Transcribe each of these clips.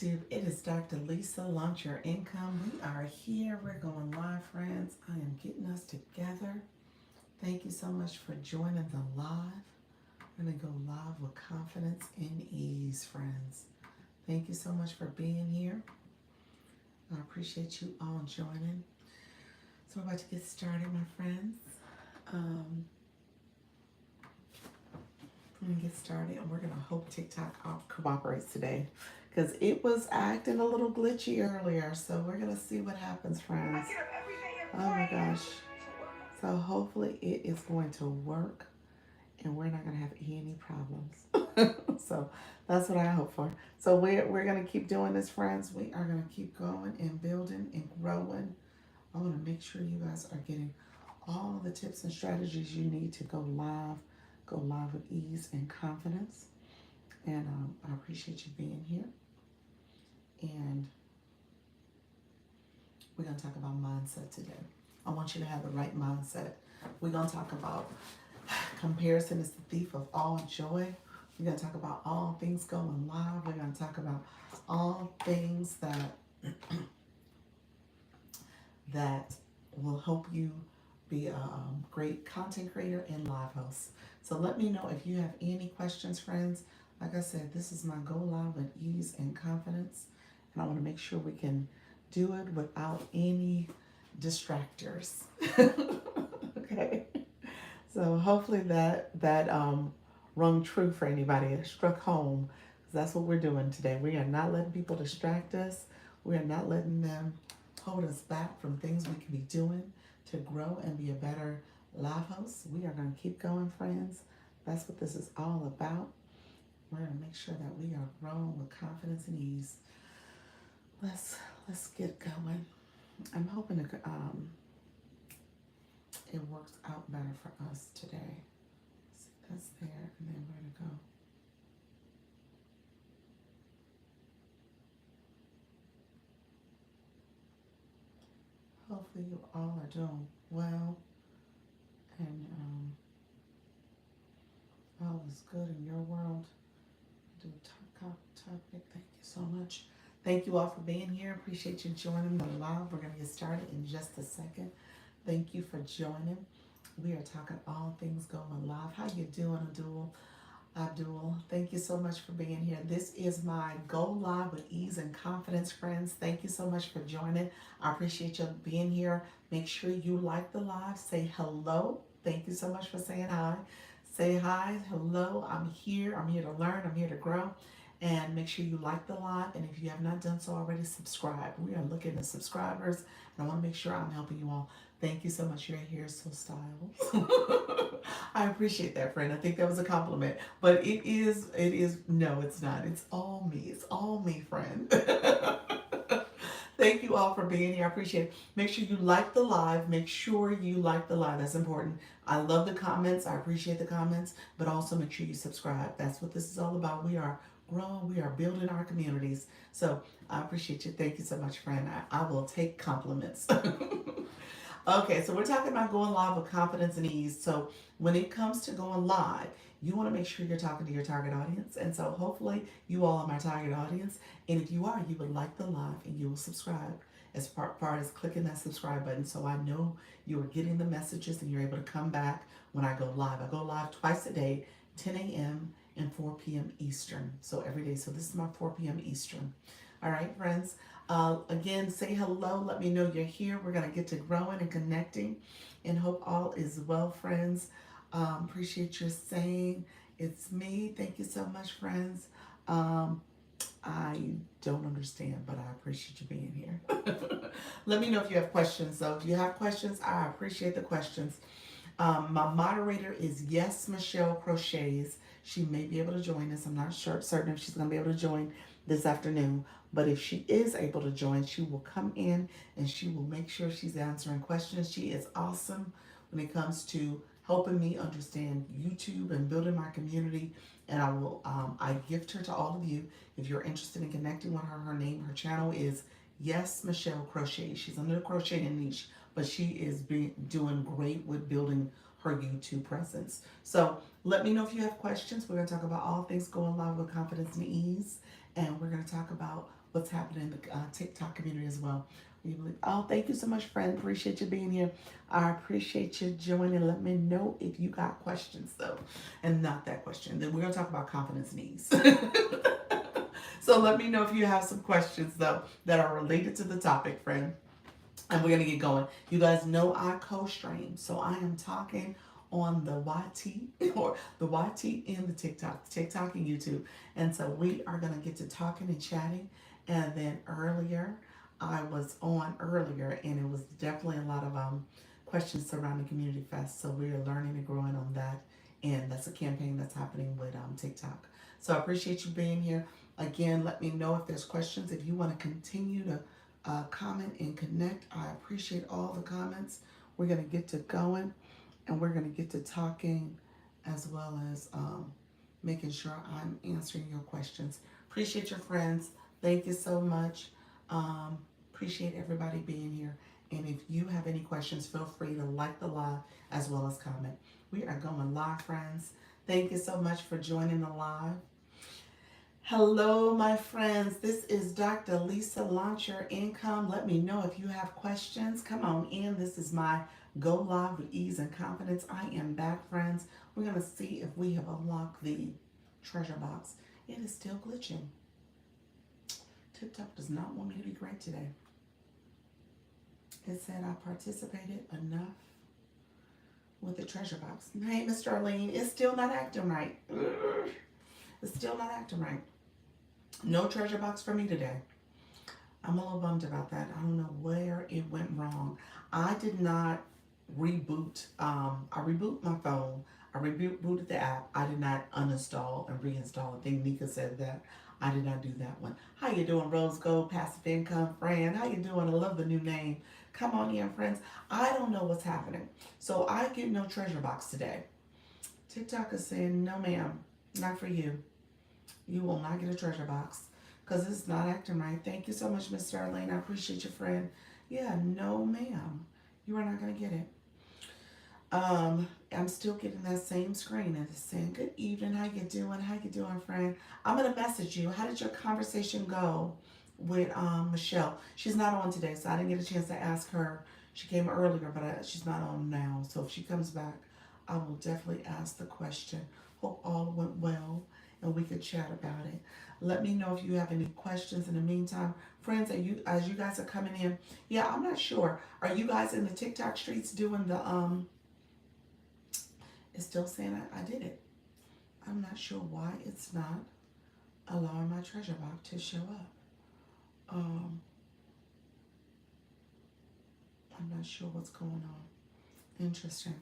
It is Dr. Lisa, Launch Your Income. We are here. We're going live, friends. I am getting us together. Thank you so much for joining the live. We're going to go live with confidence and ease, friends. Thank you so much for being here. I appreciate you all joining. So we're about to get started, my friends. Um, we're going to get started, and we're going to hope TikTok cooperates today because it was acting a little glitchy earlier. So we're going to see what happens, friends. Oh my gosh. So hopefully it is going to work and we're not going to have any problems. So that's what I hope for. So we're going to keep doing this, friends. We are going to keep going and building and growing. I want to make sure you guys are getting all the tips and strategies you need to go live with ease and confidence. And I appreciate you being here. And we're going to talk about mindset today. I want you to have the right mindset. We're going to talk about comparison is the thief of all joy. We're going to talk about all things going live. We're going to talk about all things that will help you be a great content creator and live host. So let me know if you have any questions, friends. Like I said, this is my go live with ease and confidence. And I want to make sure we can do it without any distractors. Okay. So hopefully that rung true for anybody. It struck home. That's what we're doing today. We are not letting people distract us. We are not letting them hold us back from things we can be doing to grow and be a better live host. We are going to keep going, friends. That's what this is all about. We're going to make sure that we are growing with confidence and ease. Let's get going. I'm hoping it works out better for us today. See, that's there, and then where to go. Hopefully you all are doing well, and all is good in your world. Do topic. Thank you so much. Thank you all for being here. Appreciate you joining the live. We're going to get started in just a second. Thank you for joining. We are talking all things going live. How you doing, Abdul? Thank you so much for being here. This is my Go Live with Ease and Confidence, friends. Thank you so much for joining. I appreciate you being here. Make sure you like the live. Say hello. Thank you so much for saying hi. Say hi, hello. I'm here. I'm here to learn. I'm here to grow. And make sure you like the live. And if you have not done so already, subscribe. We are looking at subscribers. And I want to make sure I'm helping you all. Thank you so much. Your hair is so styled. I appreciate that, friend. I think that was a compliment. But no, it's not. It's all me. It's all me, friend. Thank you all for being here. I appreciate it. Make sure you like the live. Make sure you like the live. That's important. I love the comments. I appreciate the comments. But also make sure you subscribe. That's what this is all about. We are growing. We are building our communities. So I appreciate you. Thank you so much, friend. I will take compliments. Okay, so we're talking about going live with confidence and ease. So when it comes to going live, you want to make sure you're talking to your target audience. And so hopefully you all are my target audience. And if you are, you would like the live and you will subscribe as far as clicking that subscribe button. So I know you are getting the messages and you're able to come back when I go live. I go live twice a day, 10 a.m. and 4 p.m. Eastern. So every day. So this is my 4 p.m. Eastern. All right, friends. Again, say hello. Let me know you're here. We're going to get to growing and connecting and hope all is well, friends. Appreciate your saying it's me. Thank you so much, friends. I don't understand, but I appreciate you being here. Let me know if you have questions, though. If you have questions, I appreciate the questions. My moderator is Yes Michelle Crochets. She may be able to join us. I'm not certain if she's going to be able to join this afternoon. But if she is able to join, she will come in and she will make sure she's answering questions. She is awesome when it comes to helping me understand YouTube and building my community. And I gift her to all of you. If you're interested in connecting with her, her channel is Yes Michelle Crochet. She's under the crocheting niche, but she is doing great with building her YouTube presence. So let me know if you have questions. We're going to talk about all things going live with confidence and ease. And we're going to talk about what's happening in the TikTok community as well. Oh, thank you so much, friend. Appreciate you being here. I appreciate you joining. Let me know if you got questions, though, and not that question. Then we're gonna talk about confidence needs. So let me know if you have some questions though that are related to the topic, friend. And we're gonna get going. You guys know I co-stream, so I am talking on the YT or the YT and the TikTok and YouTube. And so we are gonna get to talking and chatting. And then earlier, I was on earlier, and it was definitely a lot of questions surrounding Community Fest. So we are learning and growing on that, and that's a campaign that's happening with TikTok. So I appreciate you being here. Again, let me know if there's questions. If you want to continue to comment and connect. I appreciate all the comments. We're going to get to going, and we're going to get to talking, as well as making sure I'm answering your questions. Appreciate your friends. Thank you so much. Appreciate everybody being here. And if you have any questions, feel free to like the live as well as comment. We are going live, friends. Thank you so much for joining the live. Hello, my friends. This is Dr. Lisa. Launch Your Income. Let me know if you have questions. Come on in. This is my Go Live with Ease and Confidence. I am back, friends. We're going to see if we have unlocked the treasure box. It is still glitching. TikTok does not want me to be great today. It said I participated enough with the treasure box. Hey, Miss Darlene, it's still not acting right. It's still not acting right. No treasure box for me today. I'm a little bummed about that. I don't know where it went wrong. I did not reboot. I rebooted my phone. I rebooted the app. I did not uninstall and reinstall. I think Nika said that. I did not do that one. How you doing, Rose Gold, Passive Income friend? How you doing? I love the new name. Come on in, friends. I don't know what's happening. So I get no treasure box today. TikTok is saying, no ma'am, not for you. You will not get a treasure box because it's not acting right. Thank you so much, Miss Darlene. I appreciate you, friend. Yeah, no ma'am. You are not going to get it. I'm still getting that same screen and it's saying, good evening, how you doing? How you doing, friend? I'm going to message you. How did your conversation go with Michelle? She's not on today, so I didn't get a chance to ask her. She came earlier, but she's not on now. So if she comes back, I will definitely ask the question. Hope all went well and we could chat about it. Let me know if you have any questions in the meantime. Friends, as you guys are coming in, yeah, I'm not sure. Are you guys in the TikTok streets doing the it's still saying I did it. I'm not sure why it's not allowing my treasure box to show up. I'm not sure what's going on. Interesting.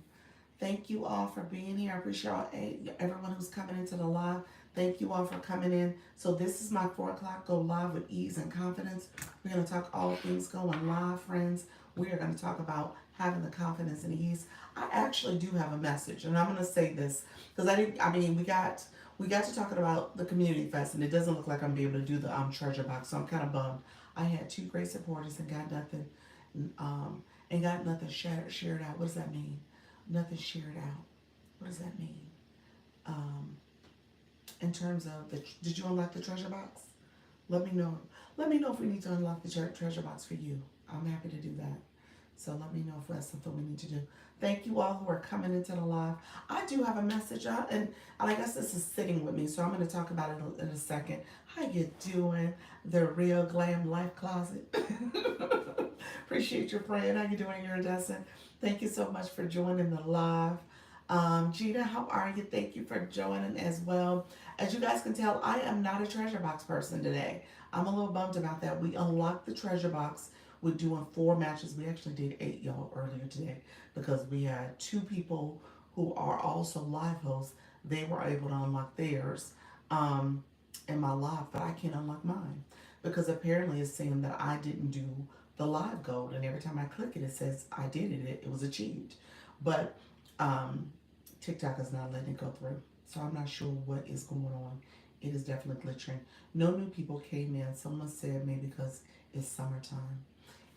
Thank you all for being here. I appreciate everyone who's coming into the live. Thank you all for coming in. So this is my 4 o'clock Go Live with Ease and Confidence. We're going to talk all things going live, friends. We are going to talk about having the confidence and ease. I actually do have a message, and I'm going to say this because we got to talking about the Community Fest, and it doesn't look like I'm going to be able to do the treasure box, so I'm kind of bummed. I had 2 great supporters and got nothing, shared out. What does that mean? Nothing shared out. What does that mean? In terms of did you unlock the treasure box? Let me know. Let me know if we need to unlock the treasure box for you. I'm happy to do that. So let me know if that's something we need to do. Thank you all who are coming into the live. I do have a message out, and I guess this is sitting with me, so I'm going to talk about it in a second. How you doing? The Real Glam Life Closet. Appreciate your praying. How you doing, Iridescent? Thank you so much for joining the live. Gina, how are you? Thank you for joining as well. As you guys can tell, I am not a treasure box person today. I'm a little bummed about that. We unlocked the treasure box. We're doing 4 matches. We actually did 8, y'all, earlier today because we had 2 people who are also live hosts. They were able to unlock theirs in my live, but I can't unlock mine because apparently it's saying that I didn't do the live gold, and every time I click it, it says I did it. It was achieved, but TikTok is not letting it go through. So I'm not sure what is going on. It is definitely glitching. No new people came in. Someone said maybe because it's summertime.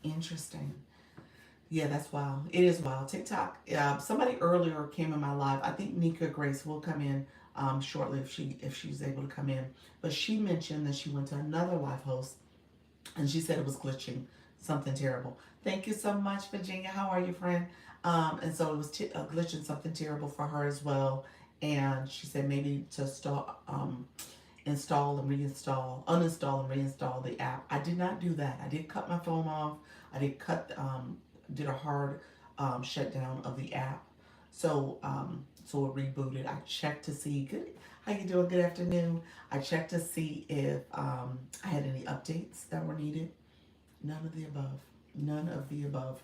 Interesting. Yeah, that's wild. It is wild. TikTok. Somebody earlier came in my live. I think Nika Grace will come in shortly if she's able to come in. But she mentioned that she went to another live host and she said it was glitching, something terrible. Thank you so much, Virginia. How are you, friend? And so it was glitching something terrible for her as well. And she said maybe to install and reinstall, uninstall and reinstall the app. I did not do that. I did cut my phone off. I did a hard shutdown of the app. So it rebooted. I checked to see, good, how you doing? Good afternoon. I checked to see if I had any updates that were needed. None of the above. None of the above.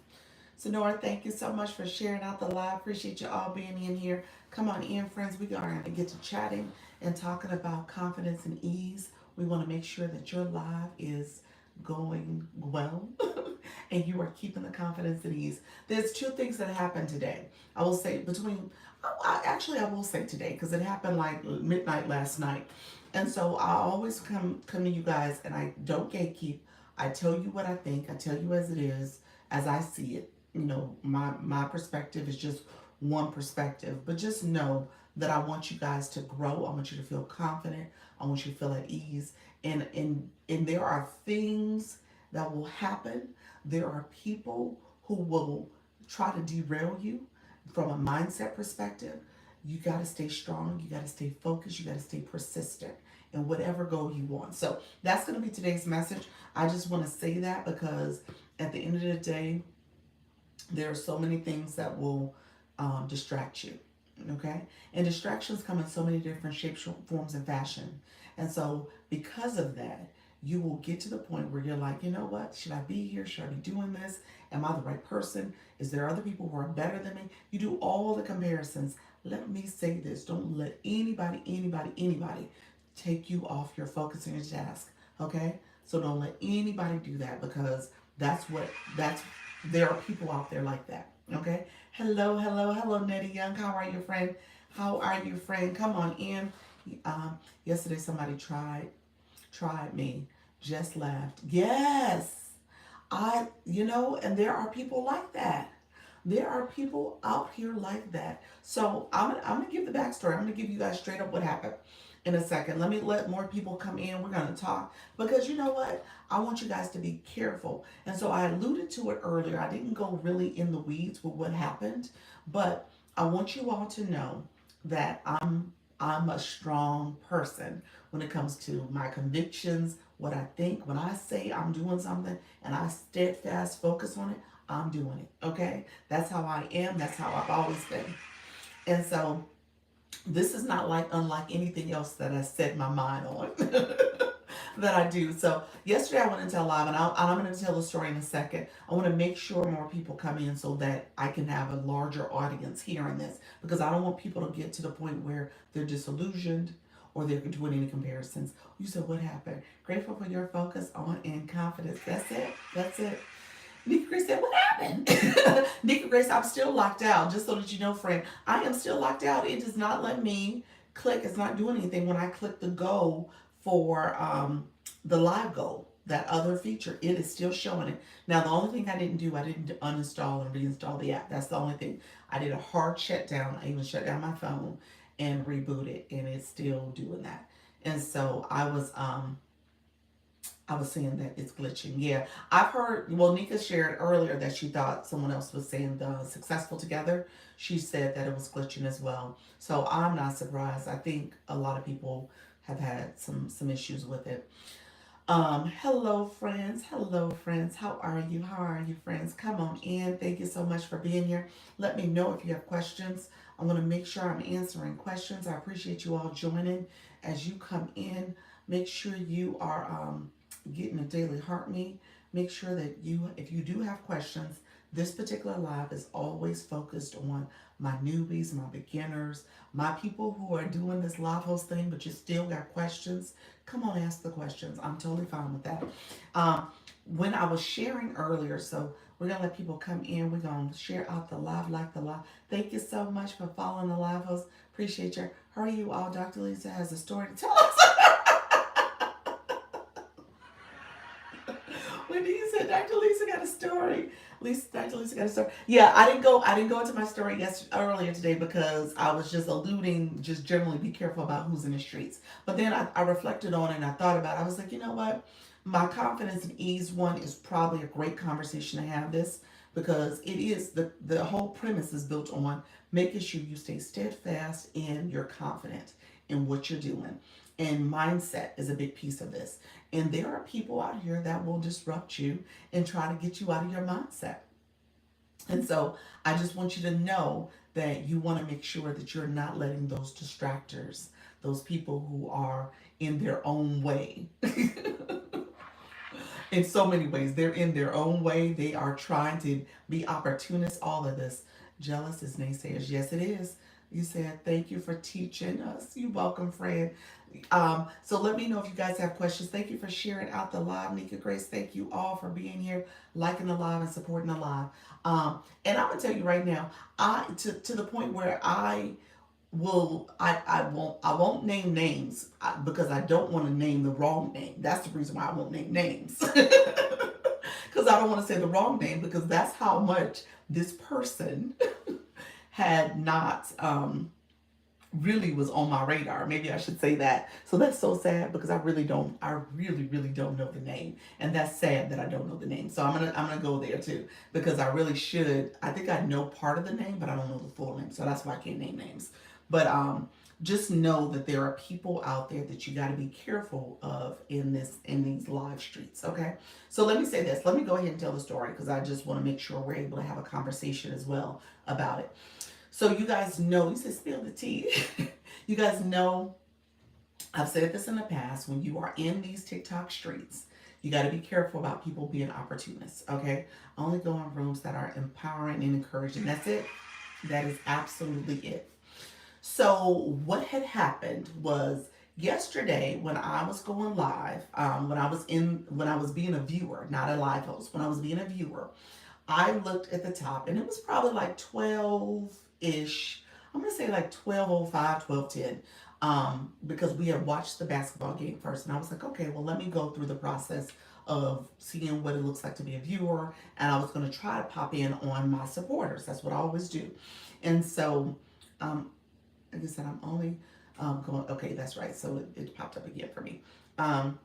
So Nora, thank you so much for sharing out the live. Appreciate you all being in here. Come on in, friends. We are going to get to chatting and talking about confidence and ease. We want to make sure that your live is going well and you are keeping the confidence and ease. There's two things that happened today. I will say I will say today because it happened like midnight last night. And so I always come to you guys and I don't gatekeep. I tell you what I think. I tell you as it is, as I see it. You know, my perspective is just one perspective, but just know that I want you guys to grow. I want you to feel confident. I want you to feel at ease. And there are things that will happen. There are people who will try to derail you from a mindset perspective. You got to stay strong. You got to stay focused. You got to stay persistent in whatever goal you want. So that's going to be today's message. I just want to say that because at the end of the day, there are so many things that will distract you. Okay? And distractions come in so many different shapes, forms, and fashion. And so, because of that, you will get to the point where you're like, you know what? Should I be here? Should I be doing this? Am I the right person? Is there other people who are better than me? You do all the comparisons. Let me say this. Don't let anybody take you off your focus and your task. Okay? So don't let anybody do that because that's there are people out there like that. Okay? Hello, Nettie Young. How are you, friend? How are you, friend? Come on in. Yesterday somebody tried me, just laughed. Yes, and there are people like that. There are people out here like that. So I'm gonna give the backstory. I'm gonna give you guys straight up what happened in a second. Let me let more people come in. We're gonna talk because you know what? I want you guys to be careful. And so I alluded to it earlier. I didn't go really in the weeds with what happened, but I want you all to know that I'm a strong person when it comes to my convictions, what I think. When I say I'm doing something and I steadfast focus on it, I'm doing it. Okay? That's how I am. That's how I've always been. And so this is not like unlike anything else that I set my mind on that I do. So yesterday I went into a live, and I'm going to tell the story in a second. I want to make sure more people come in so that I can have a larger audience hearing this because I don't want people to get to the point where they're disillusioned or they're doing any comparisons. You said, what happened? Grateful for your focus on and confidence. That's it. That's it. Nika Grace said, what happened? Nika Grace, I'm still locked out. Just so that you know, friend, I am still locked out. It does not let me click. It's not doing anything when I click the go for the live goal, that other feature. It is still showing it. Now, the only thing I didn't do, I didn't uninstall and reinstall the app. That's the only thing. I did a hard shutdown. I even shut down my phone and reboot it, and it's still doing that. And so I was saying that it's glitching. Yeah, I've heard, well, Nika shared earlier that she thought someone else was saying the successful together. She said that it was glitching as well. So I'm not surprised. I think a lot of people have had some issues with it. Hello friends. Hello friends. How are you? How are you, friends? Come on in. Thank you so much for being here. Let me know if you have questions. I'm going to make sure I'm answering questions. I appreciate you all joining as you come in. Make sure you are getting a daily heart me. Make sure that if you do have questions, this particular live is always focused on my newbies, my beginners, my people who are doing this live host thing, but you still got questions. Come on, ask the questions. I'm totally fine with that. When I was sharing earlier, so we're going to let people come in. We're going to share out the live, like the live. Thank you so much for following the live host. Appreciate you. Hurry you all. Dr. Lisa has a story to tell us. When you said Dr. Lisa got a story. Dr. Lisa got a story. Yeah, I didn't go into my story earlier today because I was just alluding, just generally be careful about who's in the streets. But then I reflected on it and I thought about it. I was like, you know what? my confidence and ease one is probably a great conversation to have this, because it is the whole premise is built on making sure you stay steadfast and you're confident in what you're doing. And mindset is a big piece of this. And there are people out here that will disrupt you and try to get you out of your mindset. And so I just want you to know that you want to make sure that you're not letting those distractors, those people who are in their own way, in so many ways, they're in their own way. They are trying to be opportunists, all of this. Jealous is naysayers. Yes, it is. You said, thank you for teaching us. You're welcome, Fred. So let me know if you guys have questions. Thank you for sharing out the live, Nika Grace. Thank you all for being here, liking the live and supporting the live. And I'm gonna tell you right now, to the point where I won't name names, because I don't want to name the wrong name. That's the reason why I won't name names. Because I don't want to say the wrong name, because that's how much this person had not really was on my radar. Maybe I should say that. So that's so sad, because I really don't know the name. And that's sad that I don't know the name. So I'm gonna go there too, because I really should. I think I know part of the name, but I don't know the full name. So that's why I can't name names. But just know that there are people out there that you got to be careful of in these live streets. Okay. So let me say this. Let me go ahead and tell the story, because I just want to make sure we're able to have a conversation as well about it. So you guys know, you said spill the tea. You guys know, I've said this in the past, when you are in these TikTok streets, you got to be careful about people being opportunists, okay? Only go in rooms that are empowering and encouraging. That's it. That is absolutely it. So what had happened was, yesterday when I was going live, when I was being a viewer, not a live host, when I was being a viewer, I looked at the top, and it was probably like 12 ish. I'm gonna say like 12:05, 12:10, because we had watched the basketball game first, and I was like, okay, well, let me go through the process of seeing what it looks like to be a viewer, and I was gonna try to pop in on my supporters. That's what I always do. And so, um, like I said, I'm only going. Okay, that's right. So it popped up again for me. Um,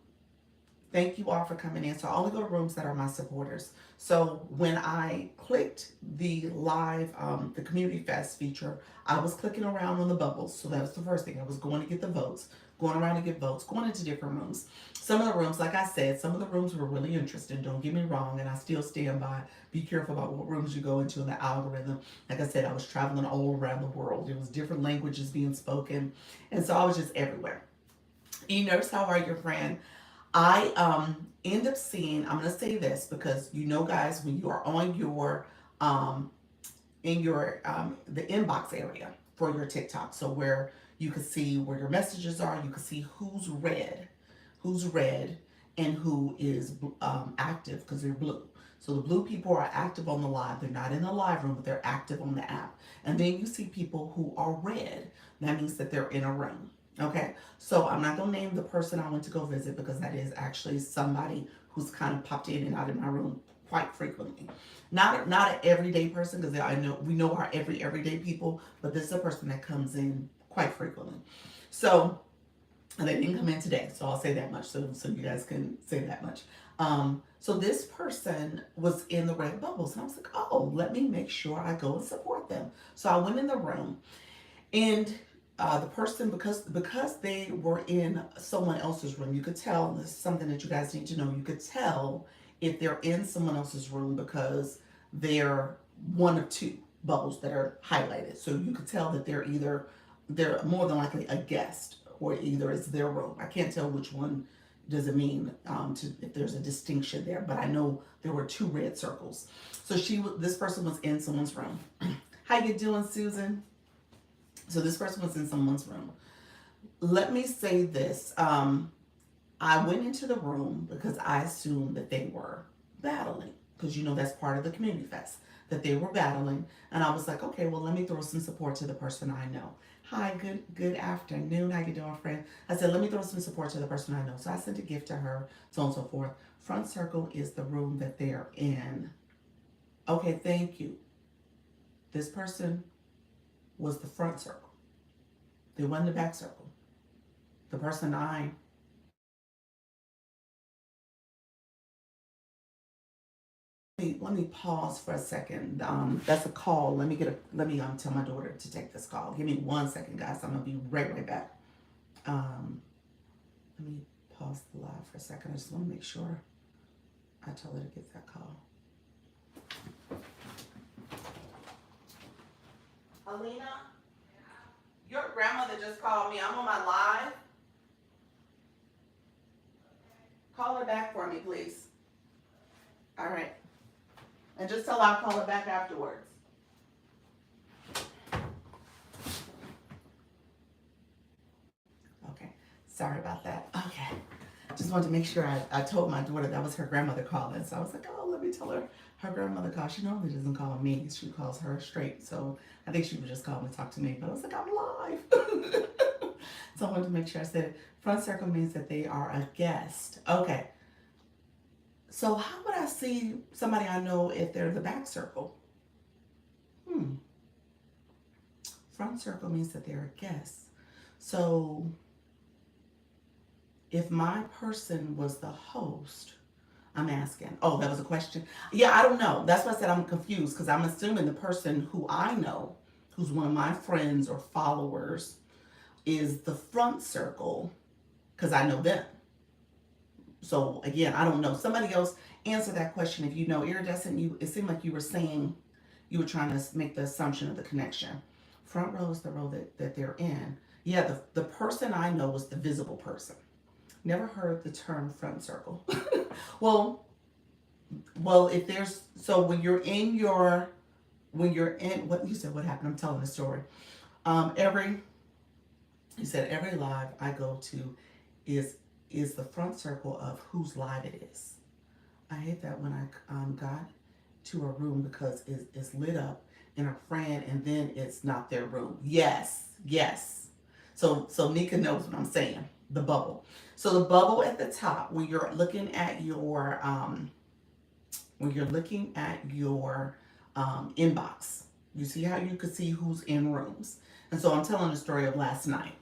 Thank you all for coming in. So I only go to rooms that are my supporters. So when I clicked the live, the Community Fest feature, I was clicking around on the bubbles. So that was the first thing. I was going to get the votes, going around to get votes, going into different rooms. Some of the rooms, like I said, some of the rooms were really interesting. Don't get me wrong. And I still stand by, be careful about what rooms you go into in the algorithm. Like I said, I was traveling all around the world. There was different languages being spoken. And so I was just everywhere. E-Nurse, how are you, friend? I end up seeing, I'm gonna say this, because you know, guys, when you are on your um in your the inbox area for your TikTok, so where you can see where your messages are, you can see who's red, and who is active, because they're blue. So the blue people are active on the live. They're not in the live room, but they're active on the app. And then you see people who are red. That means that they're in a room. Okay, so I'm not gonna name the person I went to go visit, because that is actually somebody who's kind of popped in and out of my room quite frequently. Not an everyday person, because I know we know our everyday people, but this is a person that comes in quite frequently. So, and they didn't come in today, so I'll say that much, so you guys can say that much. So this person was in the red bubbles, and I was like, oh, let me make sure I go and support them. So I went in the room, and the person, because they were in someone else's room, you could tell, and this is something that you guys need to know, you could tell if they're in someone else's room, because they're one of two bubbles that are highlighted. So you could tell that they're more than likely a guest, or either it's their room. I can't tell which one does it mean, if there's a distinction there, but I know there were two red circles. So this person was in someone's room. How you doing, Susan? So this person was in someone's room. Let me say this. I went into the room because I assumed that they were battling, because you know that's part of the Community Fest, that they were battling. And I was like, okay, well, let me throw some support to the person I know. Hi, good afternoon. How you doing, friend? I said, let me throw some support to the person I know. So I sent a gift to her, so on and so forth. Front circle is the room that they're in. Okay, thank you. This person was the front circle. They won the back circle. The person I let me pause for a second. That's a call. Let me tell my daughter to take this call. Give me 1 second, guys. I'm gonna be right back. Let me pause the live for a second. I just want to make sure I tell her to get that call. Alina, your grandmother just called me. I'm on my live. Call her back for me, please. All right. And just tell her I'll call her back afterwards. Okay. Sorry about that. Okay. Just wanted to make sure I told my daughter that was her grandmother calling. So I was like, oh, let me tell her grandmother calls. She normally doesn't call me. She calls her straight. So I think she would just call me to talk to me. But I was like, I'm live. So I wanted to make sure I said it. Front circle means that they are a guest. Okay. So how would I see somebody I know if they're the back circle? Front circle means that they're a guest. So if my person was the host, I'm asking. Oh, that was a question? Yeah, I don't know. That's why I said I'm confused, because I'm assuming the person who I know, who's one of my friends or followers, is the front circle, because I know them. So again, I don't know. Somebody else answer that question if you know. Iridescent, it seemed like you were saying, you were trying to make the assumption of the connection. Front row is the row that they're in. Yeah, the person I know was the visible person. Never heard the term front circle. well, if there's, so when you're in, what you said, what happened? I'm telling a story. You said every live I go to is the front circle of whose live it is. I hate that when I got to a room because it's lit up in a friend and then it's not their room. Yes. So Nika knows what I'm saying. The bubble. So the bubble at the top, when you're looking at your inbox, you see how you could see who's in rooms. And so I'm telling the story of last night.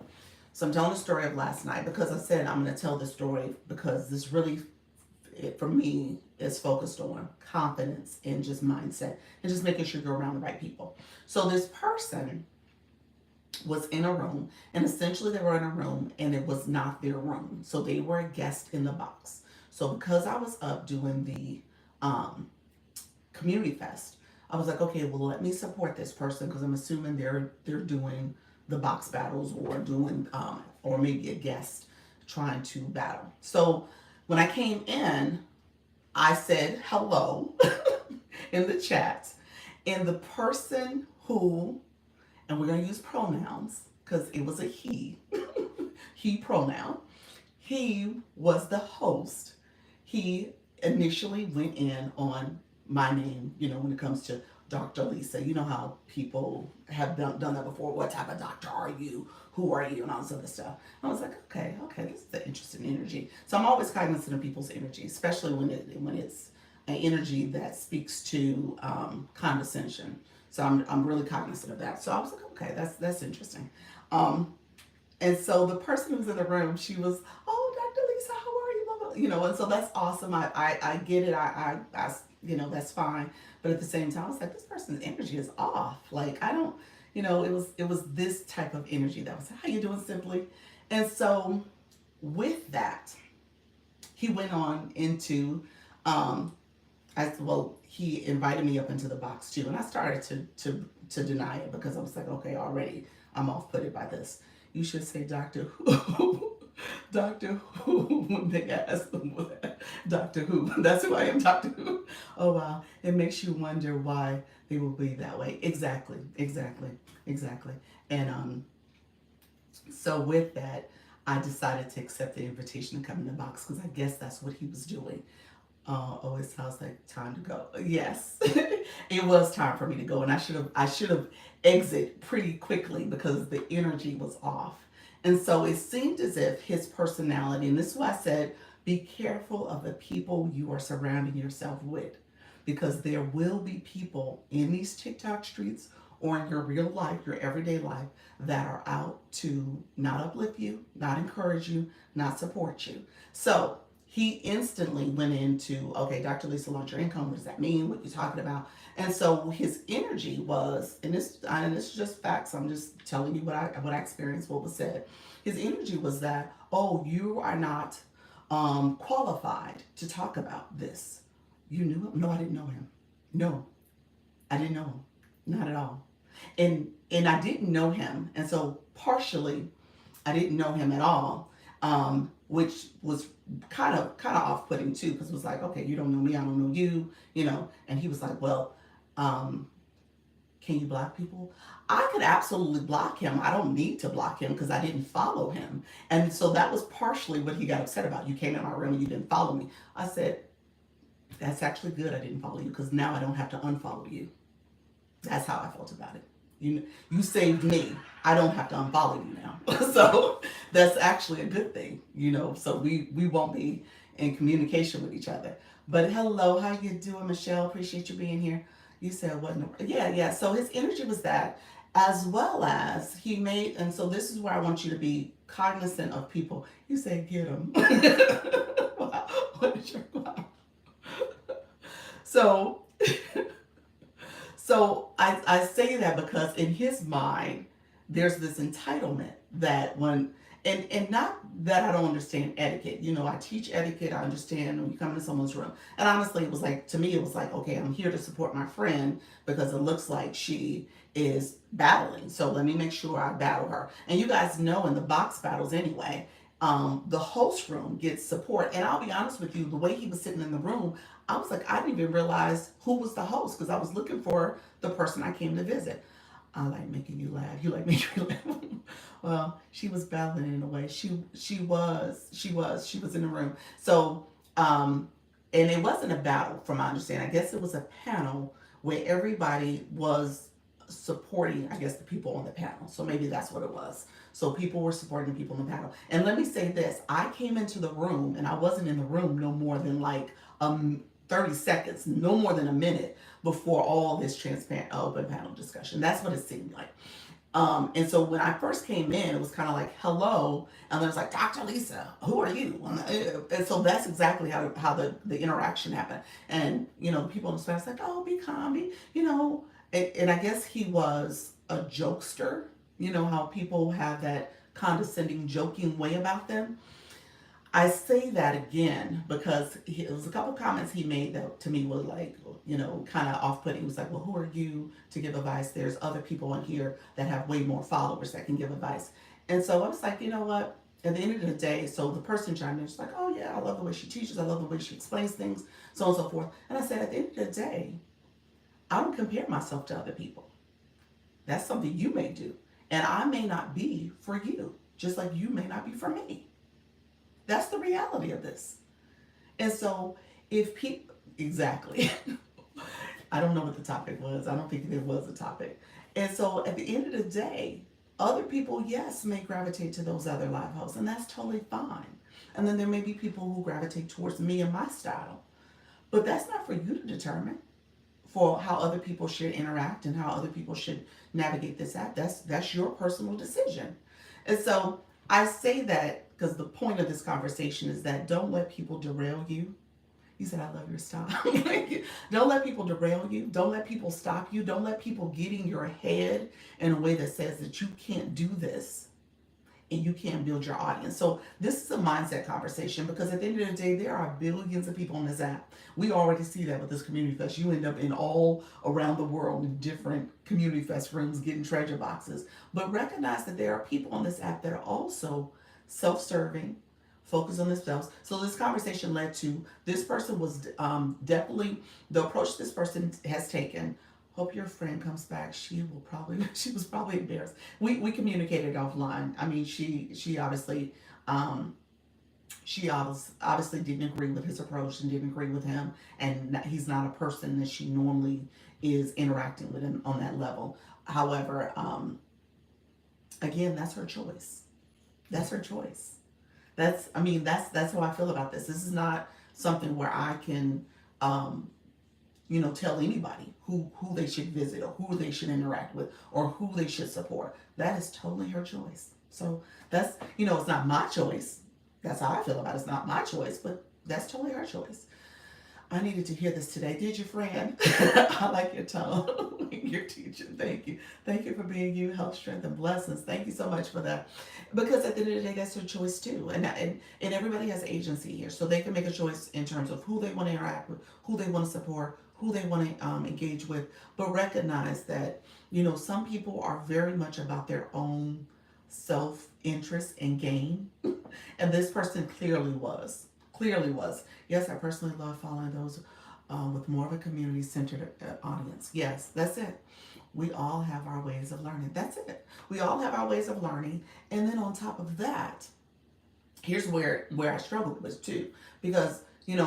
Because I said I'm going to tell this story because this really, for me, is focused on confidence and just mindset and just making sure you're around the right people. So this person was in a room, and essentially they were in a room and it was not their room. So they were a guest in the box. So because I was up doing the community fest, I was like, okay, well, let me support this person because I'm assuming they're doing the box battles or doing or maybe a guest trying to battle. So when I came in, I said hello in the chat, and the person who, and we're going to use pronouns because it was a he, he pronoun. He was the host. He initially went in on my name, when it comes to Dr. Lisa. You know how people have done that before. What type of doctor are you? Who are you? And all this other stuff. I was like, okay, this is an interesting energy. So I'm always cognizant of people's energy, especially when it's an energy that speaks to condescension. So I'm really cognizant of that. So I was like, okay, that's interesting. And so the person who was in the room, she was, oh, Dr. Lisa, how are you? Blah, blah. And so that's awesome. I get it. I that's fine. But at the same time, I was like, this person's energy is off. Like, I don't, it was this type of energy that was, how you doing, Simply? And so with that, he went on into, he invited me up into the box too. And I started to deny it because I was like, okay, already I'm off put it by this. You should say Doctor Who. Doctor Who, when they ask them what, Doctor Who. That's who I am, Doctor Who. Oh, wow. It makes you wonder why they will be that way. Exactly. And so with that, I decided to accept the invitation to come in the box because I guess that's what he was doing. Oh, it sounds like time to go. Yes, it was time for me to go, and I should have exit pretty quickly because the energy was off. And so it seemed as if his personality, and this is why I said, be careful of the people you are surrounding yourself with, because there will be people in these TikTok streets or in your real life, your everyday life, that are out to not uplift you, not encourage you, not support you. So he instantly went into, okay, Dr. Lisa, launch your income. What does that mean? What are you talking about? And so his energy was, and this is just facts. I'm just telling you what I experienced, what was said. His energy was that, oh, you are not qualified to talk about this. You knew him? No, I didn't know him. No, I didn't know him. Not at all. And I didn't know him, and so partially I didn't know him at all, which was kind of off putting too, because it was like, okay, you don't know me, I don't know you, you know. And he was like, well, um, can you block people? I could absolutely block him. I don't need to block him because I didn't follow him, and so that was partially what he got upset about. You came in my room and you didn't follow me. I said, that's actually good. I didn't follow you because now I don't have to unfollow you. That's how I felt about it. You saved me. I don't have to unfollow you now. So that's actually a good thing, you know. So we won't be in communication with each other. But hello, how you doing, Michelle? Appreciate you being here. You said what? No, yeah. So his energy was that, as well as he made, and so this is where I want you to be cognizant of people. You said get them. Wow. What is your wow? So I say that because in his mind, there's this entitlement that when, and not that I don't understand etiquette. You know, I teach etiquette. I understand when you come into someone's room. And honestly, it was like, to me, it was like, okay, I'm here to support my friend because it looks like she is battling. So let me make sure I battle her. And you guys know in the box battles anyway, the host room gets support. And I'll be honest with you, the way he was sitting in the room, I was like, I didn't even realize who was the host because I was looking for the person I came to visit. I like making you laugh. You like making me laugh. Well, she was battling in a way. She was in the room. So and it wasn't a battle from my understanding. I guess it was a panel where everybody was supporting, I guess, the people on the panel. So maybe that's what it was. So people were supporting the people on the panel. And let me say this, I came into the room and I wasn't in the room no more than like 30 seconds, no more than a minute before all this transparent open panel discussion. That's what it seemed like. And so when I first came in, it was kind of like, hello. And then it was like, Dr. Lisa, who are you? And so that's exactly how the interaction happened. And, you know, the people in the space like, oh, be calm, you know. And I guess he was a jokester. You know how people have that condescending, joking way about them. I say that again because it was a couple comments he made that to me were like, you know, kind of off-putting. He was like, well, who are you to give advice? There's other people on here that have way more followers that can give advice. And so I was like, you know what? At the end of the day, so the person chimed in, she's like, oh yeah, I love the way she teaches. I love the way she explains things, so on and so forth. And I said, at the end of the day, I don't compare myself to other people. That's something you may do. And I may not be for you, just like you may not be for me. That's the reality of this. And so if people, exactly, I don't know what the topic was. I don't think there was a topic. And so at the end of the day, other people, yes, may gravitate to those other live hosts, and that's totally fine. And then there may be people who gravitate towards me and my style. But that's not for you to determine for how other people should interact and how other people should navigate this app. That's your personal decision. And so I say that because the point of this conversation is that don't let people derail you. You said, I love your style. Don't let people derail you. Don't let people stop you. Don't let people get in your head in a way that says that you can't do this and you can't build your audience. So this is a mindset conversation because at the end of the day, there are billions of people on this app. We already see that with this community fest. You end up in all around the world in different community fest rooms getting treasure boxes. But recognize that there are people on this app that are also self-serving, focus on themselves. So this conversation led to this person was definitely the approach this person has taken. Hope your friend comes back. She was probably embarrassed. We communicated offline. I mean, she obviously obviously didn't agree with his approach and didn't agree with him, and he's not a person that she normally is interacting with him on that level. However, again, that's her choice. That's her choice. That's how I feel about this. This is not something where I can tell anybody who they should visit or who they should interact with or who they should support. That is totally her choice. So that's, it's not my choice. That's how I feel about it. It's not my choice, but That's totally her choice. I needed to hear this today. Did you, friend? I like your tone, your teaching. Thank you. Thank you for being you. Health, strength, and blessings. Thank you so much for that. Because at the end of the day, that's their choice too. And everybody has agency here. So they can make a choice in terms of who they want to interact with, who they want to support, who they want to engage with. But recognize that, some people are very much about their own self interest and gain. And this person clearly was. Clearly was. Yes, I personally love following those with more of a community centered audience. Yes, that's it. We all have our ways of learning. That's it. We all have our ways of learning. And then on top of that, here's where I struggled with too. Because,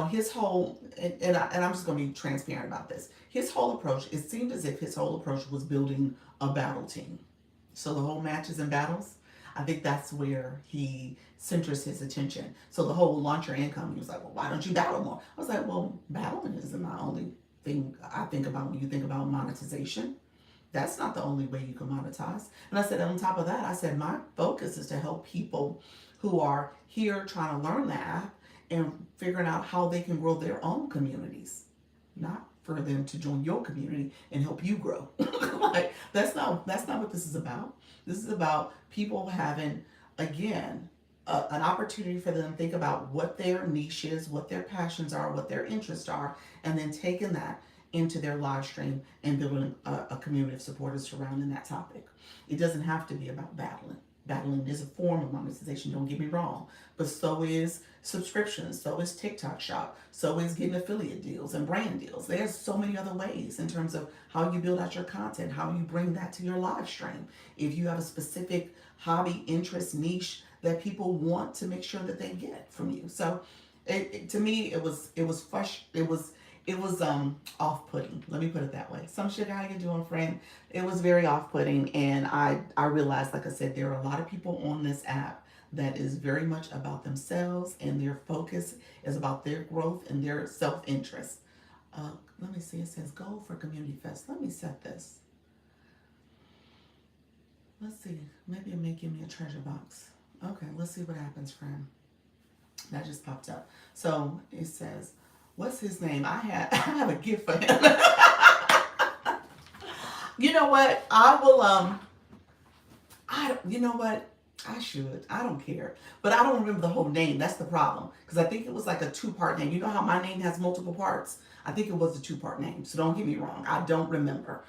his whole, and I'm just going to be transparent about this. His whole approach, it seemed as if his whole approach was building a battle team. So the whole matches and battles, I think that's where he centers his attention. So the whole launch your income, he was like, well, why don't you battle more? I was like, well, battling isn't my only thing I think about when you think about monetization. That's not the only way you can monetize. And I said, on top of that, I said, my focus is to help people who are here trying to learn the app and figuring out how they can grow their own communities, not for them to join your community and help you grow. Like that's not what this is about. This is about people having, again, an opportunity for them to think about what their niche is, what their passions are, what their interests are, and then taking that into their live stream and building a community of supporters surrounding that topic. It doesn't have to be about battling. Battling is a form of monetization, don't get me wrong, but so is subscriptions, so is TikTok Shop, so is getting affiliate deals and brand deals. There's so many other ways in terms of how you build out your content, how you bring that to your live stream. If you have a specific hobby, interest, niche that people want to make sure that they get from you. So to me, it was off-putting. Let me put it that way. Some shit, how you doing, friend? It was very off-putting, and I realized, like I said, there are a lot of people on this app that is very much about themselves, and their focus is about their growth and their self-interest. Let me see. It says goal for Community Fest. Let me set this. Let's see. Maybe it may give me a treasure box. Okay, let's see what happens, friend. That just popped up. So it says, what's his name? I have a gift for him. You know what? I will you know what? I should. I don't care. But I don't remember the whole name. That's the problem. Because I think it was like a two-part name. You know how my name has multiple parts? I think it was a two-part name. So don't get me wrong. I don't remember.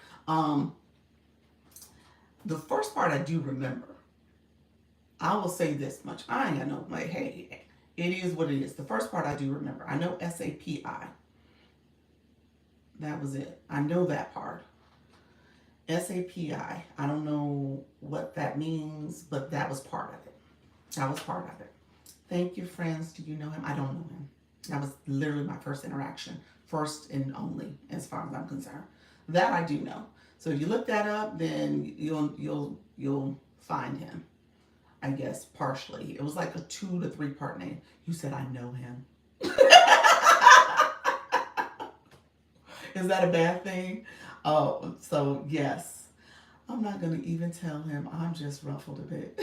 The first part I do remember. I will say this much. I ain't got no, like, hey, it is what it is. The first part I do remember. I know SAPI. That was it. I know that part. SAPI. I don't know what that means, but that was part of it. That was part of it. Thank you, friends. Do you know him? I don't know him. That was literally my first interaction. First and only, as far as I'm concerned. That I do know. So if you look that up, then you'll find him. I guess partially. It was like a 2 to 3 part name. You said I know him. Is that a bad thing? Oh, so yes. I'm not gonna even tell him. I'm just ruffled a bit.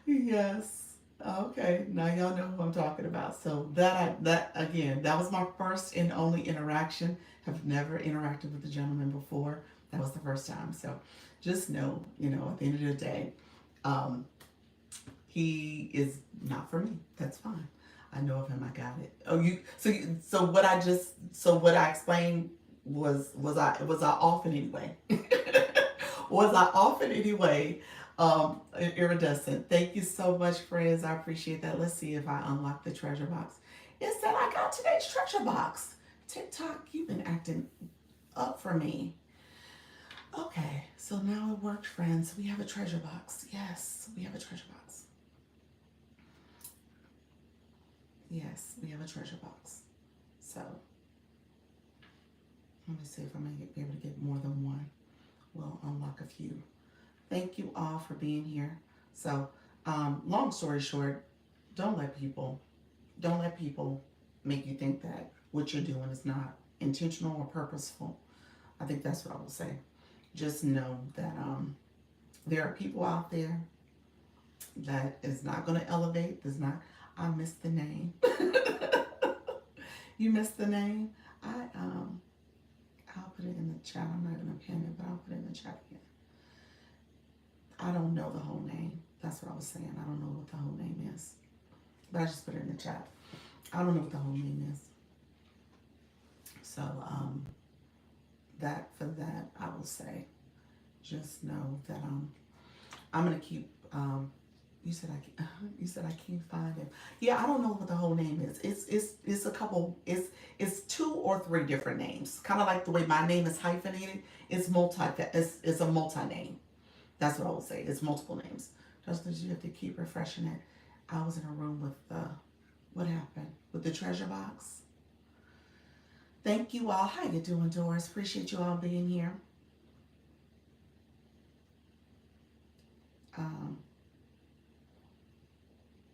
Yes. Okay. Now y'all know who I'm talking about. So that again, that was my first and only interaction. Have never interacted with the gentleman before. That was the first time. So just know, at the end of the day, he is not for me. That's fine. I know of him. I got it. Oh, so what I explained was I off in any way? Was I off in any way? Iridescent. Thank you so much, friends. I appreciate that. Let's see if I unlock the treasure box. It said I got today's treasure box. TikTok, you've been acting up for me. Okay, so now it worked, friends. We have a treasure box. Yes, we have a treasure box. Yes, we have a treasure box. So, let me see if I'm going to be able to get more than one. We'll unlock a few. Thank you all for being here. So, long story short, don't let people make you think that what you're doing is not intentional or purposeful. I think that's what I will say. Just know that there are people out there That is not going to elevate. Does not. I missed the name. You missed the name. I I'll put it in the chat. I'm not gonna pin it, but I'll put it in the chat again. I don't know the whole name. That's what I was saying. I don't know what the whole name is, but I just put it in the chat. I don't know what the whole name is. So that for that, I will say, just know that I'm gonna keep. You said you said I can't find him. Yeah, I don't know what the whole name is. It's a couple. It's two or three different names. Kind of like the way my name is hyphenated. It's multi. It's a multi name. That's what I would say. It's multiple names. Just as you have to keep refreshing it. I was in a room with what happened with the treasure box. Thank you all. How you doing, Doris? Appreciate you all being here. Um,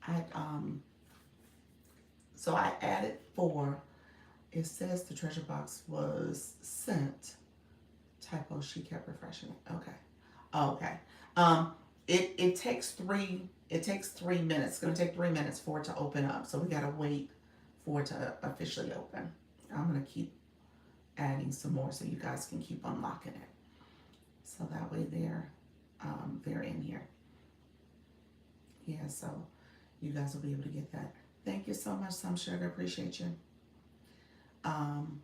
I so I added four. It says the treasure box was sent. Typo. She kept refreshing it. Okay. Okay. Um, it takes three. It takes 3 minutes. It's gonna take 3 minutes for it to open up. So we gotta wait for it to officially open. I'm gonna keep adding some more so you guys can keep unlocking it. So that way they're in here. Yeah. So you guys will be able to get that. Thank you so much, Some Sugar. Appreciate you. Um,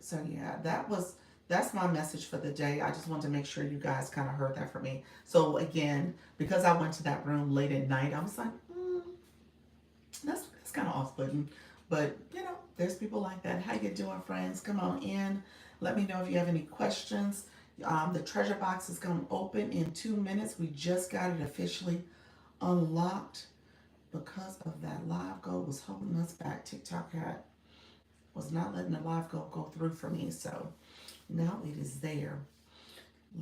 so yeah, that's my message for the day. I just wanted to make sure you guys kind of heard that from me. So again, because I went to that room late at night, I was like, that's kind of off-putting. But you know, there's people like that. How you doing, friends? Come on in. Let me know if you have any questions. The treasure box is going to open in 2 minutes. We just got it officially unlocked because of that live goal was holding us back. TikTok was not letting the live goal go through for me. So now it is there.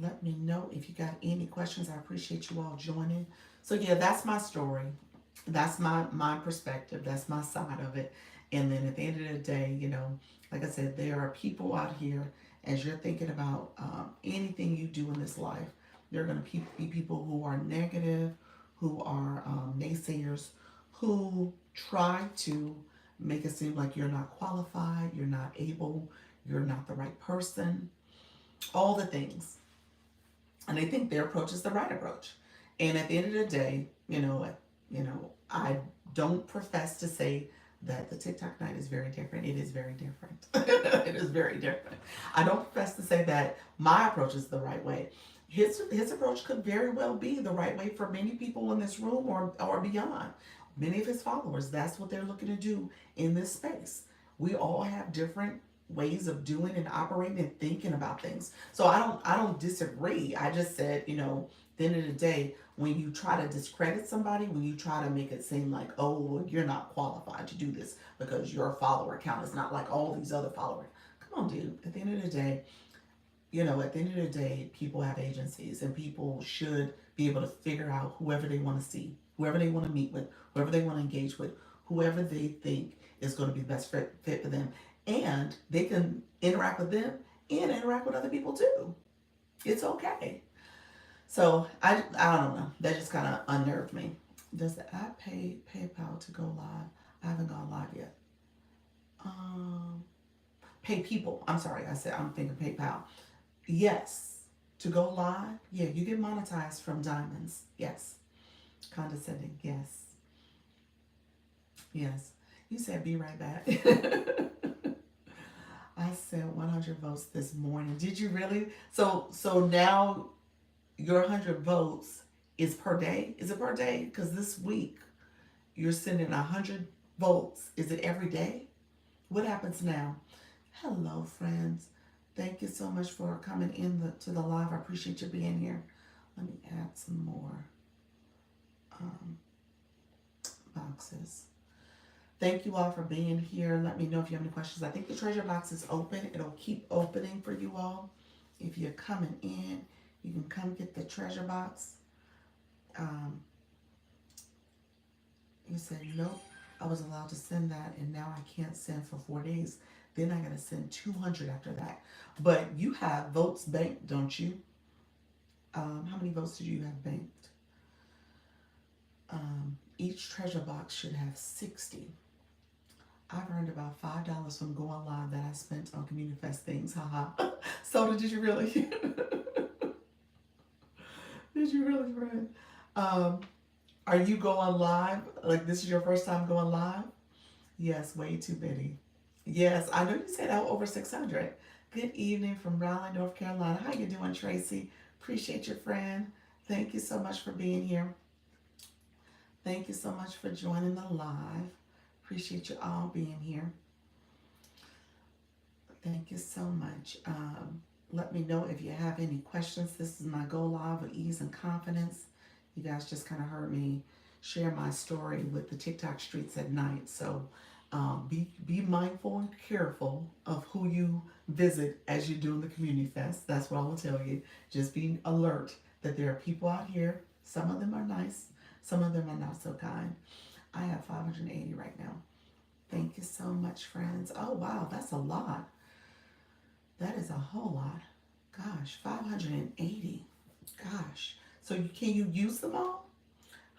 Let me know if you got any questions. I appreciate you all joining. So yeah, that's my story. That's my perspective. That's my side of it. And then at the end of the day, you know, like I said, there are people out here as you're thinking about anything you do in this life. There are going to be people who are negative, who are naysayers, who try to make it seem like you're not qualified, you're not able, you're not the right person, all the things. And they think their approach is the right approach. And at the end of the day, I don't profess to say that the TikTok night is very different. It is very different. It is very different. I don't profess to say that my approach is the right way. His approach could very well be the right way for many people in this room or beyond. Many of his followers, that's what they're looking to do in this space. We all have different ways of doing and operating and thinking about things. So I don't disagree. I just said, at the end of the day, when you try to discredit somebody, when you try to make it seem like, oh, well, you're not qualified to do this because your follower count is not like all these other followers. Come on, dude. At the end of the day, at the end of the day, people have agencies and people should be able to figure out whoever they want to see, whoever they want to meet with, whoever they want to engage with, whoever they think is going to be the best fit for them. And they can interact with them and interact with other people too. It's okay. So I don't know. That just kind of unnerved me. Does the app pay PayPal to go live? I haven't gone live yet. Um, Pay people. I'm sorry. I'm thinking PayPal. Yes. To go live, yeah, you get monetized from diamonds. Yes. Condescending. Yes. Yes. You said be right back. I said 100 votes this morning. Did you really? So now your 100 votes is per day? Is it per day? Because this week you're sending 100 votes. Is it every day? What happens now? Hello, friends. Thank you so much for coming to the live. I appreciate you being here. Let me add some more um, boxes. Thank you all for being here. Let me know if you have any questions. I think the treasure box is open. It'll keep opening for you all. If you're coming in, you can come get the treasure box. Um, you said, nope, I was allowed to send that, and now I can't send for 4 days. Then I got to send 200 after that. But you have votes banked, don't you? How many votes did you have banked? Each treasure box should have 60. I've earned about $5 from going live that I spent on Community Fest things. Haha. So did you really? Did you really, friend? Um, are you going live? Like this is your first time going live? Yes, way too many. Yes, I know you said over 600. Good evening from Raleigh, North Carolina. How you doing, Tracy? Appreciate your friend. Thank you so much for being here. Thank you so much for joining the live. Appreciate you all being here. Thank you so much. Let me know if you have any questions. This is my Go Live with Ease and Confidence. You guys just kind of heard me share my story with the TikTok streets at night. So be mindful and careful of who you visit as you're doing the community fest. That's what I will tell you. Just be alert that there are people out here. Some of them are nice. Some of them are not so kind. I have 580 right now. Thank you so much, friends. Oh, wow, that's a lot. That is a whole lot. Gosh, 580. Gosh. So can you use them all?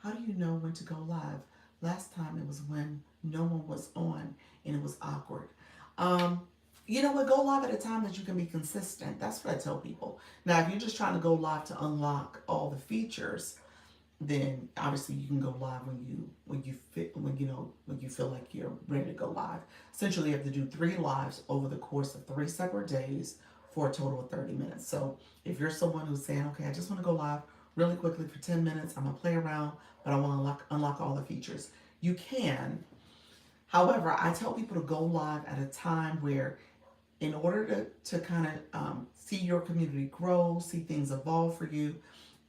How do you know when to go live? Last time it was when no one was on and it was awkward. Um, you know what? Go live at a time that you can be consistent. That's what I tell people. Now, if you're just trying to go live to unlock all the features, then obviously you can go live when you feel like you're ready to go live. Essentially, you have to do 3 lives over the course of 3 separate days for a total of 30 minutes. So if you're someone who's saying, okay, I just want to go live really quickly for 10 minutes, I'm gonna play around, but I want to unlock all the features, you can. However, I tell people to go live at a time where, in order to kind of see your community grow, see things evolve for you,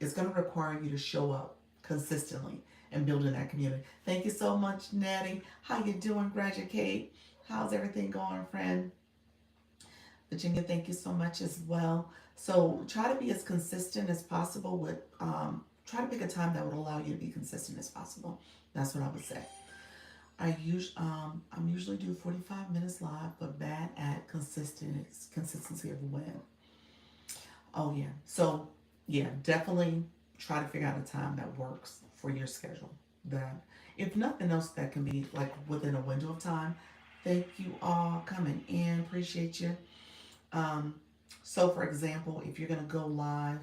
it's going to require you to show up consistently and building that community. Thank you so much, Natty. How you doing, Graduate Kate? How's everything going, friend? Virginia, thank you so much as well. So try to be as consistent as possible with, try to pick a time that would allow you to be consistent as possible. That's what I would say. I'm usually do 45 minutes live, but bad at consistency of when. Oh yeah. So yeah, definitely try to figure out a time that works for your schedule. That if nothing else, that can be like within a window of time. Thank you all coming in. Appreciate you. Um, so for example, if you're gonna go live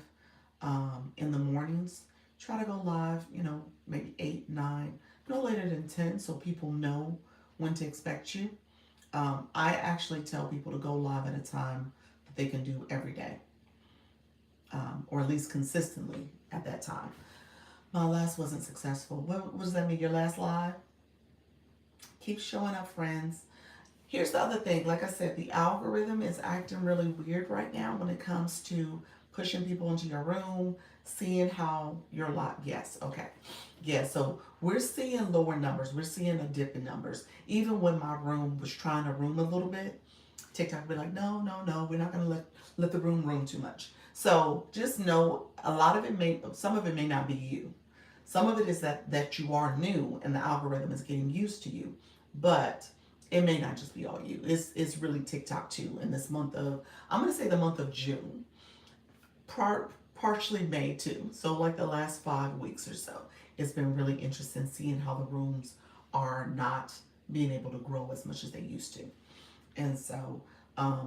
in the mornings, try to go live. Maybe 8, 9, no later than 10, so people know when to expect you. I actually tell people to go live at a time that they can do every day, or at least consistently at that time. My last wasn't successful. What does that mean? Your last live? Keep showing up, friends. Here's the other thing. Like I said, the algorithm is acting really weird right now when it comes to pushing people into your room, seeing how your lot. Yes, okay. Yeah, so we're seeing lower numbers. We're seeing a dip in numbers. Even when my room was trying to room a little bit, TikTok would be like, no, no, no, we're not going to let the room too much. So just know some of it may not be you. Some of it is that you are new and the algorithm is getting used to you. But it may not just be all you. It's really TikTok too. In this month of, I'm going to say the month of June, partially May too. So like the last 5 weeks or so, it's been really interesting seeing how the rooms are not being able to grow as much as they used to. And so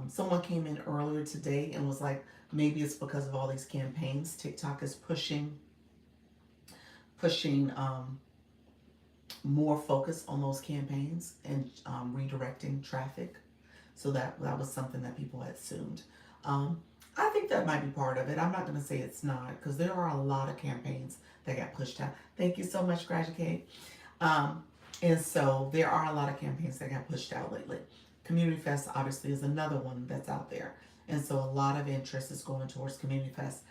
someone came in earlier today and was like, maybe it's because of all these campaigns. TikTok is pushing more focus on those campaigns and redirecting traffic. So that was something that people had assumed. I think that might be part of it. I'm not going to say it's not, because there are a lot of campaigns that got pushed out. Thank you so much, Graduate. And so there are a lot of campaigns that got pushed out lately. Community Fest obviously is another one that's out there. And so a lot of interest is going towards Community Fest.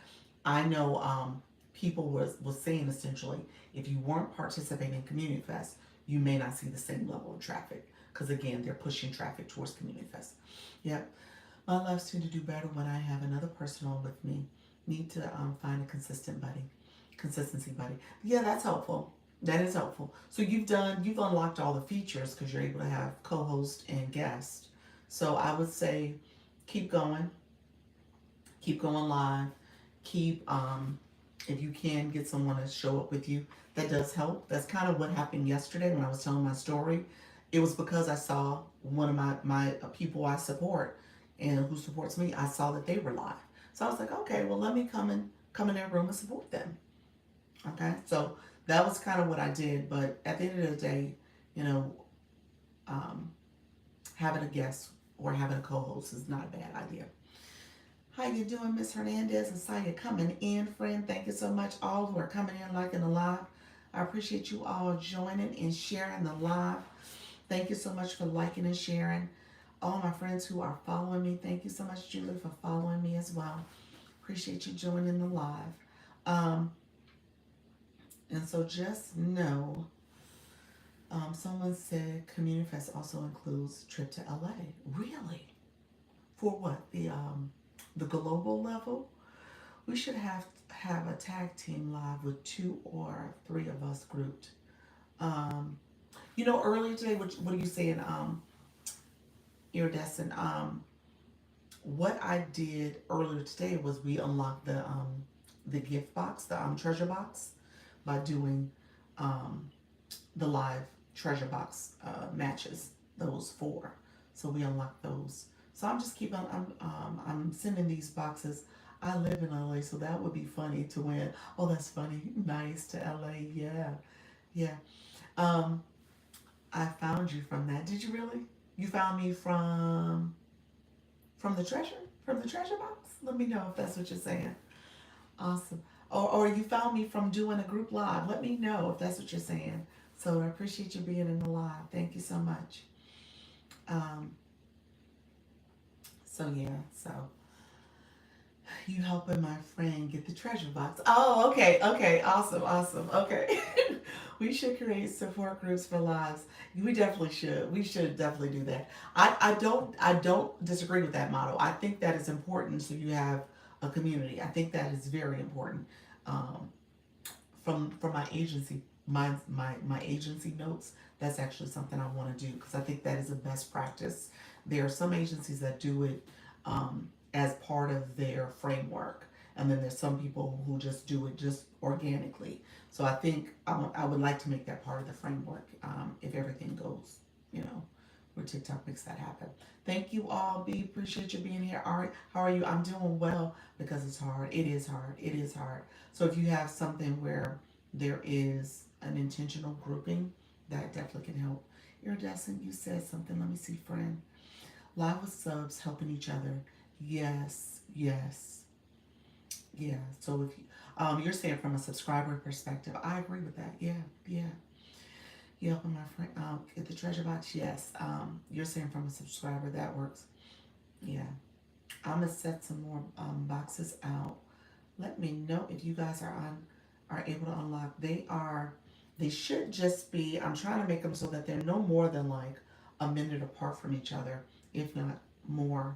I know people was saying essentially, if you weren't participating in Community Fest, you may not see the same level of traffic. Because again, they're pushing traffic towards Community Fest. Yep. My lives tend to do better when I have another person on with me. Need to find a consistency buddy. Yeah, that's helpful. That is helpful. So you've unlocked all the features because you're able to have co-host and guest. So I would say keep going live, keep If you can get someone to show up with you, that does help. That's kind of what happened yesterday when I was telling my story. It was because I saw one of my people I support and who supports me. I saw that they were live, so I was like, okay, well, let me come in their room and support them. Okay, so that was kind of what I did. But at the end of the day, you know, um, having a guest or having a co-host is not a bad idea. How you doing, Miss Hernandez? And saw you coming in, friend. Thank you so much, all who are coming in, liking the live. I appreciate you all joining and sharing the live. Thank you so much for liking and sharing. All my friends who are following me, thank you so much, Julie, for following me as well. Appreciate you joining the live. Um, and so just know, someone said Community Fest also includes trip to LA. Really? For what? The global level? We should have a tag team live with 2 or 3 of us grouped. Um, earlier today, what are you saying, Iridescent? What I did earlier today was we unlocked the gift box, the treasure box, by doing um, the live treasure box matches. Those 4, so we unlocked those. So I'm just keeping. I'm sending these boxes. I live in LA, so that would be funny to win. Oh, that's funny. Nice to LA. Yeah, yeah. Um, I found you from that. Did you really? You found me from the treasure from the treasure box. Let me know if that's what you're saying. Awesome. Or you found me from doing a group live. Let me know if that's what you're saying. So I appreciate you being in the live. Thank you so much. Um, so yeah. So you helping my friend get the treasure box. Oh, okay, okay, awesome, awesome. Okay. We should create support groups for lives. We definitely should. We should definitely do that. I don't disagree with that model. I think that is important so you have a community. I think that is very important. Um, from my agency, my agency notes, that's actually something I want to do because I think that is a best practice. There are some agencies that do it as part of their framework, and then there's some people who just do it just organically. So I think I would like to make that part of the framework if everything goes, where TikTok makes that happen. Thank you all, B. Appreciate you being here. All right, how are you? I'm doing well because it's hard. It is hard. It is hard. So if you have something where there is an intentional grouping, that definitely can help. Iridescent, you said something. Let me see, friend. Live with subs, helping each other. Yes, yes, yeah. So if you're saying from a subscriber perspective, I agree with that. Yeah, yeah. You helping my friend get the treasure box? Yes. You're saying from a subscriber, that works. Yeah. I'm gonna set some more boxes out. Let me know if you guys are able to unlock. They should just be. I'm trying to make them so that they're no more than like a minute apart from each other, if not more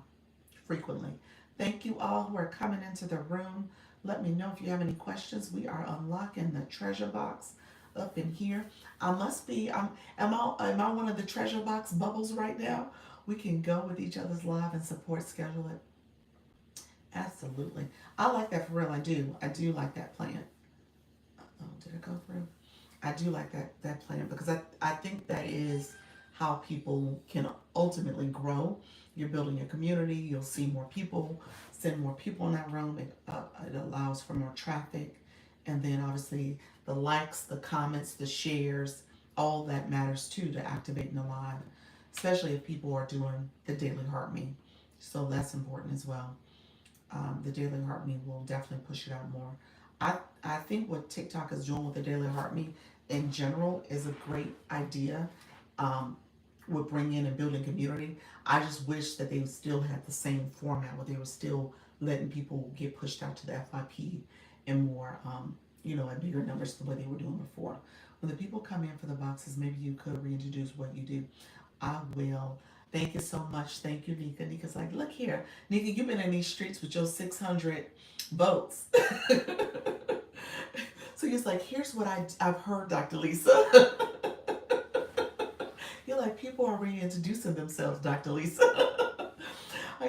frequently. Thank you all who are coming into the room. Let me know if you have any questions. We are unlocking the treasure box up in here. I must be. Am I one of the treasure box bubbles right now? We can go with each other's live and support schedule it. Absolutely. I like that for real. I do. I do like that plan. Oh, did it go through? I do like that plan because I think that is how people can ultimately grow. You're building your community. You'll see more people, send more people in that room. It allows for more traffic, and then obviously the likes, the comments, the shares, all that matters too to activating the live, especially if people are doing the daily heart me. So that's important as well. The Daily Heart Me will definitely push it out more. I think what TikTok is doing with the Daily Heart Me in general is a great idea. With bringing in and building community. I just wish that they still had the same format where they were still letting people get pushed out to the FIP and more, at bigger numbers the way they were doing before. When the people come in for the boxes, maybe you could reintroduce what you do. I will. Thank you so much. Thank you, Nika. Nika's like, look here. Nika, you've been in these streets with your 600 votes. So he's like, here's what I've heard, Dr. Lisa. You're like, people are reintroducing themselves, Dr. Lisa.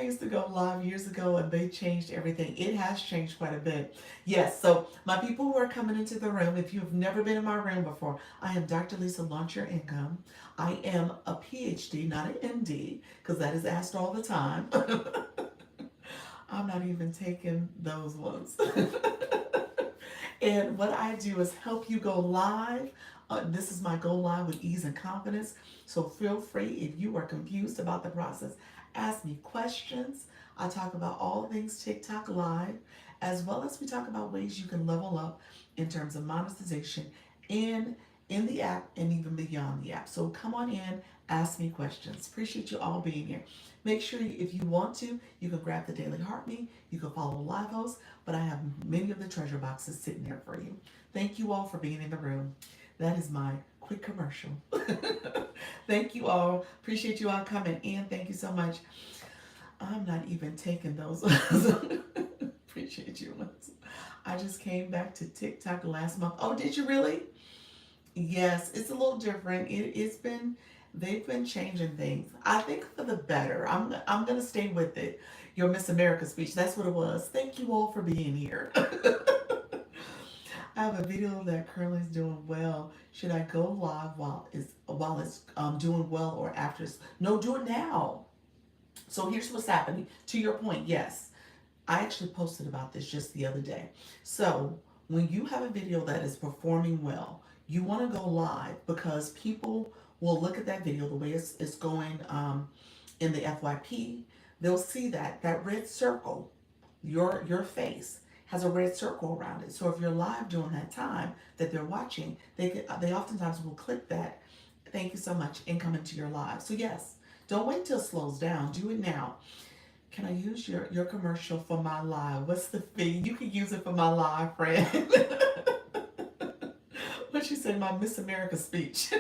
used to go live years ago and they changed everything. It has changed quite a bit. Yes, so my people who are coming into the room, if you've never been in my room before, I am Dr. Lisa Launch Your Income. I am a PhD, not an MD, because that is asked all the time. I'm not even taking those ones. And what I do is help you go live. This is my go live with ease and confidence. So feel free, if you are confused about the process, ask me questions. I talk about all things TikTok live, as well as we talk about ways you can level up in terms of monetization in in the app and even beyond the app. So come on in, ask me questions. Appreciate you all being here. Make sure if you want to, you can grab the Daily Heart Me. You can follow Live Host, but I have many of the treasure boxes sitting there for you. Thank you all for being in the room. That is my quick commercial. Thank you all. Appreciate you all coming in. Thank you so much. I'm not even taking those. Appreciate you. I just came back to TikTok last month. Oh, did you really? Yes, it's a little different. It's been they've been changing things. I think for the better. I'm gonna stay with it. Your Miss America speech. That's what it was. Thank you all for being here. I have a video that currently is doing well. Should I go live while it's doing well or after? No, do it now. So here's what's happening. To your point, yes. I actually posted about this just the other day. So when you have a video that is performing well, you want to go live because people will look at that video the way it's going in the FYP. They'll see that red circle, your face has a red circle around it. So if you're live during that time that they're watching, they oftentimes will click that. Thank you so much and come into your live. So yes, don't wait till it slows down. Do it now. Can I use your commercial for my live? What's the fee? You can use it for my live, friend. What you say, my Miss America speech?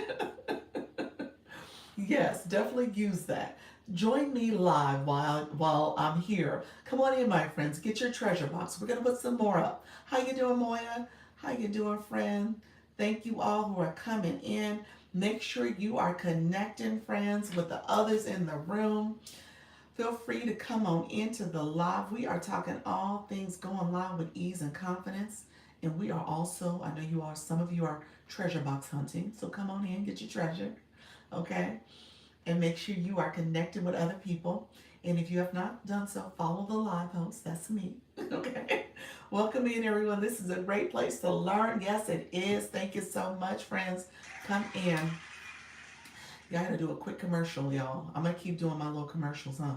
Yes, definitely use that. Join me live while I'm here. Come on in, my friends. Get your treasure box. We're gonna put some more up. How you doing, Moya? How you doing, friend? Thank you all who are coming in. Make sure you are connecting, friends, with the others in the room. Feel free to come on into the live. We are talking all things going live with ease and confidence. And we are also, I know you are, some of you are treasure box hunting. So come on in, get your treasure. Okay? And make sure you are connected with other people. And if you have not done so, follow the live host. That's me. Okay? Welcome in, everyone. This is a great place to learn. Yes, it is. Thank you so much, friends. Come in. Y'all gotta do a quick commercial, y'all. I'm gonna keep doing my little commercials, huh?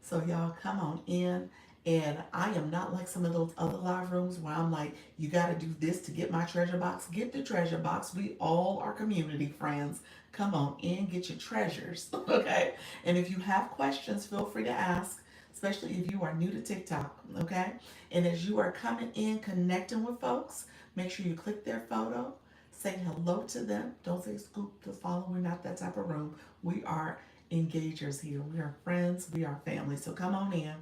So y'all come on in. And I am not like some of those other live rooms where I'm like, you gotta do this to get my treasure box. Get the treasure box. We all are community friends. Come on in, get your treasures. Okay? And if you have questions, feel free to ask, especially if you are new to TikTok. Okay? And as you are coming in, connecting with folks, make sure you click their photo. Say hello to them. Don't say scoop to follow. We're not that type of room. We are engagers here. We are friends. We are family. So come on in.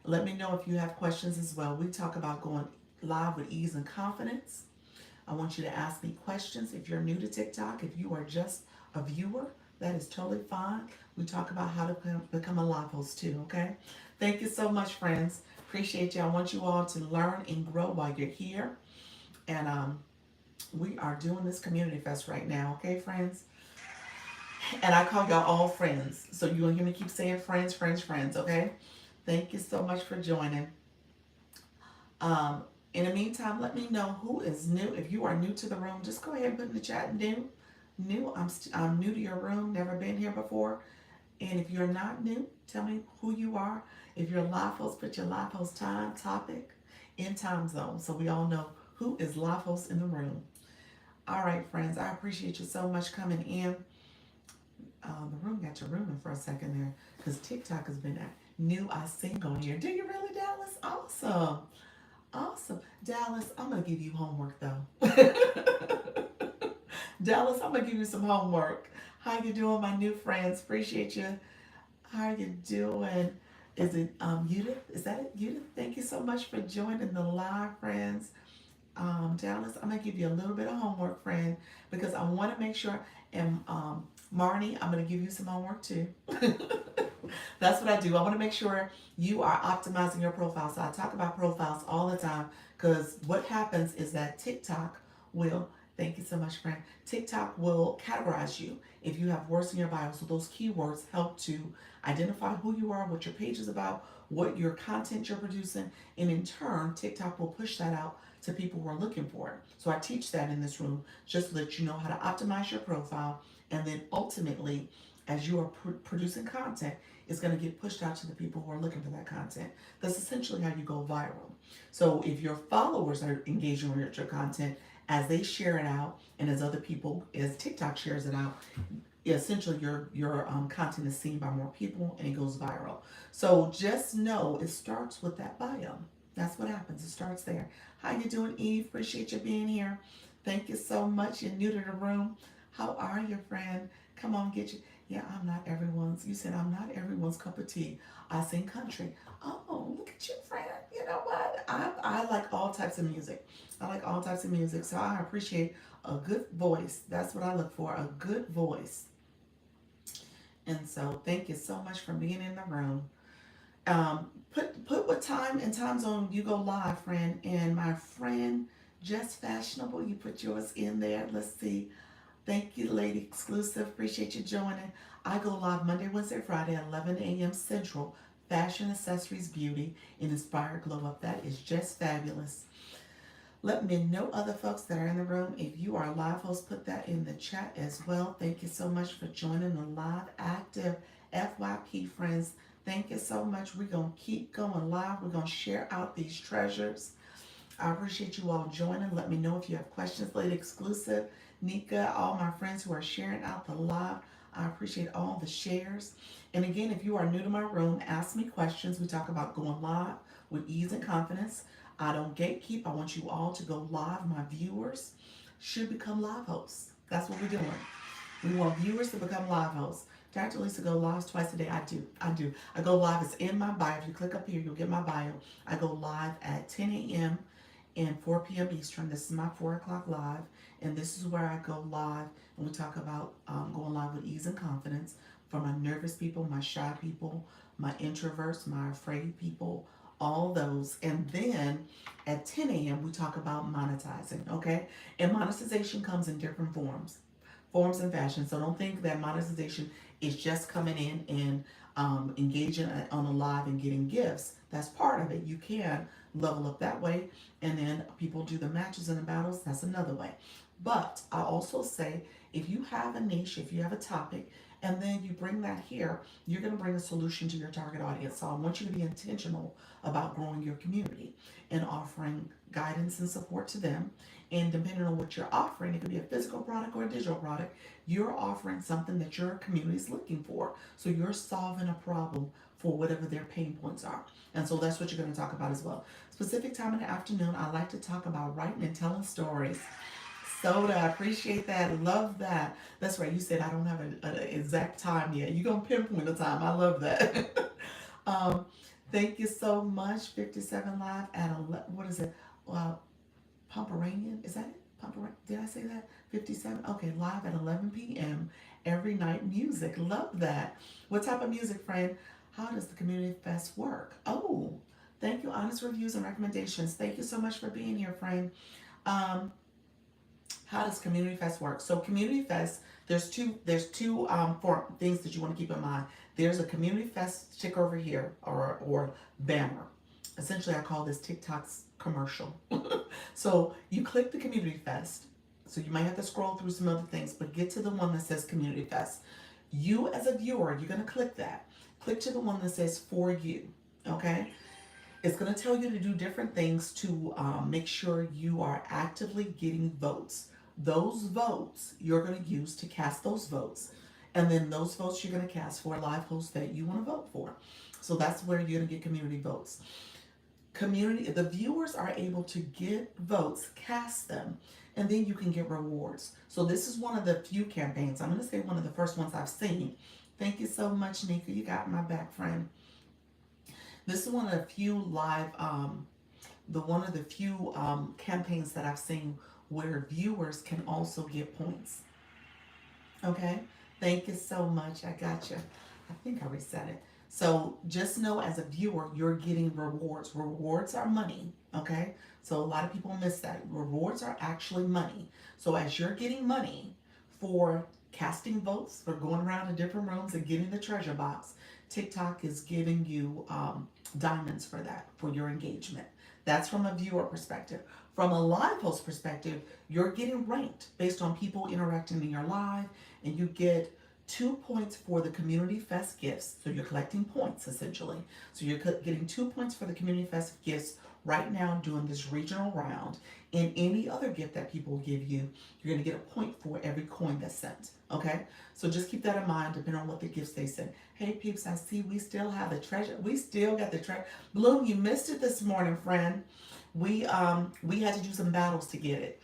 Let me know if you have questions as well. We talk about going live with ease and confidence. I want you to ask me questions. If you're new to TikTok, if you are just a viewer, that is totally fine. We talk about how to become a live host too, okay? Thank you so much, friends. Appreciate you. I want you all to learn and grow while you're here. And we are doing this community fest right now, okay, friends? And I call y'all all friends. So you'll hear me keep saying friends, friends, friends, okay? Thank you so much for joining. In the meantime, let me know who is new. If you are new to the room, just go ahead and put in the chat new. I'm new to your room, never been here before. And if you're not new, tell me who you are. If you're a live host, put your live host time, topic, in time zone. So we all know who is live host in the room. All right, friends, I appreciate you so much coming in. The room got your rooming for a second there because TikTok has been new. I sing on here. Do you really, Dallas? Awesome. Awesome. Dallas, I'm going to give you homework though. Dallas, I'm going to give you some homework. How you doing, my new friends? Appreciate you. How are you doing? Is it Judith? Is that it, Judith? Thank you so much for joining the live, friends. Dallas, I'm going to give you a little bit of homework, friend, because I want to make sure, and Marnie, I'm going to give you some homework too. That's what I do. I want to make sure you are optimizing your profile. So I talk about profiles all the time because what happens is that TikTok will, thank you so much, friend. TikTok will categorize you if you have words in your bio. So those keywords help to identify who you are, what your page is about, what your content you're producing, and in turn, TikTok will push that out to people who are looking for it. So I teach that in this room just to let you know how to optimize your profile, and then ultimately, as you are producing content, it's going to get pushed out to the people who are looking for that content. That's essentially how you go viral. So if your followers are engaging with your content, as they share it out, and as other people, as TikTok shares it out, essentially your content is seen by more people and it goes viral. So just know it starts with that bio. That's what happens. It starts there. How you doing, Eve? Appreciate you being here. Thank you so much. You're new to the room. How are you, friend? Come on, get you. Yeah, I'm not everyone's. You said I'm not everyone's cup of tea. I sing country. Oh, look at you, friend. You know what? I like all types of music. I like all types of music. So I appreciate a good voice. That's what I look for. A good voice. And so thank you so much for being in the room. Put what time and time zone you go live, friend. And my friend, Just Fashionable, you put yours in there. Let's see. Thank you, Lady Exclusive. Appreciate you joining. I go live Monday, Wednesday, Friday at 11 a.m. Central. Fashion, accessories, beauty, and inspired glow up. That is just fabulous. Let me know, other folks that are in the room. If you are a live host, put that in the chat as well. Thank you so much for joining the live active FYP friends. Thank you so much. We're going to keep going live. We're going to share out these treasures. I appreciate you all joining. Let me know if you have questions. Lady Exclusive, Nika, all my friends who are sharing out the live. I appreciate all the shares. And again, if you are new to my room, ask me questions. We talk about going live with ease and confidence. I don't gatekeep. I want you all to go live. My viewers should become live hosts. That's what we're doing. We want viewers to become live hosts. Dr. Lisa go live twice a day. I do. I go live. It's in my bio. If you click up here, you'll get my bio. I go live at 10 a.m. and 4 p.m. Eastern. This is my 4 o'clock live. And this is where I go live and we talk about going live with ease and confidence for my nervous people, my shy people, my introverts, my afraid people, all those. And then at 10 a.m. we talk about monetizing, okay? And monetization comes in different forms and fashion. So don't think that monetization is just coming in and engaging on a live and getting gifts. That's part of it. You can level up that way, and then people do the matches and the battles. That's another way. But I also say if you have a niche, if you have a topic, and then you bring that here, you're going to bring a solution to your target audience. So I want you to be intentional about growing your community and offering guidance and support to them. And depending on what you're offering, it could be a physical product or a digital product, you're offering something that your community is looking for. So you're solving a problem for whatever their pain points are. And so that's what you're going to talk about as well. Specific time in the afternoon, I like to talk about writing and telling stories. Soda, I appreciate that. Love that. That's right. You said I don't have an exact time yet. You're going to pinpoint the time. I love that. um, thank you so much. 57 live at 11. What is it? Pomeranian? Is that it? Did I say that? 57? Okay, live at 11 p.m. every night music. Love that. What type of music, friend? How does the Community Fest work? Oh, thank you. Honest reviews and recommendations. Thank you so much for being here, friend. How does Community Fest work? So Community Fest, there's two for things that you want to keep in mind. There's a Community Fest sticker over here or banner. Essentially, I call this TikTok's commercial. So you click the Community Fest. So you might have to scroll through some other things, but get to the one that says Community Fest. You as a viewer, you're gonna click that. Click to the one that says for you. Okay. It's going to tell you to do different things to make sure you are actively getting votes. Those votes you're going to use to cast those votes. And then those votes you're going to cast for a live host that you want to vote for. So that's where you're going to get community votes. The viewers are able to get votes, cast them, and then you can get rewards. So this is one of the few campaigns. I'm going to say one of the first ones I've seen. Thank you so much, Nika. You got my back, friend. This is one of the few campaigns that I've seen where viewers can also get points. Okay, thank you so much. I got you. I think I reset it. So just know as a viewer, you're getting rewards. Rewards are money, okay? So a lot of people miss that. Rewards are actually money. So as you're getting money for casting votes, for going around to different rooms and getting the treasure box, TikTok is giving you diamonds for that, for your engagement. That's from a viewer perspective. From a live host perspective, you're getting ranked based on people interacting in your live, and you get 2 points for the Community Fest gifts. So you're collecting points essentially. So you're getting 2 points for the Community Fest gifts right now doing this regional round. And any other gift that people give you, you're going to get a point for every coin that's sent. Okay? So just keep that in mind depending on what the gifts they send. Hey peeps, I see we still have the treasure. We still got the treasure. Bloom, you missed it this morning, friend. We had to do some battles to get it.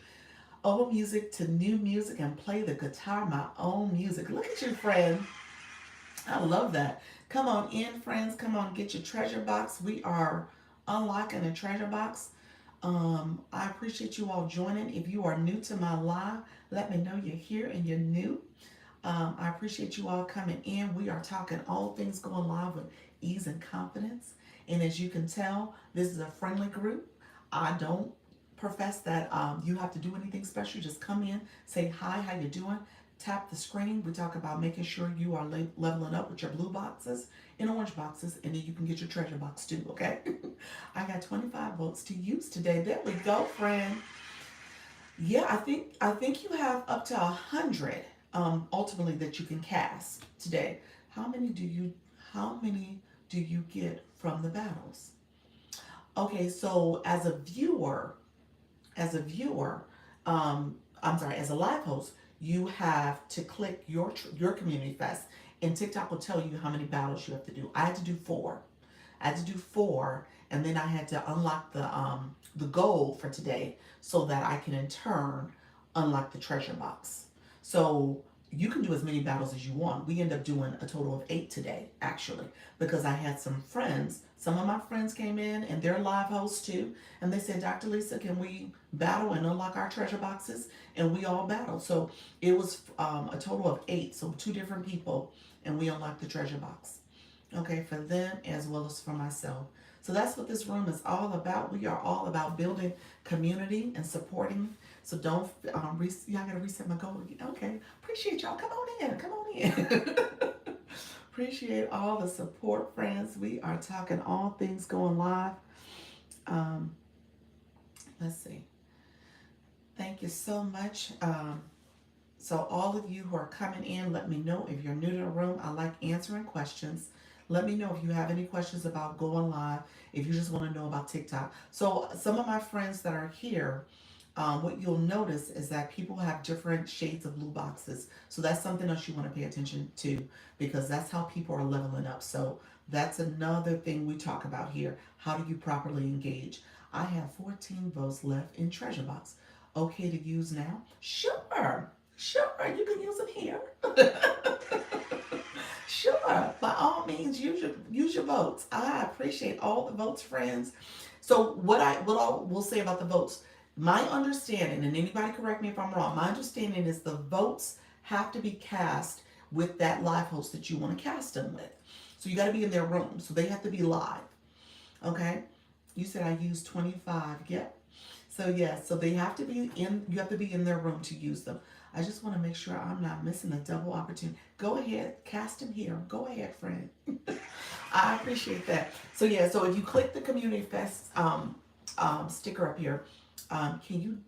Old music to new music and play the guitar my own music. Look at you, friend. I love that. Come on in, friends. Come on, get your treasure box. We are unlocking a treasure box. I appreciate you all joining. If you are new to my live, let me know you're here and you're new. I appreciate you all coming in. We are talking all things going live with ease and confidence. And as you can tell, this is a friendly group. I don't profess that you have to do anything special. Just come in, say hi, how you doing? Tap the screen. We talk about making sure you are leveling up with your blue boxes and orange boxes, and then you can get your treasure box too, okay? I got 25 votes to use today. There we go, friend. Yeah, I think you have up to 100 ultimately that you can cast today. How many do you how many do you get from the battles? Okay, so as a viewer, I'm sorry, as a live host, you have to click your community fest, and TikTok will tell you how many battles you have to do. I had to do four. I had to do four, and then I had to unlock the goal for today so that I can in turn unlock the treasure box. So you can do as many battles as you want. We end up doing a total of 8 today, actually, because I had some friends. Some of my friends came in, and they're live hosts too, and they said, Dr. Lisa, can we battle and unlock our treasure boxes? And we all battled. So it was a total of 8, so 2 different people, and we unlocked the treasure box. Okay, for them as well as for myself. So that's what this room is all about. We are all about building community and supporting. So don't, y'all gotta reset my goal again. Okay, appreciate y'all. Come on in, come on in. Appreciate all the support, friends. We are talking all things going live. Um, let's see. Thank you so much. So all of you who are coming in, let me know if you're new to the room. I like answering questions. Let me know if you have any questions about going live, if you just want to know about TikTok. So some of my friends that are here, what you'll notice is that people have different shades of blue boxes. So that's something else you want to pay attention to, because that's how people are leveling up. So that's another thing we talk about here. How do you properly engage? I have 14 votes left in treasure box. Okay to use now? Sure. Sure, you can use them here. Sure, by all means, use your votes. I appreciate all the votes, friends. So what I will say about the votes, my understanding, and anybody correct me if I'm wrong, my understanding is the votes have to be cast with that live host that you want to cast them with. So you got to be in their room, so they have to be live. Okay, you said I used 25. Yep. So yeah, so they have to be in. You have to be in their room to use them. I just want to make sure I'm not missing a double opportunity. Go ahead, cast him here. Go ahead, friend. I appreciate that. So yeah, so if you click the Community Fest sticker up here, can you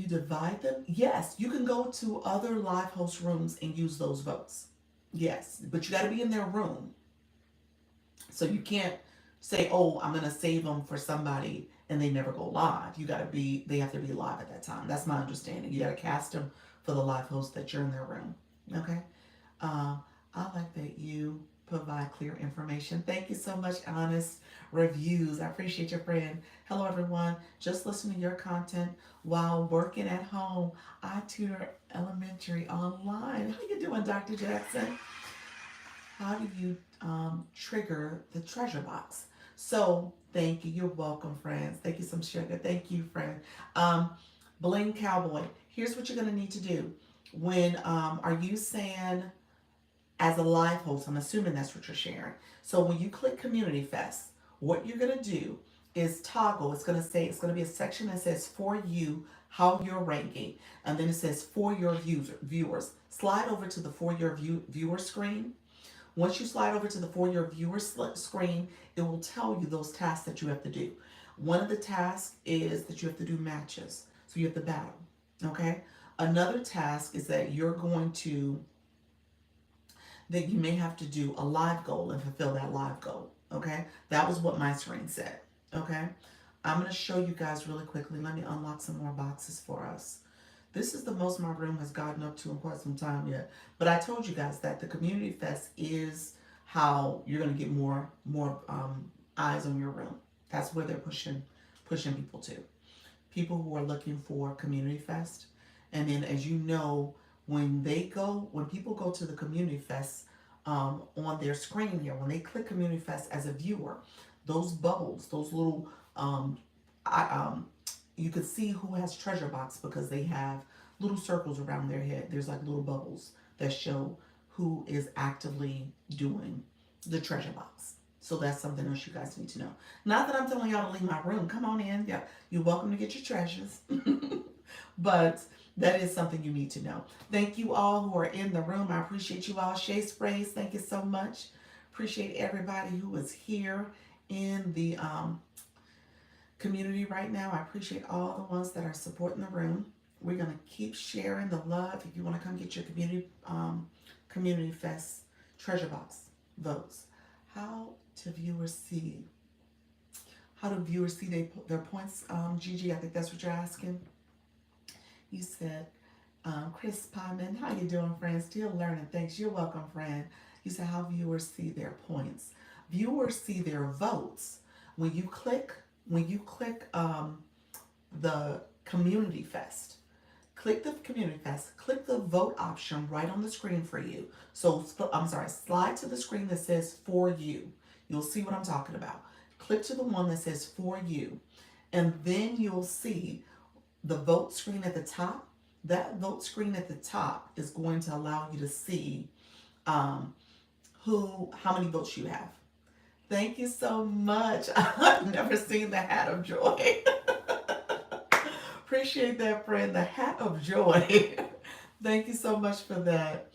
divide them? Yes, you can go to other live host rooms and use those votes. Yes, but you got to be in their room. So you can't say, "Oh, I'm gonna save them for somebody," and they never go live. They have to be live at that time. That's my understanding. You gotta cast them for the live host that you're in their room. Okay. I like that you provide clear information. Thank you so much, honest reviews. I appreciate your friend. Hello, everyone. Just listening to your content while working at home. I tutor elementary online. How you doing, Dr. Jackson? How do you trigger the treasure box? So thank you. You're welcome, friends. Thank you, some sugar. Thank you, friend. Um, Bling Cowboy. Here's what you're gonna need to do. When are you saying as a live host. I'm assuming that's what you're sharing. So when you click Community Fest, what you're going to do is toggle. It's going to say, it's going to be a section that says for you, how you're ranking. And then it says for your viewers. Slide over to the for your viewer screen. Once you slide over to the for your viewer screen, it will tell you those tasks that you have to do. One of the tasks is that you have to do matches. So you have to battle. Okay? Another task is that that you may have to do a live goal and fulfill that live goal. Okay? That was what my screen said. Okay? I'm going to show you guys really quickly. Let me unlock some more boxes for us. This is the most my room has gotten up to in quite some time yet. But I told you guys that the Community Fest is how you're going to get more eyes on your room. That's where they're pushing people to. People who are looking for Community Fest. And then, as you know, when people go to the Community Fest on their screen here, when they click Community Fest as a viewer, those bubbles, those little, I, you could see who has treasure box because they have little circles around their head. There's like little bubbles that show who is actively doing the treasure box. So that's something else you guys need to know. Not that I'm telling y'all to leave my room. Come on in. Yeah, you're welcome to get your treasures. But that is something you need to know. Thank you all who are in the room. I appreciate you all. Shay Sprays, thank you so much. Appreciate everybody who is here in the community right now. I appreciate all the ones that are supporting the room. We're going to keep sharing the love. If you want to come get your community fest treasure box votes. How do viewers see their points? Gigi, I think that's what you're asking. You said, Chris Pyman, how you doing, friend? Still learning. Thanks. You're welcome, friend. You said how viewers see their points. Viewers see their votes. When you click the Community Fest, click the Community Fest, click the vote option right on the screen for you. So, I'm sorry, slide to the screen that says for you. You'll see what I'm talking about. Click to the one that says for you, and then you'll see the vote screen at the top. That vote screen at the top is going to allow you to see how many votes you have. Thank you so much. I've never seen the hat of joy. Appreciate that, friend. The hat of joy. Thank you so much for that.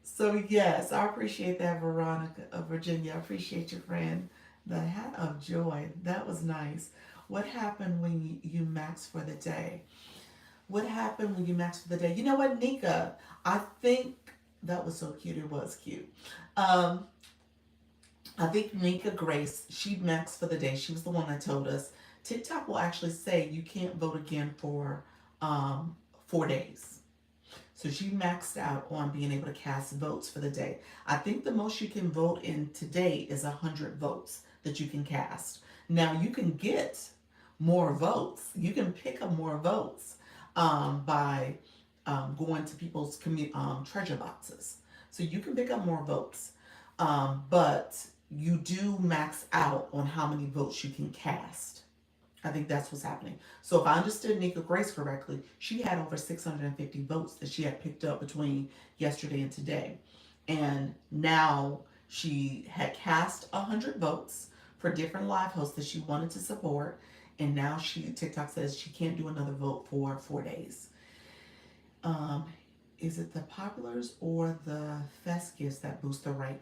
So yes, I appreciate that, Veronica, Virginia. I appreciate your friend. The hat of joy. That was nice. What happened when you max for the day? What happened when you max for the day? You know what, Nika? I think that was so cute. It was cute. I think Nika Grace, she maxed for the day. She was the one that told us. TikTok will actually say you can't vote again for 4 days. So she maxed out on being able to cast votes for the day. I think the most you can vote in today is 100 votes that you can cast. Now you can get more votes. You can pick up more votes by going to people's treasure boxes. So you can pick up more votes. But you do max out on how many votes you can cast. I think that's what's happening. So if I understood Nika Grace correctly, she had over 650 votes that she had picked up between yesterday and today. And now she had cast 100 votes for different live hosts that she wanted to support. And now TikTok says she can't do another vote for 4 days. Is it the populars or the fest gifts that boost the rank?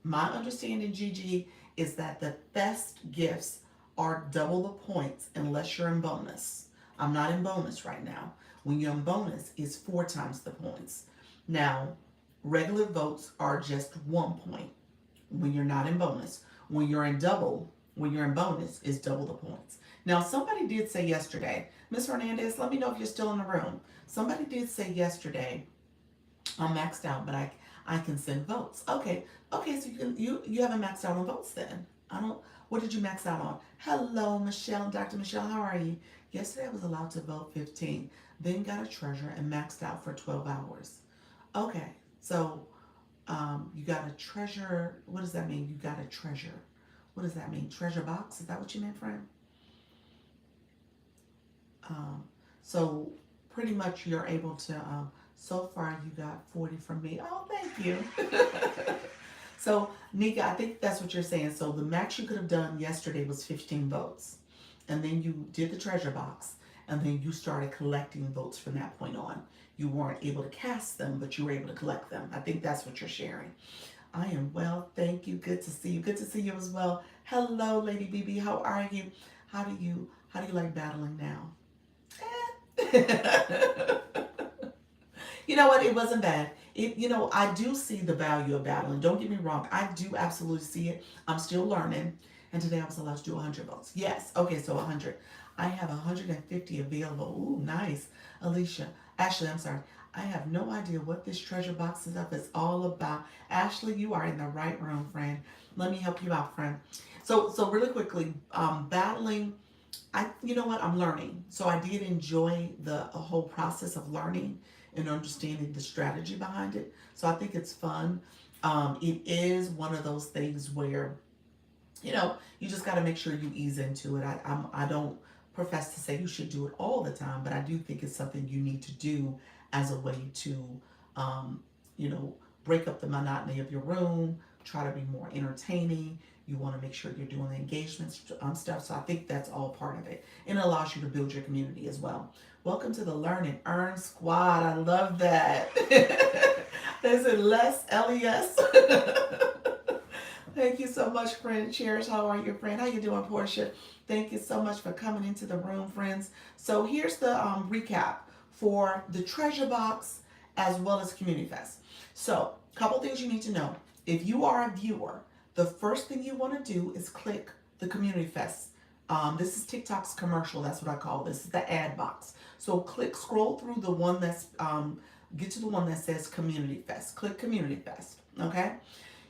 My understanding, Gigi, is that the fest gifts are double the points unless you're in bonus. I'm not in bonus right now. When you're in bonus, it's 4 times the points. Now, regular votes are just 1 point when you're not in bonus. When you're in bonus, it's double the points. Now, somebody did say yesterday, Miss Hernandez, let me know if you're still in the room. Somebody did say yesterday, I'm maxed out, but I can send votes. Okay, so you haven't maxed out on votes then. What did you max out on? Hello, Michelle, Dr. Michelle, how are you? Yesterday I was allowed to vote 15, then got a treasure and maxed out for 12 hours. Okay, so you got a treasure. What does that mean? You got a treasure. What does that mean? Treasure box? Is that what you meant, friend? So pretty much you're able to, So far, you got 40 from me. Oh, thank you. So, Nika, I think that's what you're saying. So, the max you could have done yesterday was 15 votes. And then you did the treasure box. And then you started collecting votes from that point on. You weren't able to cast them, but you were able to collect them. I think that's what you're sharing. I am well, thank you. Good to see you. Good to see you as well. Hello, Lady BB. How are you? How do you like battling now? You know what? It wasn't bad. I do see the value of battling. Don't get me wrong. I do absolutely see it. I'm still learning. And today I was allowed to do 100 votes. Yes. Okay, so 100. I have 150 available. Ooh, nice. Alicia. Ashley, I'm sorry. I have no idea what this treasure box stuff is all about. Ashley, you are in the right room, friend. Let me help you out, friend. So really quickly, battling, you know what, I'm learning. So I did enjoy the whole process of learning and understanding the strategy behind it. So I think it's fun. It is one of those things where you just got to make sure you ease into it. I don't profess to say you should do it all the time, but I do think it's something you need to do as a way to, um, you know, break up the monotony of your room, try to be more entertaining. You want to make sure you're doing the engagement stuff. So I think that's all part of it. And it allows you to build your community as well. Welcome to the Learn and Earn Squad. I love that. There's a less LES. Thank you so much, friend. Cheers. How are you, friend? How you doing, Portia? Thank you so much for coming into the room, friends. So here's the recap for the treasure box as well as Community Fest. So a couple things you need to know. If you are a viewer, the first thing you want to do is click the Community Fest. This is TikTok's commercial. That's what I call this. Is the ad box. So scroll through the one get to the one that says Community Fest. Click Community Fest. Okay.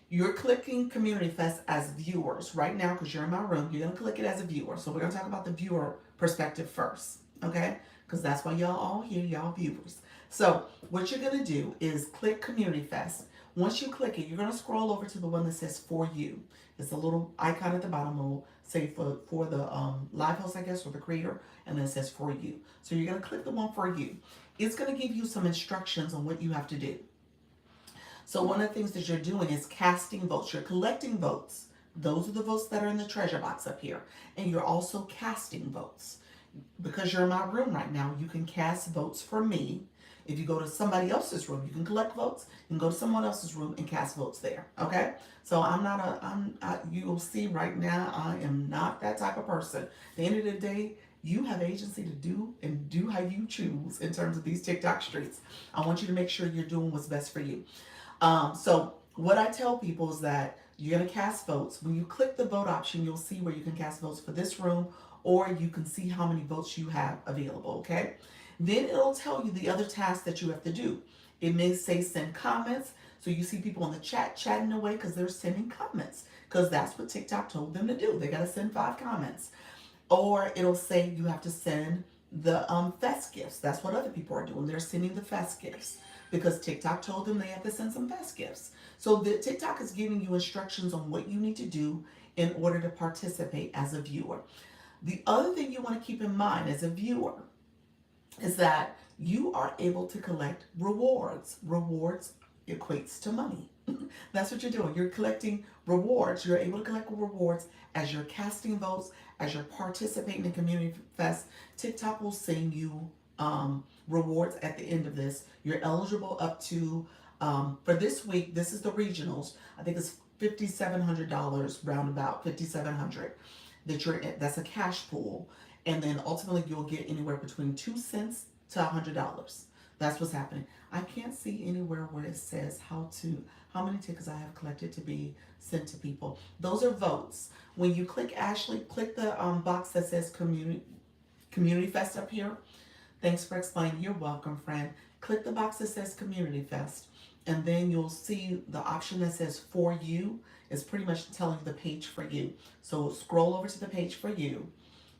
You're clicking Community Fest as viewers right now because you're in my room. You're going to click it as a viewer. So we're going to talk about the viewer perspective first, okay? Because that's why y'all all here, y'all viewers. So what you're going to do is click Community Fest. Once you click it, you're going to scroll over to the one that says For You. It's a little icon at the bottom. Will say for the live host, I guess, or the creator, and then it says For You. So you're going to click the one For You. It's going to give you some instructions on what you have to do. So one of the things that you're doing is casting votes. You're collecting votes. Those are the votes that are in the treasure box up here. And you're also casting votes. Because you're in my room right now, you can cast votes for me. If you go to somebody else's room, you can collect votes. You can go to someone else's room and cast votes there. Okay? So you'll see right now, I am not that type of person. At the end of the day, you have agency to do how you choose in terms of these TikTok streets. I want you to make sure you're doing what's best for you. So what I tell people is that you're going to cast votes. When you click the vote option, you'll see where you can cast votes for this room, or you can see how many votes you have available, okay? Then it'll tell you the other tasks that you have to do. It may say send comments. So you see people in the chat chatting away because they're sending comments, because that's what TikTok told them to do. They got to send 5 comments. Or it'll say you have to send the fest gifts. That's what other people are doing. They're sending the fest gifts because TikTok told them they have to send some fest gifts. So the TikTok is giving you instructions on what you need to do in order to participate as a viewer. The other thing you want to keep in mind as a viewer is that you are able to collect rewards. Rewards equates to money. That's what you're doing. You're collecting rewards. You're able to collect rewards as you're casting votes, as you're participating in Community Fest. TikTok will send you rewards at the end of this. You're eligible up to, for this week, this is the regionals. I think it's $5,700, roundabout $5,700 that's a cash pool. And then ultimately you'll get anywhere between 2 cents to $100. That's what's happening. I can't see anywhere where it says how many tickets I have collected to be sent to people. Those are votes. When you click Ashley, click the box that says Community Fest up here. Thanks for explaining. You're welcome, friend. Click the box that says Community Fest, and then you'll see the option that says For You. Is pretty much telling you the page for you. So scroll over to the page for you.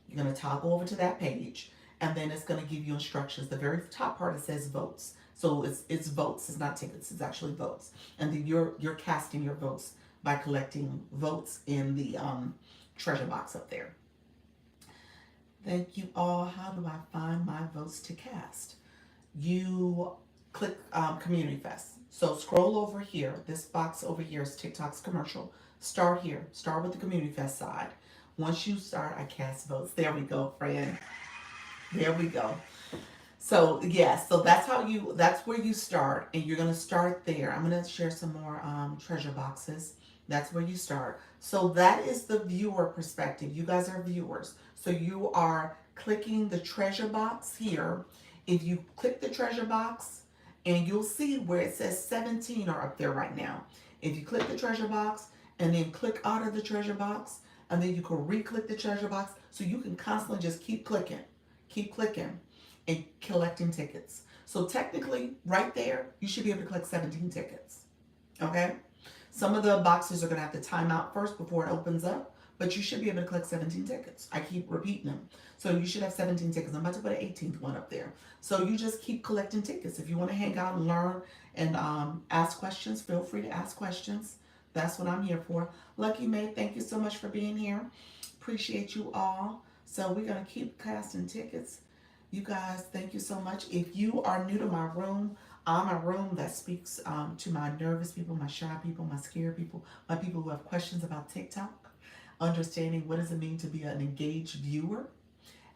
You're going to toggle over to that page, and then it's going to give you instructions. The very top part, it says votes. So it's votes. It's not tickets. It's actually votes. And then you're casting your votes by collecting votes in the treasure box up there. Thank you all. How do I find my votes to cast? You click Community Fest. So scroll over here. This box over here is TikTok's commercial. Start here. Start with the Community Fest side. Once you start, I cast votes. There we go, friend. There we go. So yes, so that's where you start, and you're gonna start there. I'm gonna share some more treasure boxes. That's where you start. So that is the viewer perspective. You guys are viewers. So you are clicking the treasure box here. If you click the treasure box, and you'll see where it says 17 are up there right now. If you click the treasure box and then click out of the treasure box, and then you can re-click the treasure box, so you can constantly just keep clicking and collecting tickets. So technically, right there, you should be able to collect 17 tickets. Okay? Some of the boxes are going to have to time out first before it opens up, but you should be able to collect 17 tickets. I keep repeating them. So you should have 17 tickets. I'm about to put an 18th one up there. So you just keep collecting tickets. If you want to hang out and learn and ask questions, feel free to ask questions. That's what I'm here for. Lucky May, thank you so much for being here. Appreciate you all. So we're going to keep casting tickets. You guys, thank you so much. If you are new to my room, I'm a room that speaks to my nervous people, my shy people, my scared people, my people who have questions about TikTok, understanding what does it mean to be an engaged viewer,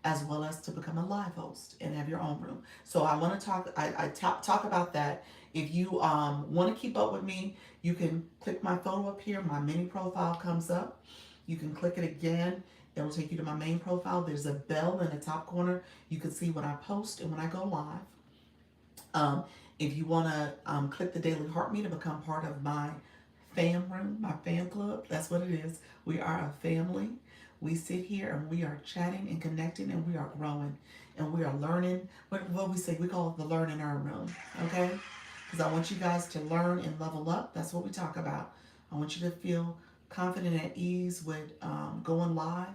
as well as to become a live host and have your own room. So I want to talk about that. If you want to keep up with me, you can click my photo up here. My mini profile comes up. You can click it again. It will take you to my main profile. There's a bell in the top corner. You can see when I post and when I go live. If you want to click the daily heart me to become part of my fam room, my fan club, that's what it is. We are a family. We sit here and we are chatting and connecting, and we are growing and we are learning. What we say, we call it the learn and earn room, okay? Because I want you guys to learn and level up. That's what we talk about. I want you to feel confident and at ease with going live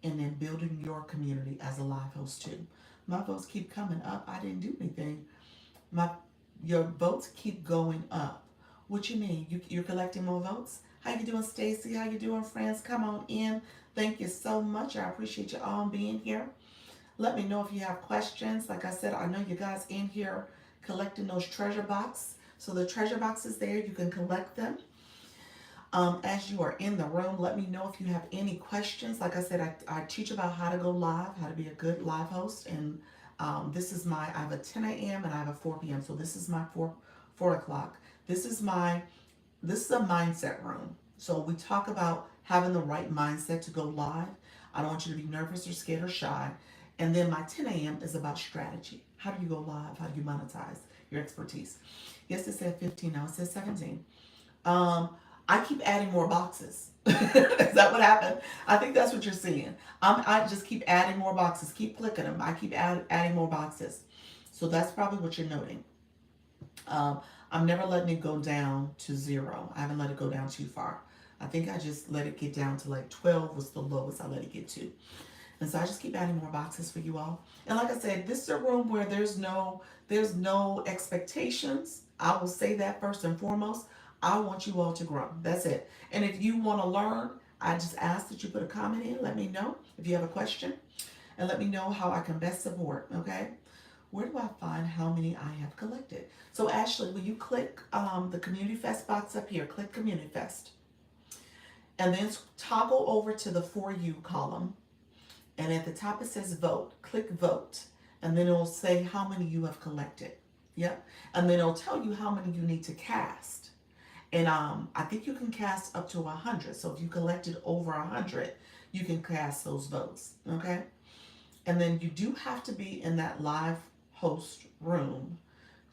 and then building your community as a live host too. My votes keep coming up. I didn't do anything. Your votes keep going up. What you mean? You're collecting more votes? How you doing, Stacy? How you doing, friends? Come on in. Thank you so much. I appreciate you all being here. Let me know if you have questions. Like I said, I know you guys in here collecting those treasure boxes. So the treasure box is there. You can collect them. As you are in the room, let me know if you have any questions. Like I said, I teach about how to go live, how to be a good live host. And this is I have a 10 a.m. and I have a 4 p.m. So this is my 4 o'clock. This is a mindset room. So we talk about having the right mindset to go live. I don't want you to be nervous or scared or shy. And then my 10 a.m. is about strategy. How do you go live? How do you monetize your expertise? Yes, it said 15. Now it says 17. I keep adding more boxes. Is that what happened? I think that's what you're seeing. I just keep adding more boxes. Keep clicking them. I keep adding more boxes. So that's probably what you're noting. I'm never letting it go down to 0. I haven't let it go down too far. I think I just let it get down to like 12 was the lowest I let it get to. And so I just keep adding more boxes for you all. And like I said, this is a room where there's no expectations. I will say that first and foremost. I want you all to grow. That's it. And if you want to learn, I just ask that you put a comment in. Let me know if you have a question. And let me know how I can best support, okay? Where do I find how many I have collected? So Ashley, when you click the Community Fest box up here, click Community Fest. And then toggle over to the For You column. And at the top it says Vote. Click Vote. And then it'll say how many you have collected. Yep. And then it'll tell you how many you need to cast. And I think you can cast up to 100. So if you collected over 100, you can cast those votes, okay? And then you do have to be in that live host room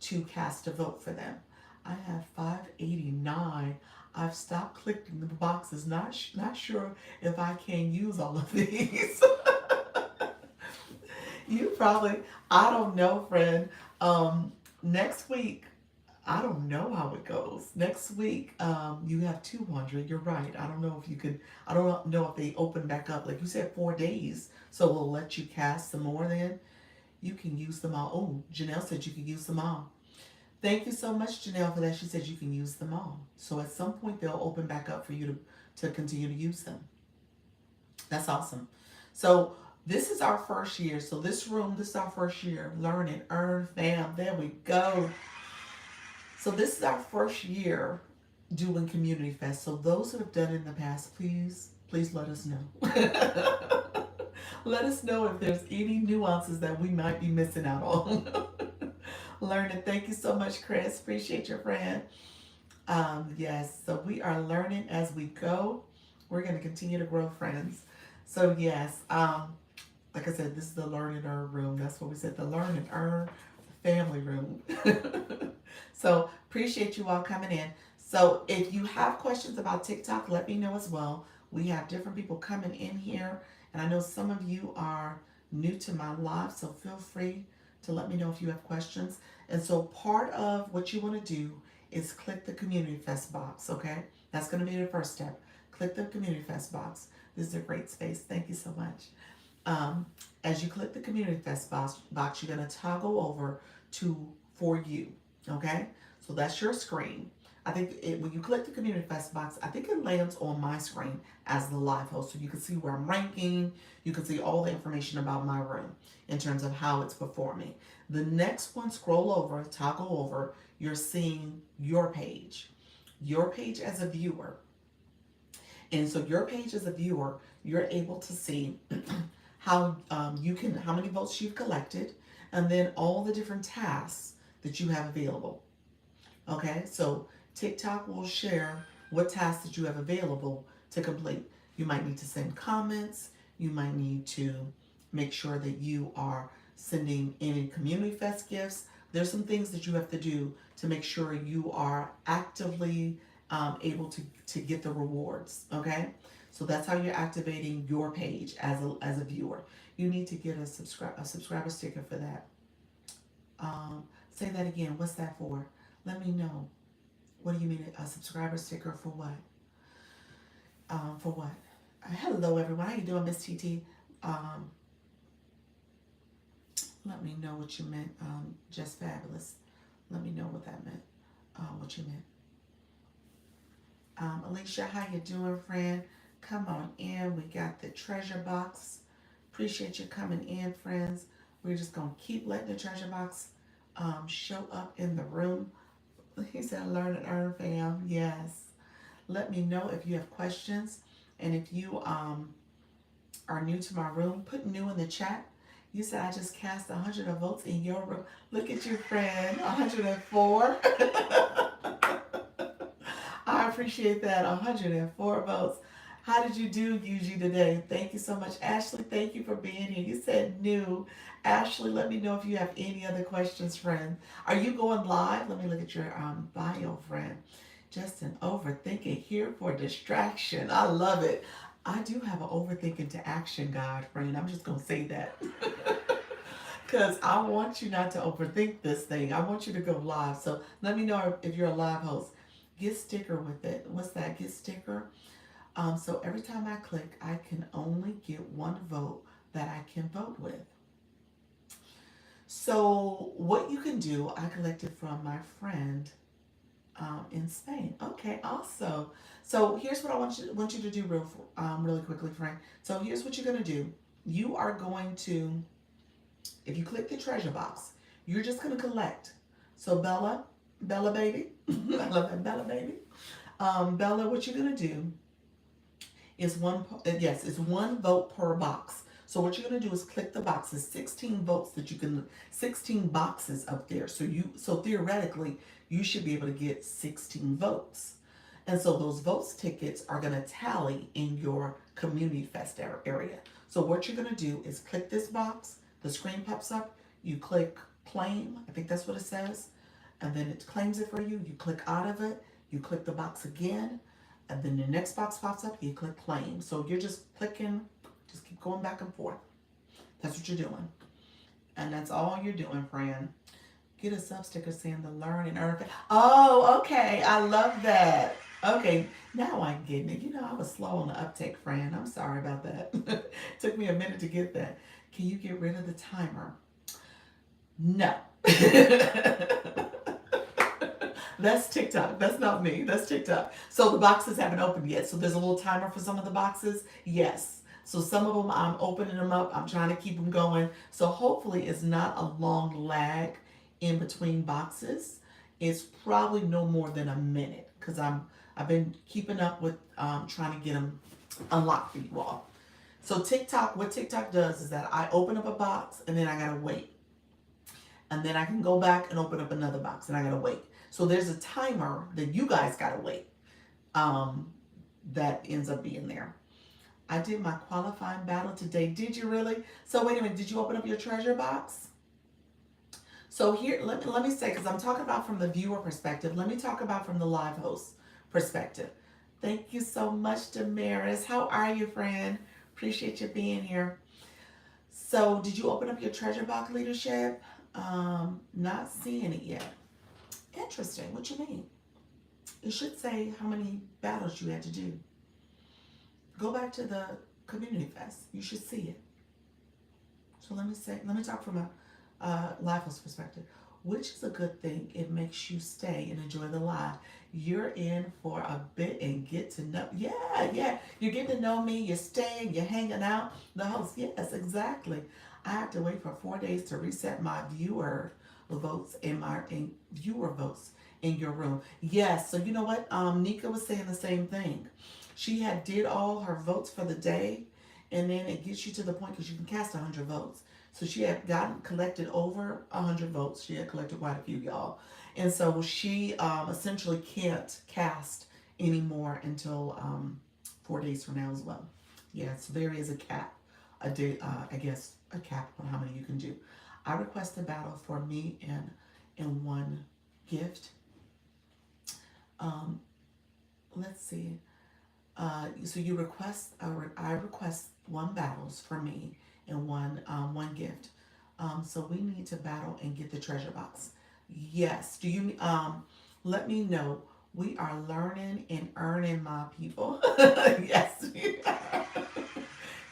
to cast a vote for them. I have 589. I've stopped clicking the boxes. Not sure if I can use all of these. You probably, I don't know, friend. Next week, I don't know how it goes. Next week, you have 200. You're right. I don't know if you could, I don't know if they open back up. Like you said, 4 days. So we'll let you cast some more then. You can use them all. Oh, Janelle said you can use them all. Thank you so much, Janelle, for that. She said you can use them all. So at some point, they'll open back up for you to continue to use them. That's awesome. So this is our first year. So this room, this is our first year. Learn and earn, fam. There we go. So this is our first year doing Community Fest. So those who have done it in the past, please let us know. Let us know if there's any nuances that we might be missing out on. Learning. Thank you so much, Chris. Appreciate your friend. Yes, so we are learning as we go. We're going to continue to grow, friends. So yes, like I said, this is the Learn and Earn room. That's what we said, the Learn and Earn family room. So appreciate you all coming in. So if you have questions about TikTok, let me know as well. We have different people coming in here, and I know some of you are new to my live, so feel free to let me know if you have questions. And so part of what you want to do is click the Community Fest box, okay? That's going to be the first step. Click the Community Fest box. This is a great space. Thank you so much. As you click the Community Fest box, you're going to toggle over to For You, okay? So that's your screen. I think when you click the Community Fest box, I think it lands on my screen as the live host. So you can see where I'm ranking. You can see all the information about my room in terms of how it's performing. The next one, scroll over, toggle over, you're seeing your page. Your page as a viewer. And so your page as a viewer, you're able to see how how many votes you've collected, and then all the different tasks that you have available. Okay, so TikTok will share what tasks that you have available to complete. You might need to send comments. You might need to make sure that you are sending any Community Fest gifts. There's some things that you have to do to make sure you are actively able to get the rewards. Okay, so that's how you're activating your page as a viewer. You need to get a subscriber sticker for that. Say that again. What's that for? Let me know. What do you mean a subscriber sticker for what? For what? Hello everyone. How you doing, Miss TT? Um, Let me know what you meant. Just fabulous. Let me know what that meant. What you meant. Alicia, how you doing, friend? Come on in. We got the treasure box. Appreciate you coming in, friends. We're just gonna keep letting the treasure box show up in the room. He said, "Learn and earn, fam." Yes. Let me know if you have questions, and if you are new to my room, put new in the chat. You said I just cast 100 of votes in your room. Look at you, friend. 104. I appreciate that. 104 votes. How did you do, Yuji, today? Thank you so much. Ashley, thank you for being here. You said new. Ashley, let me know if you have any other questions, friend. Are you going live? Let me look at your bio, friend. Just an overthinking here for distraction. I love it. I do have an overthinking to action guide, friend. I'm just going to say that. Because I want you not to overthink this thing. I want you to go live. So let me know if you're a live host. Get sticker with it. What's that? Get sticker. So every time I click, I can only get one vote that I can vote with. So what you can do, I collected from my friend in Spain. Okay, also. So here's what I want you to do really quickly, friend. So here's what you're going to do. You are going to, if you click the treasure box, you're just going to collect. So Bella baby, I love that, Bella baby. Bella, what you're going to do is it's one vote per box. So what you're going to do is click the boxes, 16 votes that you can, 16 boxes up there. So theoretically, you should be able to get 16 votes. And so those votes tickets are going to tally in your Community Fest area. So what you're going to do is click this box, the screen pops up, you click claim, I think that's what it says, and then it claims it for you. You click out of it, you click the box again, and then the next box pops up, you click claim. So you're just clicking, just keep going back and forth. That's what you're doing. And that's all you're doing, friend. Get a sub sticker saying the learn and earn. Oh, okay. I love that. Okay, now I'm getting it. You know, I was slow on the uptake, friend. I'm sorry about that. Took me a minute to get that. Can you get rid of the timer? No. That's TikTok. That's not me. That's TikTok. So the boxes haven't opened yet. So there's a little timer for some of the boxes. Yes. So some of them I'm opening them up. I'm trying to keep them going. So hopefully it's not a long lag in between boxes. It's probably no more than a minute because I've been keeping up with trying to get them unlocked for you all. So TikTok, what TikTok does is that I open up a box and then I gotta wait, and then I can go back and open up another box and I gotta wait. So there's a timer that you guys gotta wait. Um, that ends up being there. I did my qualifying battle today. Did you really? So wait a minute. Did you open up your treasure box? So here, let me say, because I'm talking about from the viewer perspective, let me talk about from the live host perspective. Thank you so much, Damaris. How are you, friend? Appreciate you being here. So, did you open up your treasure box, leadership? Not seeing it yet. Interesting. What you mean? It should say how many battles you had to do. Go back to the community fest. You should see it. So let me talk from a live host perspective, which is a good thing. It makes you stay and enjoy the live. You're in for a bit and get to know. Yeah, yeah. You're getting to know me. You're staying. You're hanging out. The host. Yes, exactly. I have to wait for 4 days to reset my viewer votes in your room. Yes. So you know what? Nika was saying the same thing. She had did all her votes for the day, and then it gets you to the point because you can cast 100 votes. So she had gotten collected over 100 votes. She had collected quite a few, y'all, and so she essentially can't cast anymore until 4 days from now as well. Yeah, so there is a cap, a day, I guess, a cap on how many you can do. I request a battle for me and one gift. Um, let's see. So you request, I request one battles for me and one gift. So we need to battle and get the treasure box. Yes. Do you let me know. We are learning and earning, my people. Yes, we are.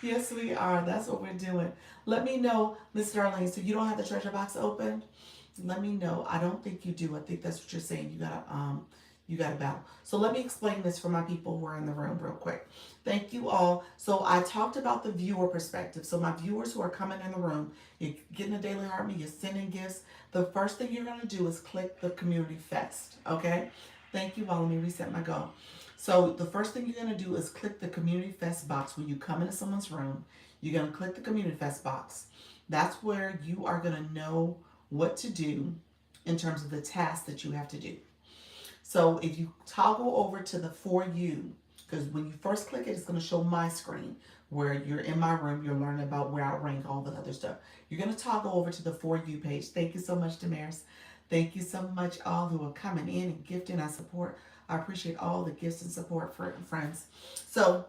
Yes, we are. That's what we're doing. Let me know, Miss Darlene. So you don't have the treasure box open? Let me know. I don't think you do. I think that's what you're saying. You gotta battle. So let me explain this for my people who are in the room real quick. Thank you all. So I talked about the viewer perspective. So my viewers who are coming in the room, you're getting a daily heart me, you're sending gifts. The first thing you're gonna do is click the community fest. Okay? Thank you all. Let me reset my goal. So the first thing you're gonna do is click the community fest box when you come into someone's room. You're gonna click the community fest box. That's where you are gonna know what to do in terms of the tasks that you have to do. So if you toggle over to the For You, because when you first click it, it's going to show my screen where you're in my room, you're learning about where I rank, all the other stuff. You're going to toggle over to the For You page. Thank you so much, Damaris. Thank you so much, all who are coming in and gifting our support. I appreciate all the gifts and support for friends. So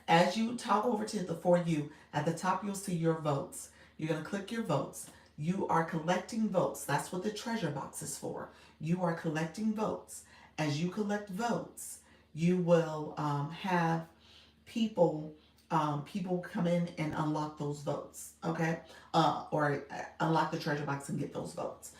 as you toggle over to the For You, at the top you'll see your votes. You're going to click your votes. You are collecting votes. That's what the treasure box is for. You are collecting votes. As you collect votes, you will have people people come in and unlock those votes. Okay, or unlock the treasure box and get those votes.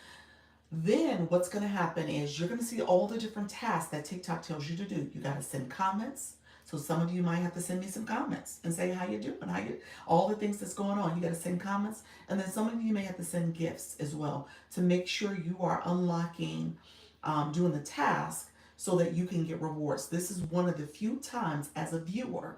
Then what's going to happen is you're going to see all the different tasks that TikTok tells you to do. You got to send comments. So some of you might have to send me some comments and say how you doing, how you, all the things that's going on. You got to send comments, and then some of you may have to send gifts as well to make sure you are unlocking, doing the task so that you can get rewards. This is one of the few times as a viewer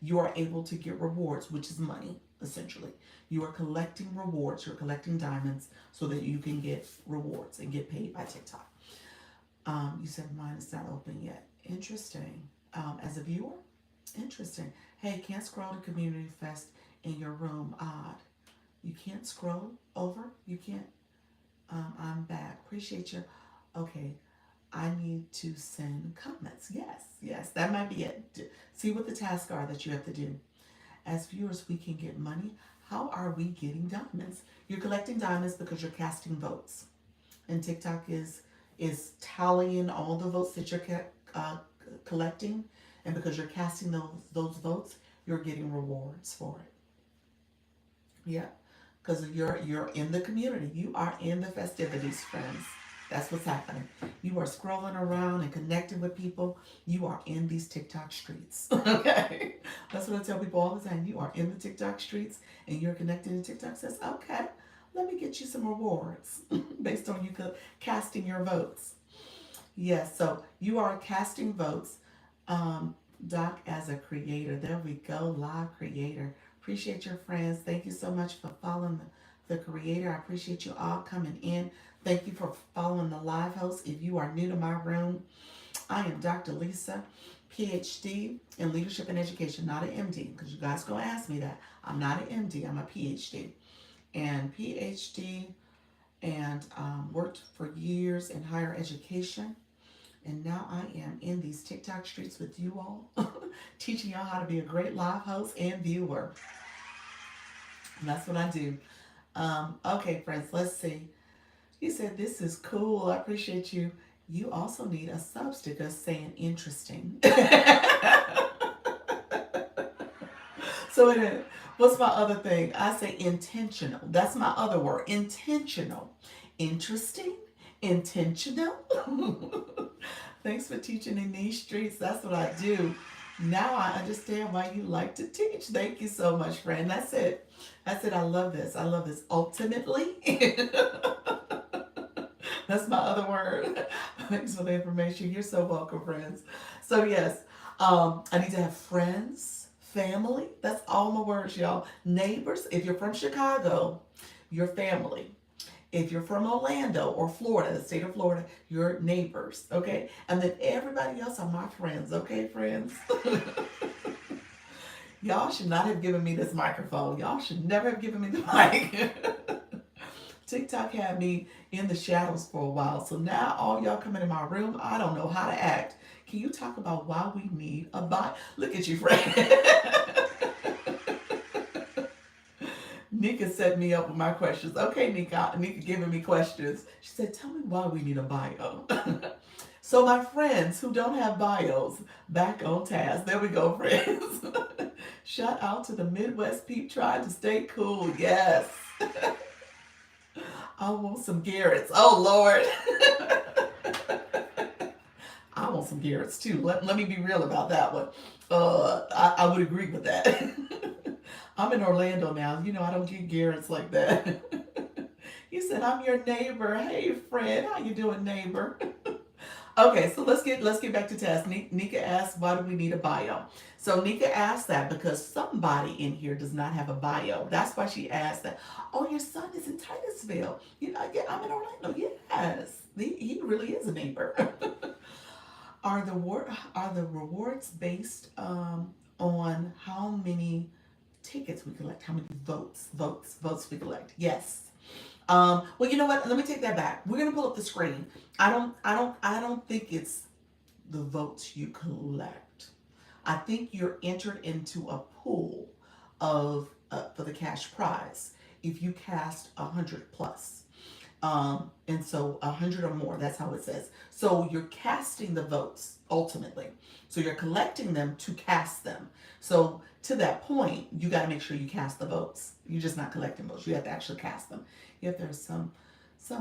you are able to get rewards, which is money essentially. You are collecting rewards. You're collecting diamonds so that you can get rewards and get paid by TikTok. You said mine is not open yet. Interesting. As a viewer, interesting. Hey, can't scroll to Community Fest in your room. Odd. You can't scroll over. You can't. I'm back. Appreciate you. Okay. I need to send comments. Yes, yes, that might be it. See what the tasks are that you have to do. As viewers, we can get money. How are we getting diamonds? You're collecting diamonds because you're casting votes, and TikTok is tallying all the votes that you're collecting, and because you're casting those votes, you're getting rewards for it. Yeah, because you're in the community. You are in the festivities, friends. That's what's happening. You are scrolling around and connecting with people. You are in these TikTok streets. Okay, that's what I tell people all the time. You are in the TikTok streets, and you're connecting. And TikTok says, "Okay, let me get you some rewards based on you casting your votes. Yes, so you are casting votes. Um, Doc as a creator. There we go, live creator. Appreciate your friends. Thank you so much for following the creator. I appreciate you all coming in. Thank you for following the live host. If you are new to my room, I am Dr. Lisa, PhD in leadership and education, not an MD, because you guys gonna ask me that. I'm not an MD, I'm a PhD. And PhD and worked for years in higher education. And now I am in these TikTok streets with you all, teaching y'all how to be a great live host and viewer. And that's what I do. Okay, friends, let's see. You said this is cool. I appreciate you. You also need a sub sticker saying interesting. So what's my other thing? I say intentional. That's my other word. Intentional. Interesting. Intentional. Thanks for teaching in these streets. That's what I do. Now I understand why you like to teach. Thank you so much, friend. That's it. That's it. I love this. I love this. Ultimately. That's my other word. Thanks for the information. You're so welcome, friends. So yes, I need to have friends, family. That's all my words, y'all. Neighbors. If you're from Chicago, your family. If you're from Orlando or Florida, the state of Florida, your neighbors, okay? And then everybody else are my friends, okay, friends? Y'all should not have given me this microphone. Y'all should never have given me the mic. TikTok had me in the shadows for a while. So now all y'all come into my room, I don't know how to act. Can you talk about why we need a bot? Look at you, friend. Nika set me up with my questions. Okay, Nika giving me questions. She said, tell me why we need a bio. So my friends who don't have bios, back on task. There we go, friends. Shout out to the Midwest peep trying to stay cool. Yes. I want some Garrett's. Oh, Lord. I want some Garrett's too. Let me be real about that one. I would agree with that. I'm in Orlando now. You know, I don't get Garrett's like that. You said I'm your neighbor. Hey, friend, how you doing, neighbor? Okay, so let's get back to task. Nika asked, why do we need a bio? So Nika asked that because somebody in here does not have a bio. That's why she asked that. Oh, your son is in Titusville. You know, yeah, I'm in Orlando. Yes, he really is a neighbor. Are the rewards based on how many tickets we collect, how many votes we collect? Yes. Well, you know what? Let me take that back. We're gonna pull up the screen. I don't think it's the votes you collect. I think you're entered into a pool of for the cash prize if you cast 100 plus. And so 100 or more, that's how it says. So you're casting the votes ultimately. So you're collecting them to cast them. So to that point, you got to make sure you cast the votes. You're just not collecting votes. You have to actually cast them. Yet there's some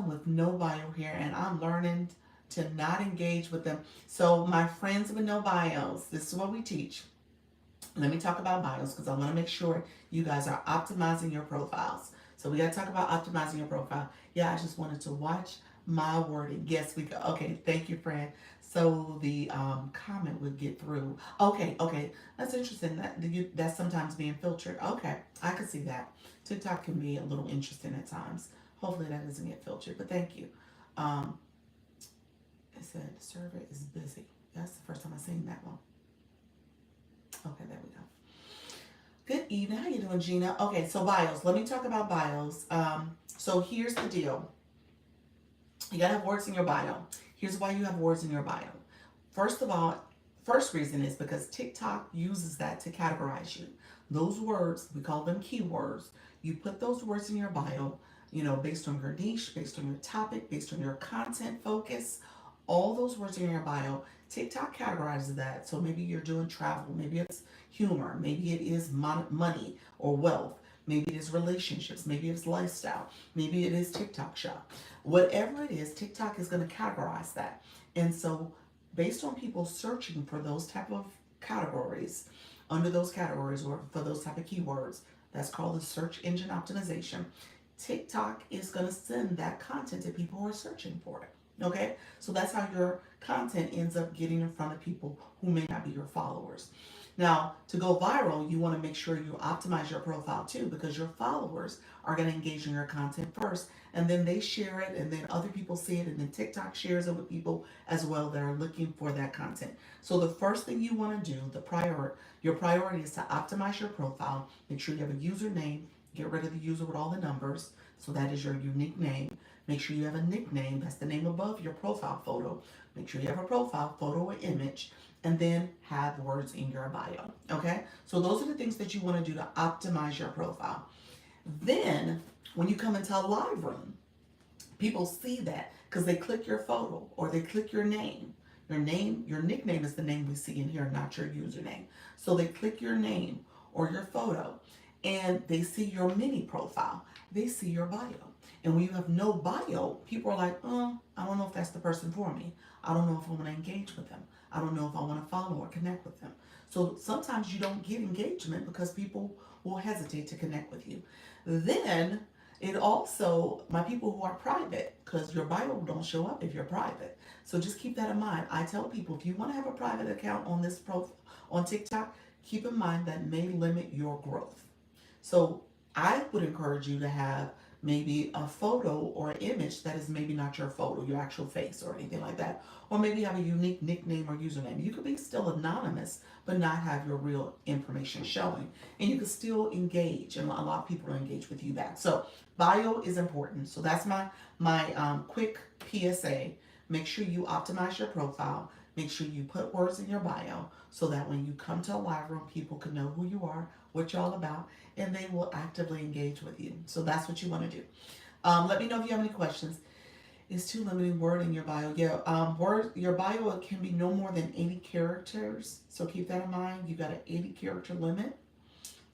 with no bio here, and I'm learning to not engage with them. So my friends with no bios, this is what we teach. Let me talk about bios because I want to make sure you guys are optimizing your profiles. So we got to talk about optimizing your profile. Yeah, I just wanted to watch my wording. Yes, we go. Okay, thank you, friend. So the comment would get through. Okay, that's interesting. That's sometimes being filtered. Okay, I can see that. TikTok can be a little interesting at times. Hopefully that doesn't get filtered. But thank you. Um, it said the server is busy. That's the first time I've seen that one. Okay, there we go. Good evening. How you doing, Gina? Okay, so bios. Let me talk about bios. So here's the deal. You gotta have words in your bio. Here's why you have words in your bio. First of all, first reason is because TikTok uses that to categorize you. Those words, we call them keywords. You put those words in your bio, based on your niche, based on your topic, based on your content focus, all those words in your bio. TikTok categorizes that. So maybe you're doing travel, maybe it's humor, maybe it is money or wealth, maybe it is relationships, maybe it's lifestyle, maybe it is TikTok shop. Whatever it is, TikTok is going to categorize that. And so based on people searching for those type of categories, under those categories or for those type of keywords, that's called the search engine optimization. TikTok is going to send that content to people who are searching for it. Okay? So that's how your content ends up getting in front of people who may not be your followers. Now, to go viral, you want to make sure you optimize your profile too, because your followers are going to engage in your content first, and then they share it, and then other people see it, and then TikTok shares it with people as well that are looking for that content. So the first thing you want to do, your priority is to optimize your profile. Make sure you have a username. Get rid of the user with all the numbers. So that is your unique name. Make sure you have a nickname. That's the name above your profile photo. Make sure you have a profile photo or image, and then have words in your bio. Okay? So those are the things that you want to do to optimize your profile. Then, when you come into a live room, people see that because they click your photo or they click your name. Your nickname is the name we see in here, not your username. So they click your name or your photo, and they see your mini profile. They see your bio. And when you have no bio, people are like, oh, I don't know if that's the person for me. I don't know if I want to engage with them. I don't know if I want to follow or connect with them. So sometimes you don't get engagement because people will hesitate to connect with you. Then it also, my people who are private, because your bio don't show up if you're private. So just keep that in mind. I tell people, if you want to have a private account on this on TikTok, keep in mind that may limit your growth. So I would encourage you to have maybe a photo or an image that is maybe not your photo, your actual face or anything like that. Or maybe have a unique nickname or username. You could be still anonymous, but not have your real information showing. And you can still engage, and a lot of people will engage with you back. So bio is important. So that's my quick PSA. Make sure you optimize your profile. Make sure you put words in your bio so that when you come to a live room, people can know who you are, what you're all about, and they will actively engage with you. So that's what you want to do. Let me know if you have any questions. Is too limiting word in your bio? Yeah, your bio can be no more than 80 characters. So keep that in mind. You got an 80 character limit.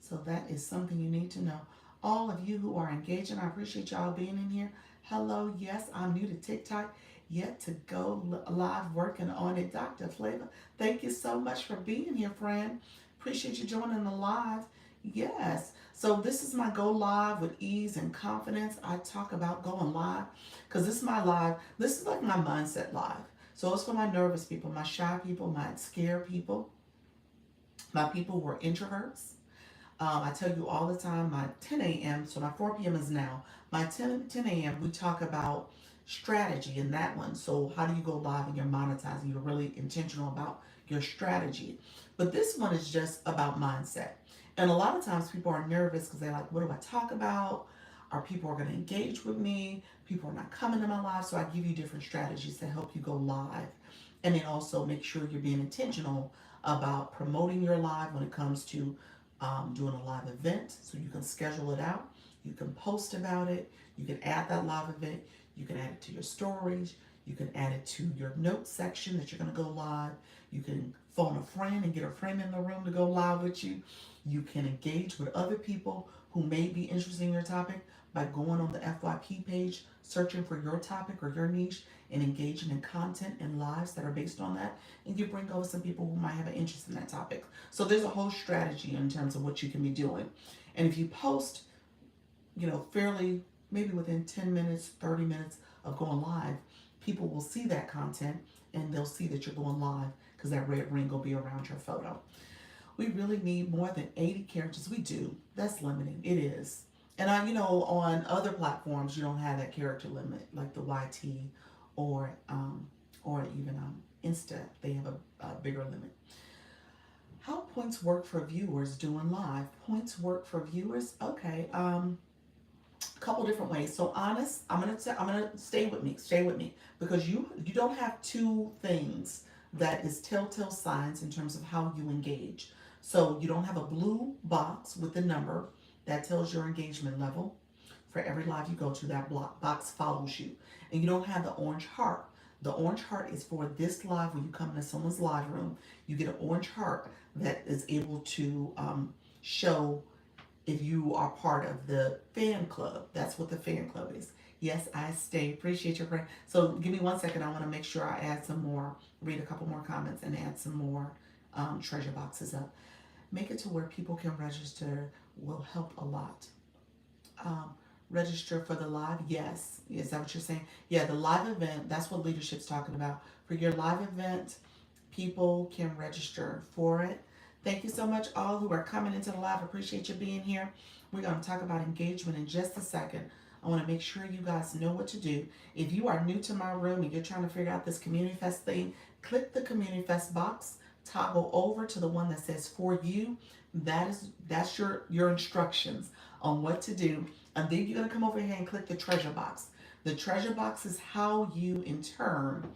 So that is something you need to know. All of you who are engaging, I appreciate y'all being in here. Hello, yes, I'm new to TikTok, yet to go live working on it. Dr. Flavor, thank you so much for being here, friend. Appreciate you joining the live. Yes, so this is my go live with ease and confidence. I talk about going live because this is my live. This is like my mindset live. So it's for my nervous people, my shy people, my scared people, my people who are introverts. I tell you all the time, my 10 a.m., so my 4 p.m. is now. My 10 a.m., we talk about strategy in that one. So how do you go live and you're monetizing? You're really intentional about your strategy. But this one is just about mindset. And a lot of times people are nervous because they're like, what do I talk about? Are people going to engage with me? People are not coming to my live. So I give you different strategies to help you go live. And then also make sure you're being intentional about promoting your live when it comes to doing a live event. So you can schedule it out. You can post about it. You can add that live event. You can add it to your stories. You can add it to your notes section that you're going to go live. You can phone a friend and get a friend in the room to go live with you. You can engage with other people who may be interested in your topic by going on the FYP page, searching for your topic or your niche, and engaging in content and lives that are based on that. And you bring over some people who might have an interest in that topic. So there's a whole strategy in terms of what you can be doing. And if you post, fairly, maybe within 10 minutes, 30 minutes of going live, people will see that content and they'll see that you're going live because that red ring will be around your photo. We really need more than 80 characters. We do. That's limiting. It is. And on other platforms, you don't have that character limit, like the YT or even Insta. They have a bigger limit. How points work for viewers doing live? Points work for viewers. Okay. A couple different ways. So honest, I'm gonna stay with me because you don't have two things that is telltale signs in terms of how you engage. So you don't have a blue box with the number that tells your engagement level. For every live you go to, that box follows you. And you don't have the orange heart. The orange heart is for this live. When you come into someone's live room, you get an orange heart that is able to show if you are part of the fan club. That's what the fan club is. Yes, I stay. Appreciate your friend. So give me 1 second. I want to make sure I add some more, read a couple more comments and add some more treasure boxes up. Make it to where people can register will help a lot. register for the live? Yes. Is that what you're saying? Yeah, the live event, that's what leadership's talking about. For your live event, people can register for it. Thank you so much, all who are coming into the live. Appreciate you being here. We're going to talk about engagement in just a second. I want to make sure you guys know what to do. If you are new to my room and you're trying to figure out this Community Fest thing, click the Community Fest box, toggle over to the one that says for you. That's your instructions on what to do. And then you're going to come over here and click the treasure box. The treasure box is how you in turn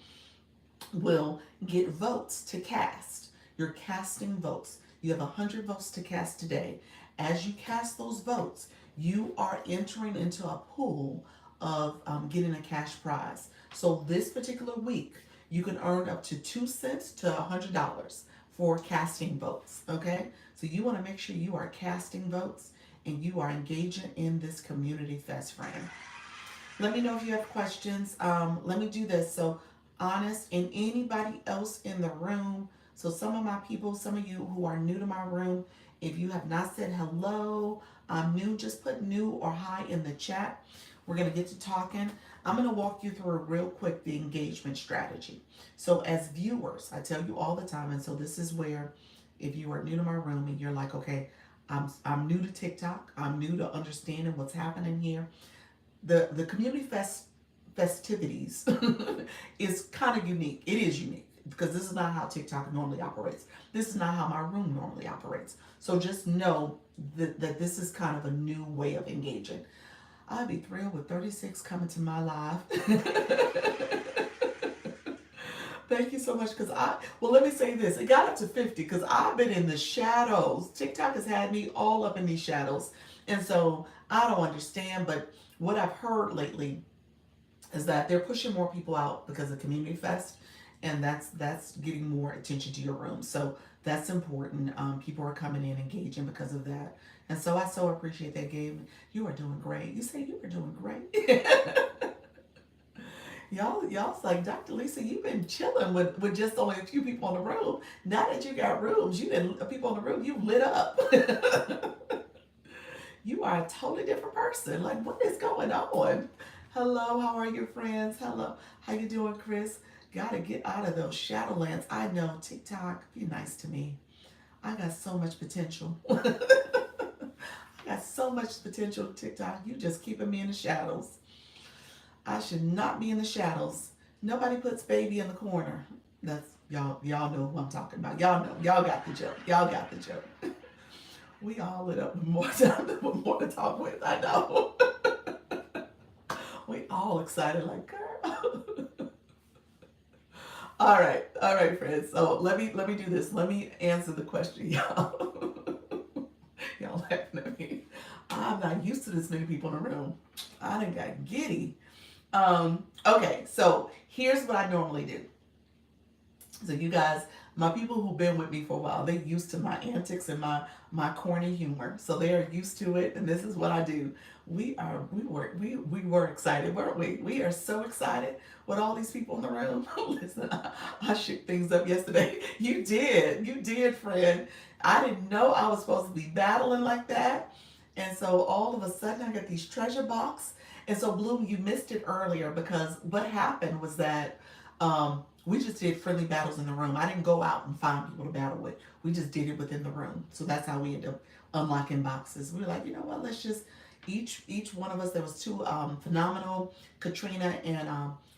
will get votes to cast. You're casting votes. You have 100 votes to cast today. As you cast those votes, you are entering into a pool of getting a cash prize. So this particular week, you can earn up to 2 cents to $100 for casting votes. Okay, so you want to make sure you are casting votes and you are engaging in this community fest, friend. Let me know if you have questions. Let me do this. So, Honest and anybody else in the room. So, some of my people, some of you who are new to my room, if you have not said hello, I'm new, just put new or hi in the chat. We're going to get to talking. I'm going to walk you through real quick the engagement strategy. So, as viewers, I tell you all the time, and so this is where if you are new to my room and you're like, okay, I'm new to TikTok, I'm new to understanding what's happening here. The community festivities is kind of unique. It is unique because this is not how TikTok normally operates. This is not how my room normally operates. So just know that this is kind of a new way of engaging. I'd be thrilled with 36 coming to my live. Thank you so much because well, let me say this. It got up to 50 because I've been in the shadows. TikTok has had me all up in these shadows. And so I don't understand, but what I've heard lately is that they're pushing more people out because of Community Fest, and that's getting more attention to your room. So that's important. People are coming in engaging because of that, and so I so appreciate that, Gabe. You are doing great. You say you are doing great. Y'all's like, Dr. Lisa, you've been chilling with just only a few people in the room. Now that you got rooms, you didn't people in the room, you lit up. You are a totally different person. Like, what is going on? Hello, how are your friends? Hello, how you doing, Chris? Gotta get out of those shadowlands. I know, TikTok, be nice to me. I got so much potential. I got so much potential, TikTok. You just keeping me in the shadows. I should not be in the shadows. Nobody puts baby in the corner. That's y'all know who I'm talking about. Y'all know. Y'all got the joke. Y'all got the joke. We all lit up with more time, with more to talk with. I know. We all excited, like, girl. All right, friends. So let me do this. Let me answer the question, y'all. Y'all laughing at me. I'm not used to this many people in a room. I done got giddy. Okay, so here's what I normally do. So you guys, my people who've been with me for a while, they're used to my antics and my corny humor. So they are used to it, and this is what I do. We were excited, weren't we? We are so excited with all these people in the room. Listen, I shook things up yesterday. You did, friend. I didn't know I was supposed to be battling like that. And so all of a sudden I got these treasure box. And so Bloom, you missed it earlier because what happened was that we just did friendly battles in the room. I didn't go out and find people to battle with. We just did it within the room. So that's how we ended up unlocking boxes. We were like, you know what, let's just each one of us, there was two phenomenal, Katrina and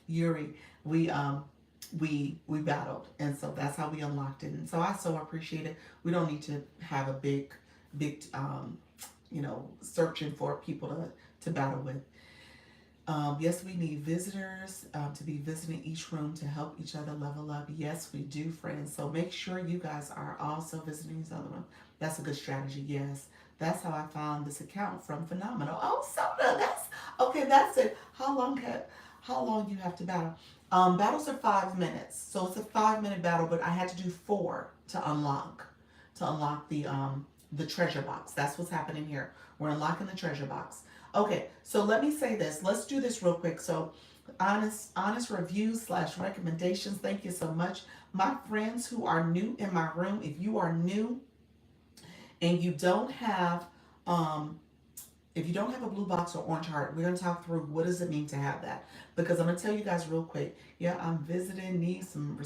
Yuri. We battled, and so that's how we unlocked it. And so I so appreciate it. We don't need to have a big searching for people to battle with. Yes, we need visitors to be visiting each room to help each other level up. Yes, we do, friends. So make sure you guys are also visiting each other. That's a good strategy. Yes, that's how I found this account from Phenomenal. Oh, Soda, that's okay. That's it. How long you have to battle? Battles are 5 minutes, so it's a 5-minute battle. But I had to do 4 to unlock the treasure box. That's what's happening here. We're unlocking the treasure box. Okay, so let me say this. Let's do this real quick. So honest reviews / recommendations. Thank you so much. My friends who are new in my room, if you are new and you don't have If you don't have a blue box or orange heart, we're going to talk through what does it mean to have that. Because I'm going to tell you guys real quick. Yeah, I'm visiting, need some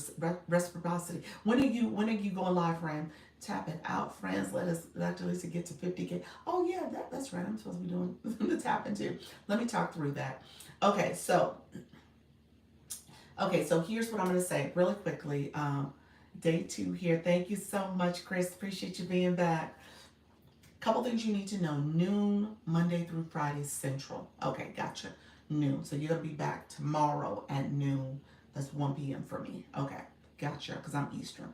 reciprocity. When are you going live, friend? Tap it out, friends. Let us Dr. Lisa get to 50K. Oh yeah, that's right. I'm supposed to be doing the tapping too. Let me talk through that. Okay, so here's what I'm going to say really quickly. Day 2 here. Thank you so much, Chris. Appreciate you being back. Couple things you need to know. Noon, Monday through Friday Central. Okay, gotcha. Noon. So you're going to be back tomorrow at noon. That's 1 p.m. for me. Okay, gotcha, because I'm Eastern.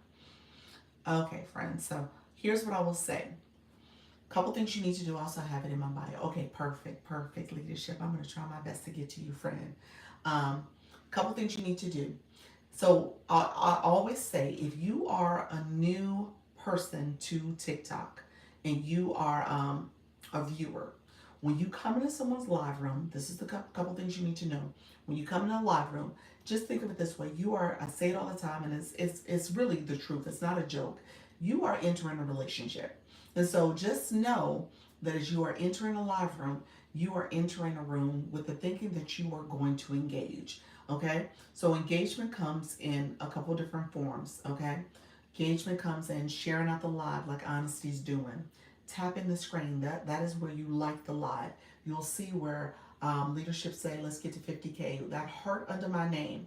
Okay, friends. So here's what I will say. Couple things you need to do. Also have it in my bio. Okay, perfect leadership. I'm going to try my best to get to you, friend. Couple things you need to do. So I always say if you are a new person to TikTok and you are a viewer, when you come into someone's live room, this is the couple things you need to know. When you come into a live room, just think of it this way. You are, I say it all the time, and it's really the truth. It's not a joke. You are entering a relationship. And so just know that as you are entering a live room, you are entering a room with the thinking that you are going to engage. Okay? So engagement comes in a couple different forms. Okay? Engagement comes in sharing out the live like Honesty's doing. Tapping the screen. That is where you like the live. You'll see where leadership say, let's get to 50K. That heart under my name,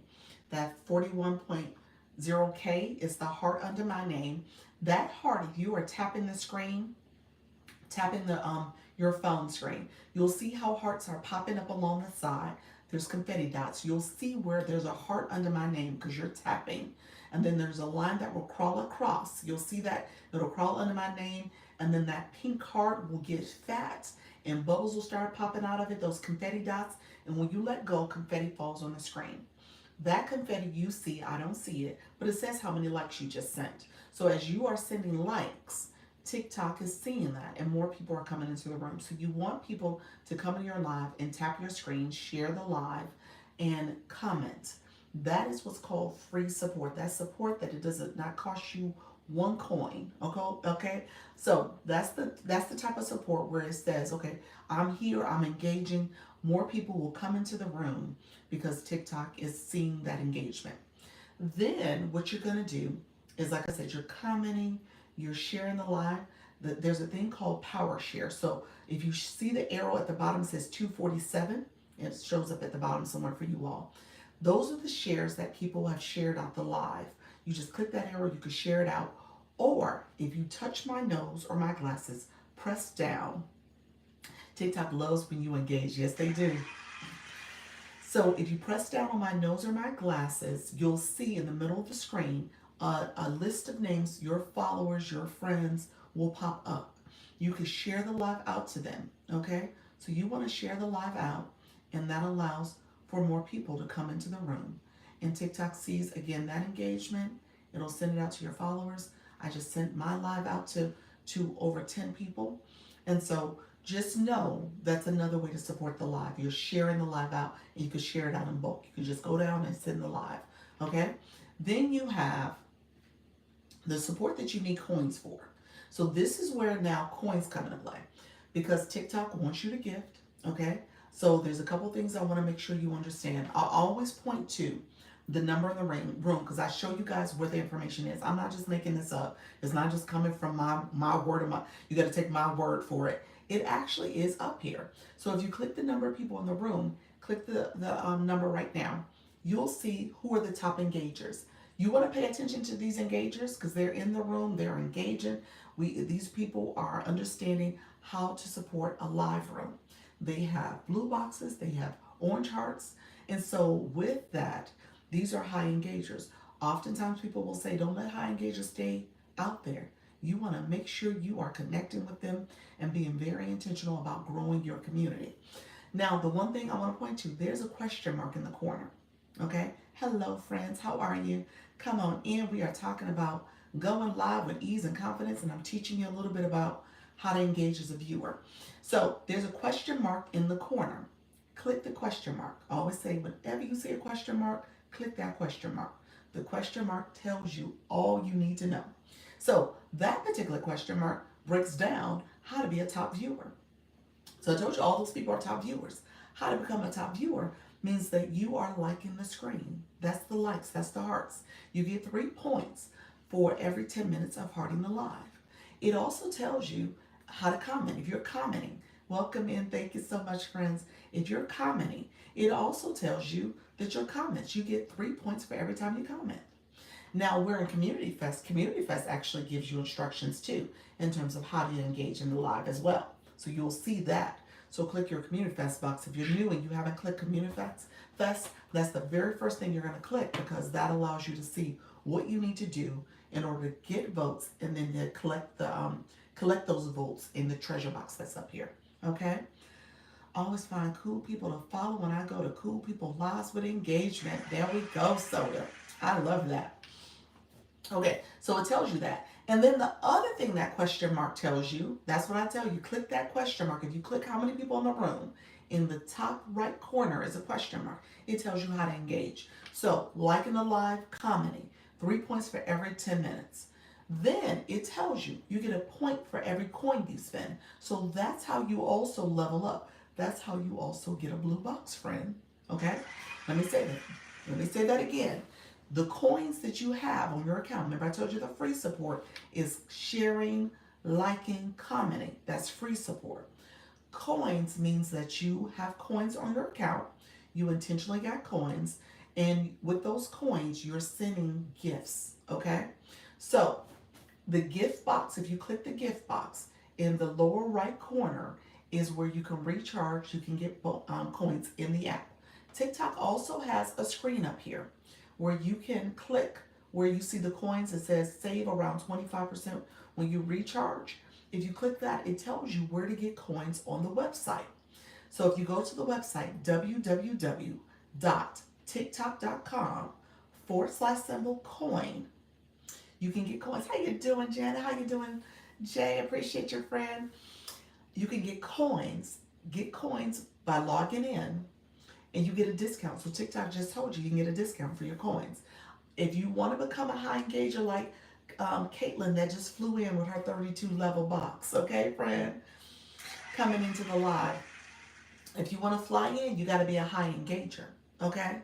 that 41.0K is the heart under my name. That heart, if you are tapping the screen, tapping the your phone screen, you'll see how hearts are popping up along the side. There's confetti dots. You'll see where there's a heart under my name because you're tapping. And then there's a line that will crawl across. You'll see that it'll crawl under my name, and then that pink heart will get fat and bubbles will start popping out of it, those confetti dots. And when you let go, confetti falls on the screen. That confetti you see, I don't see it, but it says how many likes you just sent. So as you are sending likes, TikTok is seeing that and more people are coming into the room. So you want people to come in your live and tap your screen, share the live, and comment. That is what's called free support. That's support that it does not cost you one coin. Okay. So that's the type of support where it says, okay, I'm here, I'm engaging. More people will come into the room because TikTok is seeing that engagement. Then what you're gonna do is, like I said, you're commenting, you're sharing the live. There's a thing called power share. So if you see the arrow at the bottom, it says 247. It shows up at the bottom somewhere for you all. Those are the shares that people have shared out the live. You just click that arrow, you can share it out. Or if you touch my nose or my glasses, press down. TikTok loves when you engage. Yes, they do. So if you press down on my nose or my glasses, you'll see in the middle of the screen a list of names. Your followers, your friends will pop up. You can share the live out to them, okay? So you want to share the live out, and that allows for more people to come into the room. And TikTok sees, again, that engagement. It'll send it out to your followers. I just sent my live out to over 10 people. And so just know that's another way to support the live. You're sharing the live out, and you can share it out in bulk. You can just go down and send the live, okay? Then you have the support that you need coins for. So this is where now coins come into play because TikTok wants you to gift, okay? So there's a couple things I want to make sure you understand. I'll always point to the number in the room because I show you guys where the information is. I'm not just making this up. It's not just coming from my word of my, you got to take my word for it. It actually is up here. So if you click the number of people in the room, click the number right now, you'll see who are the top engagers. You want to pay attention to these engagers because they're in the room, they're engaging. These people are understanding how to support a live room. They have blue boxes, they have orange hearts. And so with that, these are high engagers. Oftentimes people will say, don't let high engagers stay out there. You want to make sure you are connecting with them and being very intentional about growing your community. Now, the one thing I want to point to, there's a question mark in the corner. Okay? Hello, friends. How are you? Come on in. We are talking about going live with ease and confidence, and I'm teaching you a little bit about how to engage as a viewer. So there's a question mark in the corner. Click the question mark. I always say, whenever you see a question mark, click that question mark. The question mark tells you all you need to know. So that particular question mark breaks down how to be a top viewer. So I told you all those people are top viewers. How to become a top viewer means that you are liking the screen. That's the likes, that's the hearts. You get 3 points for every 10 minutes of hearting the live. It also tells you how to comment. If you're commenting, welcome in, thank you so much, friends. If you're commenting, it also tells you that your comments, you get 3 points for every time you comment. Now we're in Community Fest. Community Fest actually gives you instructions too in terms of how to engage in the live as well. So you'll see that. So click your Community Fest box. If you're new and you haven't clicked Community Fest, that's the very first thing you're going to click because that allows you to see what you need to do in order to get votes and then to collect those votes in the treasure box that's up here. Okay. Always find cool people to follow when I go to Cool People Lives with Engagement. There we go, Soda. I love that. Okay, so it tells you that. And then the other thing that question mark tells you, that's what I tell you, click that question mark. If you click how many people in the room, in the top right corner is a question mark. It tells you how to engage. So, liking the live, commenting, 3 points for every 10 minutes. Then it tells you, you get a point for every coin you spend. So that's how you also level up. That's how you also get a blue box, friend. Okay? Let me say that. Let me say that again. The coins that you have on your account, remember I told you the free support is sharing, liking, commenting. That's free support. Coins means that you have coins on your account. You intentionally got coins. And with those coins, you're sending gifts. Okay? So the gift box, if you click the gift box in the lower right corner, is where you can recharge. You can get coins in the app. TikTok also has a screen up here where you can click where you see the coins. It says save around 25% when you recharge. If you click that, it tells you where to get coins on the website. So if you go to the website, www.tiktok.com/coin, you can get coins. How you doing, Janet? How you doing, Jay? Appreciate your friend. You can get coins by logging in and you get a discount. So TikTok just told you you can get a discount for your coins. If you want to become a high engager like Caitlin that just flew in with her 32 level box, okay, friend, coming into the live. If you want to fly in, you got to be a high engager, okay?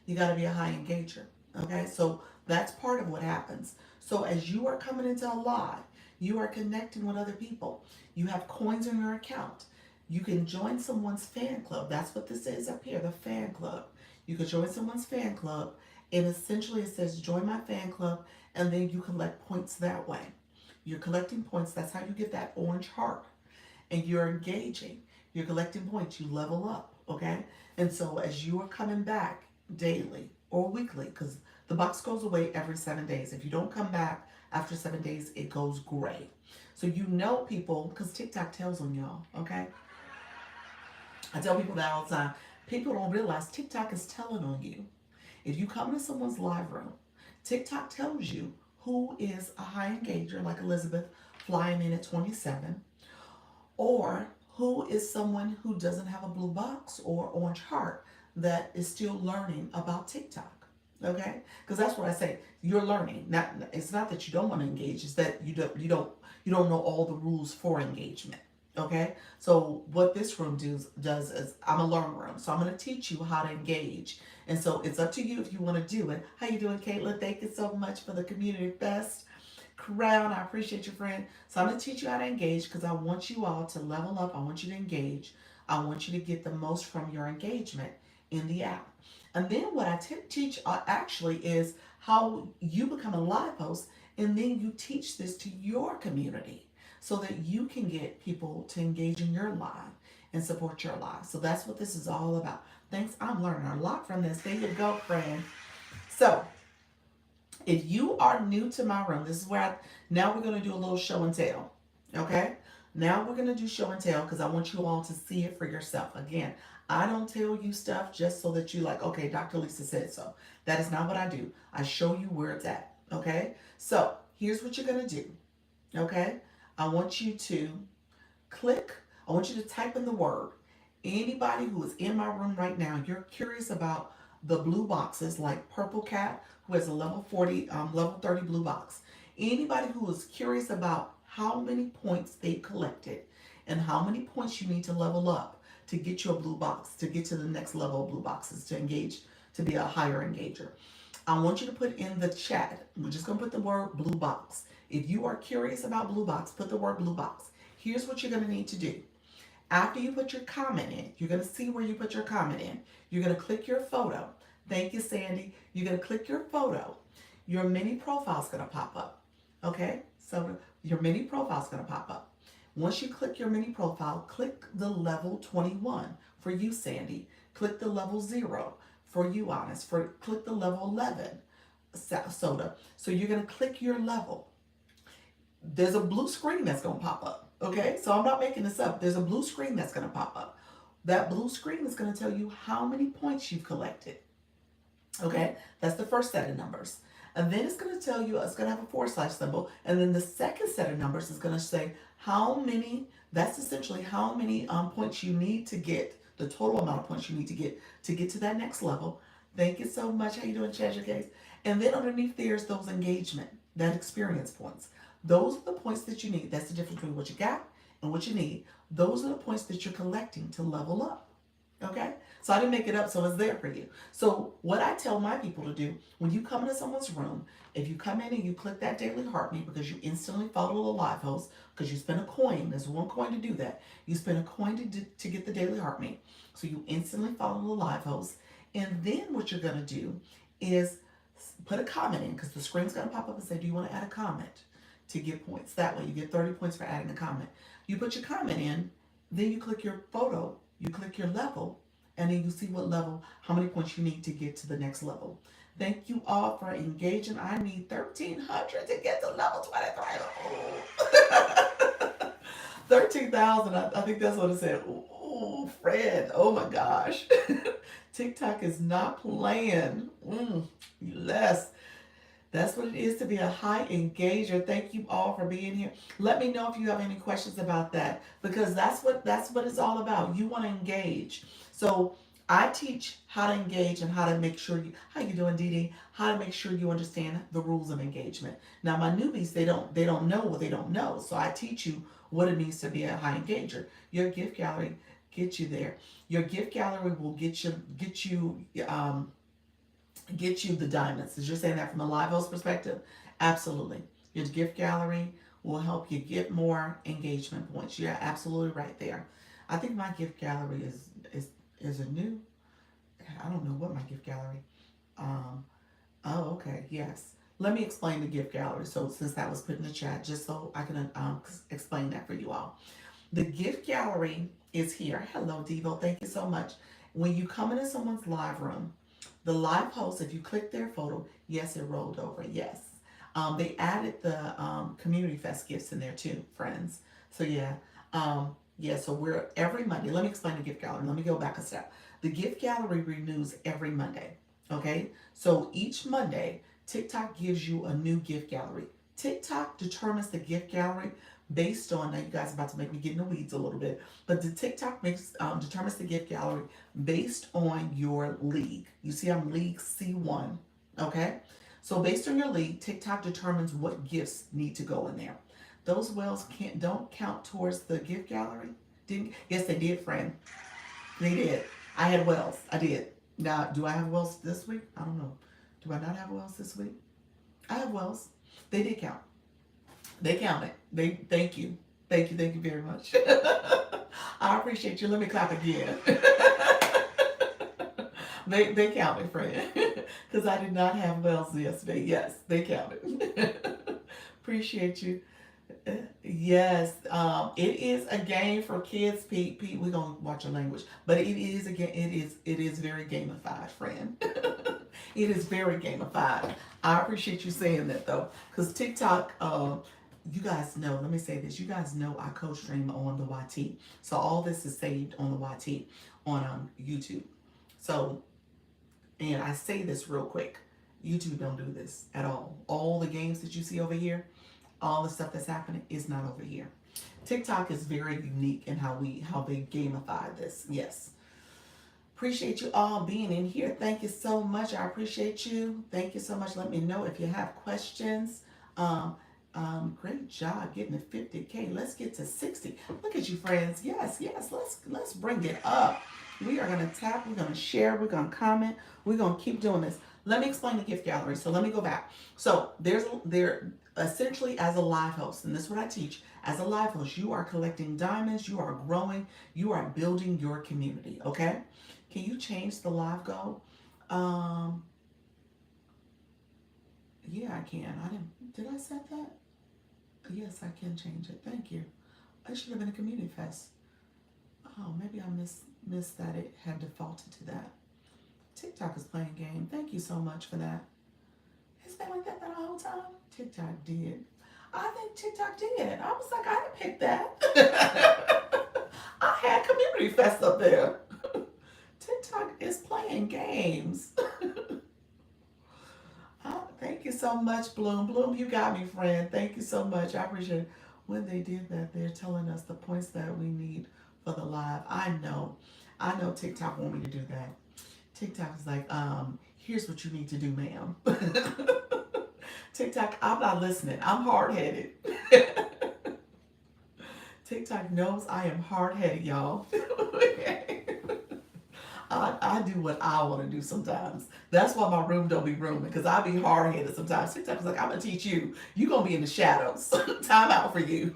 You got to be a high engager, okay? So that's part of what happens. So as you are coming into a live, you are connecting with other people. You have coins in your account. You can join someone's fan club. That's what this is up here, the fan club. You can join someone's fan club, and essentially it says join my fan club, and then you collect points that way. You're collecting points. That's how you get that orange heart. And you're engaging. You're collecting points. You level up, okay? And so as you are coming back daily or weekly, because the box goes away every 7 days. If you don't come back after 7 days, it goes gray. So you know people, because TikTok tells on y'all, okay? I tell people that all the time. People don't realize TikTok is telling on you. If you come to someone's live room, TikTok tells you who is a high engager, like Elizabeth flying in at 27, or who is someone who doesn't have a blue box or orange heart that is still learning about TikTok. Okay, because that's what I say. You're learning. Not, it's not that you don't want to engage. It's that you don't know all the rules for engagement. Okay, so what this room does is I'm a learn room, so I'm going to teach you how to engage, and so it's up to you if you want to do it. How you doing, Caitlin? Thank you so much for the Community Fest crown. I appreciate you, friend. So I'm going to teach you how to engage because I want you all to level up. I want you to engage. I want you to get the most from your engagement in the app. And then what I teach actually is how you become a live host, and then you teach this to your community so that you can get people to engage in your live and support your live. So that's what this is all about. Thanks. I'm learning a lot from this. There you go, friend. So if you are new to my room, this is where now we're going to do a little show and tell. Okay? Now we're going to do show and tell because I want you all to see it for yourself. Again, I don't tell you stuff just so that you like, okay, Dr. Lisa said so. That is not what I do. I show you where it's at. Okay? So here's what you're going to do. Okay? I want you to I want you to type in the word. Anybody who is in my room right now, you're curious about the blue boxes like Purple Cat, who has a level 40, level 30 blue box. Anybody who is curious about how many points they collected and how many points you need to level up to get you a blue box, to get to the next level of blue boxes, to engage, to be a higher engager. I want you to put in the chat. We're just going to put the word blue box. If you are curious about blue box, put the word blue box. Here's what you're going to need to do. After you put your comment in, you're going to see where you put your comment in. You're going to click your photo. Thank you, Sandy. You're going to click your photo. Your mini profile is going to pop up. Okay? So your mini profile is going to pop up. Once you click your mini profile, click the level 21 for you, Sandy. Click the level 0 for you, Honest. Click the level 11, Soda. So you're going to click your level. There's a blue screen that's going to pop up. Okay, so I'm not making this up. There's a blue screen that's going to pop up. That blue screen is going to tell you how many points you've collected. Okay, that's the first set of numbers. And then it's going to tell you, it's going to have a forward slash symbol. And then the second set of numbers is going to say how many, that's essentially how many points you need to get, the total amount of points you need to get to that next level. Thank you so much. How you doing, Treasure Case? And then underneath there's those engagement, that experience points. Those are the points that you need. That's the difference between what you got and what you need. Those are the points that you're collecting to level up. Okay? So I didn't make it up, so it's there for you. So what I tell my people to do, when you come into someone's room, if you come in and you click that daily heartbeat because you instantly follow the live host, because you spend a coin, there's one coin to do that. You spend a coin to get the daily heartbeat. So you instantly follow the live host. And then what you're going to do is put a comment in, because the screen's going to pop up and say, do you want to add a comment to get points? That way you get 30 points for adding a comment. You put your comment in, then you click your photo, you click your level, and then you see what level, how many points you need to get to the next level. Thank you all for engaging. I need 1,300 to get to level 23. 13,000, I think that's what it said. Ooh, Fred, oh my gosh. TikTok is not playing. Less. That's what it is to be a high engager. Thank you all for being here. Let me know if you have any questions about that, because that's what it's all about. You want to engage. So I teach how to engage and how to make sure you, how you doing, Dee Dee? How to make sure you understand the rules of engagement. Now my newbies, they don't know what they don't know. So I teach you what it means to be a high engager. Your gift gallery gets you there. Your gift gallery will get you the diamonds. Is you're saying that from a live host perspective? Absolutely. Your gift gallery will help you get more engagement points. You're absolutely right there. I think my gift gallery is a new. I don't know what my gift gallery. Um, oh, okay. Yes. Let me explain the gift gallery. So since that was put in the chat, just so I can explain that for you all. The gift gallery is here. Hello, Devo. Thank you so much. When you come into someone's live room, the live host, if you click their photo, yes, it rolled over. Yes. They added the Community Fest gifts in there too, friends. So yeah. Yeah, so we're every Monday. Let me explain the gift gallery. Let me go back a step. The gift gallery renews every Monday. Okay? So each Monday, TikTok gives you a new gift gallery. TikTok determines the gift gallery based on, now you guys are about to make me get in the weeds a little bit, but the TikTok determines the gift gallery based on your league. You see I'm league C1, okay? So based on your league, TikTok determines what gifts need to go in there. Those wells don't count towards the gift gallery. Didn't? Yes, they did, friend. They did. I had wells. I did. Now, do I have wells this week? I don't know. Do I not have wells this week? I have wells. They did count. They counted. They thank you. Thank you very much. I appreciate you. Let me clap again. They counted, friend. Because I did not have wells yesterday. Yes, they counted. Appreciate you. Yes, it is a game for kids. Pete, we're gonna watch your language, but it is again. It is very gamified, friend. It is very gamified. I appreciate you saying that though, because TikTok. You guys know. Let me say this. You guys know I co-stream on the YT, so all this is saved on the YT on YouTube. So, and I say this real quick. YouTube don't do this at all. All the games that you see over here, all the stuff that's happening is not over here. TikTok is very unique in how they gamify this. Yes. Appreciate you all being in here. Thank you so much. I appreciate you. Thank you so much. Let me know if you have questions. Great job getting to 50K. Let's get to 60. Look at you, friends. Yes, yes. Let's bring it up. We are gonna tap. We're gonna share. We're gonna comment. We're gonna keep doing this. Let me explain the gift gallery. So let me go back. So there essentially as a live host, and this is what I teach. As a live host, you are collecting diamonds. You are growing. You are building your community. Okay. Can you change the live goal? Um, yeah, I can. I didn't. Did I set that? Yes, I can change it. Thank you. It should have been a community fest. Oh, maybe I missed that it had defaulted to that. TikTok is playing game. Thank you so much for that. It's been like that the whole time. TikTok did. I think TikTok did. I was like, I didn't pick that. I had community fest up there. TikTok is playing games. Oh, thank you so much, Bloom. Bloom, you got me, friend. Thank you so much. I appreciate it. When they did that, they're telling us the points that we need for the live. I know. I know TikTok want me to do that. TikTok is like, here's what you need to do, ma'am. TikTok, I'm not listening. I'm hard headed. TikTok knows I am hard headed, y'all. I do what I want to do sometimes. That's why my room don't be rooming, because I be hard headed sometimes. TikTok's like, I'm gonna teach you. You gonna be in the shadows. Time out for you.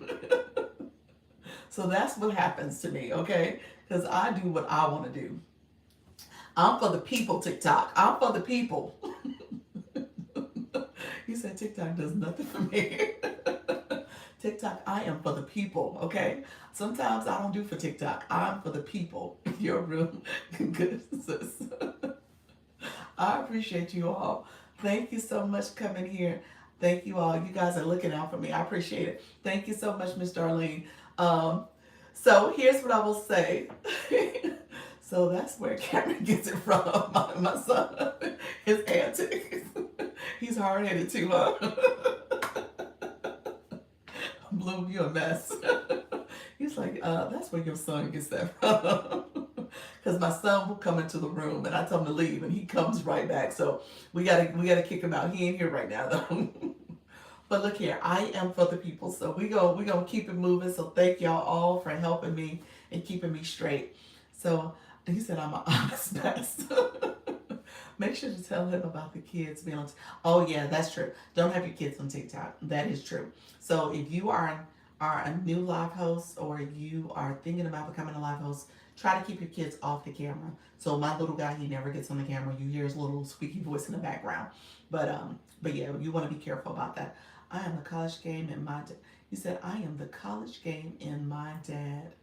So that's what happens to me, okay? Because I do what I want to do. I'm for the people, TikTok. I'm for the people. He said TikTok does nothing for me. TikTok, I am for the people, okay? Sometimes I don't do for TikTok. I'm for the people. Your room. Good sis. I appreciate you all. Thank you so much coming here. Thank you all. You guys are looking out for me. I appreciate it. Thank you so much, Miss Darlene. Um, so here's what I will say. So that's where Cameron gets it from. My son, his antics. He's hard headed too, huh? Bloom, you a mess. He's like, that's where your son gets that from. Because my son will come into the room and I tell him to leave and he comes right back. So we gotta kick him out. He ain't here right now though. But look here, I am for the people. So we gonna keep it moving. So thank y'all all for helping me and keeping me straight. So he said I'm an honest mess. Make sure to tell him about the kids being on. Oh yeah, that's true. Don't have your kids on TikTok. That is true. So if you are a new live host or you are thinking about becoming a live host, try to keep your kids off the camera. So my little guy, he never gets on the camera. You hear his little squeaky voice in the background. But yeah, you want to be careful about that. I am the college game in my. He said, I am the college game in my dad.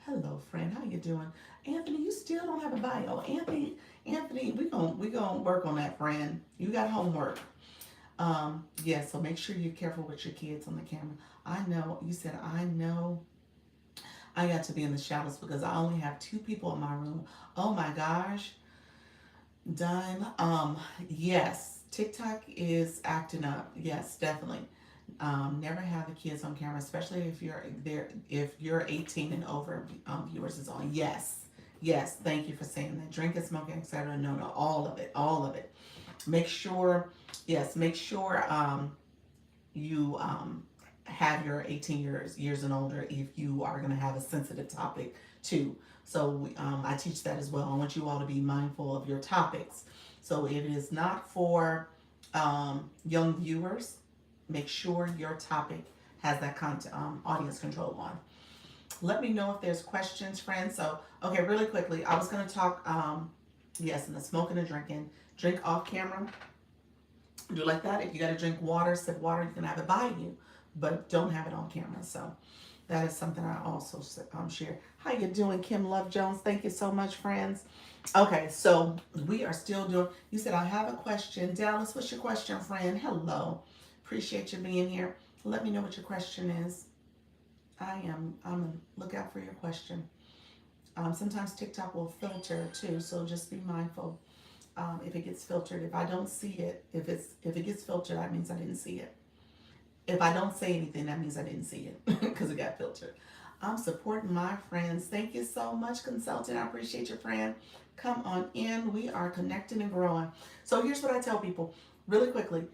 Hello, friend. How you doing? Anthony, you still don't have a bio. Anthony, we gonna work on that, friend. You got homework. Yeah, so make sure you're careful with your kids on the camera. I know, you said, I know I got to be in the shadows because I only have two people in my room. Oh my gosh. Done. Yes, TikTok is acting up. Yes, definitely. Never have the kids on camera, especially if you're there, if you're 18 and over, viewers is on. Yes, yes. Thank you for saying that. Drinking, smoking, etc. No, no, all of it, all of it. Make sure, yes, make sure you have your 18 years and older if you are going to have a sensitive topic too. So I teach that as well. I want you all to be mindful of your topics. So if it is not for young viewers, make sure your topic has that content, audience control on. Let me know if there's questions, friends. So, okay, really quickly, I was going to talk, yes, and the smoking and drinking. Drink off camera. Do like that. If you got to drink water, sip water, you can have it by you, but don't have it on camera. So that is something I also share. How you doing, Kim Love Jones? Thank you so much, friends. Okay, so we are still doing, you said I have a question. Dallas, what's your question, friend? Hello. Appreciate you being here. Let me know what your question is. I'm gonna look out for your question. Sometimes TikTok will filter too, so just be mindful. If it gets filtered, if I don't see it, if it gets filtered, that means I didn't see it. If I don't say anything, that means I didn't see it because it got filtered. I'm supporting my friends. Thank you so much, consultant. I appreciate your friend. Come on in. We are connecting and growing. So here's what I tell people really quickly.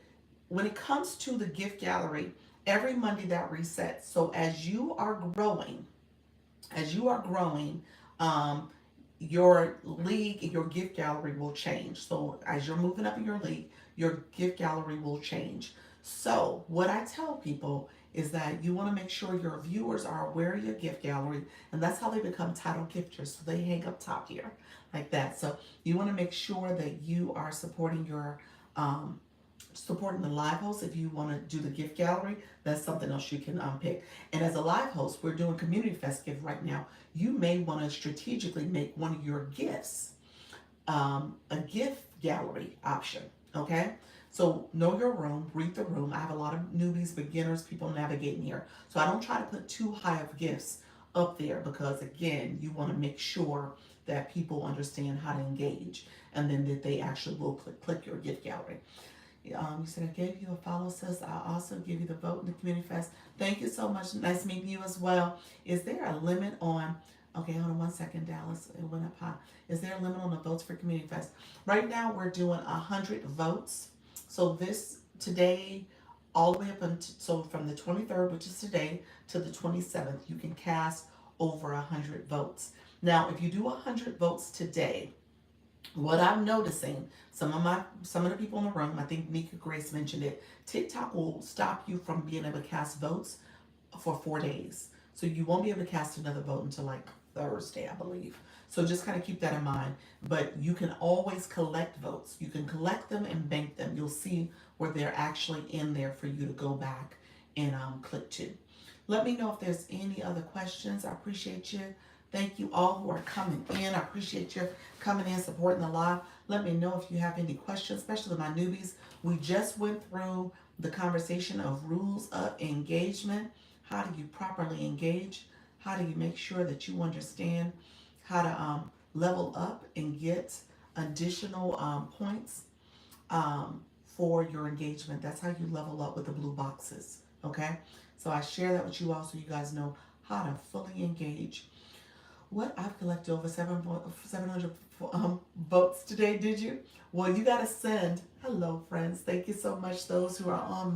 When it comes to the gift gallery, Every Monday that resets. So as you are growing, um, your league, your gift gallery will change. So as you're moving up in your league, your gift gallery will change. So what I tell people is that you want to make sure your viewers are aware of your gift gallery, and that's how they become title gifters. So they hang up top here like that. So you want to make sure that you are um, supporting the live host. If you want to do the gift gallery, that's something else you can pick. And as a live host, we're doing Community Fest gift right now. You may want to strategically make one of your gifts a gift gallery option. Okay, so know your room, read the room. I have a lot of newbies, beginners, people navigating here, so I don't try to put too high of gifts up there, because again, you want to make sure that people understand how to engage, and then that they actually will click your gift gallery. You said I gave you a follow, sis. I also give you the vote in the Community Fest. Thank you so much. Nice meeting you as well. Is there a limit on? Okay, hold on one second, Dallas. It went up high. Is there a limit on the votes for Community Fest? Right now, we're doing 100 votes. So this today, all the way up until, so from the 23rd, which is today, to the 27th, you can cast over 100 votes. Now, if you do 100 votes today, what I'm noticing, some of the people in the room, I think Nika Grace mentioned it, TikTok will stop you from being able to cast votes for 4 days. So you won't be able to cast another vote until like Thursday, I believe. So just kind of keep that in mind. But you can always collect votes. You can collect them and bank them. You'll see where they're actually in there for you to go back and click to. Let me know if there's any other questions. I appreciate you. Thank you all who are coming in. I appreciate you coming in, supporting the live. Let me know if you have any questions, especially my newbies. We just went through the conversation of rules of engagement. How do you properly engage? How do you make sure that you understand how to level up and get additional points for your engagement? That's how you level up with the blue boxes, okay? So I share that with you all so you guys know how to fully engage. What, I've collected over 700 votes today, did you? Well, you got to send. Hello, friends. Thank you so much, those who are on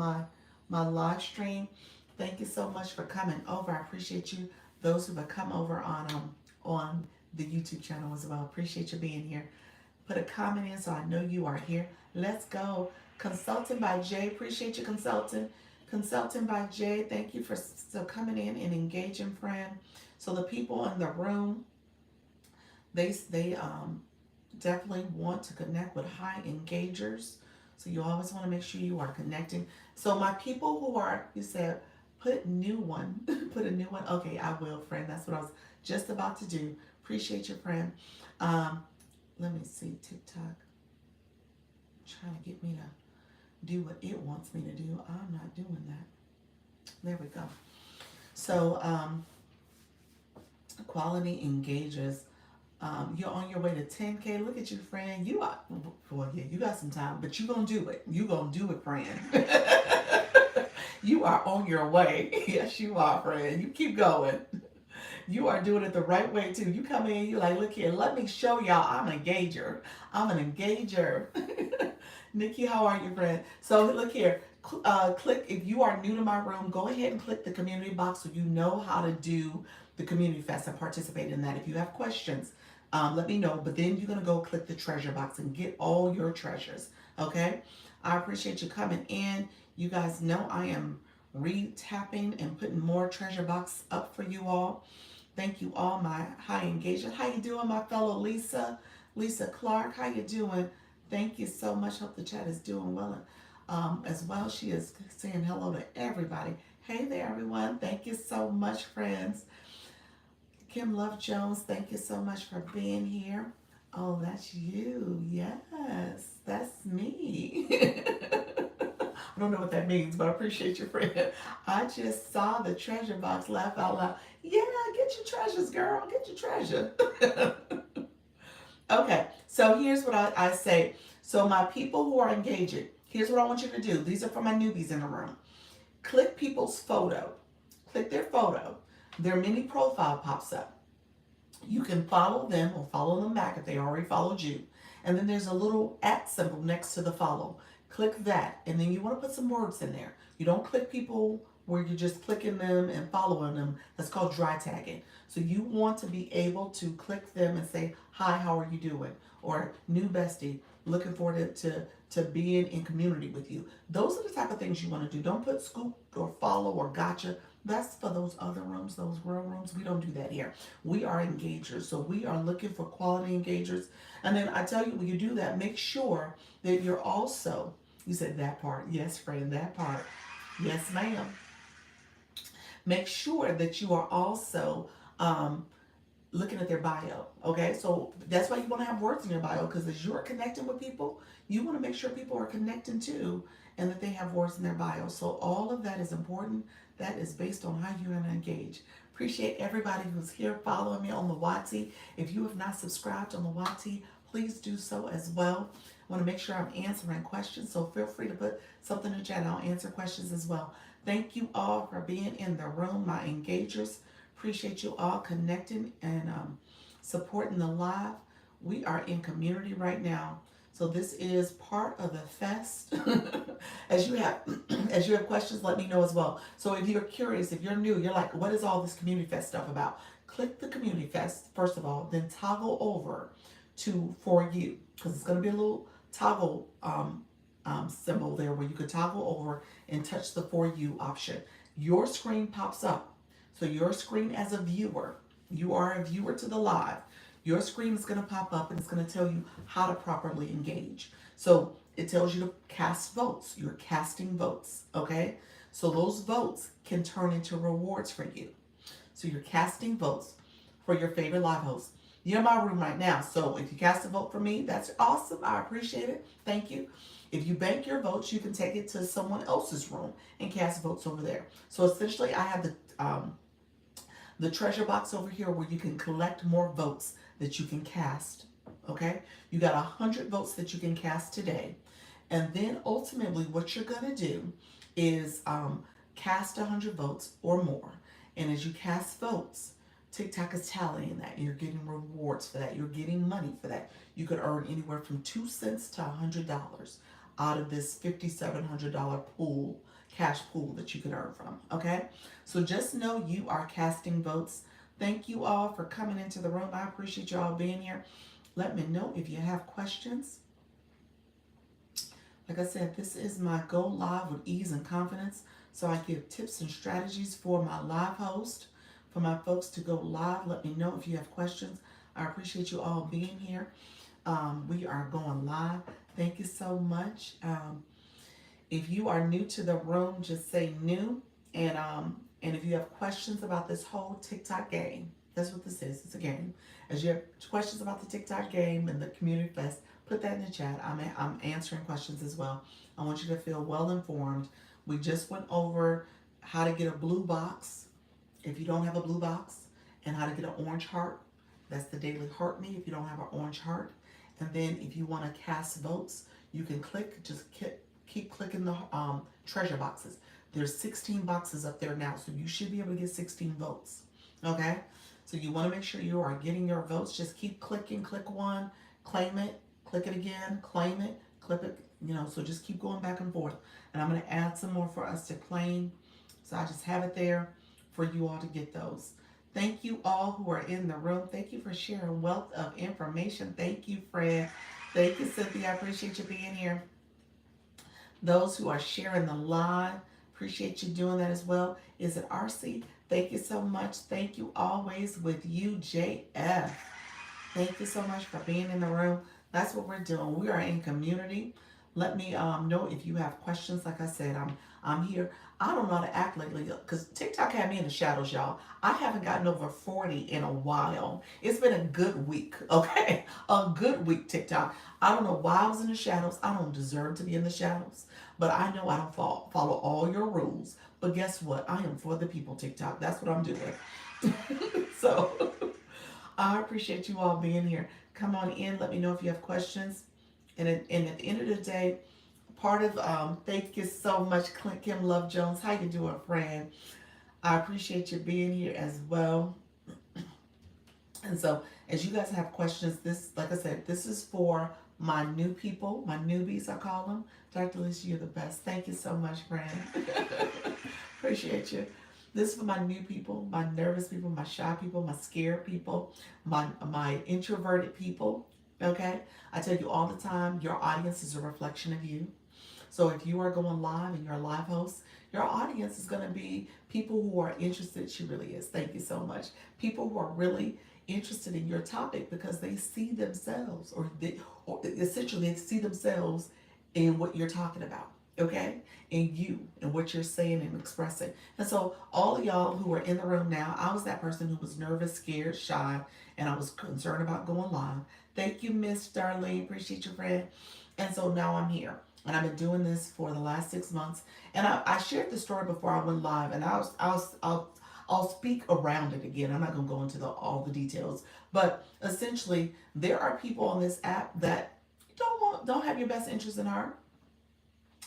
my live stream. Thank you so much for coming over. I appreciate you. Those who have come over on the YouTube channel as well. Appreciate you being here. Put a comment in so I know you are here. Let's go. Consulting by Jay. Appreciate you, Consulting. Consulting by Jay. Thank you for coming in and engaging, friend. So the people in the room, they definitely want to connect with high engagers. So you always want to make sure you are connecting. So my people who are, you said, put new one, put a new one. Okay, I will, friend. That's what I was just about to do. Appreciate you, friend. Let me see, TikTok. Trying to get me to do what it wants me to do. I'm not doing that. There we go. So, quality engages. You're on your way to 10K. Look at you, friend. You are, well, yeah, you got some time, but you're going to do it. You're going to do it, friend. You are on your way. Yes, you are, friend. You keep going. You are doing it the right way, too. You come in, you're like, look here, let me show y'all I'm an engager. I'm an engager. Nikki, how are you, friend? So look here. Click, if you are new to my room, go ahead and click the community box so you know how to do the community fest and participate in that. If you have questions, let me know. But then you're going to go click the treasure box and get all your treasures. Okay? I appreciate you coming in. You guys know I am re-tapping and putting more treasure box up for you all. Thank you all, my high engagement. How you doing, my fellow Lisa? Lisa Clark, how you doing? Thank you so much. Hope the chat is doing well as well. She is saying hello to everybody. Hey there, everyone. Thank you so much, friends. Kim Love Jones, thank you so much for being here. Oh, that's you. Yes, that's me. I don't know what that means, but I appreciate your friend. I just saw the treasure box, laugh out loud. Yeah, get your treasures, girl. Get your treasure. Okay, so here's what I say. So my people who are engaging, here's what I want you to do. These are for my newbies in the room. Click people's photo. Click their photo. Their mini profile pops up. You can follow them or follow them back if they already followed you. And then there's a little @ symbol next to the follow. Click that, and then you want to put some words in there. You don't click people where you're just clicking them and following them. That's called dry tagging. So you want to be able to click them and say, hi, how are you doing? Or new bestie, looking forward to being in community with you. Those are the type of things you want to do. Don't put scoop or follow or gotcha. That's for those other rooms, those real rooms. We don't do that here. We are engagers. So we are looking for quality engagers. And then I tell you, when you do that, make sure that you're also, you said that part. Yes, friend, that part. Yes, ma'am. Make sure that you are also looking at their bio. Okay, so that's why you want to have words in your bio, because as you're connecting with people, you want to make sure people are connecting too, and that they have words in their bio. So all of that is important. That is based on how you're going to engage. Appreciate everybody who's here following me on the YT. If you have not subscribed on the YT, please do so as well. I want to make sure I'm answering questions, so feel free to put something in the chat. I'll answer questions as well. Thank you all for being in the room, my engagers. Appreciate you all connecting and supporting the live. We are in community right now, so this is part of the fest. as you have as you have questions, let me know as well. So if you're curious, if you're new, you're like, what is all this community fest stuff about? Click the community fest first of all, then toggle over to for you, because it's going to be a little toggle symbol there where you could toggle over and touch the for you option. Your screen pops up. So your screen as a viewer, you are a viewer to the live. Your screen is going to pop up and it's going to tell you how to properly engage. So it tells you to cast votes. You're casting votes, okay? So those votes can turn into rewards for you. So you're casting votes for your favorite live host. You're in my room right now, so if you cast a vote for me, that's awesome. I appreciate it. Thank you. If you bank your votes, you can take it to someone else's room and cast votes over there. So essentially, I have the treasure box over here where you can collect more votes that you can cast. Okay, you got 100 votes that you can cast today, and then ultimately, what you're gonna do is cast 100 votes or more. And as you cast votes, TikTok is tallying that. You're getting rewards for that. You're getting money for that. You could earn anywhere from 2 cents to $100 out of this $5,700 pool, cash pool that you can earn from. Okay? So just know you are casting votes. Thank you all for coming into the room. I appreciate you all being here. Let me know if you have questions. Like I said, this is my Go Live with Ease and Confidence. So I give tips and strategies for my live host, for my folks to go live. Let me know if you have questions. I appreciate you all being here. We are going live. Thank you so much. If you are new to the room, just say new. And if you have questions about this whole TikTok game, that's what this is. It's a game. As you have questions about the TikTok game and the community fest, put that in the chat. I'm answering questions as well. I want you to feel well informed. We just went over how to get a blue box if you don't have a blue box, and how to get an orange heart. That's the daily heart me if you don't have an orange heart. And then if you want to cast votes, you can just keep clicking the treasure boxes. There's 16 boxes up there now, so you should be able to get 16 votes. Okay? So you want to make sure you are getting your votes. Just keep clicking. Click one, claim it, click it again, claim it, click it. So just keep going back and forth. And I'm going to add some more for us to claim. So I just have it there for you all to get those. Thank you all who are in the room. Thank you for sharing wealth of information. Thank you, Fred. Thank you, Cynthia. I appreciate you being here. Those who are sharing the live, appreciate you doing that as well. Is it RC? Thank you so much. Thank you always with you, JF. Thank you so much for being in the room. That's what we're doing. We are in community. Let me know if you have questions. Like I said, I'm here. I don't know how to act lately because TikTok had me in the shadows, y'all. I haven't gotten over 40 in a while. It's been a good week, okay? A good week, TikTok. I don't know why I was in the shadows. I don't deserve to be in the shadows, but I know I don't follow all your rules. But guess what? I am for the people, TikTok. That's what I'm doing. So I appreciate you all being here. Come on in. Let me know if you have questions. And at the end of the day, part of thank you so much, Kim Love Jones. How you doing, friend? I appreciate you being here as well. And so as you guys have questions, this, like I said, this is for my new people, my newbies, I call them. Dr. Lisa, you're the best. Thank you so much, friend. appreciate you. This is for my new people, my nervous people, my shy people, my scared people, my introverted people. Okay? I tell you all the time, your audience is a reflection of you. So if you are going live and you're a live host, your audience is going to be people who are interested. She really is. Thank you so much. People who are really interested in your topic because they see themselves, or essentially they see themselves in what you're talking about. Okay, in you and what you're saying and expressing. And so all of y'all who are in the room now, I was that person who was nervous, scared, shy, and I was concerned about going live. Thank you, Miss Darlene. Appreciate your friend. And so now I'm here. And I've been doing this for the last 6 months. And I shared the story before I went live, and I'll speak around it again. I'm not going to go into all the details, but essentially, there are people on this app that don't have your best interest in heart.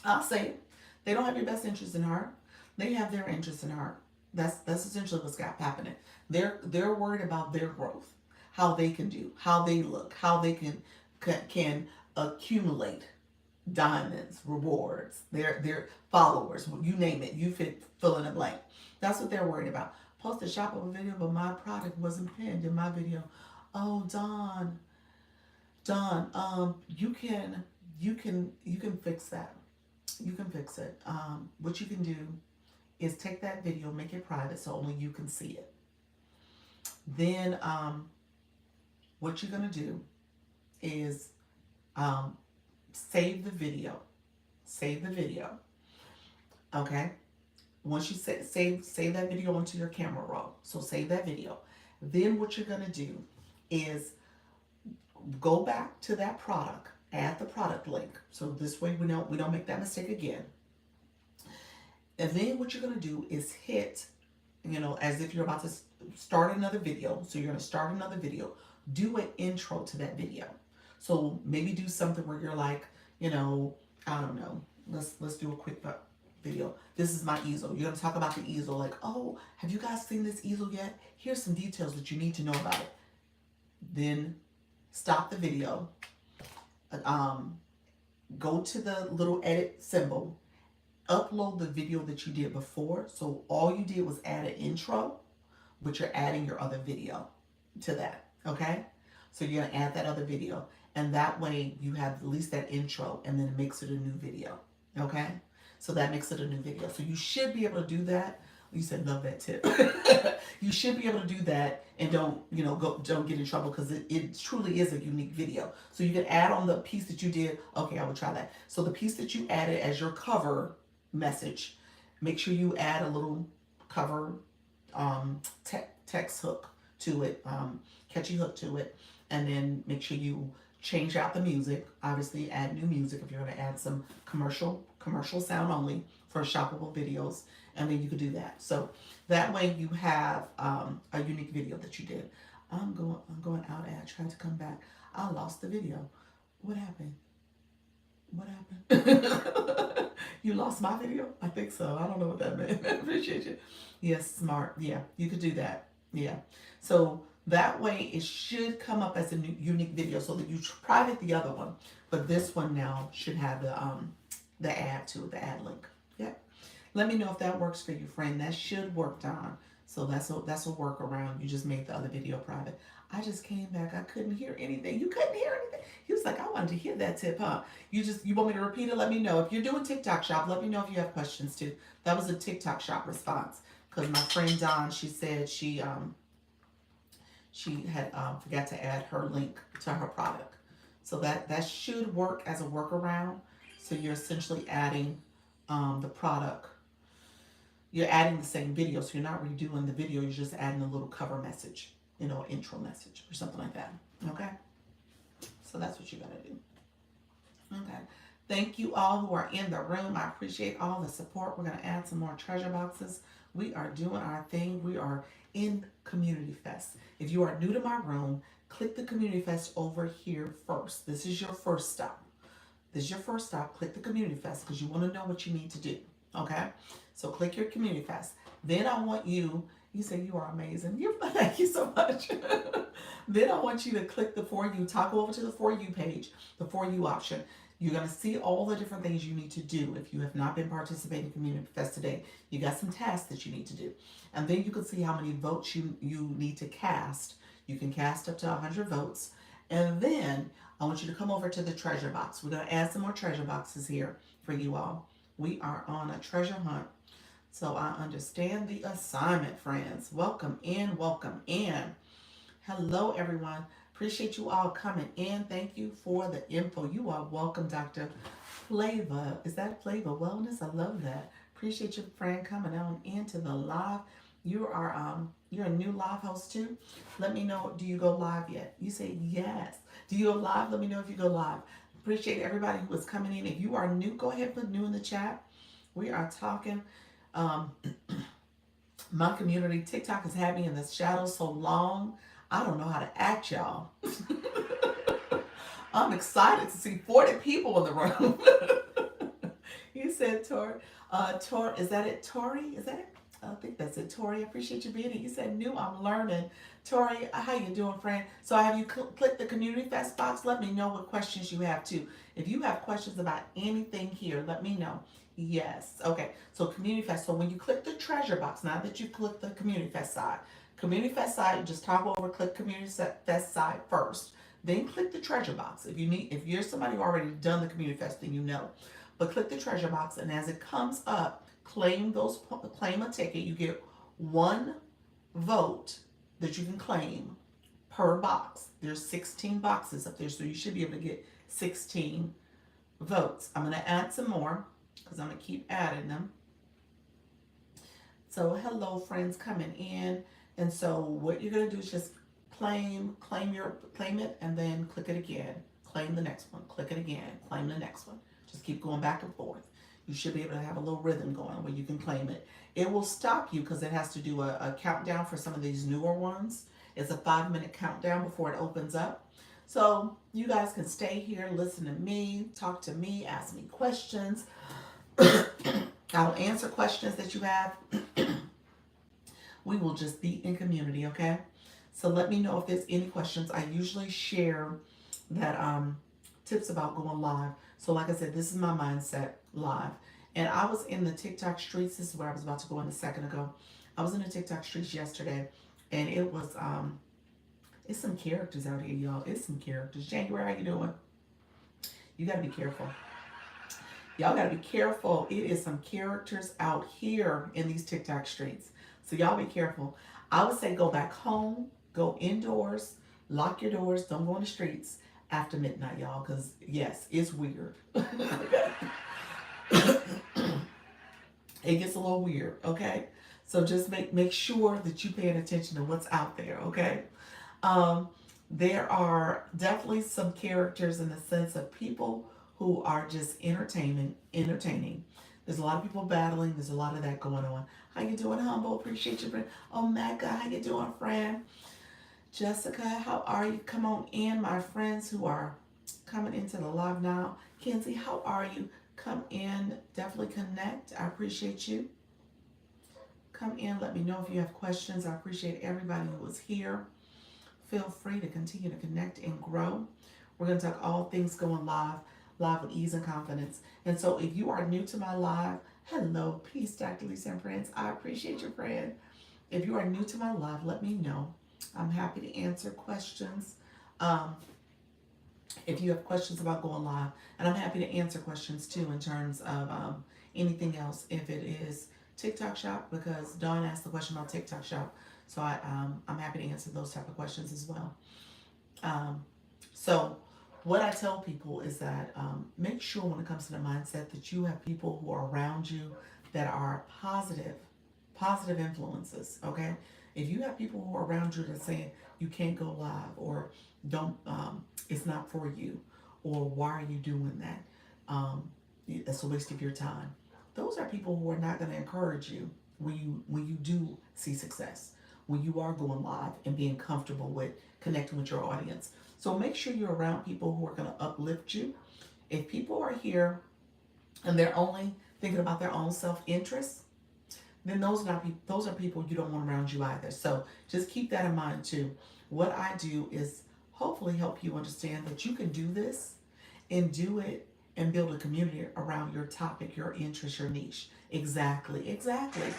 I'll say it. They don't have your best interest in heart. They have their interest in heart. That's essentially what's got happening. They're worried about their growth, how they can do, how they look, how they can accumulate diamonds, rewards, their followers, you name it, you fill in a blank. That's what they're worried about. Post a shop of a video, but my product wasn't pinned in my video. Oh, Dawn, you can fix that. You can fix it. What you can do is take that video, make it private so only you can see it. Then what you're gonna do is save the video. Save the video. Okay. Once you save that video onto your camera roll. So save that video. Then what you're gonna do is go back to that product, add the product link. So this way we don't make that mistake again. And then what you're gonna do is hit, as if you're about to start another video. So you're gonna start another video. Do an intro to that video. So maybe do something where you're like, I don't know. Let's do a quick video. This is my easel. You're gonna talk about the easel, like, oh, have you guys seen this easel yet? Here's some details that you need to know about it. Then stop the video. Go to the little edit symbol. Upload the video that you did before. So all you did was add an intro, but you're adding your other video to that. Okay? So you're gonna add that other video. And that way you have at least that intro, and then it makes it a new video. Okay? So that makes it a new video. So you should be able to do that. You said love that tip. You should be able to do that and don't get in trouble, because it truly is a unique video. So you can add on the piece that you did. Okay, I will try that. So the piece that you added as your cover message, make sure you add a little cover text hook to it, catchy hook to it, and then make sure you change out the music. Obviously, add new music if you're going to add some commercial sound only for shoppable videos, and then you could do that. So that way you have a unique video that you did. I'm going out and I tried to come back. I lost the video. What happened? What happened? You lost my video? I think so. I don't know what that meant. I appreciate you. Yes, smart. Yeah, you could do that. Yeah. So that way it should come up as a new, unique video, so that you private the other one, but this one now should have the ad to it, the ad link. Yeah. Let me know if that works for you, friend. That should work, Don. So that's a workaround. You just made the other video private. I just came back. I couldn't hear anything. You couldn't hear anything? He was like, I wanted to hear that tip, huh? You want me to repeat it? Let me know. If you're doing TikTok shop, let me know if you have questions too. That was a TikTok shop response, because my friend Dawn, she said she had forgot to add her link to her product. So that should work as a workaround. So you're essentially adding the product. You're adding the same video, so you're not redoing the video. You're just adding a little cover message, intro message or something like that. Okay? So that's what you're going to do. Okay. Thank you all who are in the room. I appreciate all the support. We're going to add some more treasure boxes. We are doing our thing. We are in Community Fest. If you are new to my room, click the Community Fest over here first. This is your first stop. This is your first stop. Click the Community Fest because you want to know what you need to do. Okay? So click your Community Fest. Then I want you say you are amazing. Thank you so much. Then I want you to click the For You. Toggle over to the For You page, the For You option. You're going to see all the different things you need to do. If you have not been participating in Community Fest today, you got some tasks that you need to do. And then you can see how many votes you need to cast. You can cast up to 100 votes. And then I want you to come over to the treasure box. We're going to add some more treasure boxes here for you all. We are on a treasure hunt. So I understand the assignment, friends. Welcome in, welcome in. Hello, everyone. Appreciate you all coming in. Thank you for the info. You are welcome, Dr. Flavor. Is that Flavor Wellness? I love that. Appreciate your friend coming on into the live. You're a new live host too. Let me know. Do you go live yet? You say yes. Do you go live? Let me know if you go live. Appreciate everybody who is coming in. If you are new, go ahead and put new in the chat. We are talking. My community, TikTok has had me in the shadows so long. I don't know how to act, y'all. I'm excited to see 40 people in the room. You said Tori. Is that it, Tori? Is that it? I think that's it, Tori. I appreciate you being here. You said new, I'm learning. Tori, how you doing, friend? So have you clicked the Community Fest box? Let me know what questions you have too. If you have questions about anything here, let me know. Yes. Okay. So Community Fest. So when you click the treasure box, now that you click the Community Fest side, Community Fest side, you just toggle over, click Community Fest side first. Then click the treasure box. If you're somebody who already done the Community Fest, then you know. But click the treasure box, and as it comes up, claim a ticket. You get one vote that you can claim per box. There's 16 boxes up there, so you should be able to get 16 votes. I'm going to add some more because I'm going to keep adding them. So hello, friends coming in. And so what you're going to do is just claim it, and then click it again. Claim the next one. Click it again. Claim the next one. Just keep going back and forth. You should be able to have a little rhythm going where you can claim it. It will stop you because it has to do a countdown for some of these newer ones. It's a 5-minute countdown before it opens up. So you guys can stay here, listen to me, talk to me, ask me questions. I'll answer questions that you have. We will just be in community, okay? So let me know if there's any questions. I usually share that tips about going live. So like I said, this is my mindset live. And I was in the TikTok streets. This is where I was about to go in a second ago. I was in the TikTok streets yesterday, and it was, it's some characters out here, y'all. It's some characters. January, how you doing? You got to be careful. Y'all got to be careful. It is some characters out here in these TikTok streets. So y'all be careful. I would say go back home, go indoors, lock your doors, don't go in the streets after midnight, y'all, because yes, it's weird. It gets a little weird, okay? So just make sure that you're paying attention to what's out there, okay? There are definitely some characters in the sense of people who are just entertaining. There's a lot of people battling. There's a lot of that going on. How you doing, Humble? Appreciate you, friend. Oh, Mecca, how you doing, friend? Jessica, how are you? Come on in, my friends who are coming into the live now. Kenzie, how are you? Come in, definitely connect. I appreciate you. Come in, let me know if you have questions. I appreciate everybody who was here. Feel free to continue to connect and grow. We're going to talk all things going live with ease and confidence. And so if you are new to my live, hello, peace, Dr. Lisa and friends. I appreciate your friend. If you are new to my live, let me know. I'm happy to answer questions. If you have questions about going live, and I'm happy to answer questions too in terms of anything else. If it is TikTok Shop, because Dawn asked the question about TikTok Shop, so I'm happy to answer those type of questions as well. So what I tell people is that make sure when it comes to the mindset that you have people who are around you that are positive influences, okay? If you have people who are around you that are saying you can't go live, or don't, it's not for you, or why are you doing that? That's a waste of your time. Those are people who are not going to encourage you when you do see success, when you are going live and being comfortable with connecting with your audience. So make sure you're around people who are going to uplift you. If people are here and they're only thinking about their own self-interest, then those are people you don't want around you either. So just keep that in mind too. What I do is hopefully help you understand that you can do this and do it and build a community around your topic, your interest, your niche. Exactly, exactly.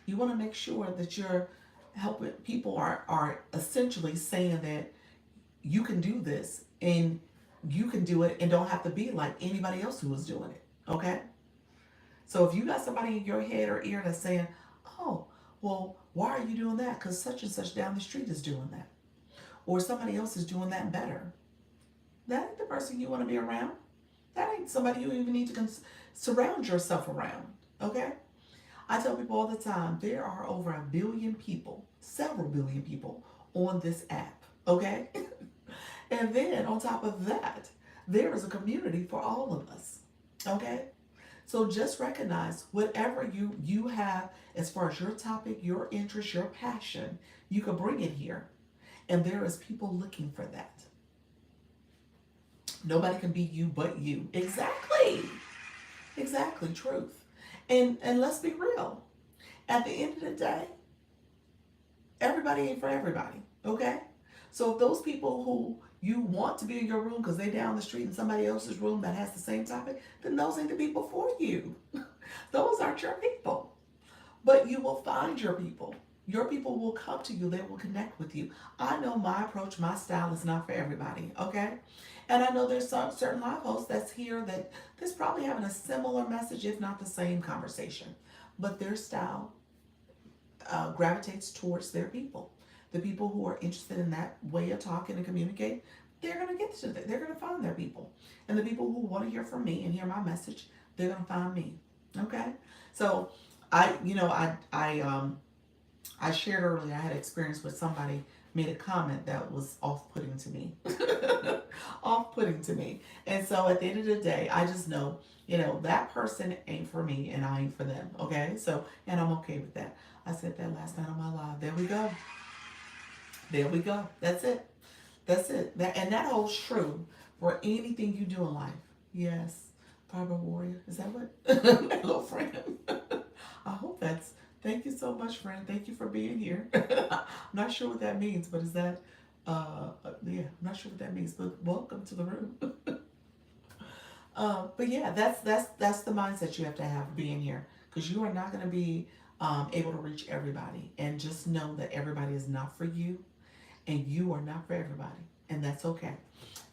You want to make sure that you're helping people are essentially saying that you can do this and you can do it and don't have to be like anybody else who was doing it. Okay? So if you got somebody in your head or ear that's saying, oh, well, why are you doing that? Because such and such down the street is doing that. Or somebody else is doing that better. That ain't the person you want to be around. That ain't somebody you even need to surround yourself around. Okay? I tell people all the time there are over 1 billion people, several billion people on this app. Okay? And then on top of that, there is a community for all of us. Okay? So just recognize whatever you have as far as your topic, your interest, your passion, you can bring it here. And there is people looking for that. Nobody can be you but you. Exactly. Exactly. Truth. And let's be real. At the end of the day, everybody ain't for everybody. Okay? So if those people who you want to be in your room because they down the street in somebody else's room that has the same topic, then those ain't the people for you. Those aren't your people. But you will find your people. Your people will come to you. They will connect with you. I know my approach, my style is not for everybody, okay? And I know there's some certain live hosts that's here that's probably having a similar message, if not the same conversation. But their style gravitates towards their people. The people who are interested in that way of talking and communicate, they're going to get to that. They're going to find their people. And the people who want to hear from me and hear my message, they're going to find me. Okay? So I shared earlier I had experience with somebody made a comment that was off-putting to me. Off-putting to me. And so at the end of the day, I just know, that person ain't for me and I ain't for them. Okay? So, and I'm okay with that. I said that last night on my live. There we go. There we go. That's it. That's it. And that holds true for anything you do in life. Yes. Fiber warrior. Is that what? Hello, friend. I hope that's. Thank you so much, friend. Thank you for being here. I'm not sure what that means, but is that? Yeah, I'm not sure what that means, but welcome to the room. But yeah, that's the mindset you have to have being here, because you are not going to be able to reach everybody, and just know that everybody is not for you, and you are not for everybody, and that's okay.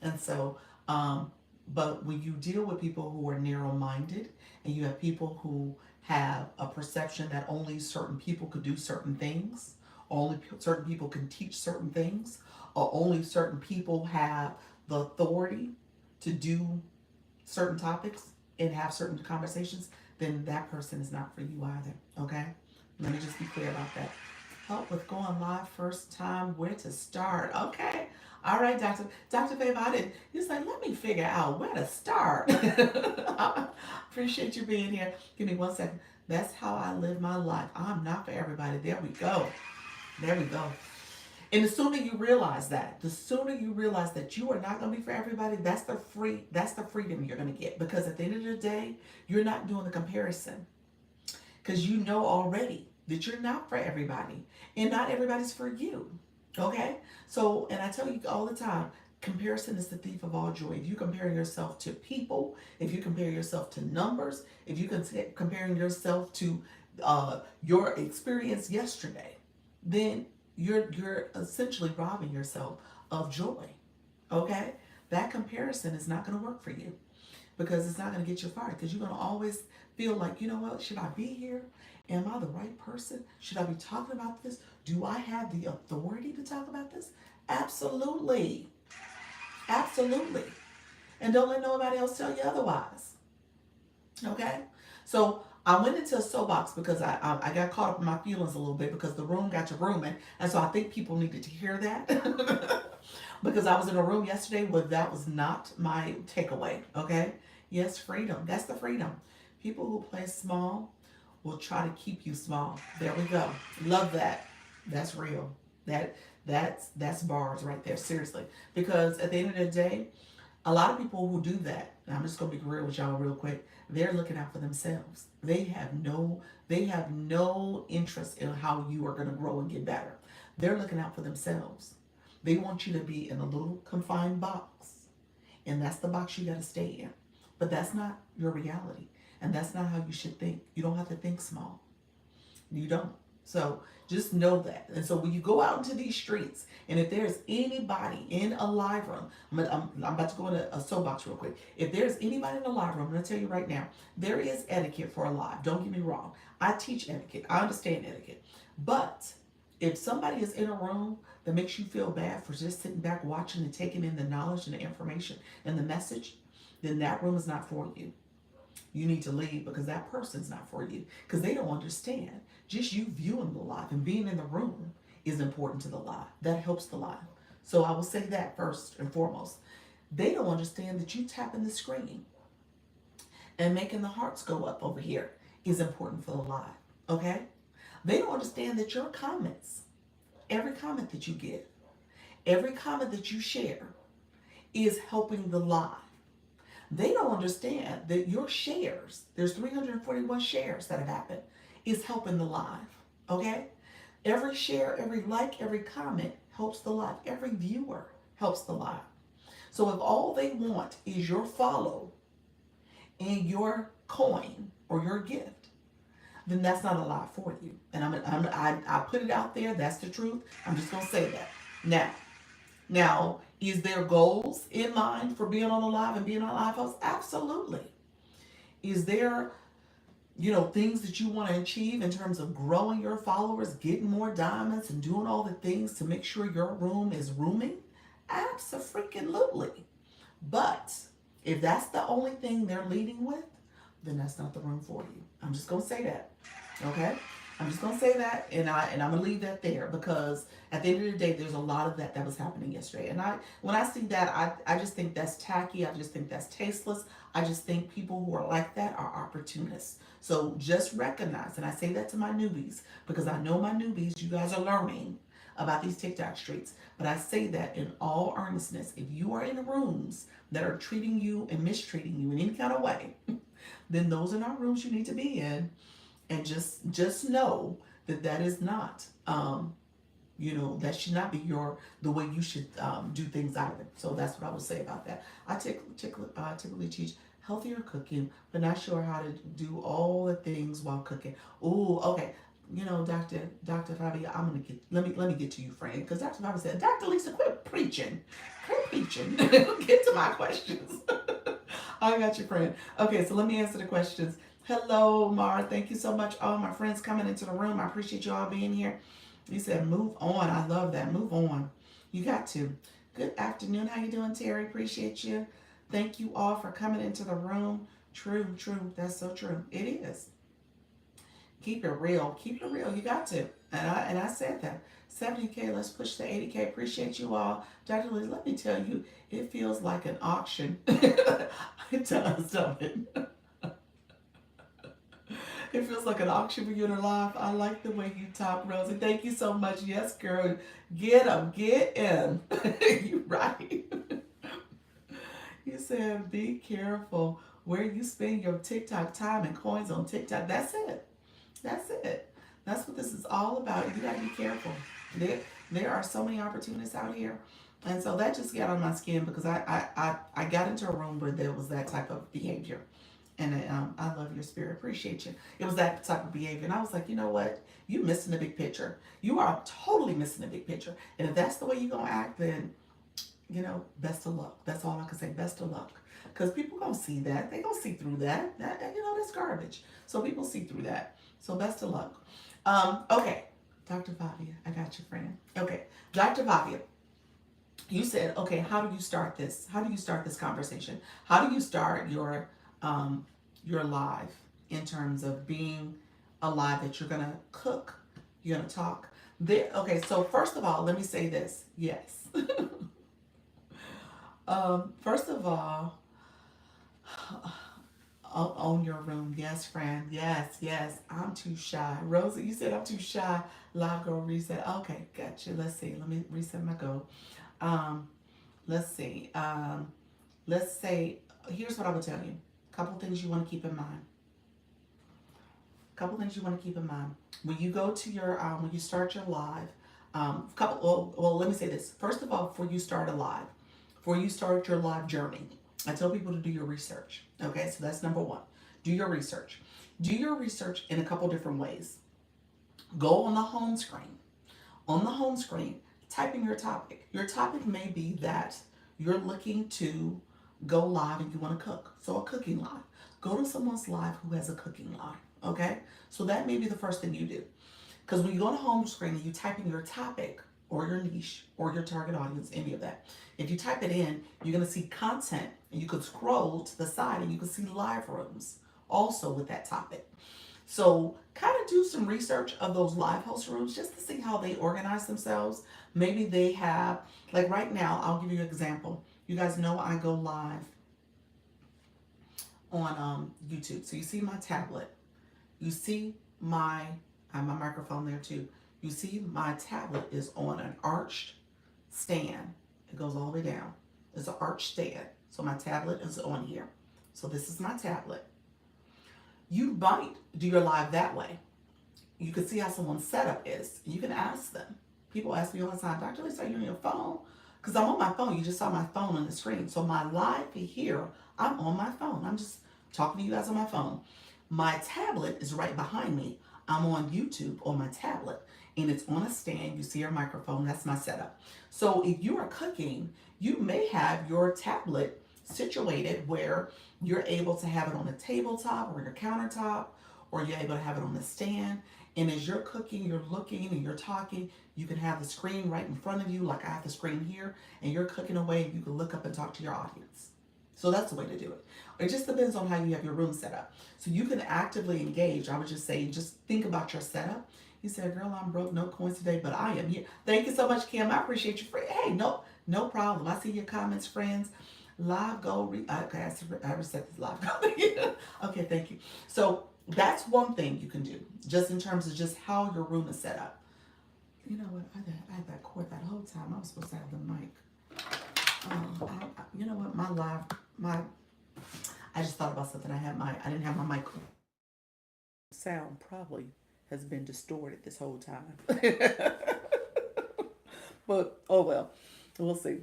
And so, but when you deal with people who are narrow-minded, and you have people who have a perception that only certain people could do certain things, or only certain people can teach certain things, or only certain people have the authority to do certain topics and have certain conversations, then that person is not for you either. Okay? Let me just be clear about that. Help with going live first time, where to start. Okay. All right, Dr. Faith, I didn't. You said, let me figure out where to start. I appreciate you being here. Give me 1 second. That's how I live my life. I'm not for everybody. There we go. There we go. And the sooner you realize that you are not going to be for everybody, that's the freedom you're going to get. Because at the end of the day, you're not doing the comparison. Because you know already that you're not for everybody. And not everybody's for you. Okay? So, and I tell you all the time, comparison is the thief of all joy. If you compare yourself to people, if you compare yourself to numbers, if you comparing yourself to your experience yesterday, then you're essentially robbing yourself of joy. Okay? That comparison is not going to work for you, because it's not going to get you fired, because you're going to always feel like, you know what, should I be here? Am I the right person? Should I be talking about this? Do I have the authority to talk about this? Absolutely. Absolutely. And don't let nobody else tell you otherwise. Okay? So I went into a soapbox because I got caught up in my feelings a little bit, because the room got to rooming. And so I think people needed to hear that. Because I was in a room yesterday where that was not my takeaway. Okay? Yes, freedom. That's the freedom. People who play small will try to keep you small. There we go. Love that. That's real. That's bars right there. Seriously. Because at the end of the day, a lot of people who do that, and I'm just gonna be real with y'all real quick, they're looking out for themselves. They have no interest in how you are gonna grow and get better. They're looking out for themselves. They want you to be in a little confined box And that's the box you got to stay in. But that's not your reality. And that's not how you should think. You don't have to think small. You don't. So just know that. And so when you go out into these streets, and if there's anybody in a live room, I'm about to go into a soapbox real quick. If there's anybody in a live room, I'm going to tell you right now, there is etiquette for a live. Don't get me wrong. I teach etiquette. I understand etiquette. But if somebody is in a room that makes you feel bad for just sitting back watching and taking in the knowledge and the information and the message, then that room is not for you. You need to leave because that person's not for you because they don't understand. Just you viewing the live and being in the room is important to the live. That helps the live. So I will say that first and foremost. They don't understand that you tapping the screen and making the hearts go up over here is important for the live. Okay? They don't understand that your comments, every comment that you give, every comment that you share is helping the live. They don't understand that your shares, there's 341 shares that have happened, is helping the live. Okay? Every share, every like, every comment helps the live. Every viewer helps the live. So if all they want is your follow and your coin or your gift, then that's not a live for you. And I put it out there. That's the truth. I'm just going to say that. Now, is there goals in mind for being on a live and being on a live host? Absolutely. Is there, things that you want to achieve in terms of growing your followers, getting more diamonds, and doing all the things to make sure your room is rooming? Absolutely. But if that's the only thing they're leading with, then that's not the room for you. I'm just going to say that. Okay? I'm just going to say that, and I'm going to leave that there because at the end of the day, there's a lot of that was happening yesterday. And when I see that, I just think that's tacky. I just think that's tasteless. I just think people who are like that are opportunists. So just recognize, and I say that to my newbies because I know my newbies, you guys are learning about these TikTok streets. But I say that in all earnestness. If you are in rooms that are treating you and mistreating you in any kind of way, then those are not rooms you need to be in. And just know that is not, that should not be the way you should do things either. So that's what I would say about that. I typically teach healthier cooking, but not sure how to do all the things while cooking. Oh, okay. Dr. Fabia, let me get to you, friend, because Dr. Fabia said, Dr. Lisa, quit preaching. Get to my questions. I got you, friend. Okay, so let me answer the questions. Hello, Mar. Thank you so much. All my friends coming into the room. I appreciate you all being here. You said move on. I love that. Move on. You got to. Good afternoon. How you doing, Terry? Appreciate you. Thank you all for coming into the room. True. That's so true. It is. Keep it real. Keep it real. You got to. And I said that. 70K, let's push to 80K. Appreciate you all. Dr. Liz, let me tell you, it feels like an auction. It does, don't it? It feels like an auction for you in life. I like the way you talk, Rosie. Thank you so much. Yes, girl. Get them. Get in. You're right. You said, be careful where you spend your TikTok time and coins on TikTok. That's it. That's it. That's what this is all about. You got to be careful. There are so many opportunities out here. And so that just got on my skin because I got into a room where there was that type of behavior. And I love your spirit. Appreciate you. It was that type of behavior. And I was like, you know what? You missing the big picture. You are totally missing the big picture. And if that's the way you're going to act, then, best of luck. That's all I can say. Best of luck. Because people going to see that. They going to see through that. That's garbage. So people see through that. So best of luck. Okay. Dr. Fabia, I got you, friend. Okay. Dr. Fabia, you said, okay, how do you start this? How do you start this conversation? How do you start your live in terms of being alive that you're going to cook, you're going to talk. Okay, so first of all, let me say this. Yes. First of all, own your room. Yes, friend. Yes. I'm too shy. Rosie, you said I'm too shy. Live goal reset. Okay, gotcha. Let's see. Let me reset my goal. Let's see. Let's say, here's what I would tell you. Couple things you want to keep in mind. When you go to your, when you start your live, well, let me say this. First of all, before you start a live, before you start your live journey, I tell people to do your research. Okay, so that's number one. Do your research. Do your research in a couple different ways. Go on the home screen. On the home screen, type in your topic. Your topic may be that you're looking to go live and you want to cook. So a cooking live. Go to someone's live who has a cooking live. Okay? So that may be the first thing you do. Because when you go on the home screen and you type in your topic or your niche or your target audience, any of that, if you type it in, you're going to see content and you could scroll to the side and you can see live rooms also with that topic. So kind of do some research of those live host rooms just to see how they organize themselves. Maybe they have, like right now, I'll give you an example. You guys know I go live on YouTube. So you see my tablet. You see my, I have my microphone there too. You see my tablet is on an arched stand. It goes all the way down. It's an arched stand. So my tablet is on here. So this is my tablet. You might do your live that way. You can see how someone's setup is. You can ask them. People ask me all the time, Dr. Lisa, are you on your phone? Because I'm on my phone. You just saw my phone on the screen. So my live here, I'm on my phone. I'm just talking to you guys on my phone. My tablet is right behind me. I'm on YouTube on my tablet. And it's on a stand. You see your microphone. That's my setup. So if you are cooking, you may have your tablet situated where you're able to have it on a tabletop or your countertop, or you're able to have it on the stand. And as you're cooking, you're looking and you're talking, you can have the screen right in front of you, like I have the screen here, and you're cooking away and you can look up and talk to your audience. So that's the way to do it. It just depends on how you have your room set up. So you can actively engage. I would just say, just think about your setup. You said, girl, I'm broke, no coins today, but I am here. Thank you so much, Kim. I appreciate you. Hey, no problem. I see your comments, friends. Live goal. Okay, I reset this live goal. Okay, thank you. So that's one thing you can do, just in terms of just how your room is set up. You know what? I had that cord that whole time. I was supposed to have the mic. You know what? I just thought about something. I didn't have my mic. Sound probably has been distorted this whole time. But oh well, we'll see.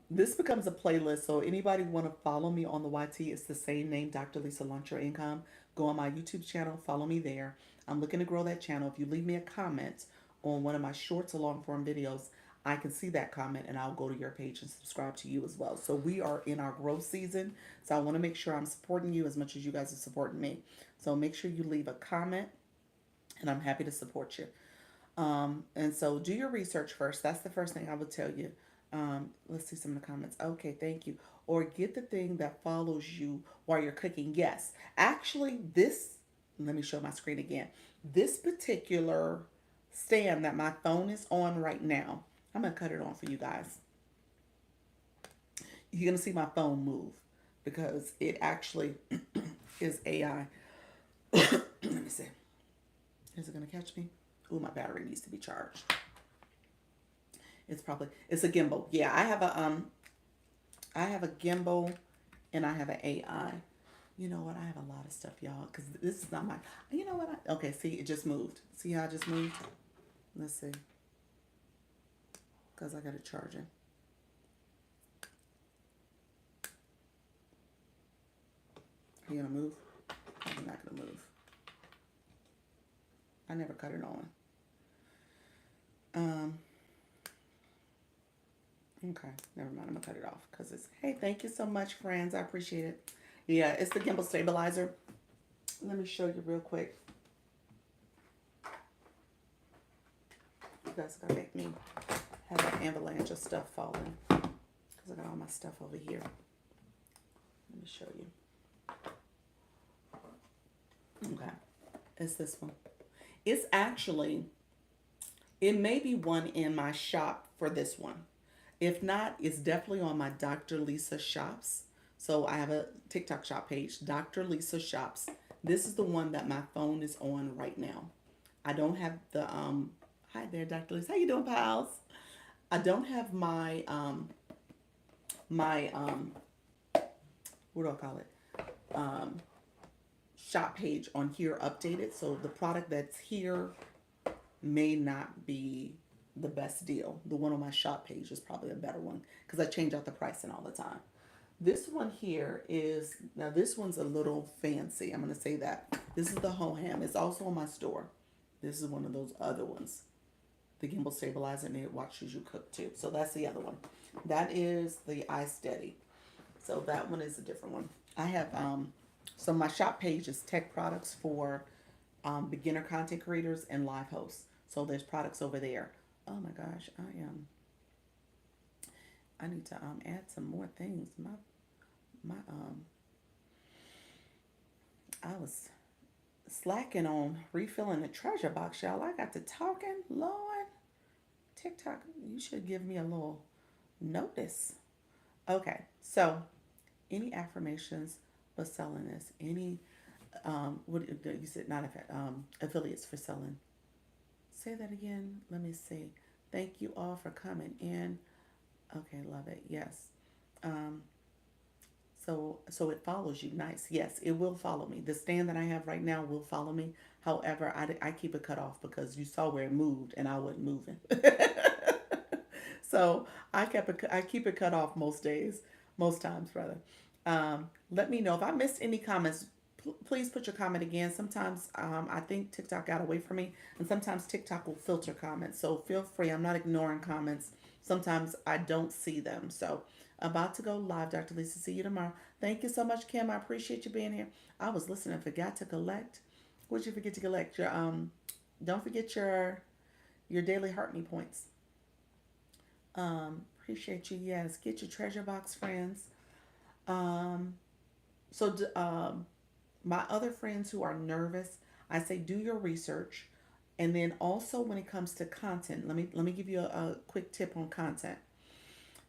This becomes a playlist, so anybody want to follow me on the YT, it's the same name, Dr. Lisa Launch Your Income. Go on my YouTube channel, follow me there. I'm looking to grow that channel. If you leave me a comment on one of my shorts or long form videos, I can see that comment and I'll go to your page and subscribe to you as well. So we are in our growth season. So I want to make sure I'm supporting you as much as you guys are supporting me. So make sure you leave a comment and I'm happy to support you. And so do your research first. That's the first thing I would tell you. Let's see some of the comments. Okay, thank you. Or get the thing that follows you while you're cooking. Yes. Actually, let me show my screen again. This particular stand that my phone is on right now, I'm going to cut it on for you guys. You're going to see my phone move because it actually is AI. Let me see. Is it going to catch me? Ooh, my battery needs to be charged. It's a gimbal. Yeah, I have a gimbal and I have an AI. You know what? I have a lot of stuff, y'all, because this is not my, you know what? Okay, see, it just moved. See how I just moved? Let's see. Because I got it charging. Are you going to move? I'm not going to move. I never cut it on. Okay, never mind. I'm going to cut it off because it's, hey, thank you so much, friends. I appreciate it. Yeah, it's the gimbal stabilizer. Let me show you real quick. You guys got to make me have an avalanche of stuff falling because I got all my stuff over here. Let me show you. Okay, it's this one. It's actually, it may be one in my shop for this one. If not, it's definitely on my Dr. Lisa Shops. So I have a TikTok shop page, Dr. Lisa Shops. This is the one that my phone is on right now. I don't have the, hi there, Dr. Lisa. How you doing, pals? I don't have my, what do I call it? Shop page on here updated. So the product that's here may not be the best deal. The one on my shop page is probably a better one because I change out the pricing all the time. This one here is, now this one's a little fancy. I'm going to say that. This is the Hoham. It's also in my store. This is one of those other ones. The gimbal stabilizer, and it watches you cook too. So that's the other one. That is the iSteady. So that one is a different one. I have so my shop page is tech products for beginner content creators and live hosts. So there's products over there. Oh my gosh, I need to add some more things. My I was slacking on refilling the treasure box, y'all. I got to talking, Lord. TikTok, you should give me a little notice. Okay, so any affirmations for selling this? Any what you said? Not affiliates for selling. Say that again. Let me see. Thank you all for coming in. Okay, love it. Yes. Um, so it follows you. Nice. Yes, it will follow me. The stand that I have right now will follow me. However, I keep it cut off because you saw where it moved and I wasn't moving. So I keep it cut off most days, most times rather. Let me know if I missed any comments. Please put your comment again. Sometimes I think TikTok got away from me, and sometimes TikTok will filter comments. So feel free. I'm not ignoring comments. Sometimes I don't see them. So about to go live, Dr. Lisa. See you tomorrow. Thank you so much, Kim. I appreciate you being here. I was listening. Forgot to collect. What did you forget to collect? Your don't forget your daily Heart Me points. Appreciate you. Yes, get your treasure box, friends. Um, so my other friends who are nervous, I say do your research, and then also when it comes to content, let me give you a quick tip on content.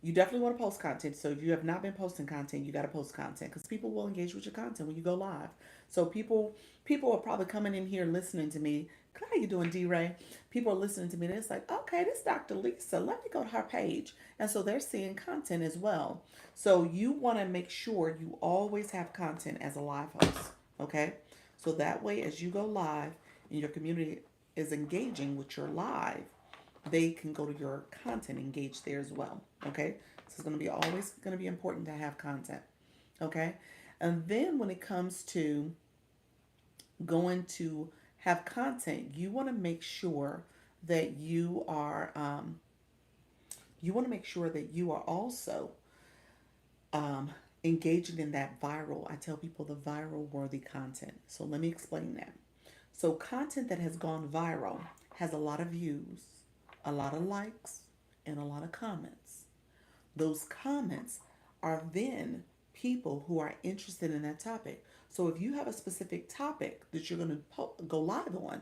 You definitely want to post content. So if you have not been posting content, you got to post content because people will engage with your content when you go live. So people are probably coming in here listening to me. How you doing, D Ray? People are listening to me. And it's like, okay, this is Dr. Lisa. Let me go to her page, and so they're seeing content as well. So you want to make sure you always have content as a live host. Okay, so that way as you go live and your community is engaging with your live, they can go to your content, engage there as well. Okay, so it's going to be always going to be important to have content. Okay, and then when it comes to going to have content, you want to make sure that you want to make sure that you are also um, engaging in that viral. I tell people the viral worthy content. So let me explain that. So content that has gone viral has a lot of views, a lot of likes, and a lot of comments. Those comments are then people who are interested in that topic. So if you have a specific topic that you're going to go live on,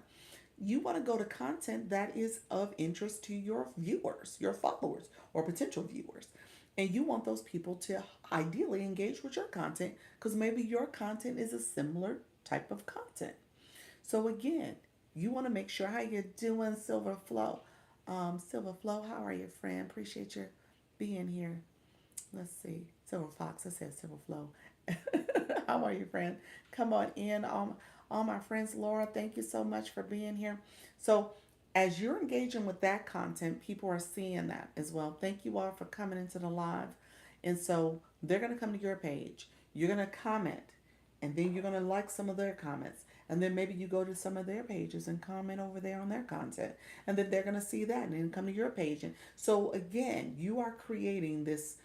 you want to go to content that is of interest to your viewers, your followers, or potential viewers. And you want those people to ideally engage with your content because maybe your content is a similar type of content. So again, you want to make sure how you're doing, Silver Flow. Silver Flow, how are you, friend? Appreciate you being here. Let's see. Silver Fox, I said Silver Flow. How are you, friend? Come on in. All my friends, Laura, thank you so much for being here. So, as you're engaging with that content, people are seeing that as well. Thank you all for coming into the live. And so, they're going to come to your page. You're going to comment, and then you're going to like some of their comments. And then maybe you go to some of their pages and comment over there on their content. And then they're going to see that and then come to your page. And so, again, you are creating this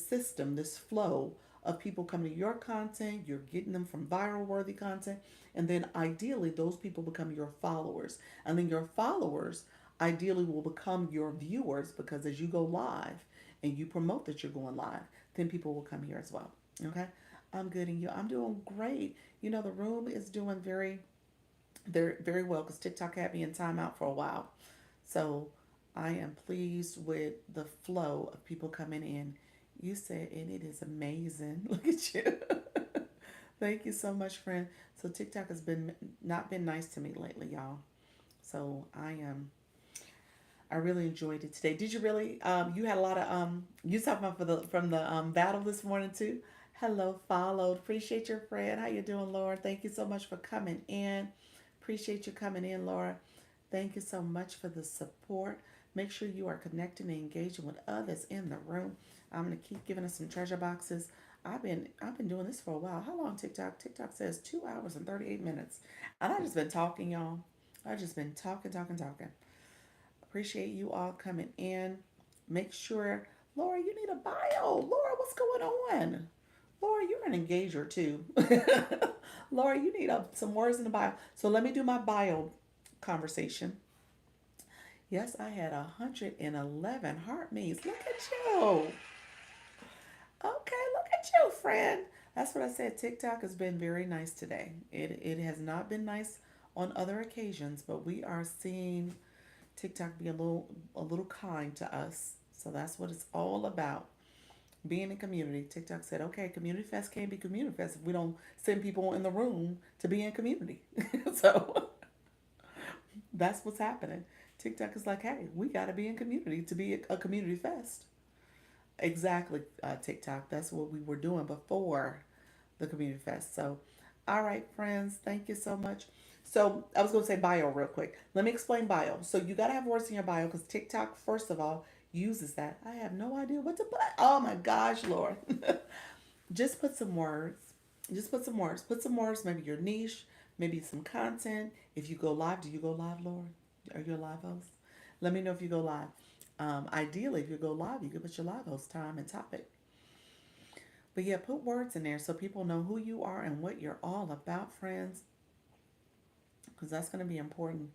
system, this flow of people coming to your content, you're getting them from viral worthy content, and then ideally those people become your followers. And then your followers ideally will become your viewers because as you go live and you promote that you're going live, then people will come here as well. Okay? I'm good and you. I'm doing great. You know, the room is doing very well because TikTok had me in timeout for a while. So I am pleased with the flow of people coming in. You said, and it is amazing. Look at you. Thank you so much, friend. So TikTok has been not been nice to me lately, y'all. So I really enjoyed it today. Did you really? You had a lot of you talking about from the battle this morning too. Hello, followed. Appreciate your friend. How you doing, Laura? Thank you so much for coming in. Appreciate you coming in, Laura. Thank you so much for the support. Make sure you are connecting and engaging with others in the room. I'm gonna keep giving us some treasure boxes. I've been doing this for a while. How long TikTok? TikTok says 2 hours and 38 minutes. And I just been talking, y'all. I just been talking, talking, talking. Appreciate you all coming in. Make sure, Laura, you need a bio. Laura, what's going on? Laura, you're an engager too. Laura, you need some words in the bio. So let me do my bio conversation. Yes, I had 111 heart meets. Look at you. Okay, look at you, friend. That's what I said. TikTok has been very nice today. It has not been nice on other occasions, but we are seeing TikTok be a little kind to us. So that's what it's all about. Being in community. TikTok said, okay, Community Fest can't be Community Fest if we don't send people in the room to be in community. So that's what's happening. TikTok is like, hey, we got to be in community to be a community fest. Exactly, TikTok. That's what we were doing before the community fest. So, all right, friends, thank you so much. So, I was going to say bio real quick. Let me explain bio. So, you got to have words in your bio because TikTok, first of all, uses that. I have no idea what to put. Oh my gosh, Lord. Just put some words. Just put some words. Put some words, maybe your niche, maybe some content. If you go live, do you go live, Lord? Are you a live host? Let me know if you go live. Ideally, if you go live, you can put your live host time and topic. But yeah, put words in there so people know who you are and what you're all about, friends, because that's going to be important.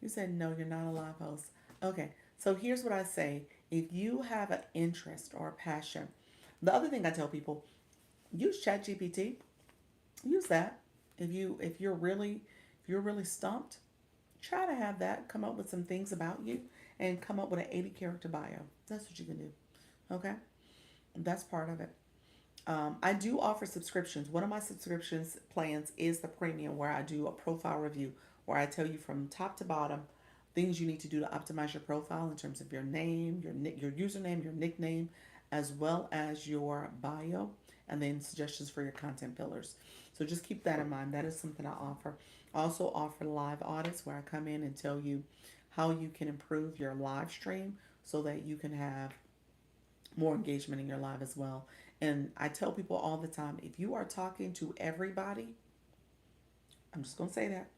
You said, no, you're not a live host. Okay, so here's what I say. If you have an interest or a passion, the other thing I tell people, use ChatGPT. Use that. If you're really stumped, try to have that come up with some things about you and come up with an 80 character bio. That's what you can do. Okay? That's part of it. I do offer subscriptions. One of my subscriptions plans is the premium, where I do a profile review, where I tell you from top to bottom things you need to do to optimize your profile in terms of your name, your username, your nickname, as well as your bio, and then suggestions for your content pillars. So just keep that in mind. That is something I offer. I also offer live audits, where I come in and tell you how you can improve your live stream so that you can have more engagement in your live as well. And I tell people all the time, if you are talking to everybody, I'm just gonna say that.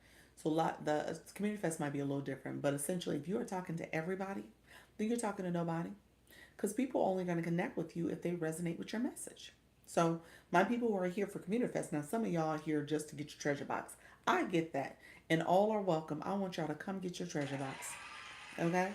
So the community fest might be a little different, but essentially, if you are talking to everybody, then you're talking to nobody, because people are only gonna connect with you if they resonate with your message. So my people who are here for community fest, now some of y'all are here just to get your treasure box. I get that, and all are welcome. I want y'all to come get your treasure box. Okay.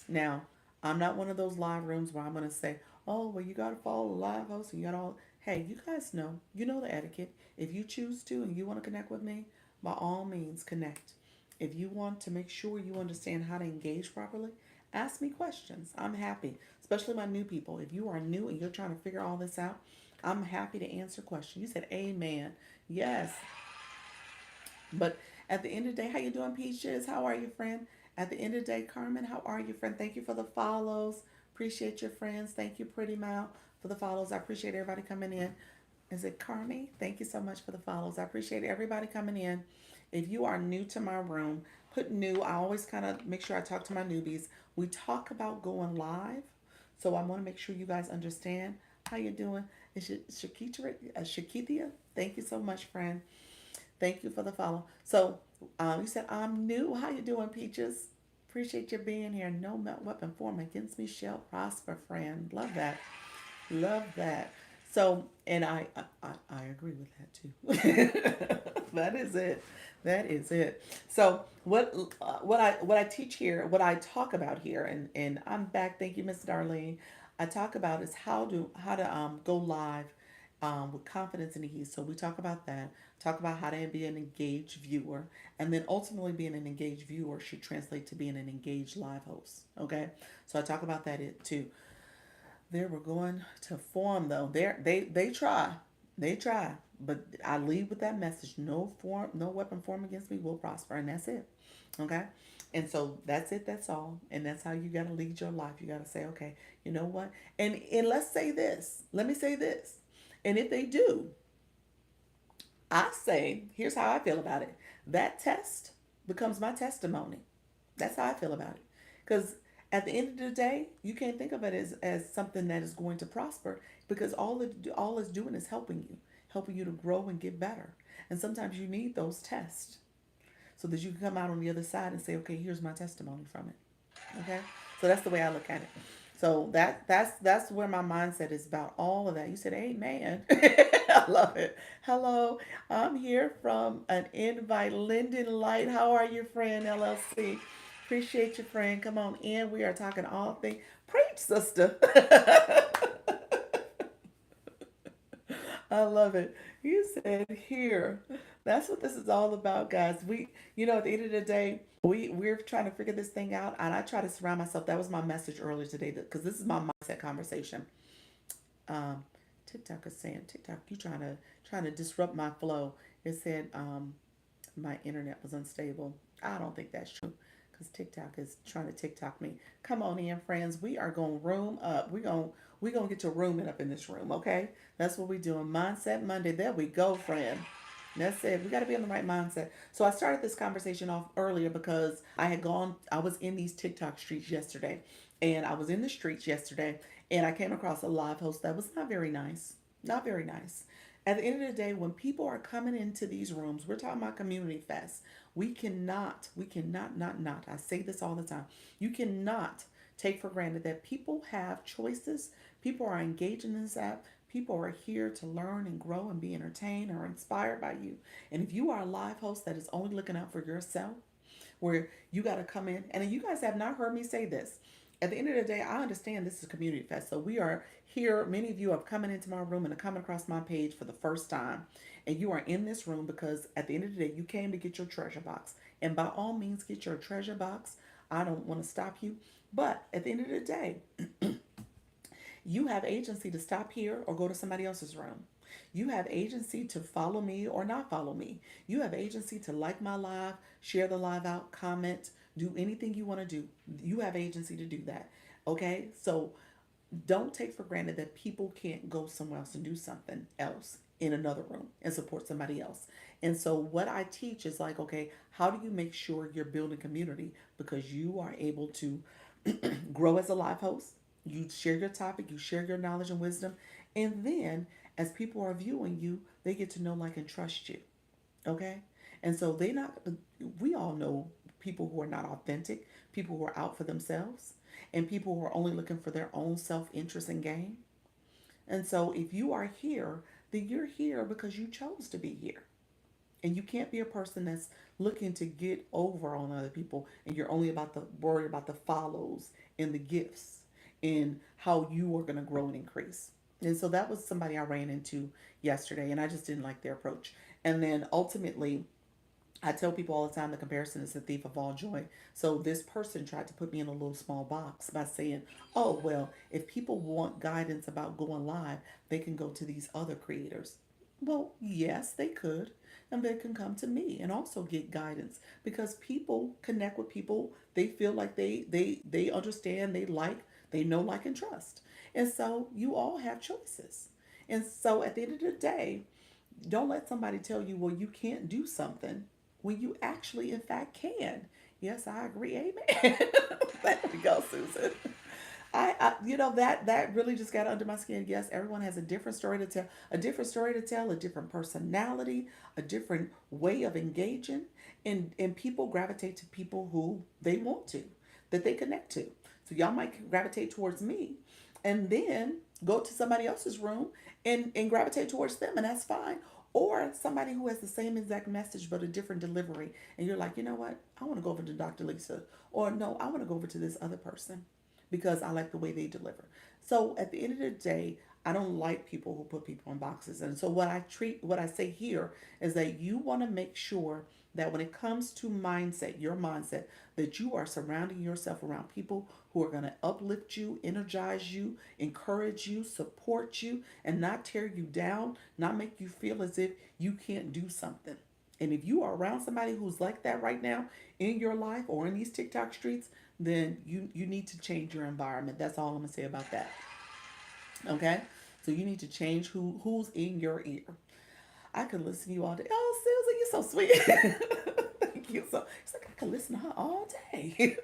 Now, I'm not one of those live rooms where I'm going to say, oh, well, you got to follow the live host and you got all. Hey, you guys know, you know the etiquette. If you choose to and you want to connect with me, by all means, connect. If you want to make sure you understand how to engage properly, ask me questions. I'm happy, especially my new people. If you are new and you're trying to figure all this out, I'm happy to answer questions. You said amen. Yes. But at the end of the day, how you doing, Peaches? How are you, friend? At the end of the day, Carmen, how are you, friend? Thank you for the follows. Appreciate your friends. Thank you, Pretty Mal, for the follows. I appreciate everybody coming in. Is it Carmi? Thank you so much for the follows. I appreciate everybody coming in. If you are new to my room, put new. I always kind of make sure I talk to my newbies. We talk about going live. So I want to make sure you guys understand how you're doing. Is it Shakithia? Thank you so much, friend. Thank you for the follow. So you said, I'm new. How you doing, Peaches? Appreciate you being here. No weapon formed against me shall prosper, friend. Love that. Love that. So, and I agree with that too. That is it. That is it. So what I teach here, what I talk about here, and I'm back. Thank you, Miss Darlene. I talk about is how to go live with confidence and ease. So we talk about that. Talk about how to be an engaged viewer, and then ultimately being an engaged viewer should translate to being an engaged live host. Okay, so I talk about that it too. They were going to form though. They try, they try, but I leave with that message: no weapon formed against me will prosper, and that's it. Okay, and so that's it. That's all, and that's how you got to lead your life. You got to say, okay, you know what? And let's say this. Let me say this. And if they do, I say, here's how I feel about it. That test becomes my testimony. That's how I feel about it. Because At the end of the day, you can't think of it as something that is going to prosper, because all it's doing is helping you to grow and get better. And sometimes you need those tests so that you can come out on the other side and say, okay, here's my testimony from it. Okay, so that's the way I look at it. So that's where my mindset is about all of that. You said, "Amen." I love it. Hello, I'm here from an invite. Linden Light, how are you, friend? LLC. Appreciate you, friend. Come on in. We are talking all things. Preach, sister. I love it. You said here. That's what this is all about, guys. At the end of the day, we're trying to figure this thing out, and I try to surround myself. That was my message earlier today, because this is my mindset conversation. Um, TikTok is saying, TikTok, you trying to disrupt my flow. It said my internet was unstable. I don't think that's true, because TikTok is trying to TikTok me. Come on in, friends. We are going to room up. We gonna get your rooming up in this room, okay? That's what we doing. Mindset Monday. There we go, friend. That's it. We got to be in the right mindset. So I started this conversation off earlier because I was in these TikTok streets yesterday. And I was in the streets yesterday, and I came across a live host that was not very nice. Not very nice. At the end of the day, when people are coming into these rooms, we're talking about community fest. We cannot, I say this all the time. You cannot take for granted that people have choices. People are engaging in this app. People are here to learn and grow and be entertained or inspired by you. And if you are a live host that is only looking out for yourself, where you got to come in, and you guys have not heard me say this. At the end of the day, I understand this is community fest. So we are here. Many of you are coming into my room and are coming across my page for the first time. And you are in this room because at the end of the day, you came to get your treasure box. And by all means, get your treasure box. I don't want to stop you. But at the end of the day, you have agency to stop here or go to somebody else's room. You have agency to follow me or not follow me. You have agency to like my live, share the live out, comment, do anything you want to do. You have agency to do that. Okay? So don't take for granted that people can't go somewhere else and do something else in another room and support somebody else. And so what I teach is like, okay, how do you make sure you're building community, because you are able to grow as a live host. You share your topic, you share your knowledge and wisdom, and then as people are viewing you, they get to know, like, and trust you. Okay? And so we all know people who are not authentic, people who are out for themselves, and people who are only looking for their own self interest and gain. And so if you are here, then you're here because you chose to be here. And you can't be a person that's looking to get over on other people, and you're only about the worried about the follows and the gifts and how you are going to grow and increase. And so that was somebody I ran into yesterday, and I just didn't like their approach. And then ultimately, I tell people all the time the comparison is the thief of all joy. So this person tried to put me in a little small box by saying, oh, well, if people want guidance about going live, they can go to these other creators. Well, yes, they could. And they can come to me and also get guidance, because people connect with people they feel like they understand, they know, like, and trust. And so you all have choices. And so at the end of the day, don't let somebody tell you, well, you can't do something when you actually, in fact, can. Yes, I agree. Amen. There we go, Susan. That really just got under my skin. Yes, everyone has a different story to tell, a different personality, a different way of engaging, and people gravitate to people who they want to, that they connect to. So y'all might gravitate towards me, and then go to somebody else's room and gravitate towards them, and that's fine. Or somebody who has the same exact message but a different delivery, and you're like, you know what? I want to go over to Dr. Lisa, or no, I want to go over to this other person because I like the way they deliver. So at the end of the day, I don't like people who put people in boxes. And so what I say here is that you want to make sure that when it comes to mindset, your mindset, that you are surrounding yourself around people who are going to uplift you, energize you, encourage you, support you, and not tear you down, not make you feel as if you can't do something. And if you are around somebody who's like that right now in your life or in these TikTok streets, then you need to change your environment. That's all I'm gonna say about that. Okay? So you need to change who's in your ear. I could listen to you all day. Oh, Susan, you're so sweet. Thank you. So it's like I could listen to her all day.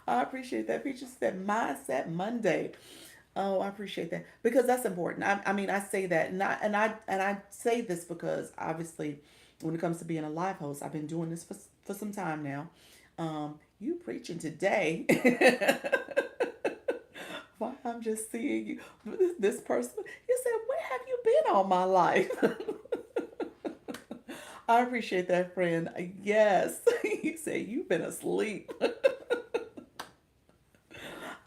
I appreciate that. Peaches said Mindset Monday. Oh, I appreciate that because that's important. I mean, I say that, and I say this because obviously, when it comes to being a live host, I've been doing this for some time now. You preaching today? Why I'm just seeing you, this person. You said, "Where have you been all my life?" I appreciate that, friend. Yes, he said you've been asleep.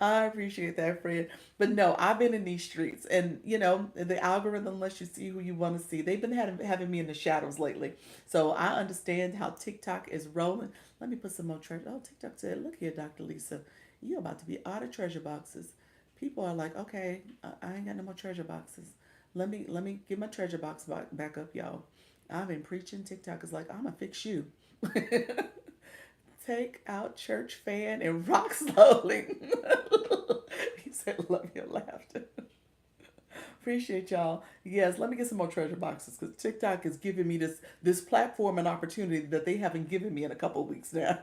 I appreciate that, friend. But no, I've been in these streets, and the algorithm lets you see who you want to see. They've been having me in the shadows lately, so I understand how TikTok is rolling. Let me put some more treasure. Oh, TikTok said, "Look here, Dr. Lisa, you're about to be out of treasure boxes." People are like, "Okay, I ain't got no more treasure boxes. Let me get my treasure box back up, y'all." I've been preaching. TikTok is like, "I'm gonna fix you." Take out church fan and rock slowly. He said, "Love your laughter." Appreciate y'all. Yes, let me get some more treasure boxes because TikTok is giving me this platform and opportunity that they haven't given me in a couple of weeks now.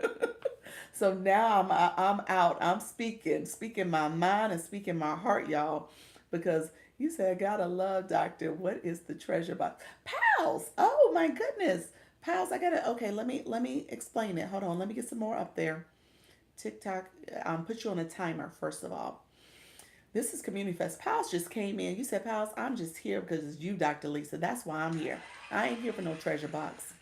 So now I'm out. I'm speaking my mind and speaking my heart, y'all, because you said gotta love doctor. What is the treasure box? Pals. Oh my goodness, pals. I gotta. Okay, let me explain it. Hold on. Let me get some more up there. TikTok. Put you on a timer first of all. This is Community Fest. Pals just came in. You said, Pals, I'm just here because it's you, Dr. Lisa. That's why I'm here. I ain't here for no treasure box.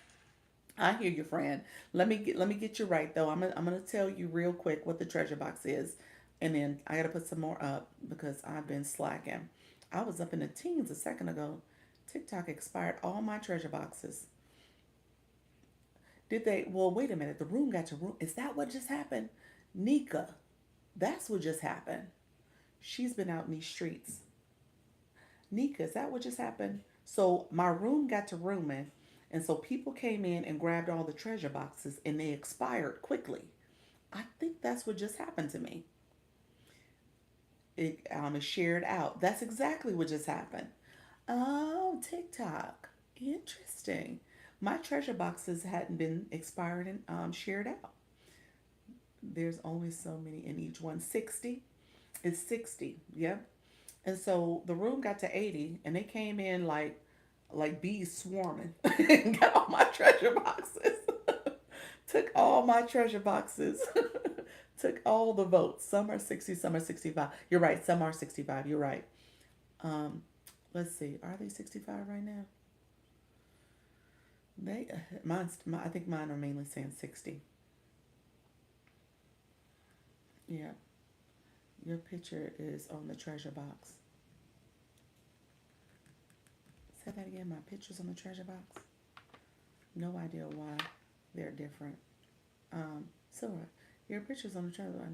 I hear you, friend. Let me get you right though. I'm gonna tell you real quick what the treasure box is, and then I gotta put some more up because I've been slacking. I was up in the teens a second ago. TikTok expired all my treasure boxes. Did they? Well, wait a minute. The room got to room. Is that what just happened? Nika, that's what just happened. She's been out in these streets. Nika, is that what just happened? So my room got to rooming, and so people came in and grabbed all the treasure boxes, and they expired quickly. I think that's what just happened to me. It is shared out. That's exactly what just happened. Oh, TikTok. Interesting. My treasure boxes hadn't been expired and shared out. There's only so many in each one. 60. It's 60. Yep. And so the room got to 80 and they came in like bees swarming and got all my treasure boxes. Took all my treasure boxes. Took all the votes. Some are 60, some are 65. You're right. Some are 65. You're right. Um, let's see. Are they 65 right now? I think mine are mainly saying 60. Yeah. Your picture is on the treasure box. Say that again. My picture's on the treasure box. No idea why they're different. So your picture's on the treasure box.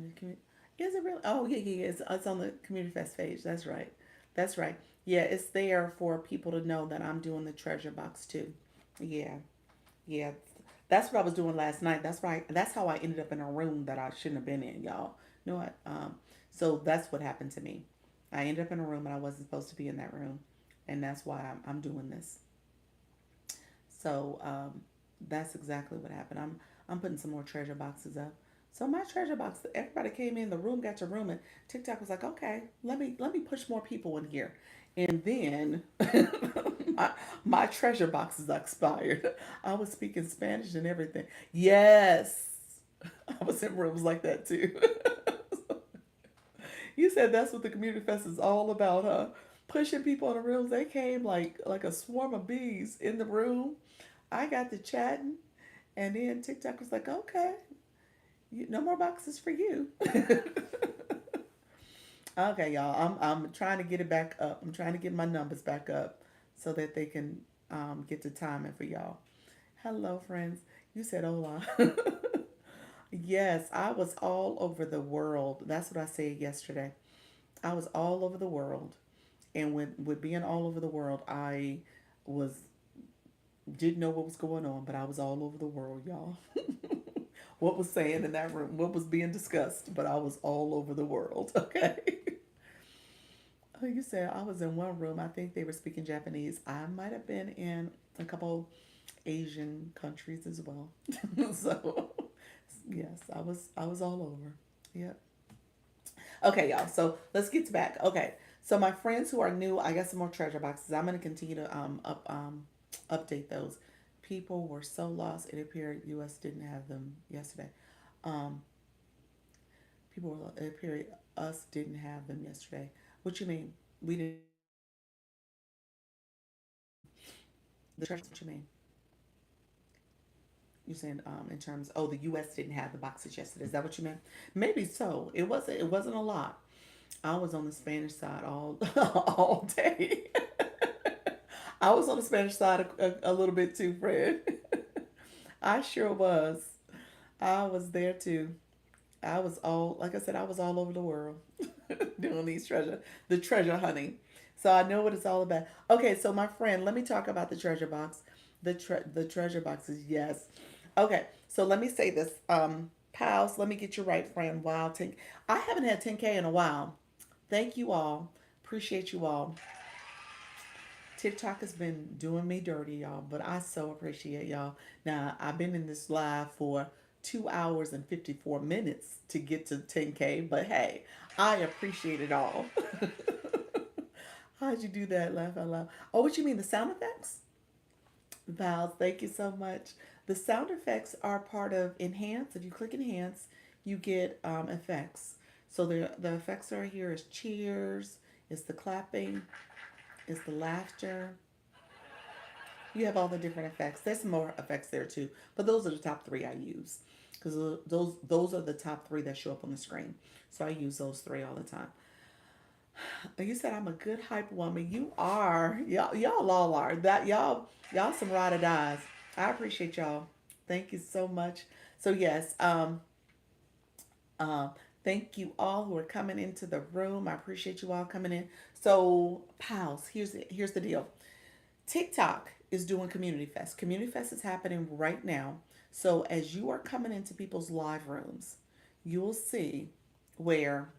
Is it really? Oh, yeah, yeah, yeah. It's on the Community Fest page. That's right. That's right. Yeah, it's there for people to know that I'm doing the treasure box too. Yeah, yeah. That's what I was doing last night. That's right. That's how I ended up in a room that I shouldn't have been in, y'all. You know what? So that's what happened to me. I ended up in a room and I wasn't supposed to be in that room, and that's why I'm doing this. So that's exactly what happened. I'm putting some more treasure boxes up. So my treasure box, everybody came in, the room got to room, and TikTok was like, okay, let me push more people in here, and then my my treasure boxes expired. I was speaking Spanish and everything. Yes, I was in rooms like that too. You said that's what the community fest is all about, huh? Pushing people in the rooms. They came like a swarm of bees in the room. I got to chatting, and then TikTok was like, "Okay, no more boxes for you." Okay, y'all. I'm trying to get it back up. I'm trying to get my numbers back up so that they can get the timing for y'all. Hello, friends. You said hola. Yes, I was all over the world. That's what I said yesterday. I was all over the world. And with being all over the world, I was didn't know what was going on, but I was all over the world, y'all. What was saying in that room, what was being discussed, but I was all over the world, okay? Oh, you said I was in one room. I think they were speaking Japanese. I might have been in a couple Asian countries as well. So, yes, I was all over. Yep. Okay, y'all. So let's get back. Okay. So my friends who are new, I got some more treasure boxes. I'm gonna continue to update those. People were so lost. It appeared U.S. didn't have them yesterday. Um, People were. It appeared us didn't have them yesterday. What you mean? We didn't. The treasure. What you mean? You saying in terms? Oh, the U.S. didn't have the boxes yesterday. Is that what you meant? Maybe so. It wasn't. It wasn't a lot. I was on the Spanish side all all day. I was on the Spanish side a little bit too, Fred. I sure was. I was there too. I was all, like I said, I was all over the world doing the treasure hunting. So I know what it's all about. Okay, so my friend, let me talk about the treasure box. The treasure boxes, yes. Okay, so let me say this. Pals, let me get you right, friend. Wow, 10, I haven't had 10K in a while. Thank you all. Appreciate you all. TikTok has been doing me dirty, y'all, but I so appreciate y'all. Now, I've been in this live for 2 hours and 54 minutes to get to 10K, but hey, I appreciate it all. How'd you do that? Laugh out loud. Oh, what you mean, the sound effects? Val, thank you so much. The sound effects are part of Enhance. If you click Enhance, you get effects. So the effects are here is cheers, is the clapping, is the laughter. You have all the different effects. There's some more effects there too, but those are the top three I use because those are the top three that show up on the screen. So I use those three all the time. You said I'm a good hype woman. You are. Y'all all are. That y'all some ride or dies. I appreciate y'all. Thank you so much. So yes, um, thank you all who are coming into the room. I appreciate you all coming in. So pals, here's the deal. TikTok is doing Community Fest. Community Fest is happening right now. So as you are coming into people's live rooms, you'll see where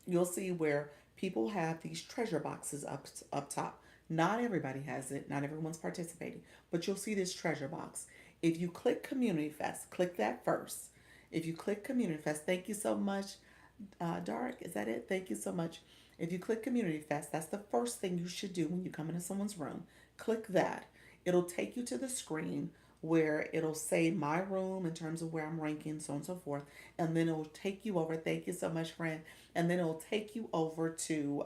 you'll see where people have these treasure boxes up top. Not everybody has it, not everyone's participating, but you'll see this treasure box. If you click Community Fest, click that first. If you click Community Fest, thank you so much. Dark, is that it? Thank you so much. If you click Community Fest, that's the first thing you should do when you come into someone's room. Click that. It'll take you to the screen where it'll say my room in terms of where I'm ranking, so on and so forth. And then it'll take you over. Thank you so much, friend. And then it'll take you over to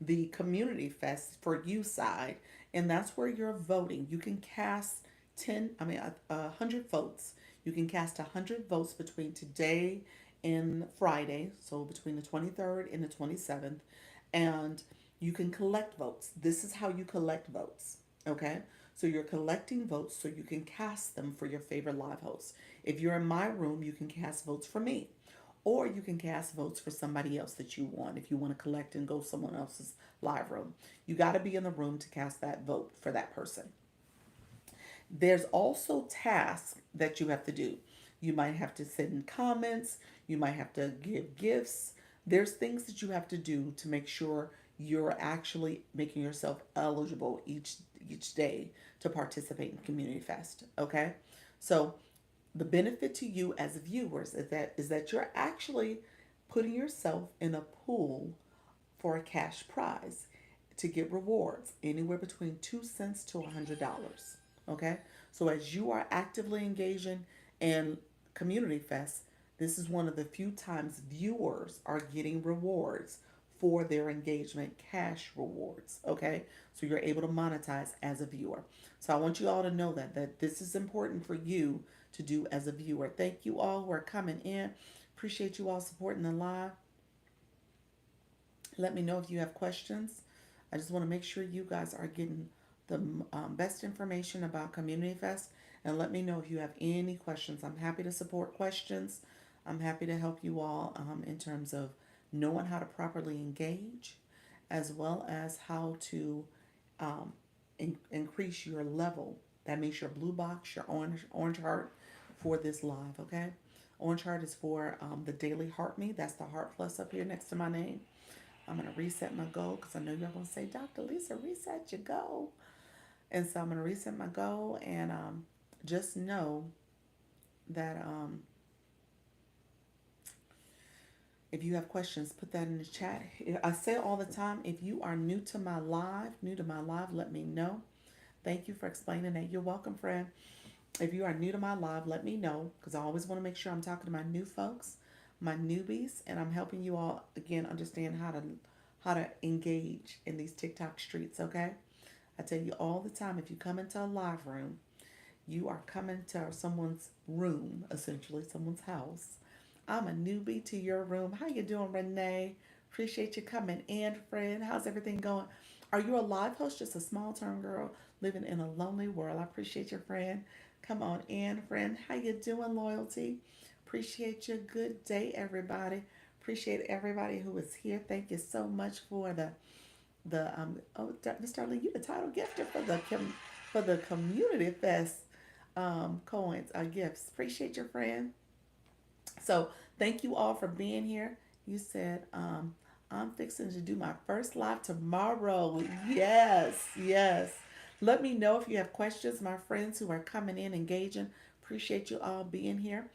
the Community Fest for you side. And that's where you're voting. You can cast 100 votes. You can cast 100 votes between today and Friday, so between the 23rd and the 27th. And you can collect votes. This is how you collect votes. Okay? So you're collecting votes so you can cast them for your favorite live host. If you're in my room, you can cast votes for me. Or you can cast votes for somebody else that you want if you want to collect and go someone else's live room. You got to be in the room to cast that vote for that person. There's also tasks that you have to do. You might have to send comments, you might have to give gifts. There's things that you have to do to make sure you're actually making yourself eligible each day to participate in Community Fest, okay? So the benefit to you as viewers is that you're actually putting yourself in a pool for a cash prize to get rewards anywhere between 2 cents to $100. Okay, so as you are actively engaging in Community Fest, this is one of the few times viewers are getting rewards for their engagement, cash rewards. Okay, so you're able to monetize as a viewer. So I want you all to know that this is important for you to do as a viewer. Thank you all who are coming in. Appreciate you all supporting the live. Let me know if you have questions. I just want to make sure you guys are getting the best information about Community Fest. And let me know if you have any questions. I'm happy to support questions. I'm happy to help you all in terms of knowing how to properly engage, as well as how to increase your level. That means your blue box, your orange heart for this live, okay? Orange heart is for the daily heart me. That's the heart plus up here next to my name. I'm going to reset my goal because I know you're going to say, Dr. Lisa, reset your goal. And so I'm going to reset my goal and just know that If you have questions, put that in the chat. I say all the time, if you are new to my live, let me know. Thank you for explaining that. You're welcome, friend. If you are new to my live, let me know because I always want to make sure I'm talking to my new folks, my newbies, and I'm helping you all again understand how to engage in these TikTok streets, okay? I tell you all the time, if you come into a live room, you are coming to someone's room, essentially someone's house. I'm a newbie to your room. How you doing, Renee? Appreciate you coming in, friend. How's everything going? Are you a live host, just a small town girl living in a lonely world? I appreciate your friend. Come on in, friend. How you doing, loyalty? Appreciate your good day, everybody. Appreciate everybody who is here. Thank you so much for the Miss Darlene, you the title gifter for for the community fest coins gifts. Appreciate your friend. So thank you all for being here. You said I'm fixing to do my first live tomorrow. Yes, yes. Let me know if you have questions, my friends who are coming in engaging. Appreciate you all being here.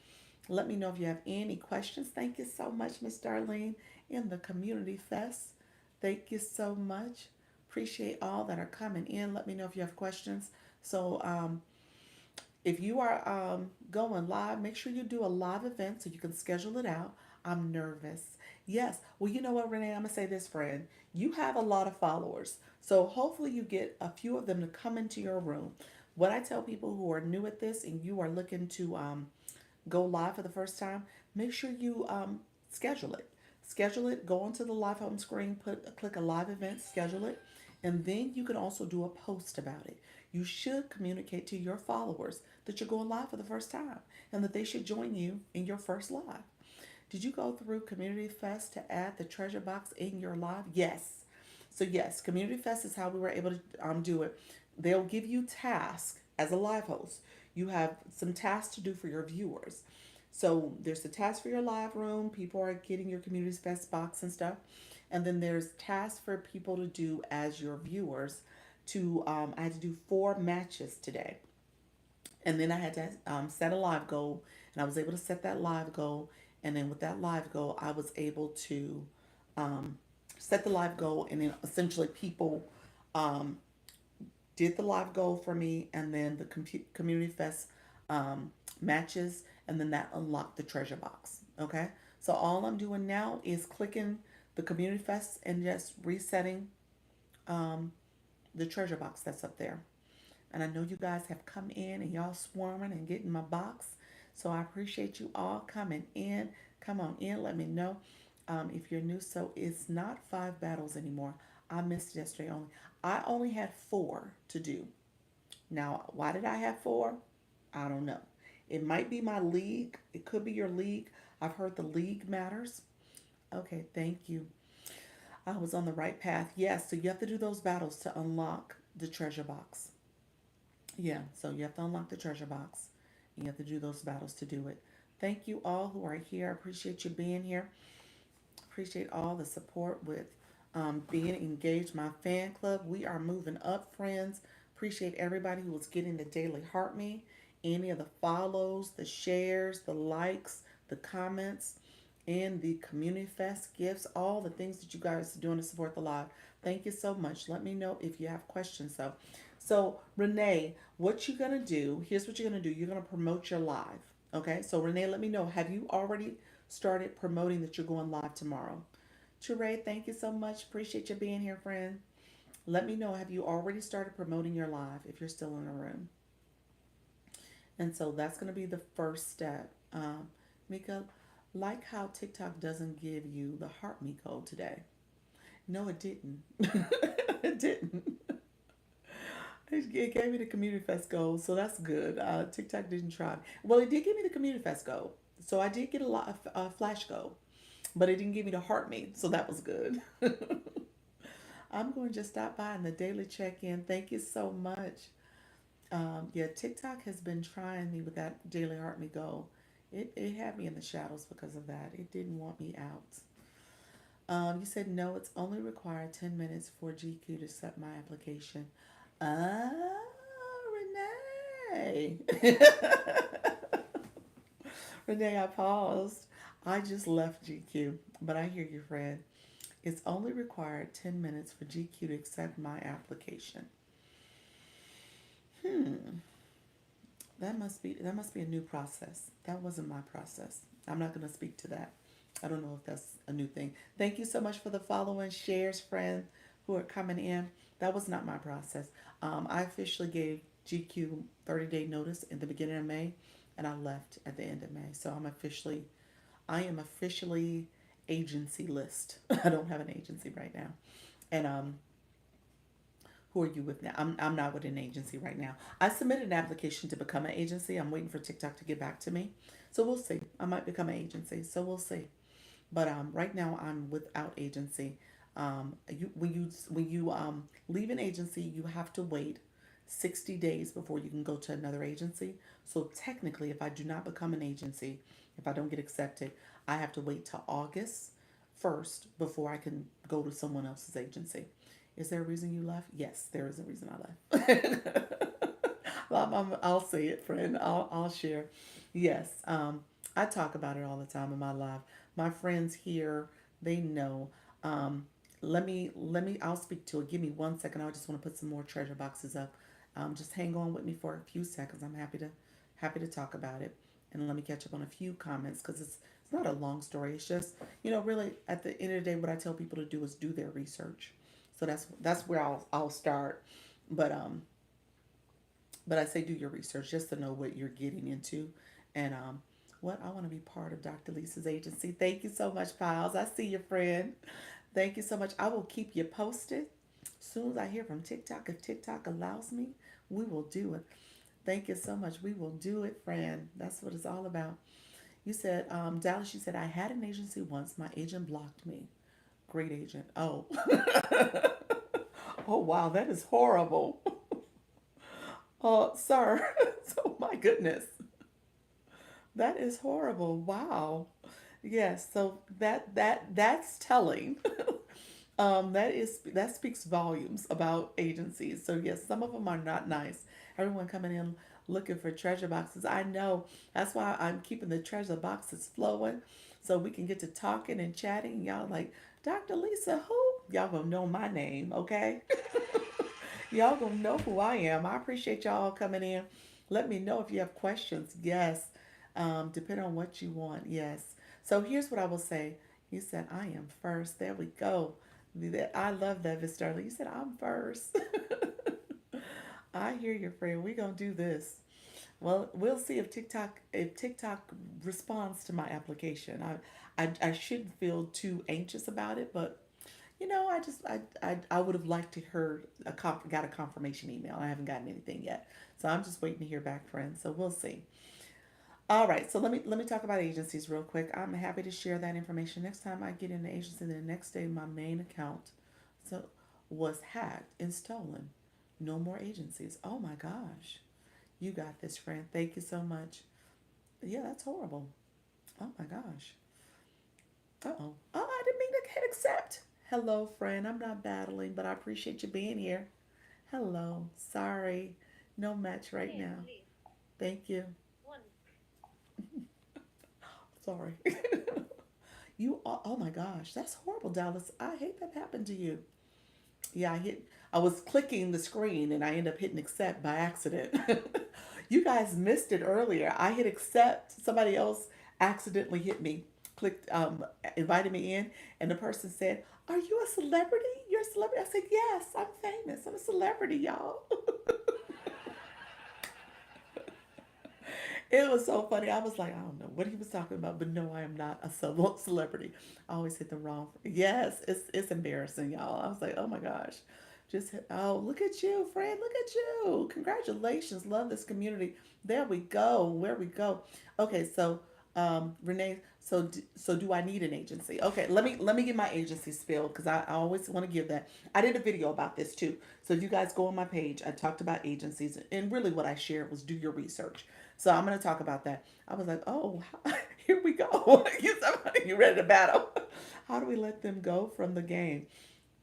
Let me know if you have any questions. Thank you so much, Miss Darlene, in the Community Fest. Thank you so much. Appreciate all that are coming in. Let me know if you have questions. So, if you are going live, make sure you do a live event so you can schedule it out. I'm nervous. Yes. Well, you know what, Renee? I'm going to say this, friend. You have a lot of followers. So hopefully you get a few of them to come into your room. What I tell people who are new at this and you are looking to go live for the first time, make sure you schedule it. Schedule it, go onto the live home screen, click a live event, schedule it, and then you can also do a post about it. You should communicate to your followers that you're going live for the first time and that they should join you in your first live. Did you go through Community Fest to add the treasure box in your live? Yes. So yes, Community Fest is how we were able to do it. They'll give you tasks as a live host. You have some tasks to do for your viewers. So there's the task for your live room. People are getting your Community Fest box and stuff. And then there's tasks for people to do as your viewers. I had to do 4 matches today. And then I had to set a live goal, and I was able to set that live goal. And then with that live goal, I was able to um, set the live goal, and then essentially people um, did the live goal for me, and then the community fest matches, and then that unlocked the treasure box. Okay, so all I'm doing now is clicking the community fest and just resetting um, the treasure box that's up there. And I know you guys have come in and y'all swarming and getting my box. So I appreciate you all coming in. Come on in. Let me know if you're new. So it's not 5 battles anymore. I missed yesterday only. I only had 4 to do. Now, why did I have 4? I don't know. It might be my league. It could be your league. I've heard the league matters. Okay, thank you. I was on the right path. Yes, so you have to do those battles to unlock the treasure box. Yeah, so you have to unlock the treasure box. You have to do those battles to do it. Thank you all who are here. I appreciate you being here. Appreciate all the support with being engaged. My fan club, we are moving up, friends. Appreciate everybody who was getting the daily heart me, any of the follows, the shares, the likes, the comments, and the community fest gifts, all the things that you guys are doing to support the live. Thank you so much. Let me know if you have questions though. So Renee, what you're gonna do, here's what you're gonna do. You're gonna promote your live. Okay, so Renee, let me know. Have you already started promoting that you're going live tomorrow? Teray, thank you so much. Appreciate you being here, friend. Let me know. Have you already started promoting your live if you're still in the room? And so that's going to be the first step. Mika, like how TikTok doesn't give you the heart me code today. No, it didn't. It didn't. It gave me the Community Fest goal, so that's good. TikTok didn't try. Well, it did give me the Community Fest goal, so I did get a lot of flash goal, but it didn't give me the heart me, so that was good. I'm going to just stop by in the daily check-in. Thank you so much. Yeah, TikTok has been trying me with that daily heart me goal. It had me in the shadows because of that. It didn't want me out. You said no, it's only required 10 minutes for GQ to set my application. Ah, Renee. Renee, I paused. I just left GQ, but I hear you, friend. It's only required 10 minutes for GQ to accept my application. Hmm, that must be a new process. That wasn't my process. I'm not going to speak to that. I don't know if that's a new thing. Thank you so much for the follow and shares, friends who are coming in. That was not my process. I officially gave GQ 30-day notice in the beginning of May, and I left at the end of May. So I am officially agency list. I don't have an agency right now, and who are you with now? I'm not with an agency right now. I submitted an application to become an agency. I'm waiting for TikTok to get back to me. So we'll see. I might become an agency. So we'll see. But right now I'm without agency. When you leave an agency, you have to wait 60 days before you can go to another agency. So technically, if I do not become an agency, if I don't get accepted, I have to wait till August 1st before I can go to someone else's agency. Is there a reason you left? Yes, there is a reason I left. I'll say it, friend. I'll share. Yes, I talk about it all the time in my life. My friends here, they know. Um, I'll speak to it. Give me 1 second. I just want to put some more treasure boxes up. Just hang on with me for a few seconds. I'm happy to talk about it. And let me catch up on a few comments because it's not a long story. It's just, really at the end of the day, what I tell people to do is do their research. So that's where I'll start. But but I say do your research just to know what you're getting into. And what I want to be part of Dr. Lisa's agency. Thank you so much, Piles. I see your friend. Thank you so much. I will keep you posted. As soon as I hear from TikTok, if TikTok allows me, we will do it. Thank you so much. We will do it, friend. That's what it's all about. You said, Dallas, you said, I had an agency once. My agent blocked me. Great agent. Oh. Oh, wow. That is horrible. Oh, sir. Oh, my goodness. That is horrible. Wow. Yes, so that's telling. That speaks volumes about agencies. So yes, some of them are not nice. Everyone coming in looking for treasure boxes. I know. That's why I'm keeping the treasure boxes flowing, so we can get to talking and chatting. Y'all like Dr. Lisa, who? Y'all gonna know my name, okay? Y'all gonna know who I am. I appreciate y'all coming in. Let me know if you have questions. Yes. Depending on what you want. Yes. So here's what I will say. You said I am first. There we go. I love that, Miss Sterling. You said I'm first. I hear you, friend. We gonna do this. Well, we'll see if TikTok responds to my application. I shouldn't feel too anxious about it, but I would have liked to heard got a confirmation email. I haven't gotten anything yet, so I'm just waiting to hear back, friends. So we'll see. All right, so let me talk about agencies real quick. I'm happy to share that information. Next time I get in the agency, the next day my main account so was hacked and stolen. No more agencies. Oh my gosh, you got this, friend. Thank you so much. Yeah, that's horrible. Oh my gosh. Uh-oh. Oh, I didn't mean to hit accept. Hello, friend. I'm not battling, but I appreciate you being here. Hello. Sorry. No match right now. Thank you. Sorry. Oh my gosh. That's horrible, Dallas. I hate that happened to you. Yeah, I was clicking the screen and I ended up hitting accept by accident. You guys missed it earlier. I hit accept. Somebody else accidentally hit me, clicked, invited me in, and the person said, "Are you a celebrity? You're a celebrity." I said, "Yes, I'm famous. I'm a celebrity, y'all." It was so funny. I was like, I don't know what he was talking about, but no, I am not a celebrity. I always hit the wrong. Yes, it's embarrassing, y'all. I was like, oh my gosh, oh, look at you, friend. Look at you. Congratulations. Love this community. There we go. Where we go. Okay, so Renee, so do I need an agency? Okay, let me give my agency spiel because I always want to give that. I did a video about this too. So if you guys go on my page, I talked about agencies and really what I shared was do your research. So I'm going to talk about that. I was like, oh, here we go. You ready to battle? How do we let them go from the game?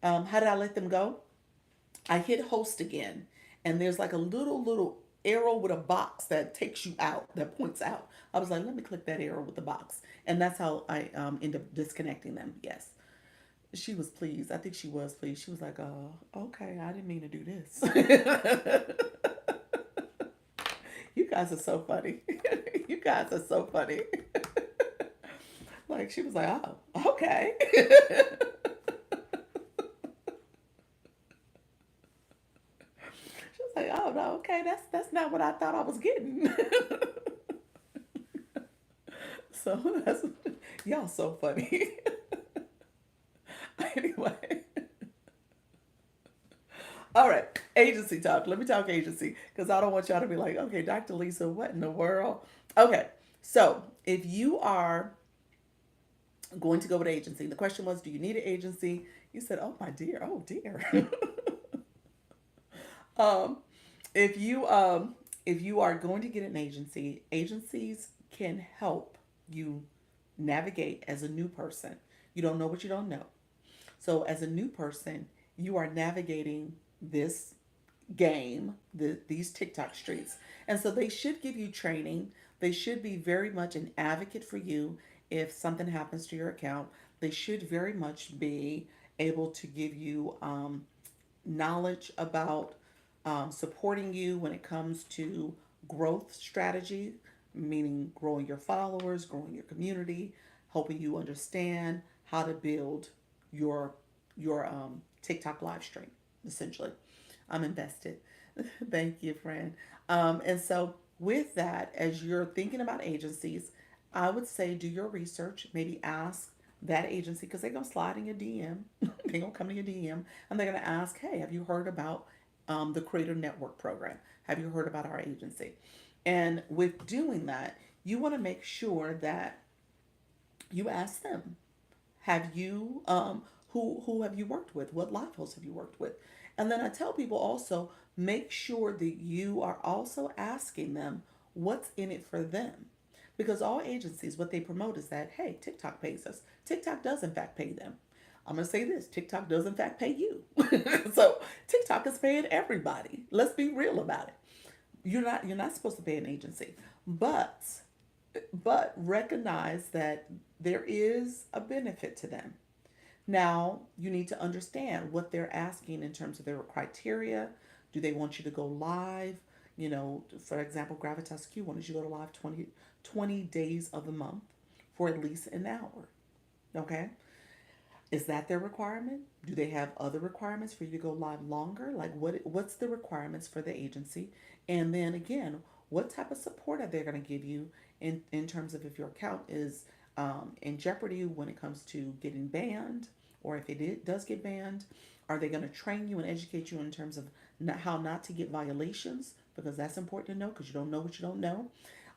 How did I let them go? I hit host again, and there's like a little arrow with a box that takes you out, that points out. I was like, let me click that arrow with the box. And that's how I end up disconnecting them. Yes. She was pleased. I think she was pleased. She was like, okay, I didn't mean to do this. You guys are so funny. You guys are so funny. Like, she was like, oh, okay. She was like, oh, no, okay, that's not what I thought I was getting. So that's, y'all so funny. Anyway, all right, agency talk. Let me talk agency because I don't want y'all to be like, okay, Dr. Lisa, what in the world? Okay, so if you are going to go with agency, the question was, do you need an agency? You said, oh dear. um, if you are going to get an agency, agencies can help you navigate as a new person. You don't know what you don't know. So as a new person, you are navigating this game, these TikTok streets. And so they should give you training. They should be very much an advocate for you if something happens to your account. They should very much be able to give you knowledge about supporting you when it comes to growth strategy, meaning growing your followers, growing your community, helping you understand how to build your TikTok live stream. Essentially, I'm invested. Thank you, friend. And so, with that, as you're thinking about agencies, I would say do your research. Maybe ask that agency because they're gonna slide in your DM. They're gonna come to your DM and they're gonna ask, "Hey, have you heard about the Creator Network program? Have you heard about our agency?" And with doing that, you want to make sure that you ask them, have you who have you worked with? What live hosts have you worked with? And then I tell people also make sure that you are also asking them what's in it for them. Because all agencies, what they promote is that, hey, TikTok pays us. TikTok does in fact pay them. I'm gonna say this: TikTok does in fact pay you. So TikTok is paying everybody. Let's be real about it. You're not supposed to pay an agency, but recognize that there is a benefit to them. Now, you need to understand what they're asking in terms of their criteria. Do they want you to go live? For example, Gravitas Q wanted you to go to live 20 days of the month for at least an hour. Okay? Is that their requirement? Do they have other requirements for you to go live longer? Like what's the requirements for the agency? And then again, what type of support are they going to give you in terms of if your account is in jeopardy when it comes to getting banned, or if it does get banned, are they going to train you and educate you in terms of how not to get violations? Because that's important to know because you don't know what you don't know.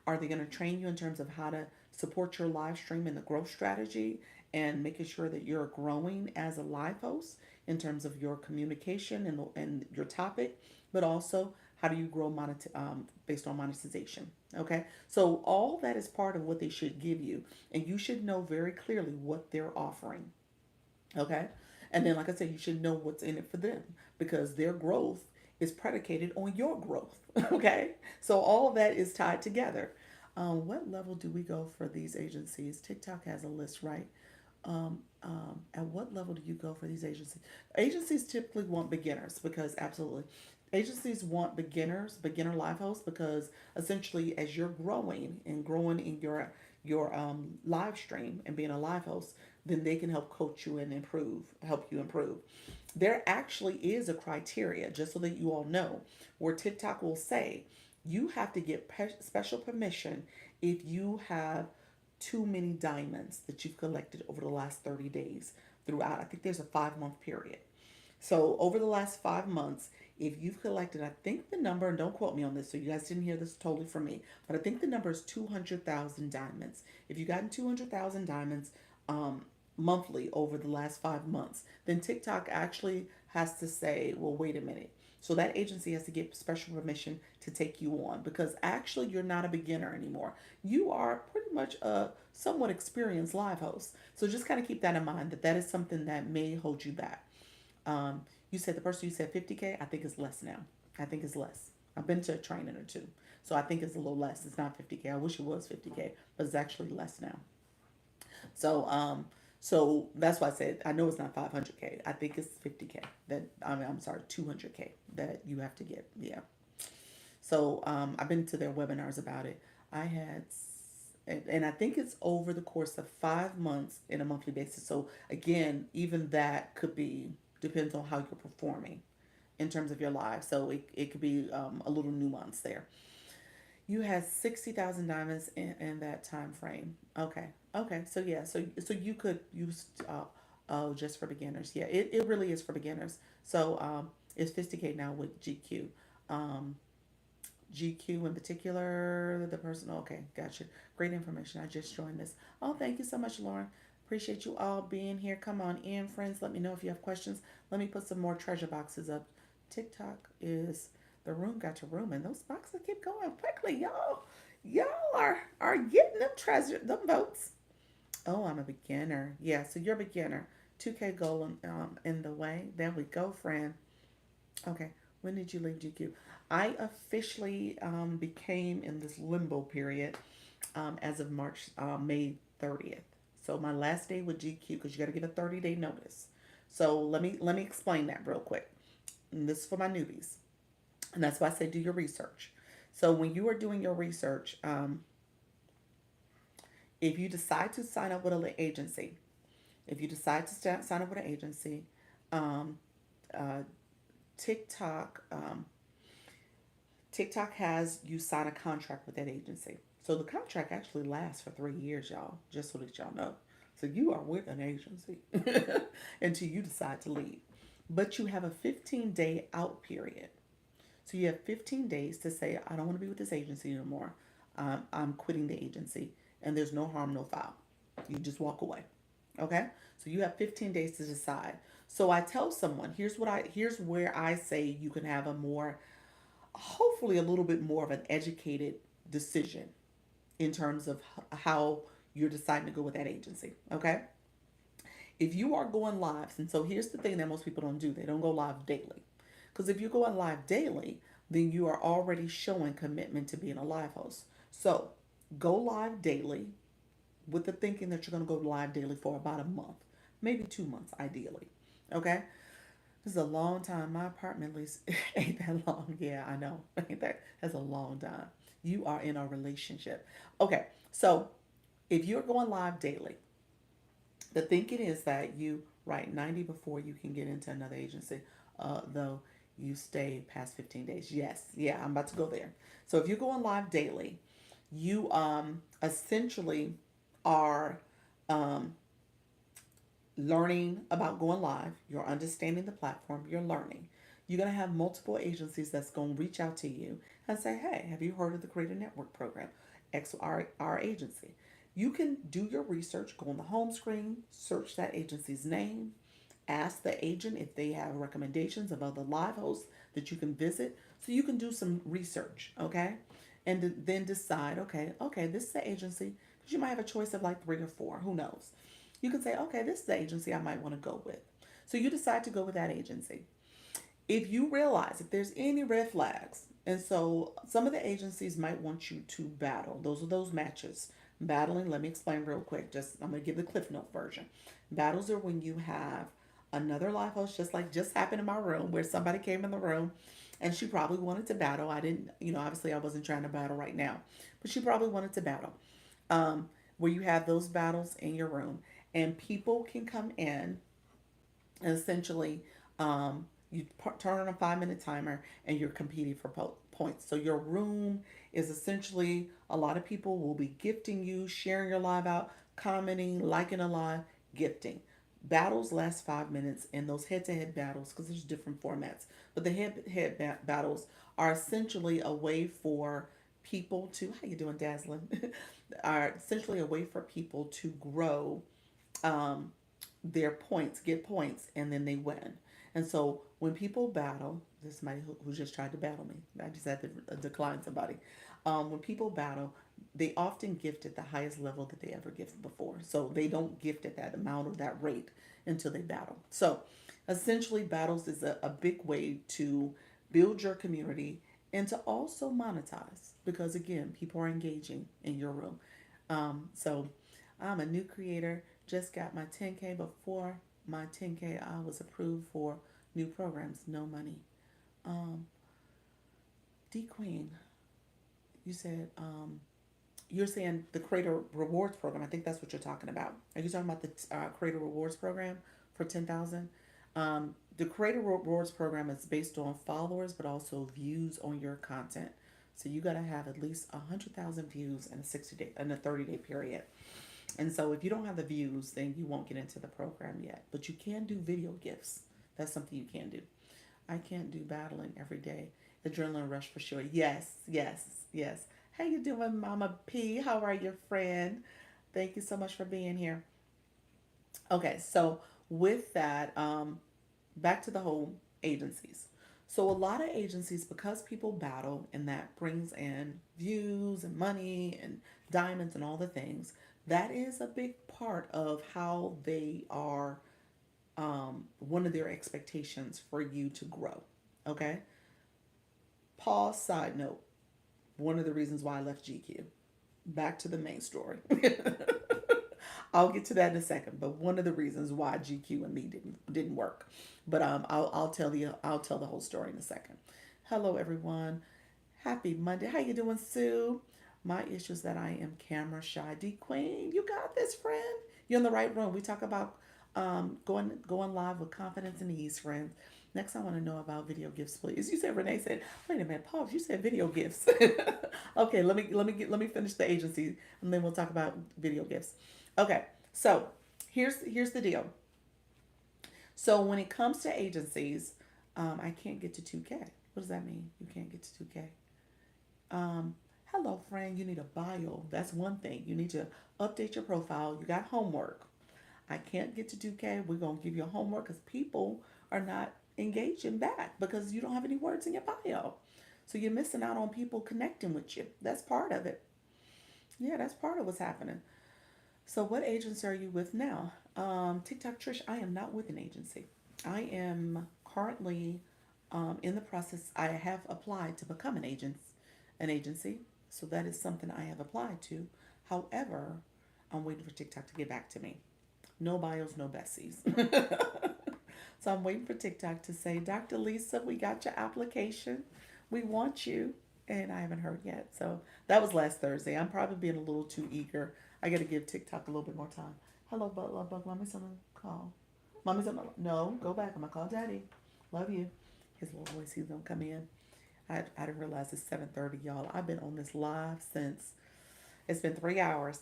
Are they going to train you in terms of how to support your live stream and the growth strategy and making sure that you're growing as a live host in terms of your communication and your topic, but also how do you grow based on monetization? Okay, so all that is part of what they should give you, and you should know very clearly what they're offering. Okay, and then like I said, you should know what's in it for them because their growth is predicated on your growth. Okay, so all of that is tied together. What level do we go for these agencies? TikTok has a list, right? At what level do you go for these agencies? Agencies typically want beginners because absolutely, agencies want beginner live hosts because essentially, as you're growing and growing in your live stream and being a live host, then they can help coach you and help you improve. There actually is a criteria, just so that you all know, where TikTok will say you have to get special permission if you have too many diamonds that you've collected over the last 30 days throughout. I think there's a 5 month period. So over the last 5 months, if you've collected, I think the number, and don't quote me on this, so you guys didn't hear this totally from me, but I think the number is 200,000 diamonds. If you've gotten 200,000 diamonds monthly over the last 5 months, then TikTok actually has to say, well, wait a minute. So that agency has to get special permission to take you on because actually you're not a beginner anymore. You are pretty much a somewhat experienced live host. So just kind of keep that in mind that that is something that may hold you back. You said the person you said 50K, I think is less now. I think it's less. I've been to a training or two. So I think it's a little less. It's not 50K. I wish it was 50K, but it's actually less now. So so that's why I said I know it's not 500K. I think it's 50K that I mean I'm sorry, 200K that you have to get. Yeah. So I've been to their webinars about it. I had and I think it's over the course of 5 months in a monthly basis. So again, even that could be depends on how you're performing in terms of your life. So it could be a little nuance there. You had 60,000 diamonds in that time frame. Okay. Okay. So yeah. So you could use oh just for beginners. Yeah. It really is for beginners. So it's 50K now with GQ. Um, GQ in particular, the person. Okay, gotcha. Great information. I just joined this. Oh, thank you so much, Lauren. Appreciate you all being here. Come on in, friends. Let me know if you have questions. Let me put some more treasure boxes up. TikTok is the room got to room, and those boxes keep going quickly, y'all. Y'all are getting them treasure, them votes. Oh, I'm a beginner. Yeah, so you're a beginner. 2K goal in the way. There we go, friend. Okay. When did you leave GQ? I officially became in this limbo period as of May 30th. So my last day with GQ, because you got to give a 30-day notice. So let me explain that real quick. And this is for my newbies, and that's why I say do your research. So when you are doing your research, if you decide to sign up with an agency, if you decide to sign up with an agency, um, uh, TikTok TikTok has you sign a contract with that agency. So the contract actually lasts for 3 years, y'all, just so that y'all know. So you are with an agency until you decide to leave. But you have a 15-day out period. So you have 15 days to say, I don't want to be with this agency anymore. I'm quitting the agency. And there's no harm, no foul. You just walk away. Okay? So you have 15 days to decide. So I tell someone, here's where I say you can have a more hopefully a little bit more of an educated decision in terms of how you're deciding to go with that agency. Okay. If you are going live, and so here's the thing that most people don't do, they don't go live daily. Because if you're going live daily, then you are already showing commitment to being a live host. So go live daily with the thinking that you're going to go live daily for about a month, maybe 2 months, ideally. Okay. This is a long time. My apartment lease ain't that long. Yeah, I know. Ain't that? That's a long time. You are in a relationship. Okay, so if you're going live daily, the thinking is that you write 90 before you can get into another agency, though you stay past 15 days. Yes, yeah, I'm about to go there. So if you're going live daily, you essentially are um, learning about going live, you're understanding the platform, you're learning. You're going to have multiple agencies that's going to reach out to you and say, hey, have you heard of the Creator Network program? Our agency. You can do your research, go on the home screen, search that agency's name, ask the agent if they have recommendations of other live hosts that you can visit so you can do some research, okay? And then decide, okay, this is the agency, because you might have a choice of like 3 or 4, who knows? You can say, okay, this is the agency I might want to go with. So you decide to go with that agency. If you realize if there's any red flags, and so some of the agencies might want you to battle, those are those matches. Battling, let me explain real quick. Just I'm gonna give the Cliff Note version. Battles are when you have another live host, just happened in my room where somebody came in the room and she probably wanted to battle. I didn't, obviously I wasn't trying to battle right now, but she probably wanted to battle. Where you have those battles in your room and people can come in and essentially you turn on a 5 minute timer and you're competing for points. So your room is essentially a lot of people will be gifting you, sharing your live out, commenting, liking a live, gifting. Battles last 5 minutes, and those head-to-head battles, because there's different formats, but the head-to-head battles are essentially a way for people to, how you doing, Dazzling? Are essentially a way for people to grow um, their points, get points, and then they win. And so when people battle, this is somebody who just tried to battle me. I just had to decline somebody. When people battle, they often gift at the highest level that they ever gifted before. So they don't gift at that amount or that rate until they battle. So essentially, battles is a big way to build your community and to also monetize because, again, people are engaging in your room. So I'm a new creator, just got my 10K. Before my 10K, I was approved for new programs, no money. Um, D Queen, you said you're saying the Creator Rewards program. I think that's what you're talking about. Are you talking about the Creator Rewards program for 10,000? The Creator Rewards program is based on followers, but also views on your content. So you got to have at least 100,000 views in a 60 day, in a 30-day period. And so if you don't have the views, then you won't get into the program yet. But you can do video gifts. That's something you can do. I can't do battling every day. Adrenaline rush for sure. Yes, yes, yes. How you doing, Mama P? How are you, friend? Thank you so much for being here. Okay, so with that, back to the whole agencies. So a lot of agencies, because people battle, and that brings in views and money and diamonds and all the things, that is a big part of how they are, one of their expectations for you to grow. Okay. Pause. Side note. One of the reasons why I left GQ. Back to the main story. I'll get to that in a second. But one of the reasons why GQ and me didn't work. But I'll tell the whole story in a second. Hello everyone. Happy Monday. How you doing, Sue? My issue is that I am camera shy. D Queen, you got this, friend. You're in the right room. We talk about going live with confidence and ease, friends. Next, I want to know about video gifts, please. You said Renee said, "Wait a minute, pause." You said video gifts. Okay, let me finish the agency, and then we'll talk about video gifts. Okay, so here's the deal. So when it comes to agencies, I can't get to 2K. What does that mean? You can't get to 2K. Hello, friend. You need a bio. That's one thing. You need to update your profile. You got homework. I can't get to 2K. We're going to give you homework because people are not engaging back because you don't have any words in your bio. So you're missing out on people connecting with you. That's part of it. Yeah, that's part of what's happening. So what agency are you with now? TikTok Trish, I am not with an agency. I am currently in the process. I have applied to become an agency. So that is something I have applied to. However, I'm waiting for TikTok to get back to me. No bios, no Bessies. So I'm waiting for TikTok to say, Dr. Lisa, we got your application. We want you. And I haven't heard yet. So that was last Thursday. I'm probably being a little too eager. I got to give TikTok a little bit more time. Hello, Love Bug. Mommy's on the call. Mommy's on the... No, go back. I'm going to call Daddy. Love you. His little voice, he's going to come in. I didn't realize it's 7:30, y'all. I've been on this live since... It's been 3 hours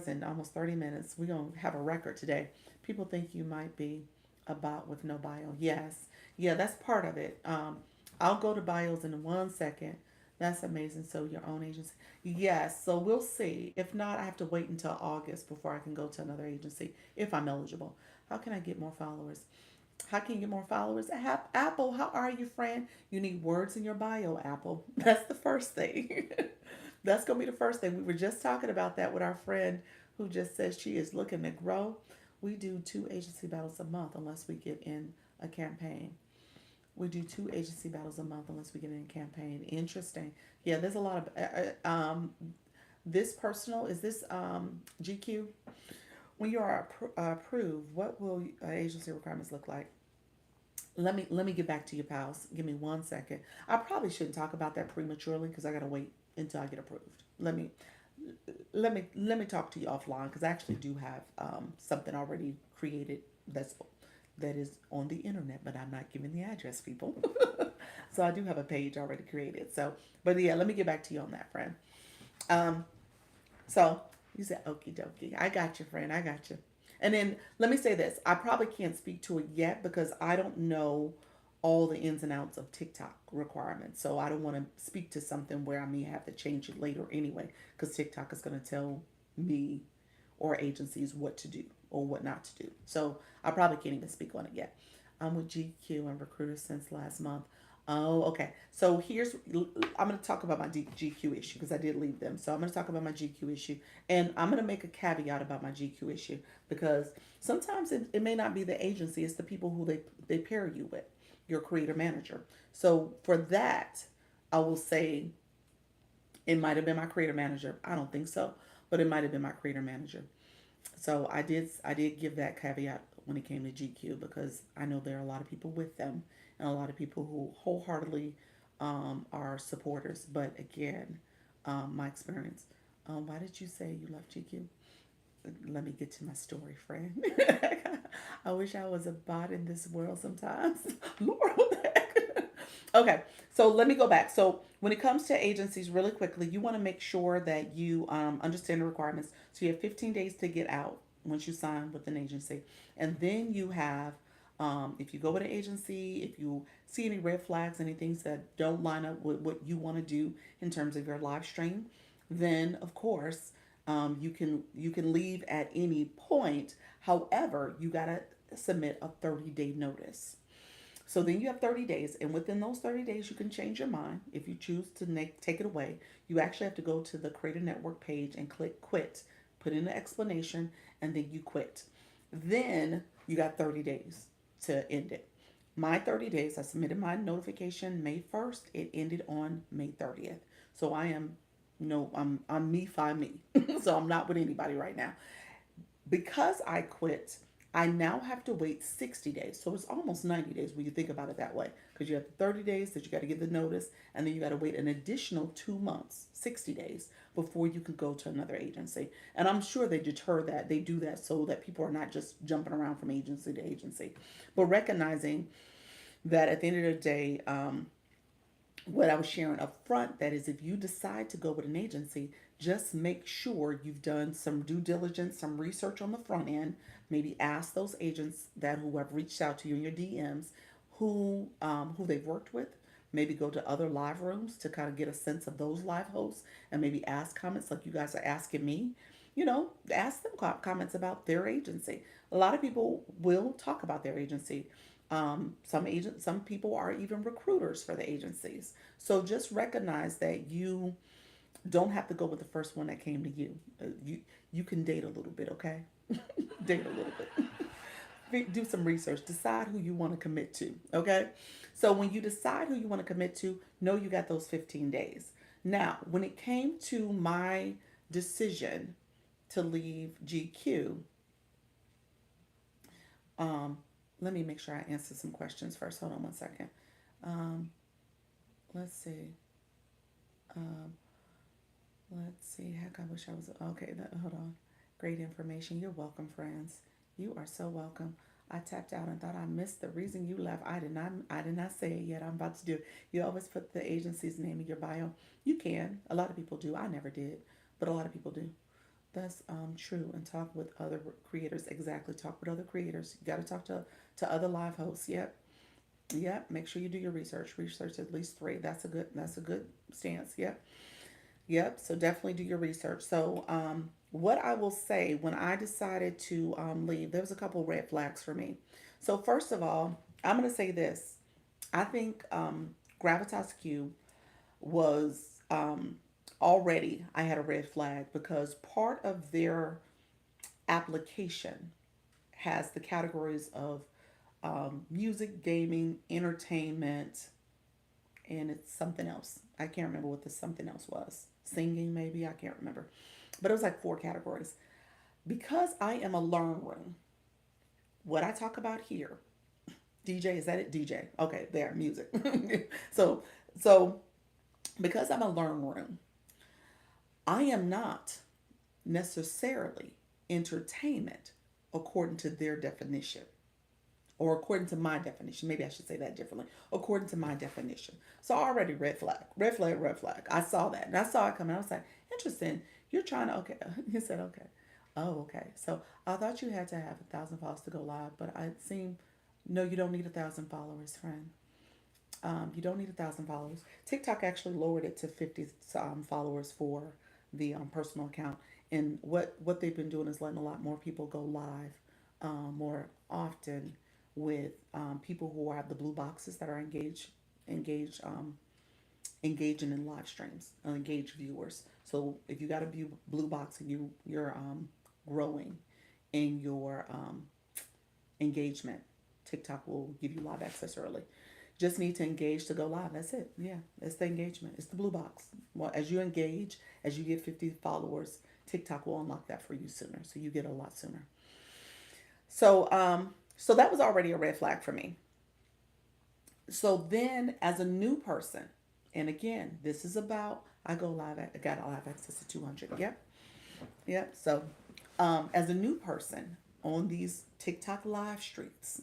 and almost 30 minutes. We're going to have a record today. People think you might be a bot with no bio. Yes. Yeah, that's part of it. I'll go to bios in 1 second. That's amazing. So your own agency. Yes. So we'll see. If not, I have to wait until August before I can go to another agency if I'm eligible. How can I get more followers? How can you get more followers? Apple, how are you, friend? You need words in your bio, Apple. That's the first thing. That's going to be the first thing. We were just talking about that with our friend who just says she is looking to grow. We do 2 agency battles a month unless we get in a campaign. We do 2 agency battles a month unless we get in a campaign. Interesting. Yeah, there's a lot of this personal. Is this GQ? When you are approved, what will agency requirements look like? Let me get back to you, pals. Give me 1 second. I probably shouldn't talk about that prematurely because I gotta wait until I get approved. Let me talk to you offline because I actually do have something already created that is on the internet, but I'm not giving the address, people. So I do have a page already created. So, but yeah, let me get back to you on that, friend. Um, so you said okie dokie. I got you, friend. I got you. And then let me say this. I probably can't speak to it yet because I don't know all the ins and outs of TikTok requirements. So I don't want to speak to something where I may have to change it later anyway, because TikTok is going to tell me or agencies what to do or what not to do. So I probably can't even speak on it yet. I'm with GQ and recruiters since last month. Oh, okay. So I'm going to talk about my GQ issue because I did leave them. So I'm going to talk about my GQ issue. And I'm going to make a caveat about my GQ issue because sometimes it may not be the agency, it's the people who they pair you with, your creator manager. So for that, I will say it might have been my creator manager. I don't think so, but it might have been my creator manager. So I did give that caveat when it came to GQ because I know there are a lot of people with them and a lot of people who wholeheartedly are supporters. But again, my experience. Why did you say you left GQ? Let me get to my story, friend. I wish I was a bot in this world sometimes. Lord, what the heck? Okay, so let me go back. So when it comes to agencies, really quickly, you want to make sure that you understand the requirements. So you have 15 days to get out once you sign with an agency, and then you have, if you go with an agency, if you see any red flags, any things that don't line up with what you want to do in terms of your live stream, then of course you can leave at any point. However, you gotta submit a 30-day notice. So then you have 30 days, and within those 30 days, you can change your mind. If you choose to take it away, you actually have to go to the Creator Network page and click quit, put in an explanation, and then you quit. Then you got 30 days to end it. My 30 days, I submitted my notification May 1st. It ended on May 30th. So I am, no, I'm me, find me. So I'm not with anybody right now. Because I quit, I now have to wait 60 days. So it's almost 90 days when you think about it that way. Because you have the 30 days that you got to give the notice, and then you got to wait an additional 2 months, 60 days, before you can go to another agency. And I'm sure they deter that. They do that so that people are not just jumping around from agency to agency. But recognizing that at the end of the day, what I was sharing up front, that is, if you decide to go with an agency, just make sure you've done some due diligence, some research on the front end. Maybe ask those agents that who have reached out to you in your DMs who they've worked with. Maybe go to other live rooms to kind of get a sense of those live hosts, and maybe ask comments like you guys are asking me. Ask them comments about their agency. A lot of people will talk about their agency. Some people are even recruiters for the agencies. So just recognize that you don't have to go with the first one that came to you. You can date a little bit, okay? Date a little bit. Do some research. Decide who you want to commit to, okay? So when you decide who you want to commit to, know you got those 15 days. Now, when it came to my decision to leave GQ, um, let me make sure I answer some questions first. Hold on one second. Um, let's see. Um, let's see. Heck, I wish I was okay. Hold on. Great information. You're welcome, friends. You are so welcome. I tapped out and thought I missed the reason you left. I did not. I did not say it yet. I'm about to do it. You always put the agency's name in your bio. You can. A lot of people do. I never did, but a lot of people do. That's true. And talk with other creators. Exactly. Talk with other creators. You got to talk to other live hosts. Yep. Yep. Make sure you do your research. Research at least three. That's a good stance. Yep. Yep. So definitely do your research. So what I will say, when I decided to leave, there was a couple red flags for me. So first of all, I'm gonna say this. I think Gravitas Q was already, I had a red flag because part of their application has the categories of music, gaming, entertainment, and it's something else. I can't remember what the something else was. Singing, maybe. I can't remember. But it was like four categories. Because I am a learn room, what I talk about here, DJ, is that it? DJ. Okay, there, music. so, so because I'm a learn room, I am not necessarily entertainment according to their definition, or according to my definition. Maybe I should say that differently. According to my definition. So already red flag, red flag, red flag. I saw that and I saw it coming. I was like, interesting. You're trying to, okay. He said, okay. Oh, okay. So I thought you had to have 1,000 followers to go live, but I seem, no, you don't need 1,000 followers, friend. You don't need 1,000 followers. TikTok actually lowered it to 50 followers for the personal account. And what they've been doing is letting a lot more people go live more often with people who have the blue boxes that are engaged, engaging in live streams, engaged viewers. So if you got a blue box and you're growing in your engagement, TikTok will give you live access early. Just need to engage to go live. That's it. Yeah, it's the engagement. It's the blue box. Well, as you engage, as you get 50 followers, TikTok will unlock that for you sooner. So you get a lot sooner. So that was already a red flag for me. So then, as a new person, and again, this is about I go live. I got live access to 200. Yep, yep. So, as a new person on these TikTok live streets,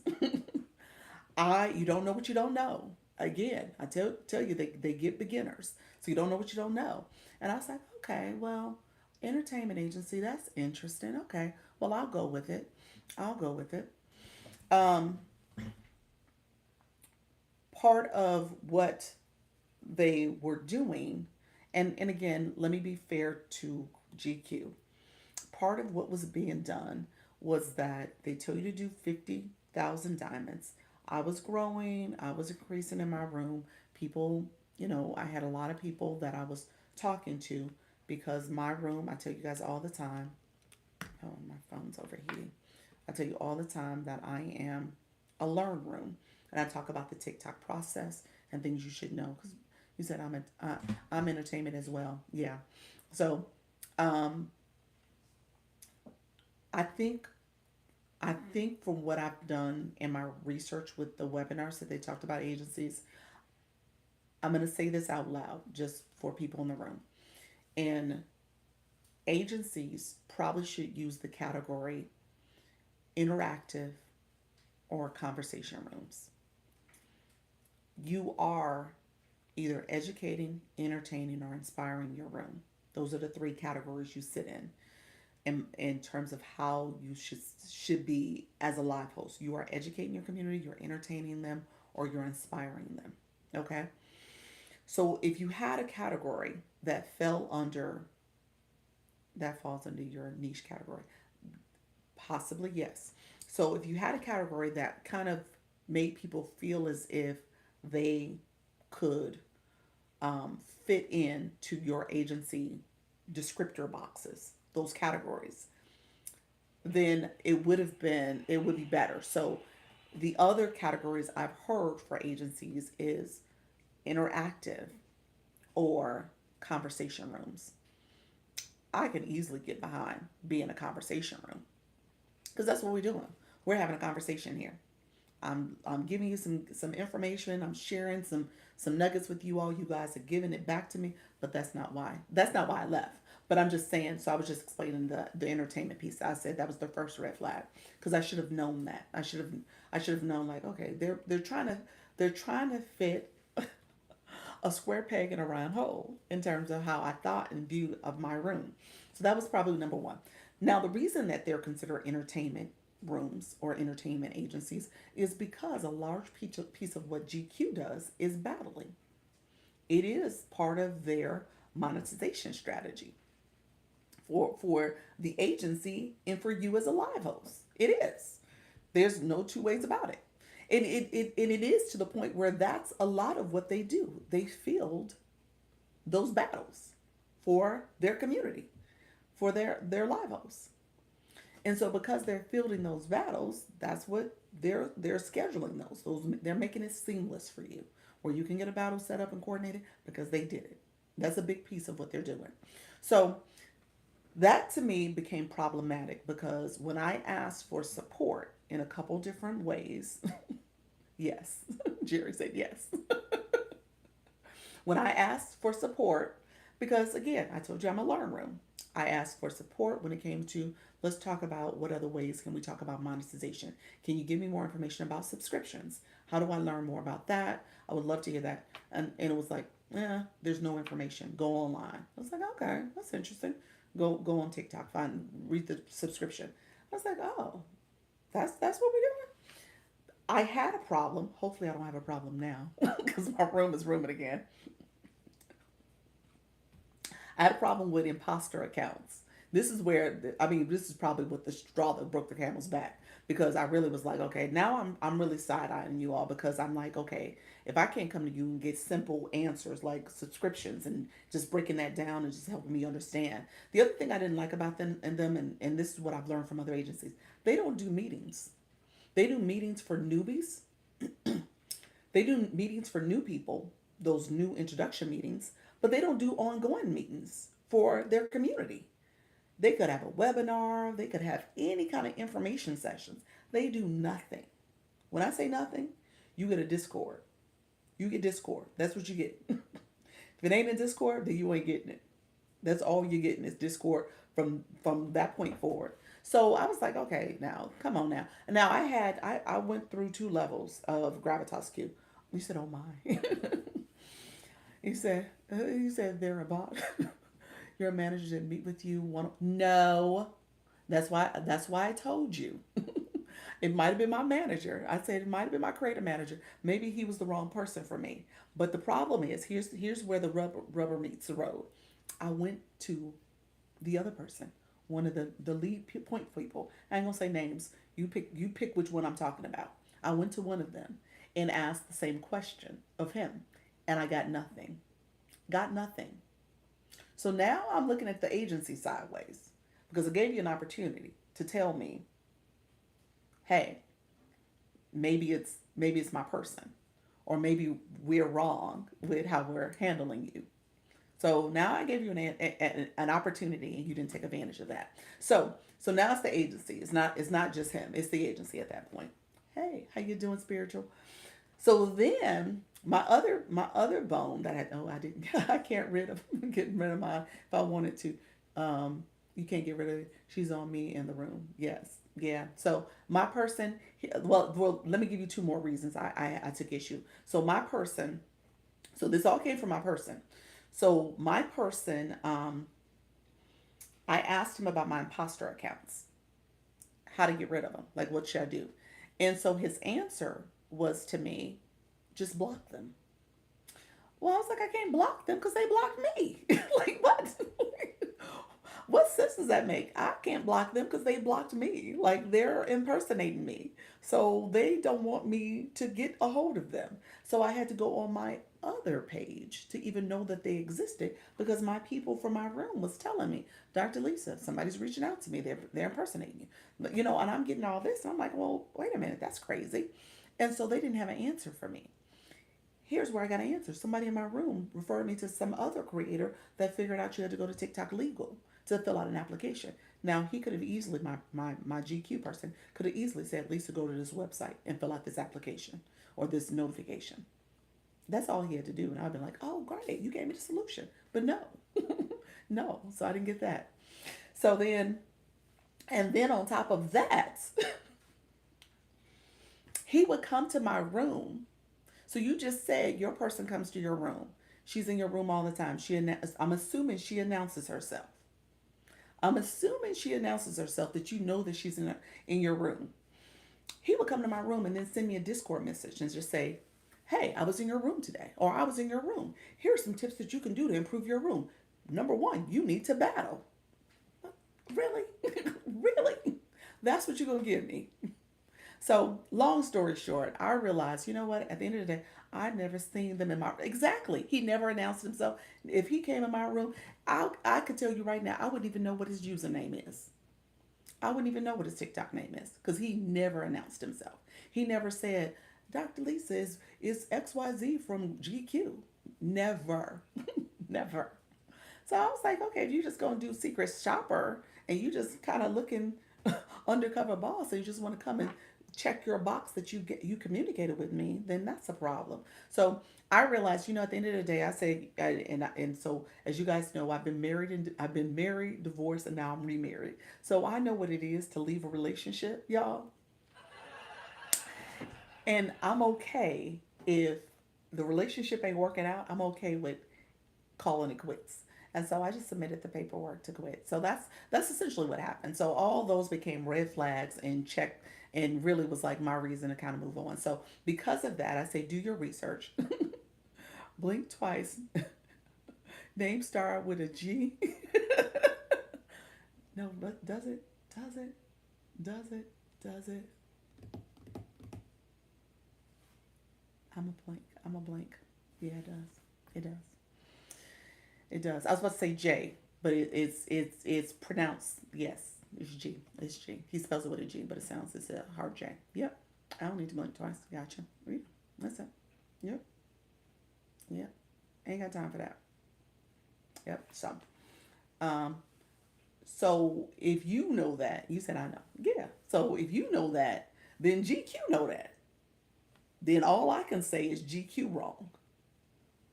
I you don't know what you don't know. Again, I tell you they get beginners, so you don't know what you don't know. And I was like, okay, well, entertainment agency, that's interesting. Okay, well, I'll go with it. I'll go with it. Um, Part of what they were doing, and again, let me be fair to GQ. Part of what was being done was that they tell you to do 50,000 diamonds. I was growing, I was increasing in my room. People, I had a lot of people that I was talking to because my room, I tell you guys all the time, oh, my phone's overheating. I tell you all the time that I am a learn room, and I talk about the TikTok process and things you should know because you said I'm entertainment as well. Yeah, so um, I think I think from what I've done in my research with the webinars that they talked about agencies, I'm going to say this out loud just for people in the room. And agencies probably should use the category interactive or conversation rooms. You are either educating, entertaining, or inspiring your room. Those are the three categories you sit in terms of how you should be as a live host. You are educating your community, you're entertaining them, or you're inspiring them. Okay? So if you had a category that falls under your niche category, possibly yes. So if you had a category that kind of made people feel as if they could fit in to your agency descriptor boxes, those categories, then it would be better. So the other categories I've heard for agencies is interactive or conversation rooms. I can easily get behind being a conversation room because that's what we're doing. We're having a conversation here. I'm giving you some information. I'm sharing some nuggets with you all. You guys are giving it back to me, but that's not why I left. But I'm just saying. So I was just explaining the entertainment piece. I said that was the first red flag because I should have known that. I should have known like okay they're trying to fit a square peg in a round hole in terms of how I thought and viewed of my room. So that was probably number one. Now, the reason that they're considered entertainment rooms or entertainment agencies is because a large piece of what GQ does is battling. It is part of their monetization strategy for the agency and for you as a live host. It is. There's no two ways about it. And it is to the point where that's a lot of what they do. They field those battles for their community, for their live hosts. And so because they're fielding those battles, that's what they're scheduling those. They're making it seamless for you where you can get a battle set up and coordinated because they did it. That's a big piece of what they're doing. So that to me became problematic because when I asked for support in a couple different ways, yes, Jerry said yes. When I asked for support, because again, I told you I'm a learn room. I asked for support when it came to let's talk about what other ways can we talk about monetization. Can you give me more information about subscriptions? How do I learn more about that? I would love to hear that. And it was like, there's no information. Go online. I was like, okay, that's interesting. Go on TikTok, read the subscription. I was like, oh, that's what we're doing. I had a problem. Hopefully, I don't have a problem now because my room is rooming again. I had a problem with imposter accounts. This is where I mean, this is probably what the straw that broke the camel's back because I really was like, okay, now I'm really side eyeing you all because I'm like, okay, if I can't come to you and get simple answers like subscriptions and just breaking that down and just helping me understand. The other thing I didn't like about them and this is what I've learned from other agencies, they don't do meetings. They do meetings for newbies. They do meetings for new people, those new introduction meetings, but they don't do ongoing meetings for their community. They could have a webinar, they could have any kind of information sessions. They do nothing. When I say nothing, you get a Discord. You get Discord. That's what you get. If it ain't in Discord, then you ain't getting it. That's all you're getting is Discord from that point forward. So I was like, okay, now come on now. And now I went through 2 levels of gravitas Q. You said, oh my. You said they're a bot. Your manager didn't meet with you. No, that's why I told you. It might have been my manager. I said it might have been my creative manager. Maybe he was the wrong person for me. But the problem is, here's where the rubber meets the road. I went to the other person, one of the lead point people. I ain't gonna say names. You pick which one I'm talking about. I went to one of them and asked the same question of him, and I got nothing. Got nothing. So now I'm looking at the agency sideways because it gave you an opportunity to tell me, hey, maybe it's my person, or maybe we're wrong with how we're handling you. So now I gave you an opportunity and you didn't take advantage of that. So now it's the agency. It's not just him. It's the agency at that point. Hey, how you doing, spiritual? So then my other bone that I didn't I can't rid of getting rid of mine if I wanted to. You can't get rid of it. She's on me in the room. Yes. Yeah. So my person, well, let me give you 2 more reasons I took issue. So my person, so this all came from my person. So my person, I asked him about my imposter accounts, how to get rid of them, like what should I do? And so his answer was to me, just block them. Well, I was like, I can't block them because they blocked me. Like, what? What sense does that make? I can't block them because they blocked me. Like, they're impersonating me. So they don't want me to get a hold of them. So I had to go on my other page to even know that they existed because my people from my room was telling me, Dr. Lisa, somebody's reaching out to me. They're impersonating you. And I'm getting all this. And I'm like, well, wait a minute. That's crazy. And so they didn't have an answer for me. Here's where I got an answer. Somebody in my room referred me to some other creator that figured out you had to go to TikTok Legal to fill out an application. Now, he could have easily, my GQ person could have easily said, Lisa, go to this website and fill out this application or this notification. That's all he had to do. And I'd been like, oh, great, you gave me the solution. But no, no. So I didn't get that. So then, and then on top of that, he would come to my room. So you just said your person comes to your room. She's in your room all the time. I'm assuming she announces herself. I'm assuming she announces herself that you know that she's in your room. He would come to my room and then send me a Discord message and just say, hey, I was in your room today, or I was in your room. Here are some tips that you can do to improve your room. Number 1, you need to battle. Really? Really? That's what you're going to give me? So, long story short, I realized, you know what? At the end of the day, I'd never seen them in my exactly. He never announced himself. If he came in my room, I could tell you right now, I wouldn't even know what his username is. I wouldn't even know what his TikTok name is because he never announced himself. He never said, Dr. Lisa is XYZ from GQ. Never, never. So I was like, okay, if you're just gonna do secret shopper and you just kind of looking undercover boss and you just want to come and check your box that you communicated with me, then that's a problem. So I realized, at the end of the day, I say, and so as you guys know, I've been married, divorced, and now I'm remarried. So I know what it is to leave a relationship, y'all, and I'm okay if the relationship ain't working out. I'm okay with calling it quits. And so I just submitted the paperwork to quit. So that's essentially what happened. So all those became red flags and check and really was like my reason to kind of move on. So because of that, I say do your research. Blink twice. Name start with a G. No, but does it? Does it? Does it? Does it? I'm a blank. I'm a blank. Yeah, it does. It does. It does. I was about to say J, but it's pronounced, yes. It's G. It's G. He spells it with a G, but it's a hard J. Yep. I don't need to blink twice. Gotcha. Yeah, that's it. Yep. Yep. Ain't got time for that. Yep. Um, so if you know that, you said I know. Yeah. So if you know that, then GQ know that. Then all I can say is GQ wrong.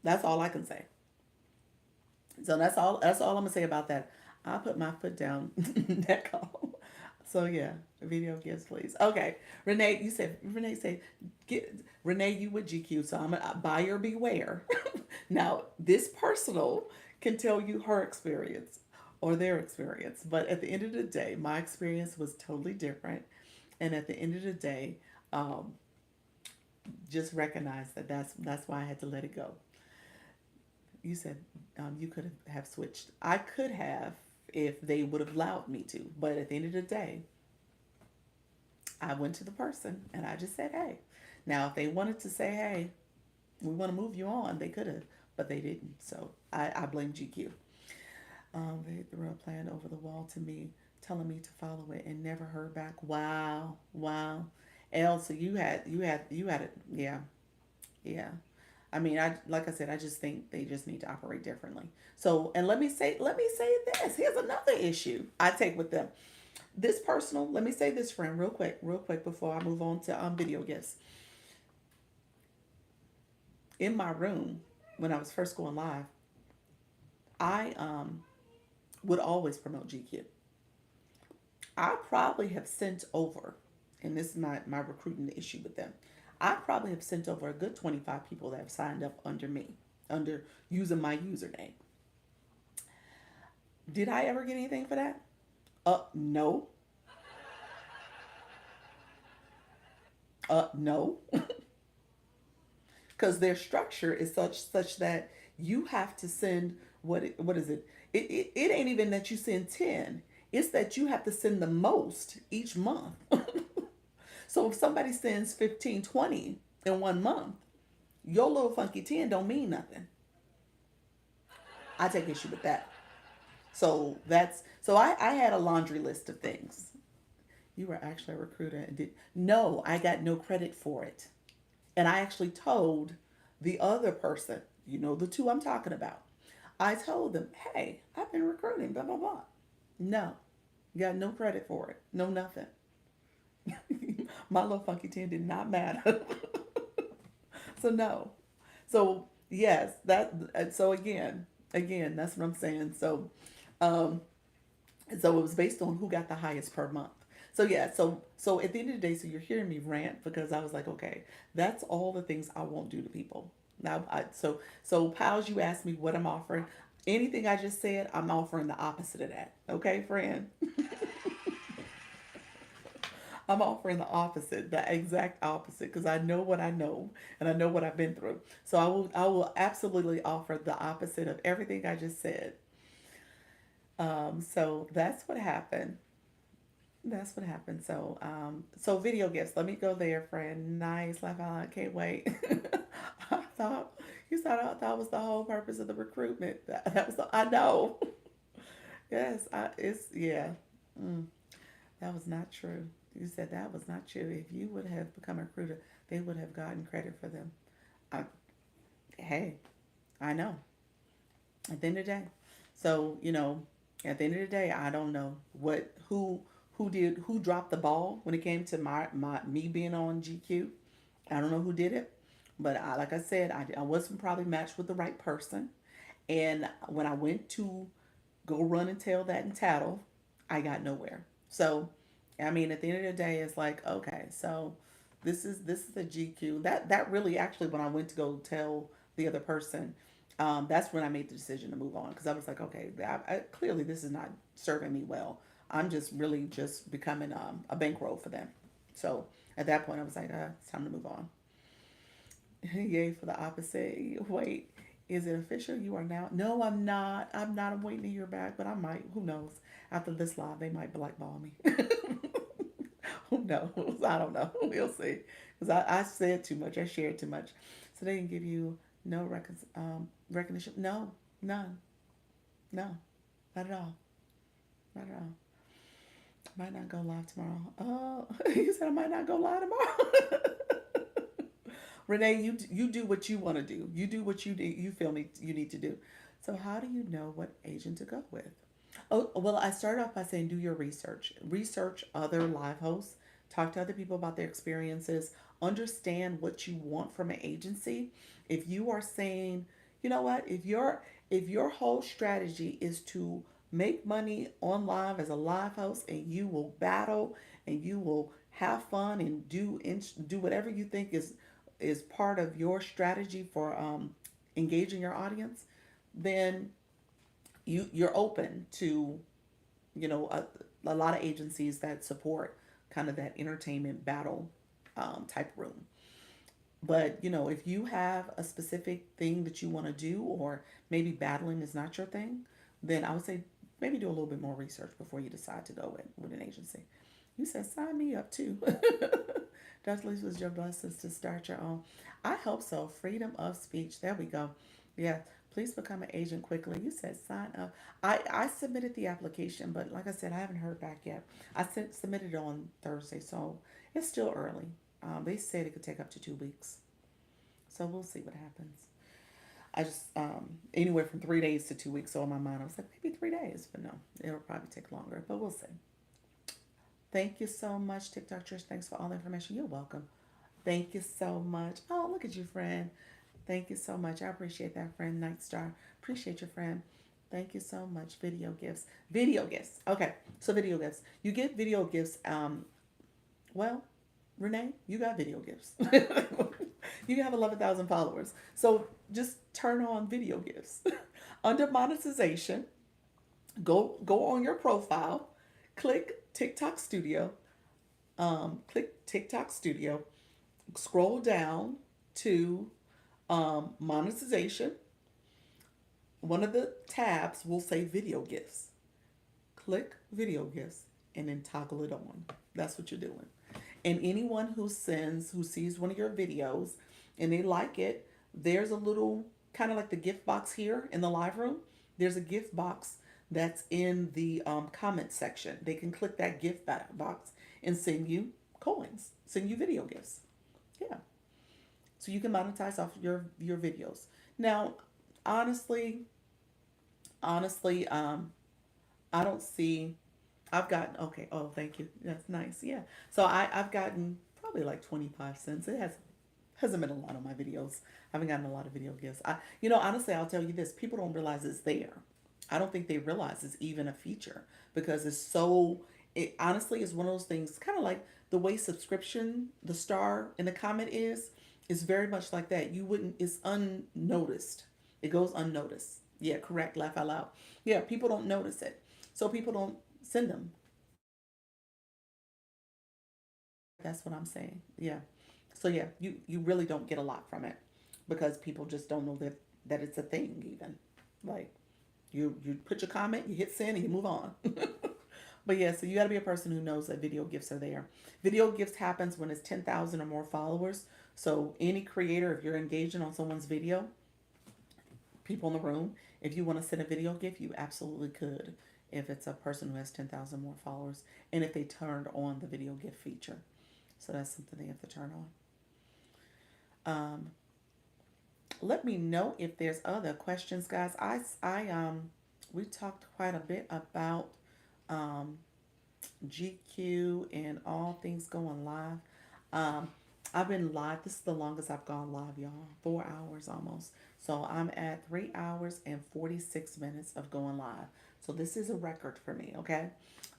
That's all I can say. So that's all I'm gonna say about that. I'll put my foot down that call. So yeah, video gifts, please. Okay, Renee, Renee said get Renee, you with GQ. So I'm gonna buyer beware. Now this personal can tell you her experience or their experience, but at the end of the day, my experience was totally different. And at the end of the day, um, just recognize that that's why I had to let it go. You said you could have switched. I could have if they would have allowed me to. But at the end of the day, I went to the person and I just said, hey. Now, if they wanted to say, hey, we want to move you on, they could have, but they didn't. So I blame GQ. They threw a plan over the wall to me, telling me to follow it, and never heard back. Wow, wow. L, so you had it. Yeah, yeah. I mean, I like I said, I just think they just need to operate differently. So, and let me say this. Here's another issue I take with them. This personal. Let me say this, friend, real quick, before I move on to video gifts. In my room, when I was first going live, I would always promote GQ. I probably have sent over, and this is my recruiting issue with them. I probably have sent over a good 25 people that have signed up under me, under using my username. Did I ever get anything for that? No. No. Because their structure is such that you have to send what is it? It ain't even that you send 10. It's that you have to send the most each month. So if somebody sends 15, 20 in one month, your little funky 10 don't mean nothing. I take issue with that. So I had a laundry list of things. You were actually a recruiter and did no, I got no credit for it. And I actually told the other person, you know, the two I'm talking about. I told them, hey, I've been recruiting, blah, blah, blah. No, you got no credit for it. No, nothing. My little funky 10 did not matter. So, no. So, yes, so again, that's what I'm saying. Um, so it was based on who got the highest per month. So yeah, so at the end of the day, so you're hearing me rant because I was like, okay, that's all the things I won't do to people. Now, so pals, you asked me what I'm offering. Anything I just said, I'm offering the opposite of that. Okay, friend, I'm offering the opposite, the exact opposite, because I know what I know and I know what I've been through. So I will absolutely offer the opposite of everything I just said. So that's what happened. That's what happened. So video gifts. Let me go there, friend. Nice. Laugh out loud. Can't wait. I thought you thought that was the whole purpose of the recruitment. That was I know. Yes, it's yeah. Mm, that was not true. You said that was not true. If you would have become a recruiter, they would have gotten credit for them. I, hey, I know. At the end of the day, so at the end of the day, I don't know who dropped the ball when it came to my me being on GQ. I don't know who did it, but like I said, I wasn't probably matched with the right person. And when I went to go run and tell that and tattle, I got nowhere. So, I mean, at the end of the day, it's like, okay, so this is a GQ. That really actually when I went to go tell the other person, that's when I made the decision to move on because I was like, okay, clearly this is not serving me well. I'm just really just becoming a bankroll for them. So at that point, I was like, it's time to move on. Yay for the opposite. Wait, is it official? You are now? No, I'm not. I'm not. I'm waiting to hear back, but I might. Who knows? After this live, they might blackball me. Who knows? I don't know. We'll see. Because I said too much. I shared too much. So they didn't give you no recognition. No, none. No, not at all. Not at all. Might not go live tomorrow. Oh, you said I might not go live tomorrow. Renee, you do what you want to do. You do what you feel you need to do. So how do you know what agent to go with? Oh, well, I started off by saying do your research. Research other live hosts, talk to other people about their experiences, understand what you want from an agency. If you are saying, you know what, if your whole strategy is to make money on live as a live host and you will battle and you will have fun and do whatever you think is part of your strategy for engaging your audience, then you're open to a lot of agencies that support kind of that entertainment battle type room. But if you have a specific thing that you want to do, or maybe battling is not your thing, then I would say maybe do a little bit more research before you decide to go with an agency. You said sign me up too. Dr. Lisa was your blessings to start your own. I hope so. Freedom of speech. There we go. Yeah. Please become an agent quickly. You said sign up. I submitted the application, but like I said, I haven't heard back yet. Submitted it on Thursday, so it's still early. They said it could take up to 2 weeks. So we'll see what happens. I just, anywhere from 3 days to 2 weeks. So in my mind, I was like, maybe 3 days, but no, it'll probably take longer, but we'll see. Thank you so much, TikTok Church. Thanks for all the information. You're welcome. Thank you so much. Oh, look at you, friend. Thank you so much. I appreciate that, friend. Night Star. Appreciate your friend. Thank you so much. Video gifts. Video gifts. Okay. So video gifts. You get video gifts. Well, Renee, you got video gifts. You have 11,000 followers. So just turn on video gifts. Under monetization, go on your profile, click TikTok Studio, click TikTok Studio, scroll down to monetization. One of the tabs will say video gifts. Click video gifts and then toggle it on. That's what you're doing. And anyone who sees one of your videos and they like it, there's a little kind of like the gift box here in the live room. There's a gift box that's in the comment section. They can click that gift box and send you coins, send you video gifts. Yeah. So you can monetize off your videos. Now, honestly, I don't see. I've gotten okay. Oh, thank you. That's nice. Yeah. So I've gotten probably like 25 cents. It hasn't been a lot on my videos. I haven't gotten a lot of video gifts. Honestly, I'll tell you this: people don't realize it's there. I don't think they realize it's even a feature because it's so. It honestly is one of those things, kind of like the way subscription, the star in the comment is very much like that. You wouldn't. It's unnoticed. It goes unnoticed. Yeah, correct. Laugh out loud. Yeah, people don't notice it, so people don't send them. That's what I'm saying. Yeah. So yeah, you really don't get a lot from it because people just don't know that it's a thing even. Like you put your comment, you hit send, and you move on. But yeah, so you got to be a person who knows that video gifts are there. Video gifts happens when it's 10,000 or more followers. So any creator, if you're engaging on someone's video, people in the room, if you want to send a video gift, you absolutely could. If it's a person who has 10,000 more followers, and if they turned on the video gift feature. So that's something they have to turn on. Let me know if there's other questions, guys. We talked quite a bit about um, GQ and all things going live. Um, I've been live. This is the longest I've gone live, y'all. 4 hours almost. So I'm at 3 hours and 46 minutes of going live. So this is a record for me, okay?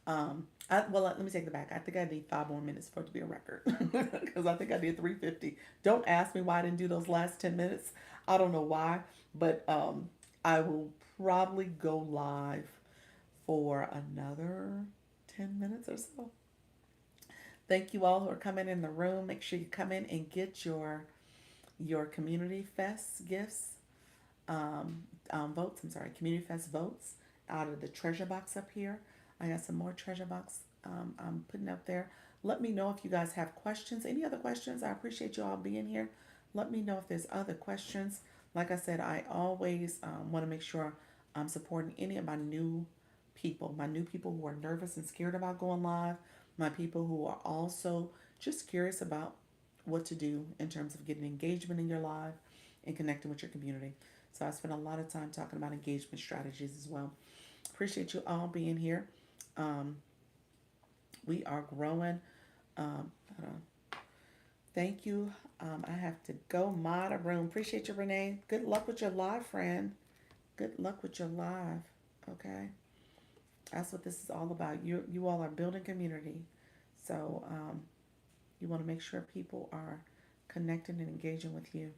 Let me take it back. I think I need 5 more minutes for it to be a record because I think I did 350. Don't ask me why I didn't do those last 10 minutes. I don't know why, but I will probably go live for another 10 minutes or so. Thank you all who are coming in the room. Make sure you come in and get your Community Fest gifts, votes. I'm sorry, Community Fest votes out of the treasure box up here. I got some more treasure box I'm putting up there. Let me know if you guys have questions. Any other questions? I appreciate you all being here. Let me know if there's other questions. Like I said, I always want to make sure I'm supporting any of my new people who are nervous and scared about going live, my people who are also just curious about what to do in terms of getting engagement in your live and connecting with your community. So I spent a lot of time talking about engagement strategies as well. Appreciate you all being here. Um, we are growing. Hold on. Thank you. I have to go mod a room. Appreciate you, Renee. Good luck with your live, friend. Good luck with your live. Okay. That's what this is all about. You all are building community. So you want to make sure people are connecting and engaging with you.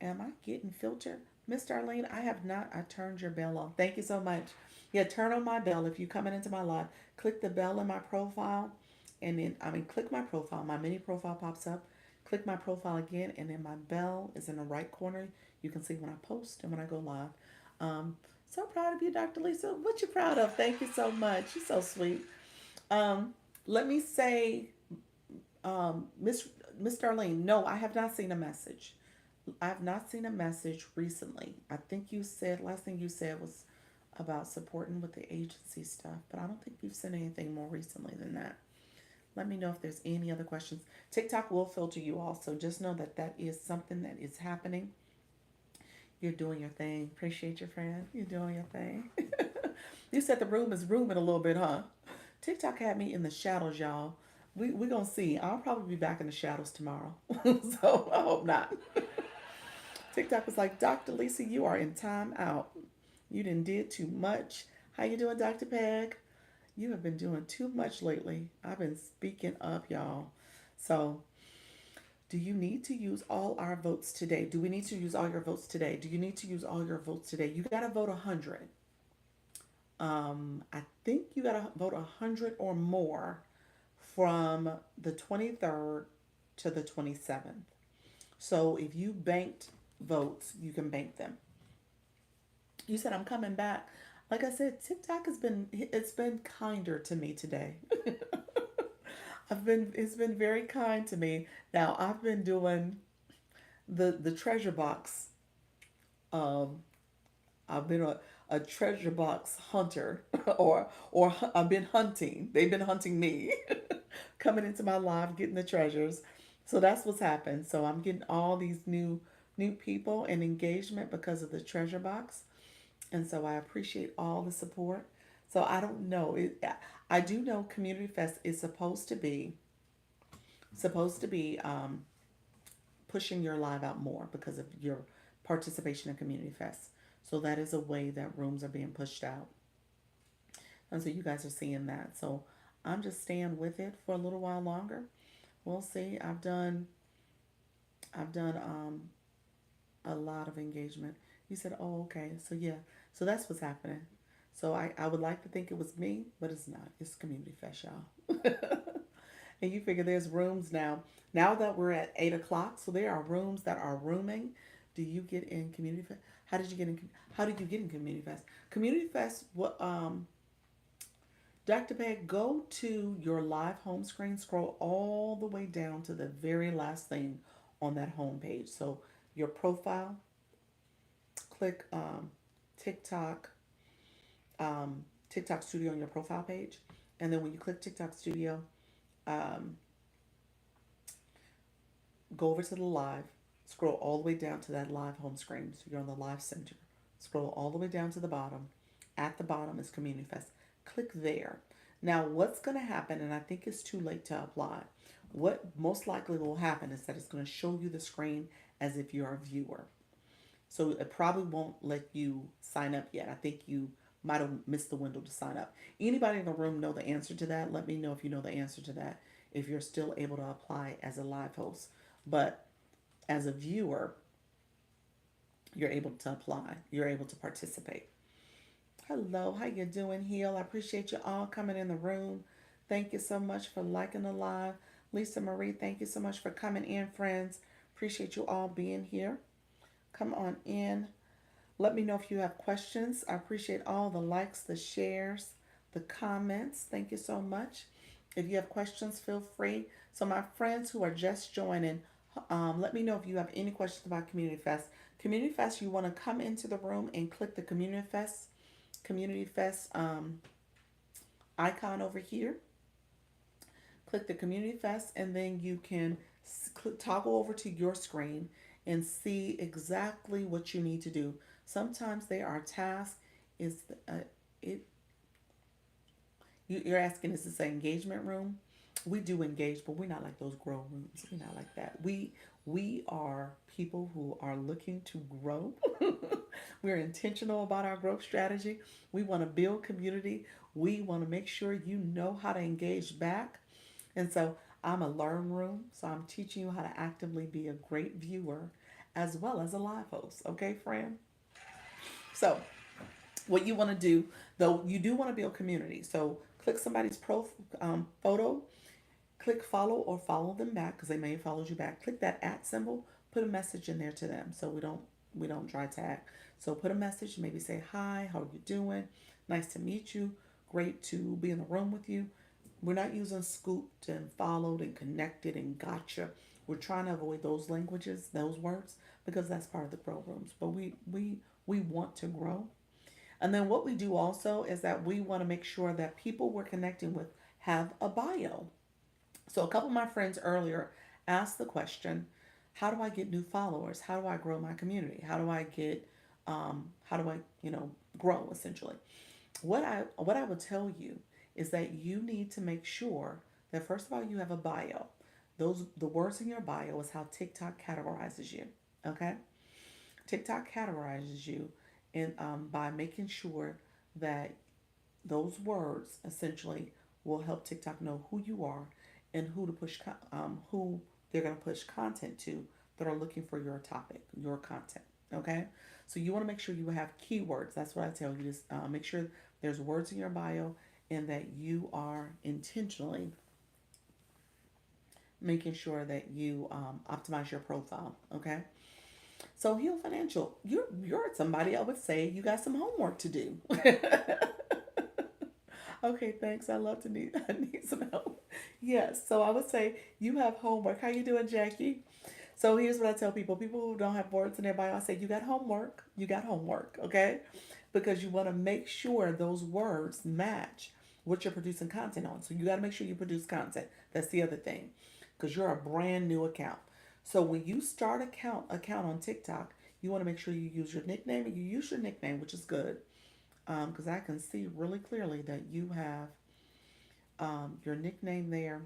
Am I getting filtered? Miss Darlene, I have not. I turned your bell off. Thank you so much. Yeah, turn on my bell. If you're coming into my live, click the bell in my profile. And then, click my profile. My mini profile pops up. Click my profile again. And then my bell is in the right corner. You can see when I post and when I go live. Um, so proud of you, Dr. Lisa. What you proud of? Thank you so much. You're so sweet. Um, let me say, Miss Darlene, no, I have not seen a message. I have not seen a message recently. I think you said last thing you said was about supporting with the agency stuff, but I don't think you've sent anything more recently than that. Let me know if there's any other questions. TikTok will filter you also. Just know that that is something that is happening. You're doing your thing. Appreciate your friend. You're doing your thing. You said the room is rooming a little bit, huh? TikTok had me in the shadows, y'all. We gonna see. I'll probably be back in the shadows tomorrow. So I hope not. TikTok was like, Dr. Lisa, you are in time out. You didn't did too much. How you doing, Dr. Peg? You have been doing too much lately. I've been speaking up, y'all. So, do you need to use all our votes today? Do we need to use all your votes today? Do you need to use all your votes today? You got to vote 100. I think you got to vote 100 or more from the 23rd to the 27th. So, if you banked votes, you can bank them. You said I'm coming back. Like I said, TikTok has been it's been kinder to me today. I've been it's been very kind to me. Now I've been doing the treasure box. Um, I've been a treasure box hunter, or I've been hunting. They've been hunting me, coming into my live, getting the treasures. So that's what's happened. So I'm getting all these new people and engagement because of the treasure box. And so I appreciate all the support. So I don't know. I do know Community Fest is supposed to be pushing your live out more because of your participation in Community Fest. So that is a way that rooms are being pushed out, and so you guys are seeing that. So I'm just staying with it for a little while longer. We'll see. I've done a lot of engagement. You said, oh, okay. So yeah. So that's what's happening. So I would like to think it was me, but it's not. It's Community Fest, y'all. And you figure there's rooms now. Now that we're at 8 o'clock, so there are rooms that are rooming. Do you get in Community Fest? How did you get in? How did you get in Community Fest? Community Fest. What? Dr. Peg, go to your live home screen. Scroll all the way down to the very last thing on that home page. So your profile. Click TikTok TikTok Studio on your profile page, and then when you click TikTok Studio, um, go over to the live, scroll all the way down to that live home screen. So you're on the live center. Scroll all the way down to the bottom. At the bottom is Community Fest. Click there. Now, what's going to happen, and I think it's too late to apply, what most likely will happen is that it's going to show you the screen as if you're a viewer. So it probably won't let you sign up yet. I think you might have missed the window to sign up. Anybody in the room know the answer to that? Let me know if you know the answer to that, if you're still able to apply as a live host. But as a viewer, you're able to apply. You're able to participate. Hello, how you doing, Heal? I appreciate you all coming in the room. Thank you so much for liking the live. Lisa Marie, thank you so much for coming in, friends. Appreciate you all being here. Come on in. Let me know if you have questions. I appreciate all the likes, the shares, the comments. Thank you so much. If you have questions, feel free. So my friends who are just joining, let me know if you have any questions about Community Fest. Community Fest, you want to come into the room and click the Community Fest icon over here. click the Community Fest, and then you can toggle over to your screen and see exactly what you need to do. Sometimes there are tasks. Is it you're asking, is this an engagement room? We do engage, but we're not like those grow rooms. We're not like that. We are people who are looking to grow. We're intentional about our growth strategy. We want to build community. We want to make sure you know how to engage back. And so I'm a learn room. So I'm teaching you how to actively be a great viewer as well as a live host. Okay, friend? So what you want to do, though, you do want to build community. So click somebody's photo, click follow or follow them back because they may have followed you back. Click that at symbol, put a message in there to them so we don't dry tag. So put a message, maybe say hi, how are you doing? Nice to meet you. Great to be in the room with you. We're not using scooped and followed and connected and gotcha. We're trying to avoid those languages, those words, because that's part of the grow rooms. But we want to grow. And then what we do also is that we want to make sure that people we're connecting with have a bio. So a couple of my friends earlier asked the question, how do I get new followers? How do I grow my community? How do I, grow essentially? What I would tell you is that you need to make sure that first of all you have a bio. The words in your bio is how TikTok categorizes you. Okay? TikTok categorizes you in by making sure that those words essentially will help TikTok know who you are and who they're going to push content to that are looking for your topic, your content. Okay, so you want to make sure you have keywords. That's what I tell you. Just make sure there's words in your bio and that you are intentionally making sure that you optimize your profile. Okay, so Heal Financial, you're somebody I would say you got some homework to do. Okay, thanks. I need some help. Yes, so I would say you have homework. How you doing, Jackie? So here's what I tell people. People who don't have words in their bio, I say you got homework. You got homework, okay? Because you want to make sure those words match what you're producing content on. So you got to make sure you produce content. That's the other thing. Because you're a brand new account. So when you start account on TikTok, you want to make sure you use your nickname and you use your nickname, which is good because I can see really clearly that you have your nickname there,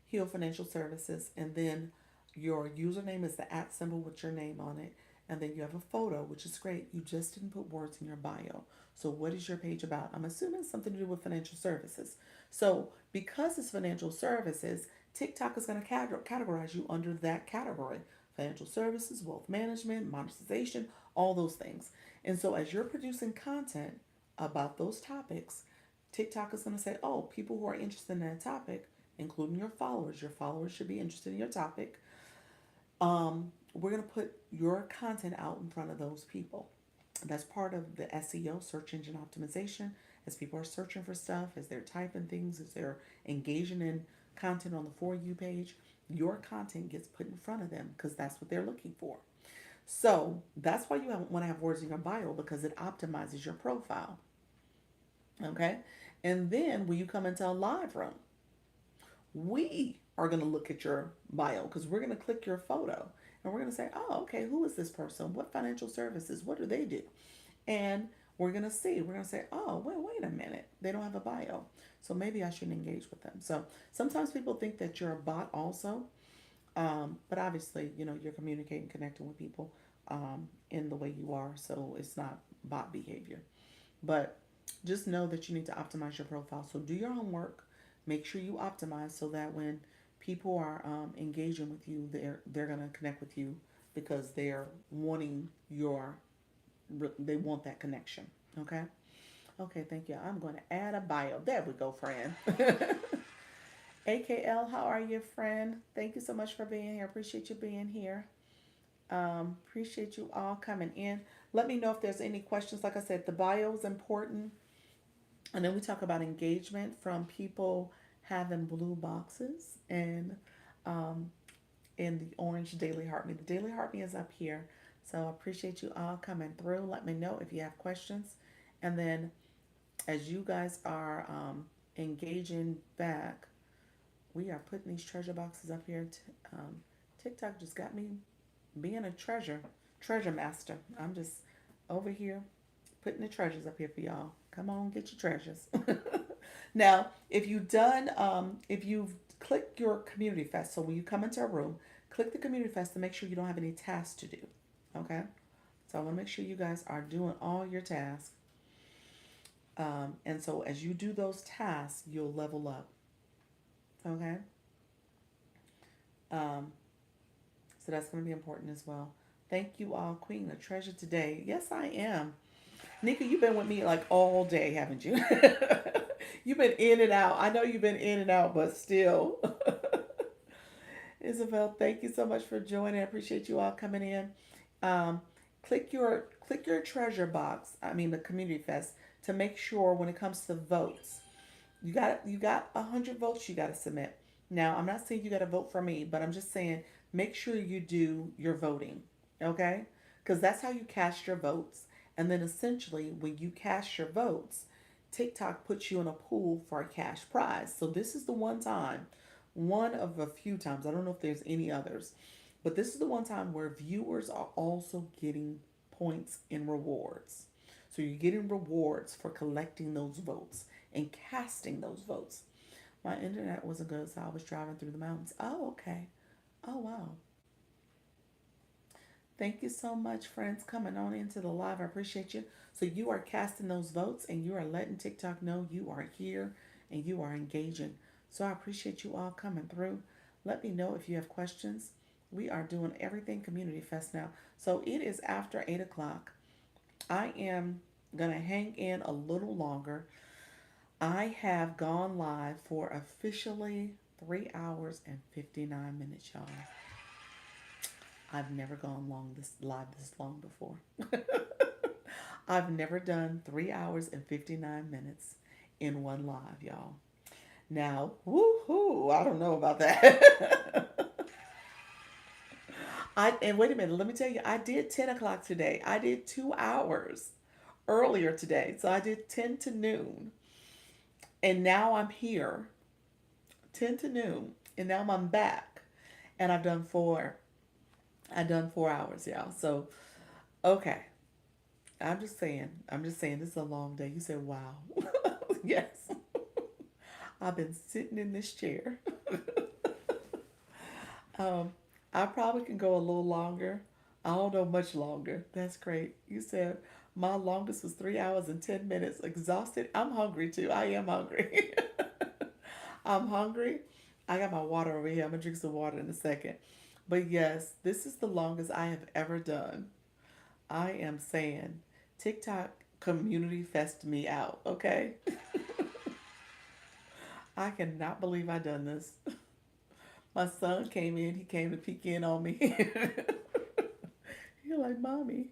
Heal Financial Services, and then your username is the at symbol with your name on it, and then you have a photo, which is great. You just didn't put words in your bio. So, what is your page about? I'm assuming it's something to do with financial services. So, because it's financial services, TikTok is going to categorize you under that category: financial services, wealth management, monetization, all those things. And so, as you're producing content about those topics, TikTok is going to say, oh, people who are interested in that topic, including your followers should be interested in your topic. We're going to put your content out in front of those people. That's part of the SEO, search engine optimization. As people are searching for stuff, as they're typing things, as they're engaging in content on the For You page, your content gets put in front of them because that's what they're looking for. So that's why you want to have words in your bio because it optimizes your profile. Okay. And then when you come into a live room, we are going to look at your bio because we're going to click your photo and we're going to say, oh, okay, who is this person? What financial services? What do they do? And we're going to say, oh, wait a minute. They don't have a bio. So maybe I should engage with them. So sometimes people think that you're a bot also. But obviously, you're communicating, connecting with people in the way you are. So it's not bot behavior. But just know that you need to optimize your profile. So do your homework. Make sure you optimize so that when people are engaging with you, they're gonna connect with you because they're wanting they want that connection. Okay. Okay. Thank you. I'm going to add a bio. There we go, friend. AKL, how are you, friend? Thank you so much for being here. Appreciate you being here. Appreciate you all coming in. Let me know if there's any questions. Like I said, the bio is important. And then we talk about engagement from people having blue boxes and um, in the orange Daily Heart Me. The Daily Heart Me is up here. So I appreciate you all coming through. Let me know if you have questions. And then as you guys are engaging back. We are putting these treasure boxes up here. TikTok just got me being a treasure master. I'm just over here putting the treasures up here for y'all. Come on, get your treasures. Now, if you've clicked your community fest, so when you come into a room, click the community fest to make sure you don't have any tasks to do. Okay, so I want to make sure you guys are doing all your tasks. And so as you do those tasks, you'll level up. Okay. Um, so that's going to be important as well. Thank you all, Queen, a treasure today. Yes, I am. Nika, you've been with me like all day, haven't you? You've been in and out. I know you've been in and out, but still. Isabel, thank you so much for joining. I appreciate you all coming in. Um, click your treasure box. I mean the community fest to make sure when it comes to votes, you got 100 votes you got to submit. Now I'm not saying you got to vote for me, but I'm just saying make sure you do your voting, okay? Because that's how you cast your votes. And then essentially, when you cast your votes, TikTok puts you in a pool for a cash prize. So this is the one time, one of a few times. I don't know if there's any others, but this is the one time where viewers are also getting points and rewards. So you're getting rewards for collecting those votes and casting those votes. My internet wasn't good, so I was driving through the mountains. Oh, okay. Oh, wow. Thank you so much, friends, coming on into the live. I appreciate you. So you are casting those votes and you are letting TikTok know you are here and you are engaging. So I appreciate you all coming through. Let me know if you have questions. We are doing everything Community Fest now. So it is after 8 o'clock. I am going to hang in a little longer. I have gone live for officially 3 hours and 59 minutes, y'all. I've never gone long this live this long before. I've never done 3 hours and 59 minutes in one live, y'all. Now, woohoo, I don't know about that. And wait a minute, let me tell you, I did 10 o'clock today. I did 2 hours earlier today. So I did 10 to noon. And now I'm here, 10 to noon. And now I'm back. And I've done 4 hours, y'all. So, okay. I'm just saying, this is a long day. You said, wow. Yes. I've been sitting in this chair. um, I probably can go a little longer. I don't know much longer. That's great. You said my longest was 3 hours and 10 minutes. Exhausted. I'm hungry too. I am hungry. I'm hungry. I got my water over here. I'm going to drink some water in a second. But yes, this is the longest I have ever done. I am saying TikTok community fest me out, okay? I cannot believe I done this. My son came in, he came to peek in on me. You're like, Mommy.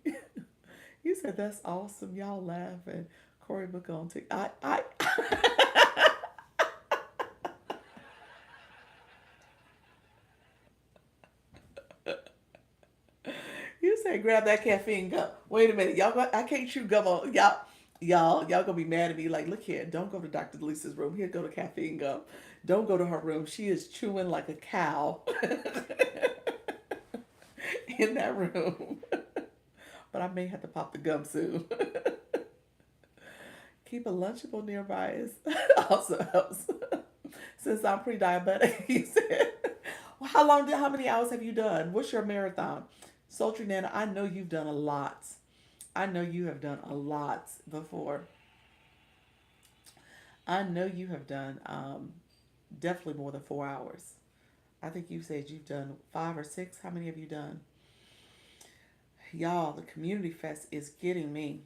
You said that's awesome. Y'all laughing. Corey Book on TikTok. You say grab that caffeine gum. Wait a minute, y'all. I can't chew gum on y'all. Y'all gonna be mad at me. Like, look here. Don't go to Dr. Lisa's room. Here, go to caffeine gum. Don't go to her room. She is chewing like a cow in that room. But I may have to pop the gum soon. Keep a Lunchable nearby is also helps. Since I'm pre-diabetic, he said. Well, how many hours have you done? What's your marathon? Sultry Nana, I know you've done a lot. I know you have done a lot before. I know you have done definitely more than 4 hours. I think you said you've done 5 or 6. How many have you done? Y'all, the community fest is getting me.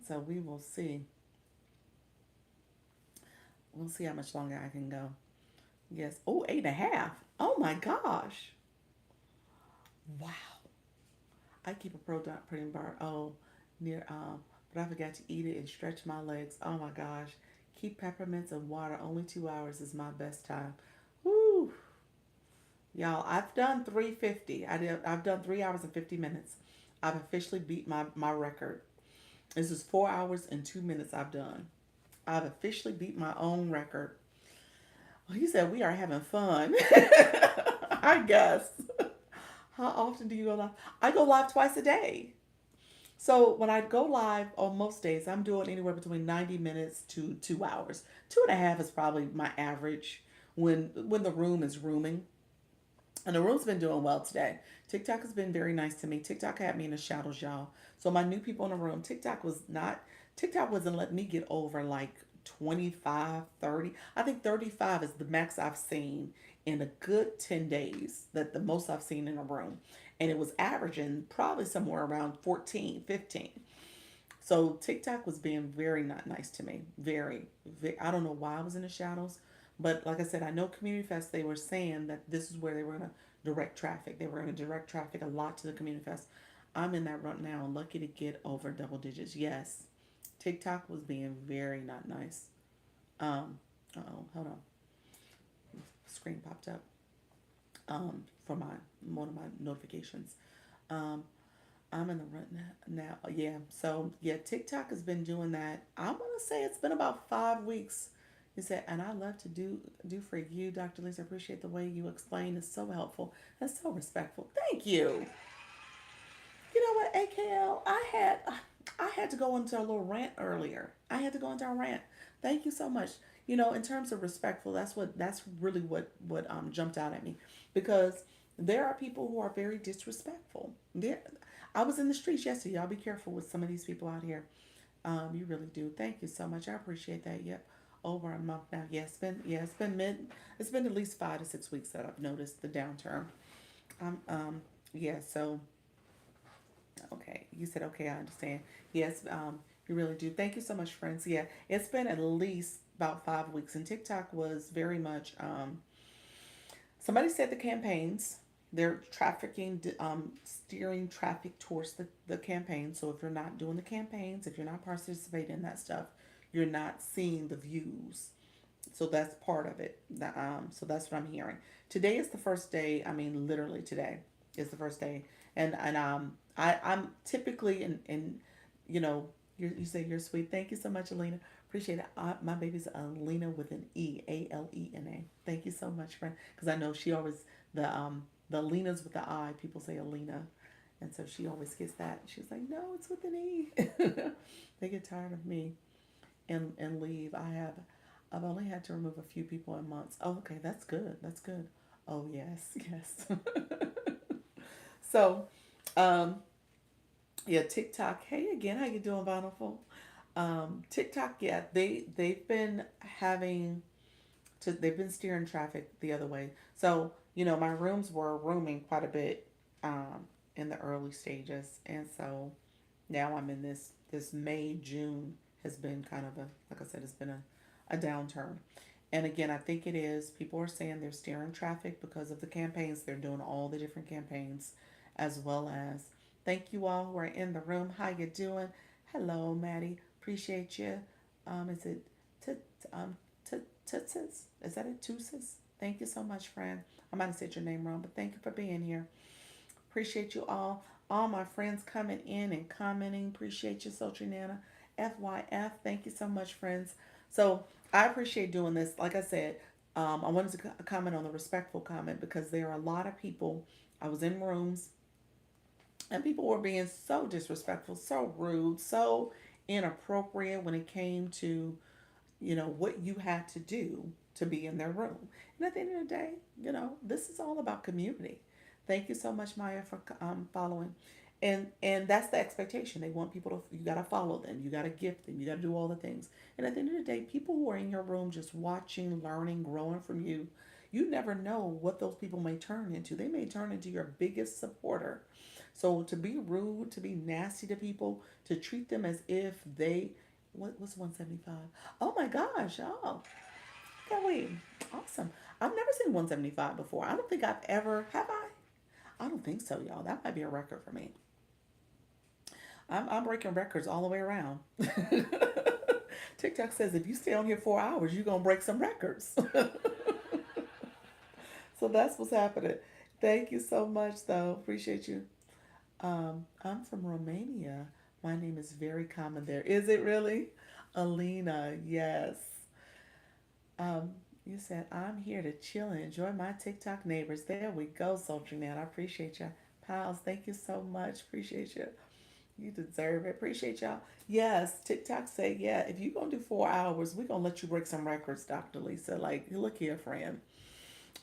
So we will see. We'll see how much longer I can go. Yes. Oh, 8.5. Oh my gosh. Wow. I keep a protein bar. Oh, near but I forgot to eat it and stretch my legs. Oh my gosh. Keep peppermints and water. Only 2 hours is my best time. Woo. Y'all, I've done 350. I've done 3 hours and 50 minutes. I've officially beat my record. This is 4 hours and 2 minutes I've done. I've officially beat my own record. Well, he said we are having fun. I guess. How often do you go live? I go live twice a day. So when I go live on most days, I'm doing anywhere between 90 minutes to 2 hours. 2.5 is probably my average when the room is rooming. And the room's been doing well today. TikTok has been very nice to me. TikTok had me in the shadows, y'all. So my new people in the room, TikTok wasn't letting me get over like 25, 30. I think 35 is the max I've seen in a good 10 days, that the most I've seen in a room. And it was averaging probably somewhere around 14, 15. So TikTok was being very not nice to me. Very, very. I don't know why I was in the shadows, but like I said, I know Community Fest. They were saying that this is where they were going to direct traffic. They were going to direct traffic a lot to the Community Fest. I'm in that right now. Lucky to get over double digits. Yes, TikTok was being very not nice. Um. Oh, hold on. Screen popped up. For my one of my notifications. Um. I'm in the rut now. Yeah. So yeah, TikTok has been doing that. I want to say it's been about 5 weeks. He said, and I love to do for you, Dr. Lisa. I appreciate the way you explain. It's so helpful and so respectful. Thank you. You know what, AKL? I had to go into a little rant earlier. I had to go into a rant. Thank you so much. You know, in terms of respectful, that's really what jumped out at me, because there are people who are very disrespectful. There, I was in the streets yesterday. Y'all be careful with some of these people out here. You really do. Thank you so much. I appreciate that. Yep. Over a month now. It's been at least 5 to 6 weeks that I've noticed the downturn. Yeah, so okay. You said okay, I understand. Yes, you really do. Thank you so much, friends. Yeah, it's been at least about 5 weeks, and TikTok was very much. Somebody said the campaigns, they're steering traffic towards the campaign. So if you're not doing the campaigns, if you're not participating in that stuff, you're not seeing the views. So that's part of it. So that's what I'm hearing. Today is the first day. I mean, literally today is the first day, I'm typically in you know, you say you're sweet. Thank you so much, Alina. Appreciate it. My baby's Alina with an E, Alena. Thank you so much, friend. Because I know she always the Lena's with the I. People say Alina, and so she always gets that. She's like, no, it's with an E. They get tired of me and leave. I've only had to remove a few people in months. Oh, okay, that's good. That's good. Oh yes, yes. So, um, yeah, TikTok. Hey again, how you doing, Bountiful? TikTok. Yeah, they've been having they've been steering traffic the other way. So my rooms were rooming quite a bit in the early stages, and so now I'm in this May June has been kind of a, like I said, it's been a downturn. And again, I think it is, people are saying they're steering traffic because of the campaigns. They're doing all the different campaigns, as well as thank you all who are in the room. How you doing? Hello, Maddie. Appreciate you. Is it um Tutsis? Is that it? Tusis? Thank you so much, friend. I might have said your name wrong, but thank you for being here. Appreciate you all. All my friends coming in and commenting. Appreciate you, Sultry Nana. FYF. Thank you so much, friends. So I appreciate doing this. Like I said, I wanted to comment on the respectful comment, because there are a lot of people. I was in rooms and people were being so disrespectful, so rude, so inappropriate when it came to what you had to do to be in their room. And at the end of the day, this is all about community. Thank you so much, Maya, for following. And that's the expectation. They want people to, you got to follow them, you got to gift them, you got to do all the things. And at the end of the day, people who are in your room just watching, learning, growing from you, you never know what those people may turn into. They may turn into your biggest supporter. So to be rude, to be nasty to people, to treat them as if what's 175? Oh my gosh. Oh, okay, wait. Awesome. I've never seen 175 before. I don't think I've ever, have I? I don't think so, y'all. That might be a record for me. I'm breaking records all the way around. TikTok says if you stay on here 4 hours, you're going to break some records. So that's what's happening. Thank you so much, though. Appreciate you. I'm from Romania. My name is very common there. Is it really? Alina, yes. Um, you said, I'm here to chill and enjoy my TikTok neighbors. There we go, Soldier Nat. I appreciate you. Pals, thank you so much. Appreciate you. You deserve it. Appreciate y'all. Yes, TikTok say, yeah, if you're going to do 4 hours, we're going to let you break some records, Dr. Lisa. Like, look here, friend.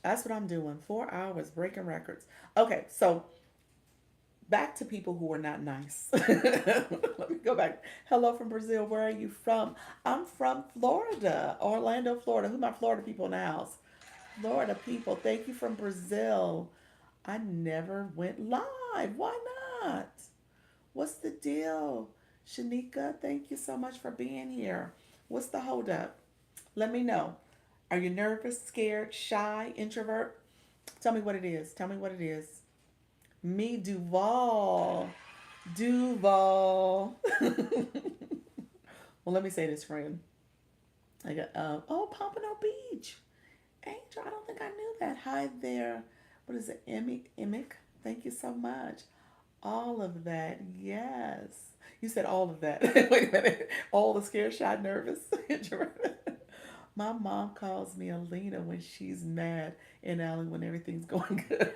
That's what I'm doing. 4 hours breaking records. Okay, so back to people who are not nice. Let me go back. Hello from Brazil. Where are you from? I'm from Florida, Orlando, Florida. Who are my Florida people in the house? Florida people. Thank you from Brazil. I never went live. Why not? What's the deal? Shanika, thank you so much for being here. What's the holdup? Let me know. Are you nervous, scared, shy, introvert? Tell me what it is. Tell me what it is. Me, Duval. Duval. Well, let me say this, friend. I got, oh, Pompano Beach. Angel, I don't think I knew that. Hi there. What is it? Emic? Thank you so much. All of that. Yes. You said all of that. Wait a minute. All the scared, shy, nervous. My mom calls me Alina when she's mad and Allie when everything's going good.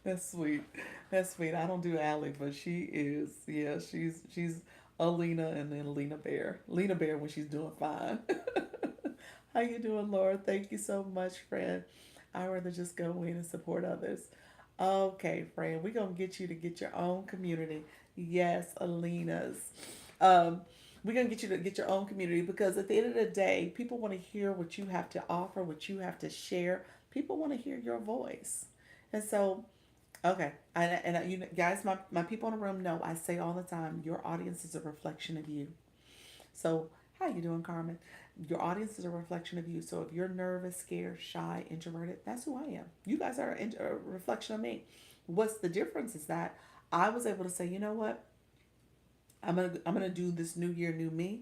That's sweet. That's sweet. I don't do Allie, but she is. Yeah, she's Alina and then Lena Bear. Lena Bear when she's doing fine. How you doing, Laura? Thank you so much, friend. I'd rather just go in and support others. Okay, friend, we're gonna get you to get your own community. Yes, Alina's. Um, we're gonna get you to get your own community because at the end of the day, people want to hear what you have to offer, what you have to share. People want to hear your voice, and so okay, you guys, my people in the room know I say all the time, your audience is a reflection of you. So, how you doing, Carmen? Your audience is a reflection of you. So, if you're nervous, scared, shy, introverted, that's who I am. You guys are a reflection of me. What's the difference is that I was able to say, you know what? I'm gonna do this new year, new me.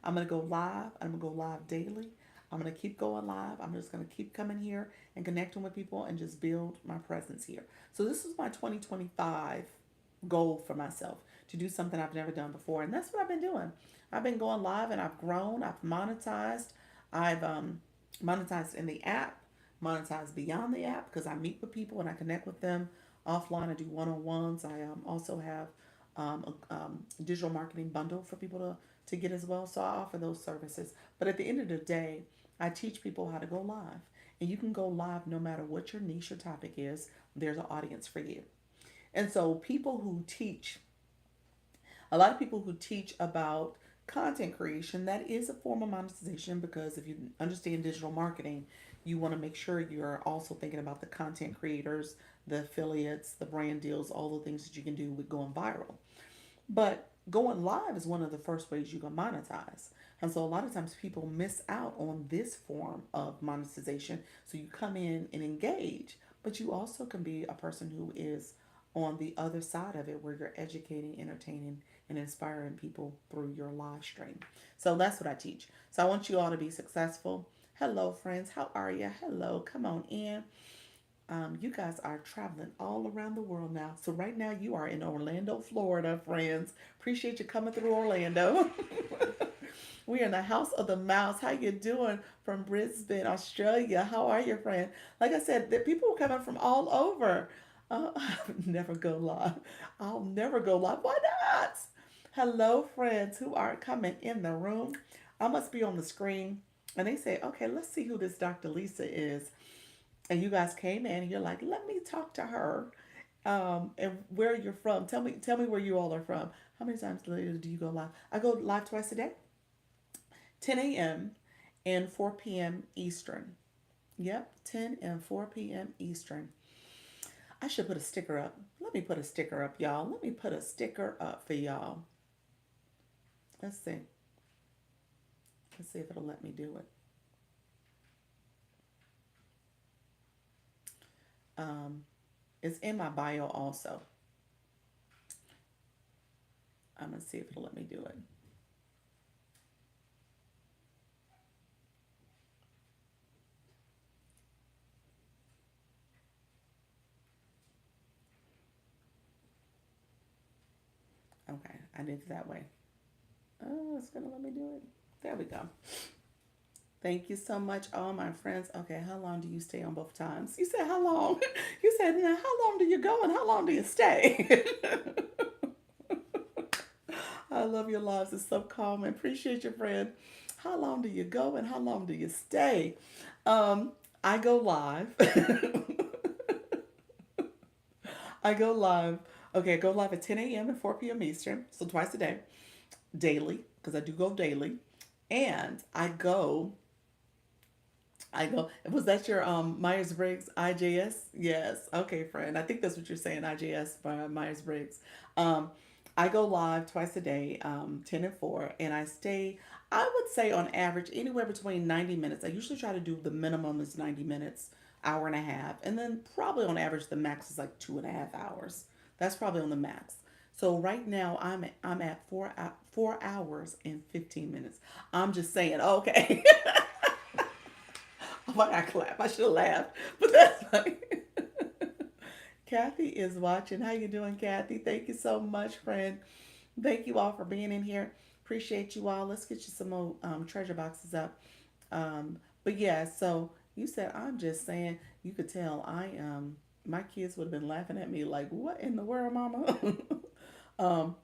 I'm gonna go live. I'm gonna go live daily. I'm gonna keep going live. I'm just gonna keep coming here and connecting with people and just build my presence here. So this is my 2025 goal for myself to do something I've never done before, and that's what I've been doing. I've been going live and I've grown. I've monetized. I've monetized in the app, monetized beyond the app because I meet with people and I connect with them offline. I do one-on-ones. I also have a digital marketing bundle for people to get as well. So I offer those services. But at the end of the day, I teach people how to go live. And you can go live no matter what your niche or topic is, there's an audience for you. And so people who teach, a lot of people who teach about content creation, that is a form of monetization because if you understand digital marketing, you want to make sure you're also thinking about the content creators, the affiliates, the brand deals, all the things that you can do with going viral. But going live is one of the first ways you can monetize. And so a lot of times people miss out on this form of monetization. So you come in and engage, but you also can be a person who is on the other side of it where you're educating, entertaining, and inspiring people through your live stream. So that's what I teach. So I want you all to be successful. Hello, friends. How are you? Hello. Come on in. You guys are traveling all around the world now. So right now you are in Orlando, Florida, friends. Appreciate you coming through Orlando. We're in the house of the mouse. How you doing from Brisbane, Australia? How are you, friend? Like I said, the people are coming from all over. I'll never go live. I'll never go live. Why not? Hello, friends who are coming in the room. I must be on the screen. And they say, okay, let's see who this Dr. Lisa is. And you guys came in and you're like, let me talk to her. And where you're from. Tell me where you all are from. How many times later do you go live? I go live twice a day, 10 a.m. and 4 p.m. Eastern. Yep, 10 and 4 p.m. Eastern. I should put a sticker up. Let me put a sticker up, y'all. Let me put a sticker up for y'all. Let's see. Let's see if it'll let me do it. Um, it's in my bio also. I'm gonna see if it'll let me do it. Okay, I did it that way. Oh, it's gonna let me do it. There we go. Thank you so much, all my friends. Okay, how long do you stay on both times? You said how long? You said, now how long do you go and how long do you stay? I love your lives. It's so calm. I appreciate your friend. How long do you go and how long do you stay? Um, I go live. I go live. Okay, I go live at 10 a.m. and 4 p.m. Eastern, so twice a day, daily, because I do go daily. And was that your Myers Briggs IJS? Yes. Okay, friend. I think that's what you're saying, IJS by Myers Briggs. Um, I go live twice a day, 10 and 4, and I stay, I would say on average, anywhere between 90 minutes. I usually try to do the minimum is 90 minutes, hour and a half, and then probably on average, the max is like 2.5 hours. That's probably on the max. So right now I'm at 4 hours and 15 minutes. I'm just saying, okay. Oh, I got clap. I should have laughed, but that's funny. Kathy is watching. How you doing, Kathy? Thank you so much, friend. Thank you all for being in here. Appreciate you all. Let's get you some more treasure boxes up. But yeah, so you said I'm just saying. You could tell my kids would have been laughing at me like, "What in the world, Mama?" um,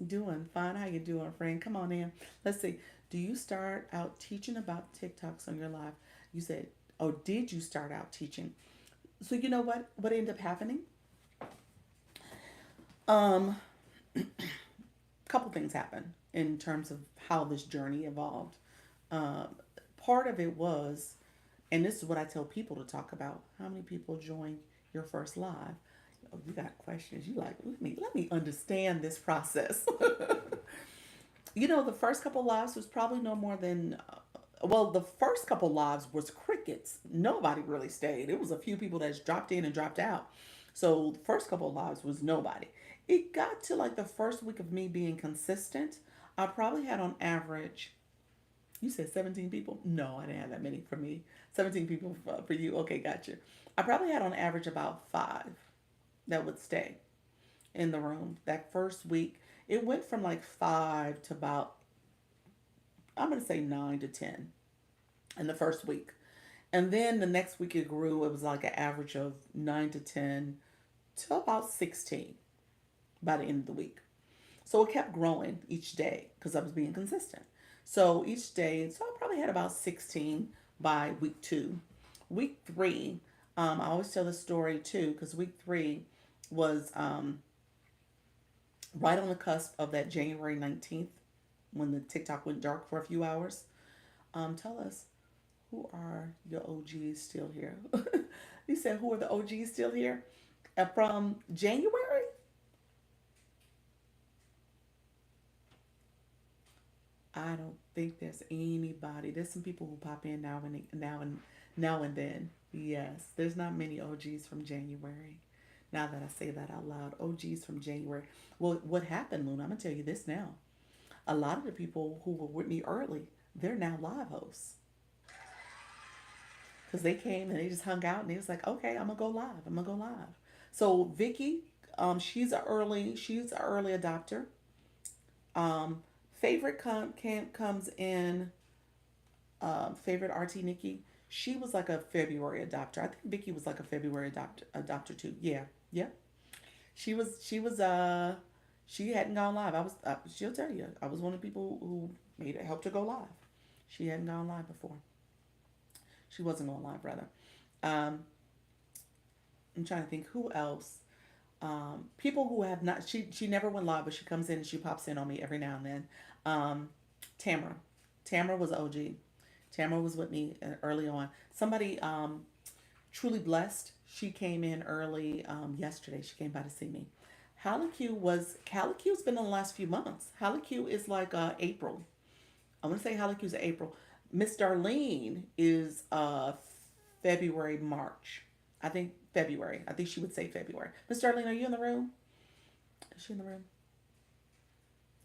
doing fine. How you doing, friend? Come on in. Let's see. Do you start out teaching about TikToks on your live? You said, oh, did you start out teaching? So you know what? What ended up happening? Um, couple things happened in terms of how this journey evolved. Um, Part of it was, and this is what I tell people to talk about. How many people joined your first live? Oh, you got questions. You like, let me understand this process. The first couple lives was probably no more than well, the first couple lives was crickets. Nobody really stayed. It was a few people that just dropped in and dropped out. So the first couple lives was nobody. It got to like the first week of me being consistent. I probably had on average, you said 17 people? No, I didn't have that many for me. 17 people for you. Okay, gotcha. I probably had on average about five that would stay in the room. That first week, it went from like five to about, I'm going to say 9 to 10 in the first week. And then the next week it grew. It was like an average of 9 to 10 to about 16 by the end of the week. So it kept growing each day because I was being consistent. So each day, so I probably had about 16 by week two. Week three, I always tell this story too because week three was right on the cusp of that January 19th when the TikTok went dark for a few hours. Tell us, who are your OGs still here? You said, who are the OGs still here? From January? I don't think there's anybody. There's some people who pop in now and then. Yes, there's not many OGs from January. Now that I say that out loud, OGs from January. Well, what happened, Luna? I'm gonna tell you this now. A lot of the people who were with me early, they're now live hosts because they came and they just hung out and they was like, okay, I'm gonna go live. I'm gonna go live. So Vicky, she's an early adopter. Favorite comes in favorite RT Nikki. She was like a February adopter. I think Vicky was like a February adopter too. Yeah, yeah. She was she hadn't gone live. She'll tell you. I was one of the people who made it helped her go live. She hadn't gone live before. She wasn't going live rather. Um, I'm trying to think who else. People who have not. She never went live, but she comes in and she pops in on me every now and then. Um, Tamara. Tamara was OG. Tamara was with me early on. Somebody truly blessed. She came in early yesterday. She came by to see me. Haliq has been in the last few months. Haliq is like April. I want to say Haliq is April. Miss Darlene is February, March. I think February. I think she would say February. Miss Darlene, are you in the room? Is she in the room?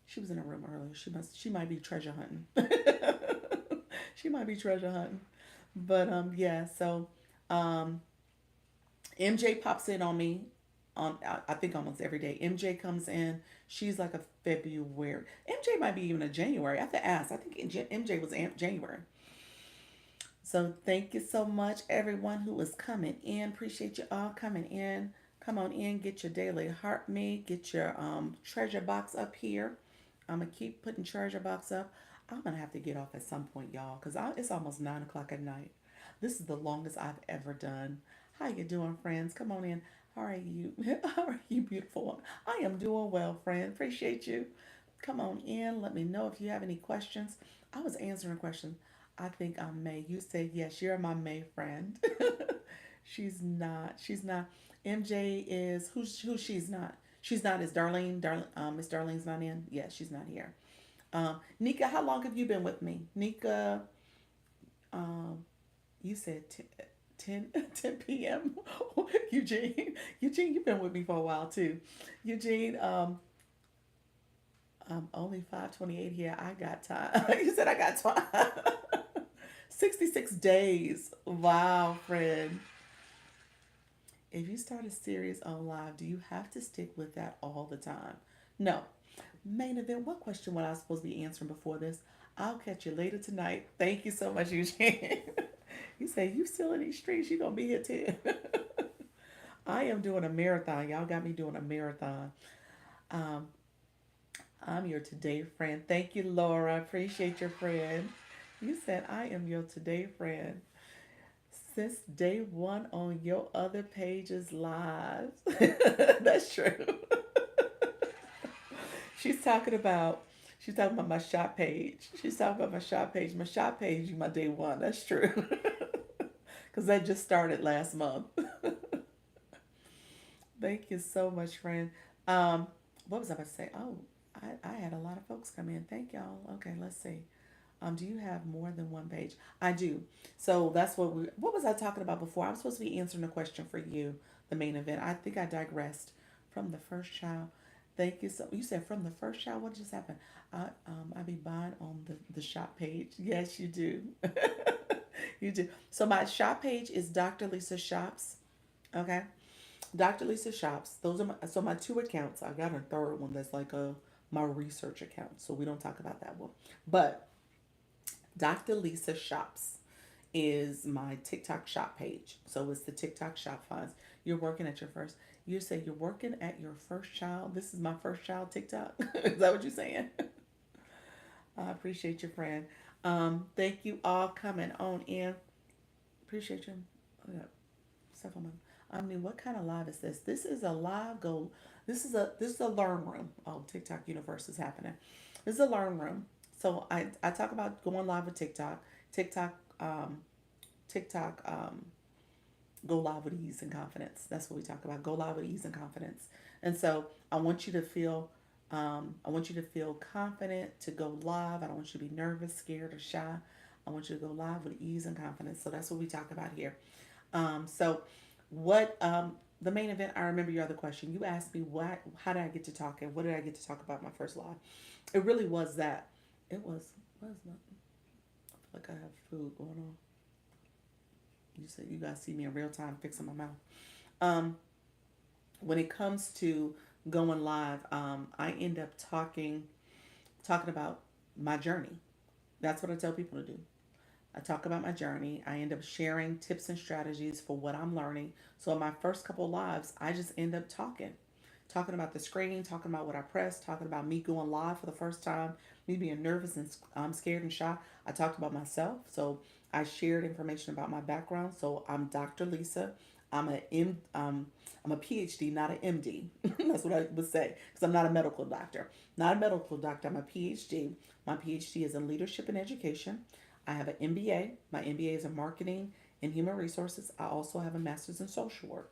She was in the room earlier. She might be treasure hunting. She might be treasure hunting. But yeah, so um MJ pops in on me on I think almost every day. MJ comes in. She's like a February. MJ might be even a January. I have to ask. I think MJ was January. So thank you so much, everyone who is coming in. Appreciate you all coming in. Come on in, get your daily heart meet, get your treasure box up here. I'm gonna keep putting treasure box up. I'm gonna have to get off at some point, y'all, because it's almost 9 o'clock at night. This is the longest I've ever done. How you doing, friends? Come on in. How are you? How are you, beautiful one? I am doing well, friend. Appreciate you. Come on in. Let me know if you have any questions. I was answering a question. I think I'm May. You said yes. You're my May friend. She's not. She's not. MJ is who she's not. She's not. Is Darlene? Miss Darlene's not in. Yes, she's not here. Nika, how long have you been with me? Nika, um, you said 10 p.m. Eugene, you've been with me for a while too. Eugene, I'm only 5:28 here. I got time. You said I got time. 66 days. Wow, friend. If you start a series on live, do you have to stick with that all the time? No. Main event, what question was I supposed to be answering before this? I'll catch you later tonight. Thank you so much, Eugene. You say you still in these streets, you gonna be here too. I am doing a marathon. Y'all got me doing a marathon. Um, I'm your today friend. Thank you, Laura. Appreciate your friend. You said I am your today friend. Since day one on your other pages live. That's true. She's talking about she's talking about my shop page. She's talking about my shop page. My shop page, my day one. That's true. Because that just started last month. Thank you so much, friend. Um, what was I about to say? Oh, I had a lot of folks come in. Thank y'all. Okay, let's see. Do you have more than one page? I do. So that's what was I talking about before? I was supposed to be answering a question for you, the main event. I think I digressed from the first child. Thank you. So you said from the first child, what just happened? I be buying on the shop page. Yes, you do. You do. So my shop page is Dr. Lisa Shops. Okay. Dr. Lisa Shops. Those are my two accounts. I got a third one that's like a my research account. So we don't talk about that one. But Dr. Lisa Shops is my TikTok shop page. So it's the TikTok shop funds. You're working at your first. You say you're working at your first child. This is my first child TikTok. Is that what you're saying? I appreciate your friend. Thank you all coming on in. Appreciate you. Oh, yeah. Stuff on my. I mean, what kind of live is this? This is a live go. This is a learn room. Oh, TikTok universe is happening. This is a learn room. So I talk about going live with TikTok. TikTok um, TikTok go live with ease and confidence. That's what we talk about. Go live with ease and confidence. And so I want you to feel confident to go live. I don't want you to be nervous, scared, or shy. I want you to go live with ease and confidence. So that's what we talk about here. So what the main event? I remember your other question. You asked me how did I get to talking? What did I get to talk about my first live? It really was that. It was not. I feel like I have food going on. You said you guys see me in real time fixing my mouth. Um, when it comes to going live, I end up talking about my journey. That's what I tell people to do. I talk about my journey. I end up sharing tips and strategies for what I'm learning. So in my first couple of lives, I just end up talking about the screen, talking about what I pressed, talking about me going live for the first time, me being nervous and scared and shy. I talked about myself. So I shared information about my background. So I'm Dr. Lisa. I'm a I'm a PhD, not an MD. That's what I would say because I'm not a medical doctor. Not a medical doctor. I'm a PhD. My PhD is in leadership and education. I have an MBA. My MBA is in marketing and human resources. I also have a master's in social work.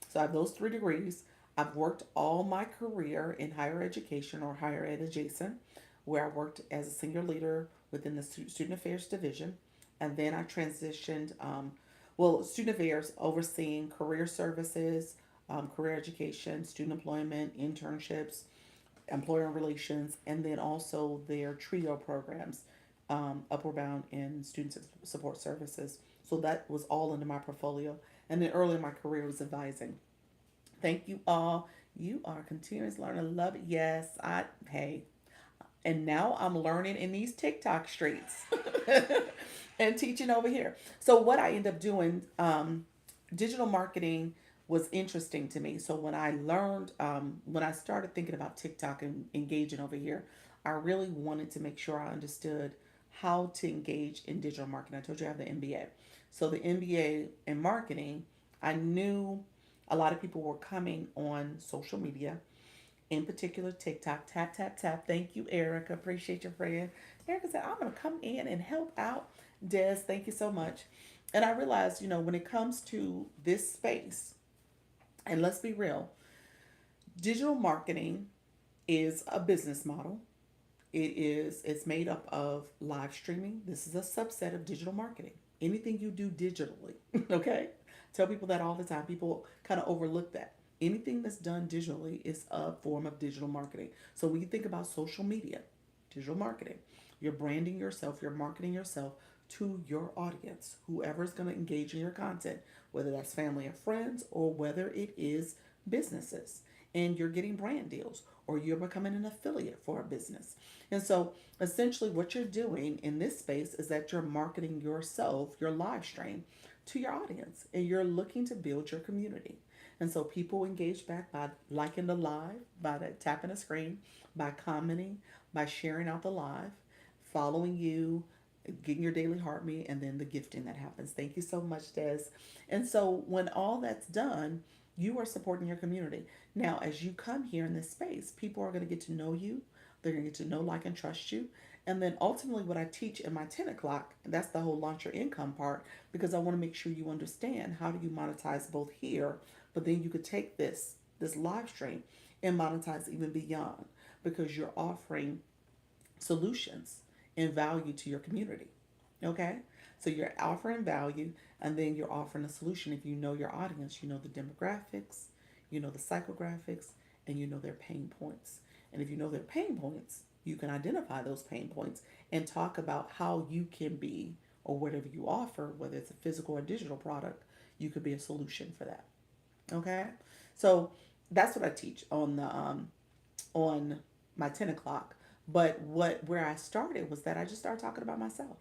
So I have those three degrees. I've worked all my career in higher education or higher ed adjacent, where I worked as a senior leader within the student affairs division. And then I transitioned, student affairs overseeing career services, career education, student employment, internships, employer relations, and then also their TRIO programs, Upward Bound and Student Support Services. So that was all under my portfolio. And then early in my career was advising. Thank you all. You are continuous learner. Love it. Yes, hey. And now I'm learning in these TikTok streets and teaching over here. So what I end up doing, digital marketing was interesting to me. So when I learned, when I started thinking about TikTok and engaging over here, I really wanted to make sure I understood how to engage in digital marketing. I told you I have the MBA. So the MBA in marketing, I knew a lot of people were coming on social media, in particular TikTok. Tap, tap, tap. Thank you, Erica. Appreciate your friend. Erica said, I'm going to come in and help out. Des, thank you so much. And I realized, when it comes to this space, and let's be real, digital marketing is a business model. It's made up of live streaming. This is a subset of digital marketing. Anything you do digitally, okay? Tell people that all the time. People kind of overlook that. Anything that's done digitally is a form of digital marketing. So when you think about social media, digital marketing, you're branding yourself, you're marketing yourself to your audience, whoever is going to engage in your content, whether that's family or friends or whether it is businesses, and you're getting brand deals or you're becoming an affiliate for a business. And so essentially what you're doing in this space is that you're marketing yourself, your live stream, to your audience, and you're looking to build your community. And so people engage back by liking the live, by tapping the screen, by commenting, by sharing out the live, following you, getting your daily heart meet, and then the gifting that happens. Thank you so much, Des. And so when all that's done, you are supporting your community. Now, as you come here in this space, people are going to get to know you. They're going to get to know, like, and trust you. And then ultimately, what I teach in my 10 o'clock, and that's the whole launch your income part, because I want to make sure you understand how do you monetize both here, but then you could take this live stream and monetize even beyond, because you're offering solutions and value to your community. Okay? So you're offering value, and then you're offering a solution. If you know your audience, you know the demographics, you know the psychographics, and you know their pain points. And if you know their pain points, you can identify those pain points and talk about how you can be, or whatever you offer, whether it's a physical or digital product, you could be a solution for that. Okay? So that's what I teach on my 10 o'clock. But where I started was that I just started talking about myself.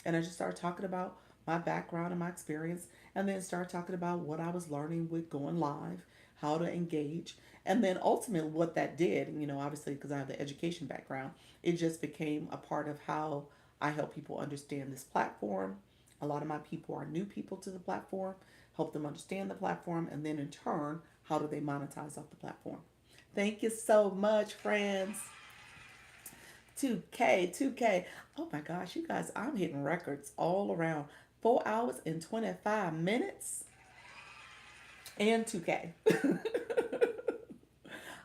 And I just started talking about my background and my experience, and then started talking about what I was learning with going live, how to engage. And then ultimately what that did, obviously because I have the education background, it just became a part of how I help people understand this platform. A lot of my people are new people to the platform, help them understand the platform, and then in turn, how do they monetize off the platform? Thank you so much, friends. 2K, 2K. Oh my gosh, you guys, I'm hitting records all around. 4 hours and 25 minutes and 2K.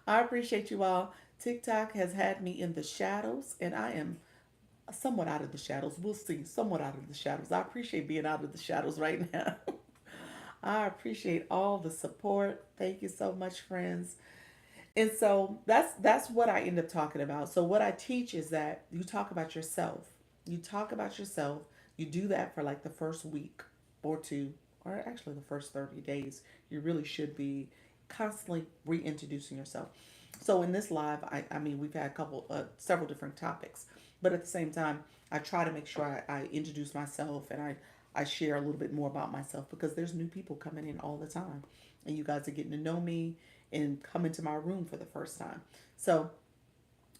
I appreciate you all. TikTok has had me in the shadows, and I am somewhat out of the shadows. We'll see. Somewhat out of the shadows. I appreciate being out of the shadows right now. I appreciate all the support. Thank you so much, friends. And so that's what I end up talking about. So what I teach is that you talk about yourself. You talk about yourself. You do that for like the first week or two, or actually the first 30 days. You really should be constantly reintroducing yourself. So in this live, I mean, we've had several different topics, but at the same time, I try to make sure I introduce myself, and I share a little bit more about myself, because there's new people coming in all the time, and you guys are getting to know me and come into my room for the first time. So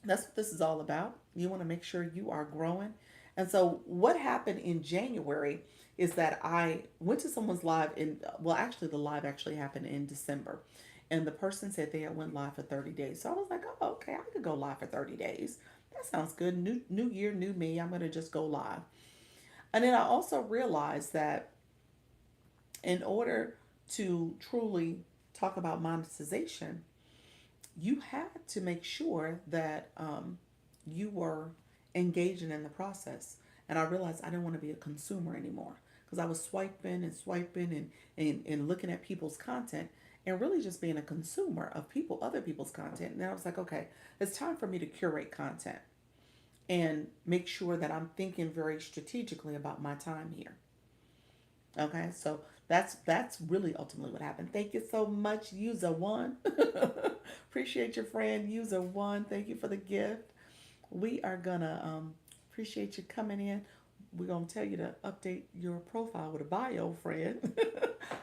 that's what this is all about. You want to make sure you are growing. And so what happened in January is that I went to someone's live well, actually the live actually happened in December. And the person said they had went live for 30 days. So I was like, oh, okay, I could go live for 30 days. That sounds good. New year, new me. I'm going to just go live. And then I also realized that in order to truly talk about monetization, you had to make sure that you were engaging in the process. And I realized I didn't want to be a consumer anymore, because I was swiping and swiping and looking at people's content, and really just being a consumer of other people's content. And then I was like, okay, it's time for me to curate content and make sure that I'm thinking very strategically about my time here. Okay, so that's really ultimately what happened. Thank you so much, user one. Appreciate your friend, user one. Thank you for the gift. We are gonna appreciate you coming in. We're gonna tell you to update your profile with a bio, friend.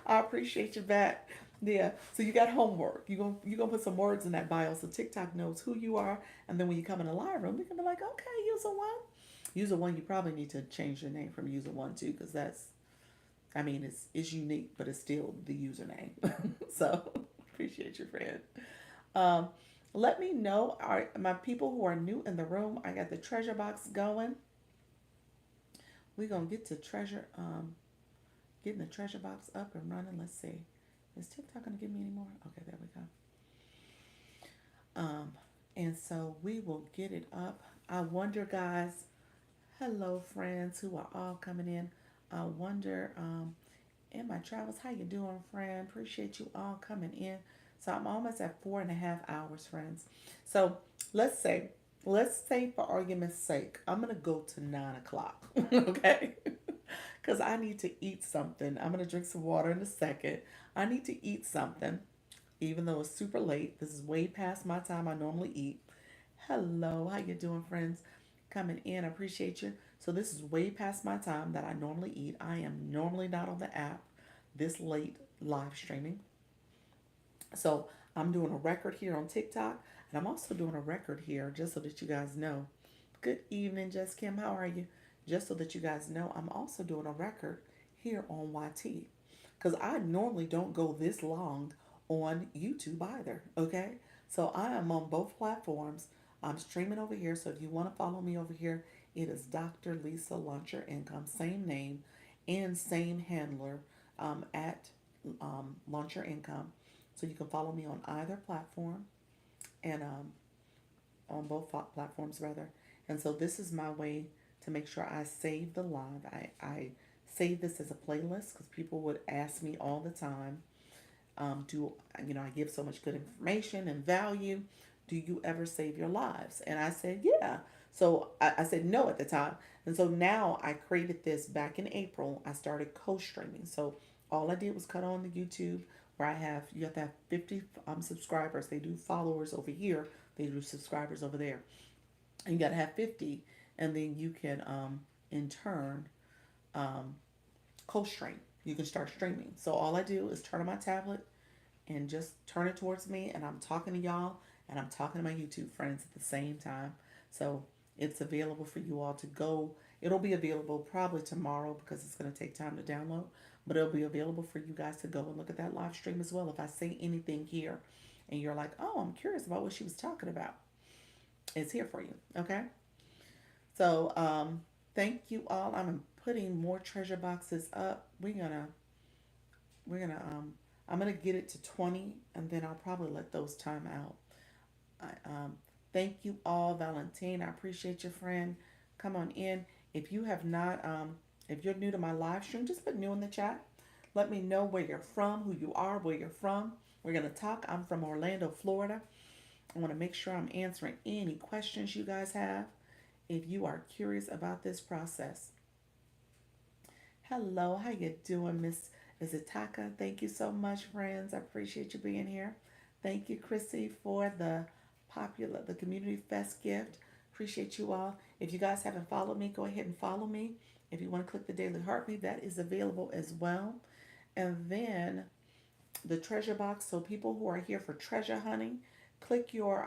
I appreciate you back. Yeah. So you got homework. You gonna put some words in that bio so TikTok knows who you are, and then when you come in the live room, we can be like, okay, user one. User one, you probably need to change your name from user one too, because that's, I mean, it's unique, but it's still the username. So appreciate your friend. Um, Let me know, are my people who are new in the room. I got the treasure box going. We're gonna get to getting the treasure box up and running. Let's see. Is TikTok gonna give me any more? Okay, there we go. And so we will get it up. I wonder, guys. Hello, friends who are all coming in. I wonder, in my travels, how you doing, friend? Appreciate you all coming in. So I'm almost at 4.5 hours, friends. So let's say, let's say for argument's sake, I'm gonna go to 9 o'clock, okay? Because I need to eat something. I'm gonna drink some water in a second. I need to eat something, even though it's super late. This is way past my time I normally eat. Hello, how you doing, friends? Coming in, I appreciate you. So this is way past my time that I normally eat. I am normally not on the app this late live streaming. So I'm doing a record here on TikTok, and I'm also doing a record here just so that you guys know. Good evening, Jess Kim. How are you? Just so that you guys know, I'm also doing a record here on YT because I normally don't go this long on YouTube either. Okay, so I am on both platforms. I'm streaming over here, so if you want to follow me over here, it is Dr. Lisa Launcher Income, same name and same handler at Launcher Income. So you can follow me on either platform and on both platforms rather. And so this is my way to make sure I save the live. I save this as a playlist because people would ask me all the time, do I give so much good information and value. Do you ever save your lives? And I said, yeah. So I said no at the time. And so now I created this back in April. I started co-streaming. So all I did was cut on the YouTube where you have to have 50 subscribers. They do followers over here. They do subscribers over there. And you got to have 50. And then you can, in turn, um, co-stream. You can start streaming. So all I do is turn on my tablet and just turn it towards me, and I'm talking to y'all and I'm talking to my YouTube friends at the same time. So it's available for you all to go. It'll be available probably tomorrow because it's going to take time to download, but it'll be available for you guys to go and look at that live stream as well. If I say anything here and you're like, oh, I'm curious about what she was talking about, it's here for you. Okay. So thank you all. I'm putting more treasure boxes up. We're gonna I'm gonna get it to 20 and then I'll probably let those time out. Thank you all, Valentine. I appreciate your friend. Come on in. If you have not, if you're new to my live stream, just put new in the chat. Let me know where you're from, who you are, where you're from. We're gonna talk. I'm from Orlando, Florida. I want to make sure I'm answering any questions you guys have. If you are curious about this process, hello, how you doing, Miss Izataka? Thank you so much, friends. I appreciate you being here. Thank you, Chrissy, for the Community Fest gift. Appreciate you all. If you guys haven't followed me, go ahead and follow me. If you want to click the Daily Heartbeat, that is available as well. And then the treasure box. So people who are here for treasure hunting, click your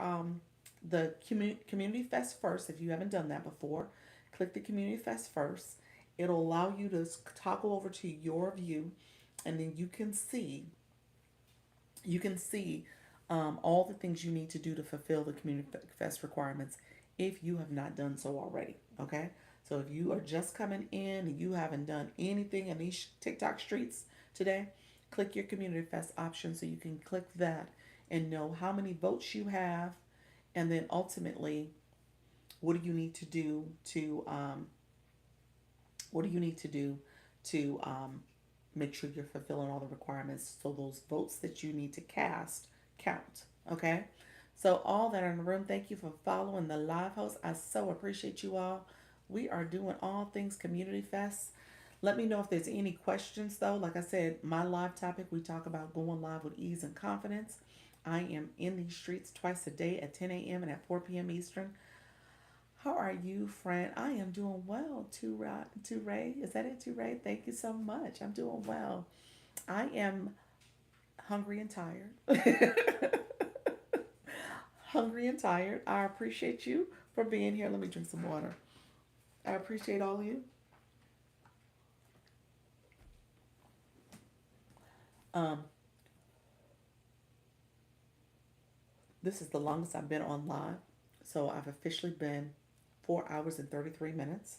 the Community Fest first if you haven't done that before. Click the Community Fest first. It'll allow you to toggle over to your view, and then you can see all the things you need to do to fulfill the Community Fest requirements if you have not done so already. Okay, so if you are just coming in and you haven't done anything in these TikTok streets today, click your Community Fest option so you can click that and know how many votes you have, and then ultimately, what do you need to do to what do you need to do to make sure you're fulfilling all the requirements so those votes that you need to cast count. Okay. So all that are in the room, thank you for following the live host. I so appreciate you all. We are doing all things Community Fest. Let me know if there's any questions though. Like I said, my live topic, we talk about going live with ease and confidence. I am in these streets twice a day at 10 a.m. and at 4 p.m. Eastern. How are you, friend? I am doing well. To Ray, is that it? To Ray, thank you so much. I'm doing well. I am hungry and tired. Hungry and tired. I appreciate you for being here. Let me drink some water. I appreciate all of you. Um, this is the longest I've been on live. So I've officially been 4 hours and 33 minutes.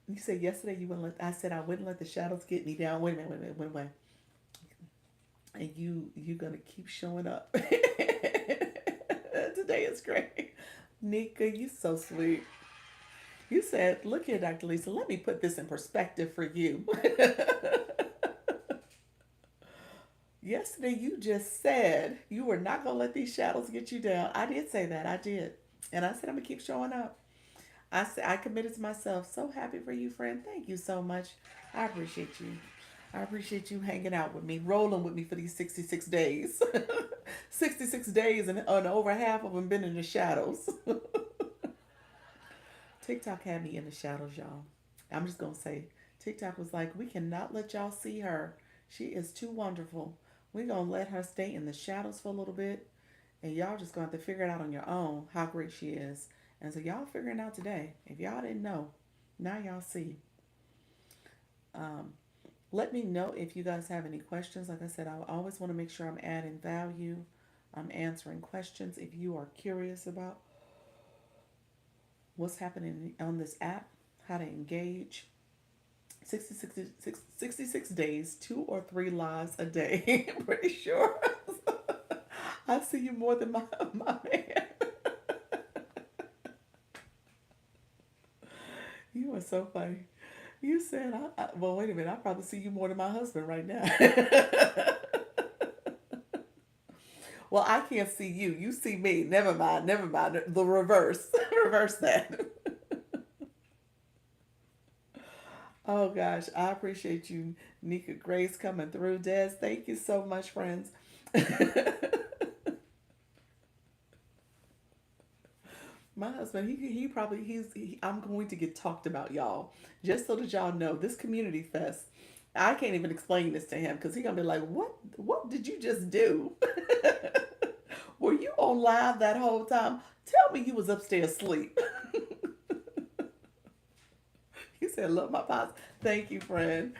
You said yesterday you wouldn't let, I said I wouldn't let the shadows get me down. Wait a minute, wait a minute, wait a minute. And you gonna keep showing up. Today is great. Nika, you so sweet. You said, look here, Dr. Lisa, let me put this in perspective for you. Yesterday you just said you were not gonna let these shadows get you down. I did say that. I did. And I said I'm gonna keep showing up. I said I committed to myself. So happy for you, friend. Thank you so much. I appreciate you. I appreciate you hanging out with me, rolling with me for these 66 days. 66 days and over half of them been in the shadows. TikTok had me in the shadows, y'all. I'm just going to say, TikTok was like, we cannot let y'all see her. She is too wonderful. We're going to let her stay in the shadows for a little bit. And y'all just going to have to figure it out on your own how great she is. And so y'all figuring out today. If y'all didn't know, now y'all see. Um, Let me know if you guys have any questions. Like I said, I always want to make sure I'm adding value. I'm answering questions. If you are curious about what's happening on this app, how to engage, 66 days, 2 or 3 lives a day. I'm pretty sure. I see you more than my man. You are so funny. You said, well, wait a minute. I probably see you more than my husband right now. Well, I can't see you. You see me. Never mind. Never mind. The reverse. Reverse that. Oh, gosh. I appreciate you, Nika Grace, coming through. Des, thank you so much, friends. My husband, he probably I'm going to get talked about, y'all. Just so that y'all know, this community fest, I can't even explain this to him because he gonna be like, what did you just do? Were you on live that whole time? Tell me you was upstairs asleep. He said, love my pops. Thank you, friend.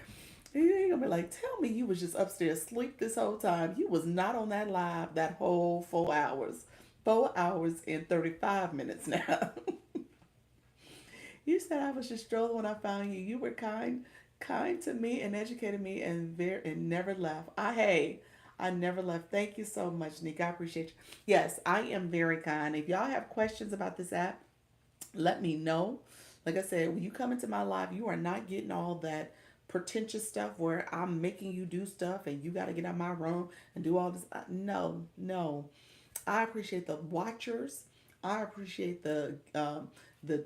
He gonna be like, tell me you was just upstairs asleep this whole time. You was not on that live that whole 4 hours. 4 hours and 35 minutes now. You said I was just strolling when I found you. You were kind to me and educated me and never left. I never left. Thank you so much, Nick. I appreciate you. Yes, I am very kind. If y'all have questions about this app, let me know. Like I said, when you come into my life, you are not getting all that pretentious stuff where I'm making you do stuff and you got to get out of my room and do all this. No, no. I appreciate the watchers. I appreciate the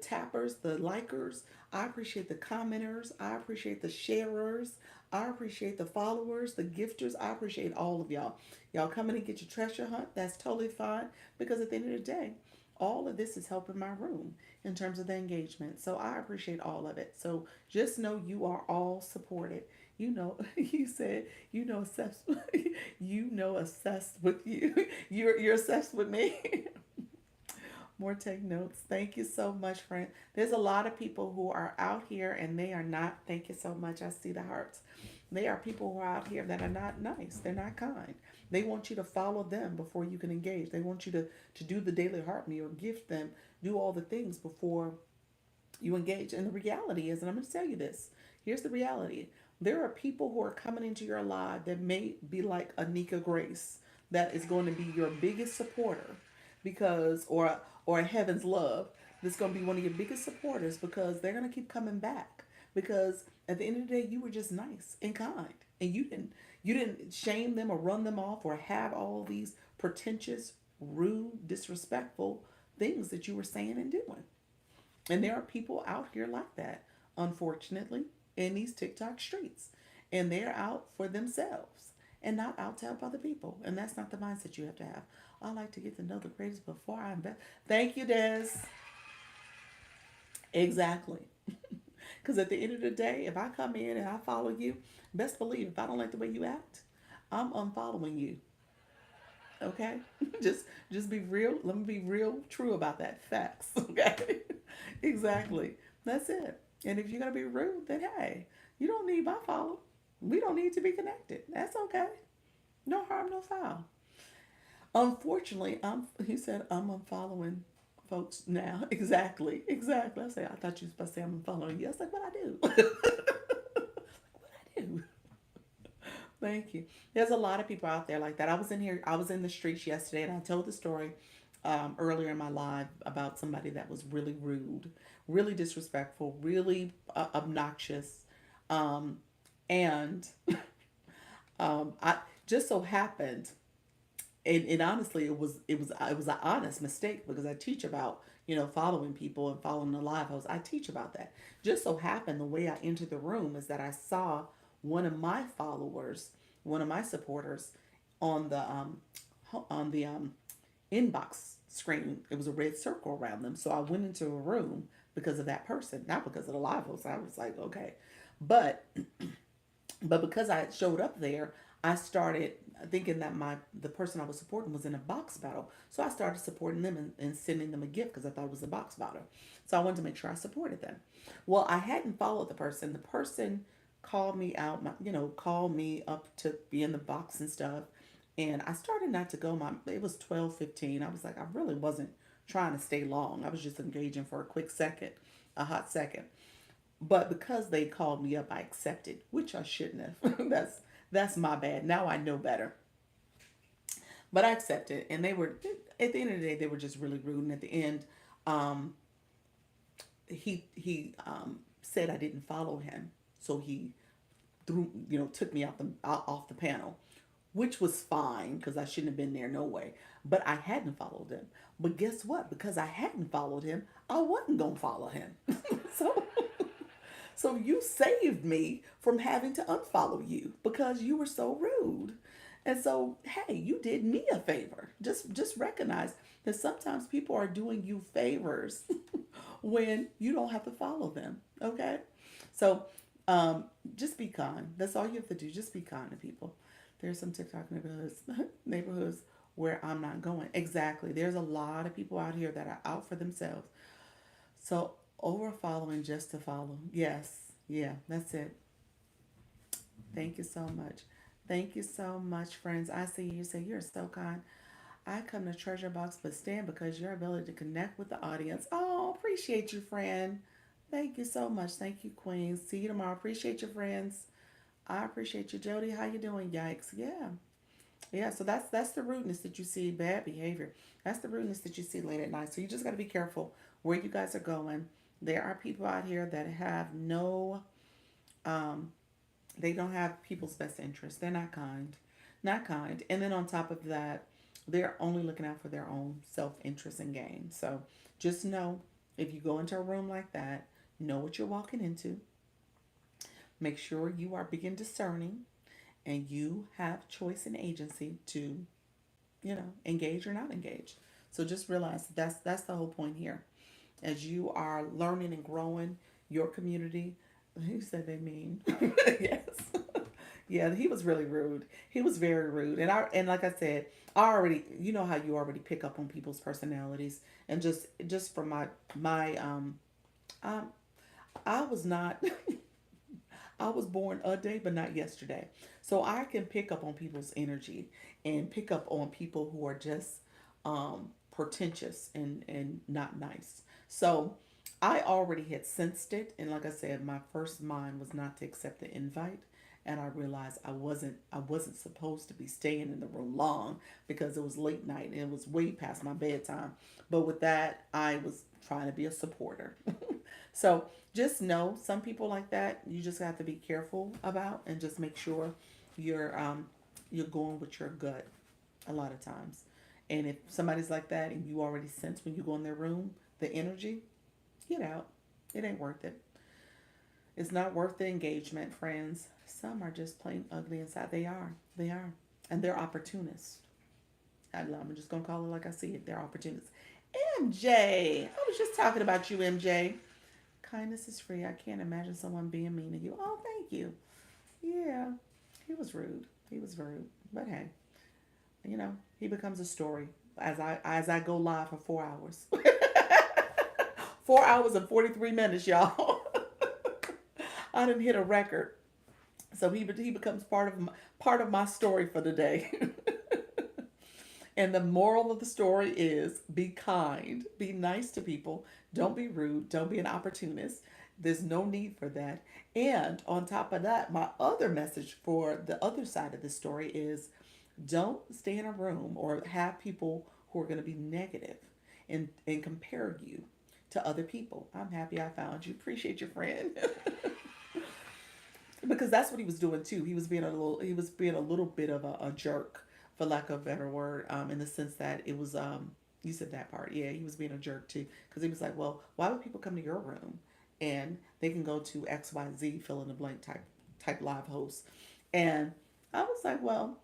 tappers, the likers. I appreciate the commenters. I appreciate the sharers. I appreciate the followers, the gifters. I appreciate all of y'all. Y'all come in and get your treasure hunt. That's totally fine because at the end of the day, all of this is helping my room in terms of the engagement. So I appreciate all of it. So just know you are all supported. You know, you said, obsessed, obsessed with you. You're obsessed with me. More take notes. Thank you so much, friend. There's a lot of people who are out here and they are not, thank you so much. I see the hearts. They are people who are out here that are not nice. They're not kind. They want you to follow them before you can engage. They want you to do the daily heart meal, gift them, do all the things before you engage. And the reality is, and I'm going to tell you this, here's the reality. There are people who are coming into your life that may be like Anika Grace, that is going to be your biggest supporter because, or Heaven's Love, that's going to be one of your biggest supporters because they're going to keep coming back. Because at the end of the day, you were just nice and kind, and you didn't shame them or run them off or have all these pretentious, rude, disrespectful things that you were saying and doing. And there are people out here like that, unfortunately, in these TikTok streets. And they're out for themselves and not out to help other people. And that's not the mindset you have to have. I like to get to know the greatest before I invest. Thank you, Des. Exactly. Because at the end of the day, if I come in and I follow you, best believe if I don't like the way you act, I'm unfollowing you. Okay? just be real. Let me be real true about that. Facts. Okay? Exactly. That's it. And if you're gonna be rude, then hey, you don't need my follow. We don't need to be connected. That's okay. No harm, no foul. Unfortunately, he said I'm unfollowing folks now. Exactly. Exactly. I thought you were supposed to say I'm unfollowing you. I was like, what I do? What I do? Thank you. There's a lot of people out there like that. I was in the streets yesterday, and I told the story earlier in my live about somebody that was really rude, really disrespectful, really obnoxious. Um, and I just so happened, and honestly, it was an honest mistake because I teach about following people and following the live host. I teach about that. Just so happened the way I entered the room is that I saw one of my followers, one of my supporters, on the inbox screen. It was a red circle around them. So I went into a room because of that person, not because of the live host. I was like, okay, but because I showed up there, I started thinking that the person I was supporting was in a box battle. So I started supporting them and sending them a gift because I thought it was a box battle. So I wanted to make sure I supported them. Well, I hadn't followed the person. The person called me out, called me up to be in the box and stuff. And I started not to go. It was 12:15. I was like, I really wasn't trying to stay long. I was just engaging for a quick second, a hot second. But because they called me up, I accepted, which I shouldn't have. That's my bad. Now I know better. But I accepted, and they were at the end of the day they were just really rude. And at the end, um, he said I didn't follow him, so he took me off the panel, which was fine because I shouldn't have been there no way. But I hadn't followed him. But guess what? Because I hadn't followed him, I wasn't gonna follow him. so So you saved me from having to unfollow you because you were so rude. And so, hey, you did me a favor. Just recognize that sometimes people are doing you favors when you don't have to follow them. Okay? So, just be kind. That's all you have to do. Just be kind to people. There's some TikTok neighborhoods where I'm not going. Exactly. There's a lot of people out here that are out for themselves. So over following just to follow. Yes. Yeah, that's it. Thank you so much. Thank you so much, friends. I see you say you're so kind. I come to Treasure Box but stand because your ability to connect with the audience. Oh, appreciate you, friend. Thank you so much. Thank you, Queen. See you tomorrow. Appreciate you, friends. I appreciate you, Jody. How you doing? Yikes. Yeah. Yeah, so that's the rudeness that you see, bad behavior. That's the rudeness that you see late at night. So you just got to be careful where you guys are going. There are people out here that have no, um, they don't have people's best interest. They're not kind, not kind. And then on top of that, they're only looking out for their own self interest and gain. So just know if you go into a room like that, know what you're walking into. Make sure you are being discerning and you have choice and agency to engage or not engage. So just realize that's the whole point here. As you are learning and growing your community, who said they mean? Yes. Yeah, he was really rude. He was very rude. And like I said, I already how you already pick up on people's personalities and just from my um I was not I was born a day, but not yesterday. So I can pick up on people's energy and pick up on people who are just pretentious and not nice. So I already had sensed it. And like I said, my first mind was not to accept the invite. And I realized I wasn't supposed to be staying in the room long because it was late night and it was way past my bedtime. But with that, I was trying to be a supporter. So just know some people like that you just have to be careful about and just make sure you're going with your gut a lot of times. And if somebody's like that and you already sense when you go in their room the energy, Get out. It ain't worth it. It's not worth the engagement, friends. Some are just plain ugly inside. They are. They are. And they're opportunists. I'm just going to call it like I see it. They're opportunists. MJ. I was just talking about you, MJ. Kindness is free. I can't imagine someone being mean to you. Oh, thank you. Yeah. He was rude. He was rude. But hey, he becomes a story as I go live for 4 hours. 4 hours and 43 minutes, y'all. I didn't hit a record. So he becomes part of my story for the day. And the moral of the story is be kind, be nice to people, don't be rude, don't be an opportunist. There's no need for that. And on top of that, my other message for the other side of the story is don't stay in a room or have people who are going to be negative and compare you to other people. I'm happy I found you. Appreciate your friend. Because that's what he was doing too. He was being a little bit of a jerk, for lack of a better word, in the sense that it was you said that part. Yeah, he was being a jerk too, because he was like, well, why would people come to your room and they can go to XYZ fill in the blank type live host. And I was like, well,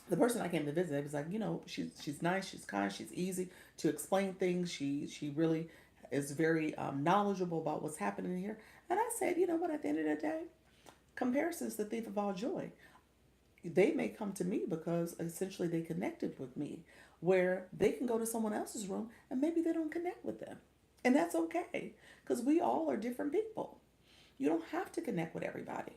the person I came to visit was like, she's nice, she's kind, she's easy to explain things. She really is very knowledgeable about what's happening here. And I said, you know what? At the end of the day, comparison is the thief of all joy. They may come to me because essentially they connected with me, where they can go to someone else's room and maybe they don't connect with them. And that's okay, because we all are different people. You don't have to connect with everybody.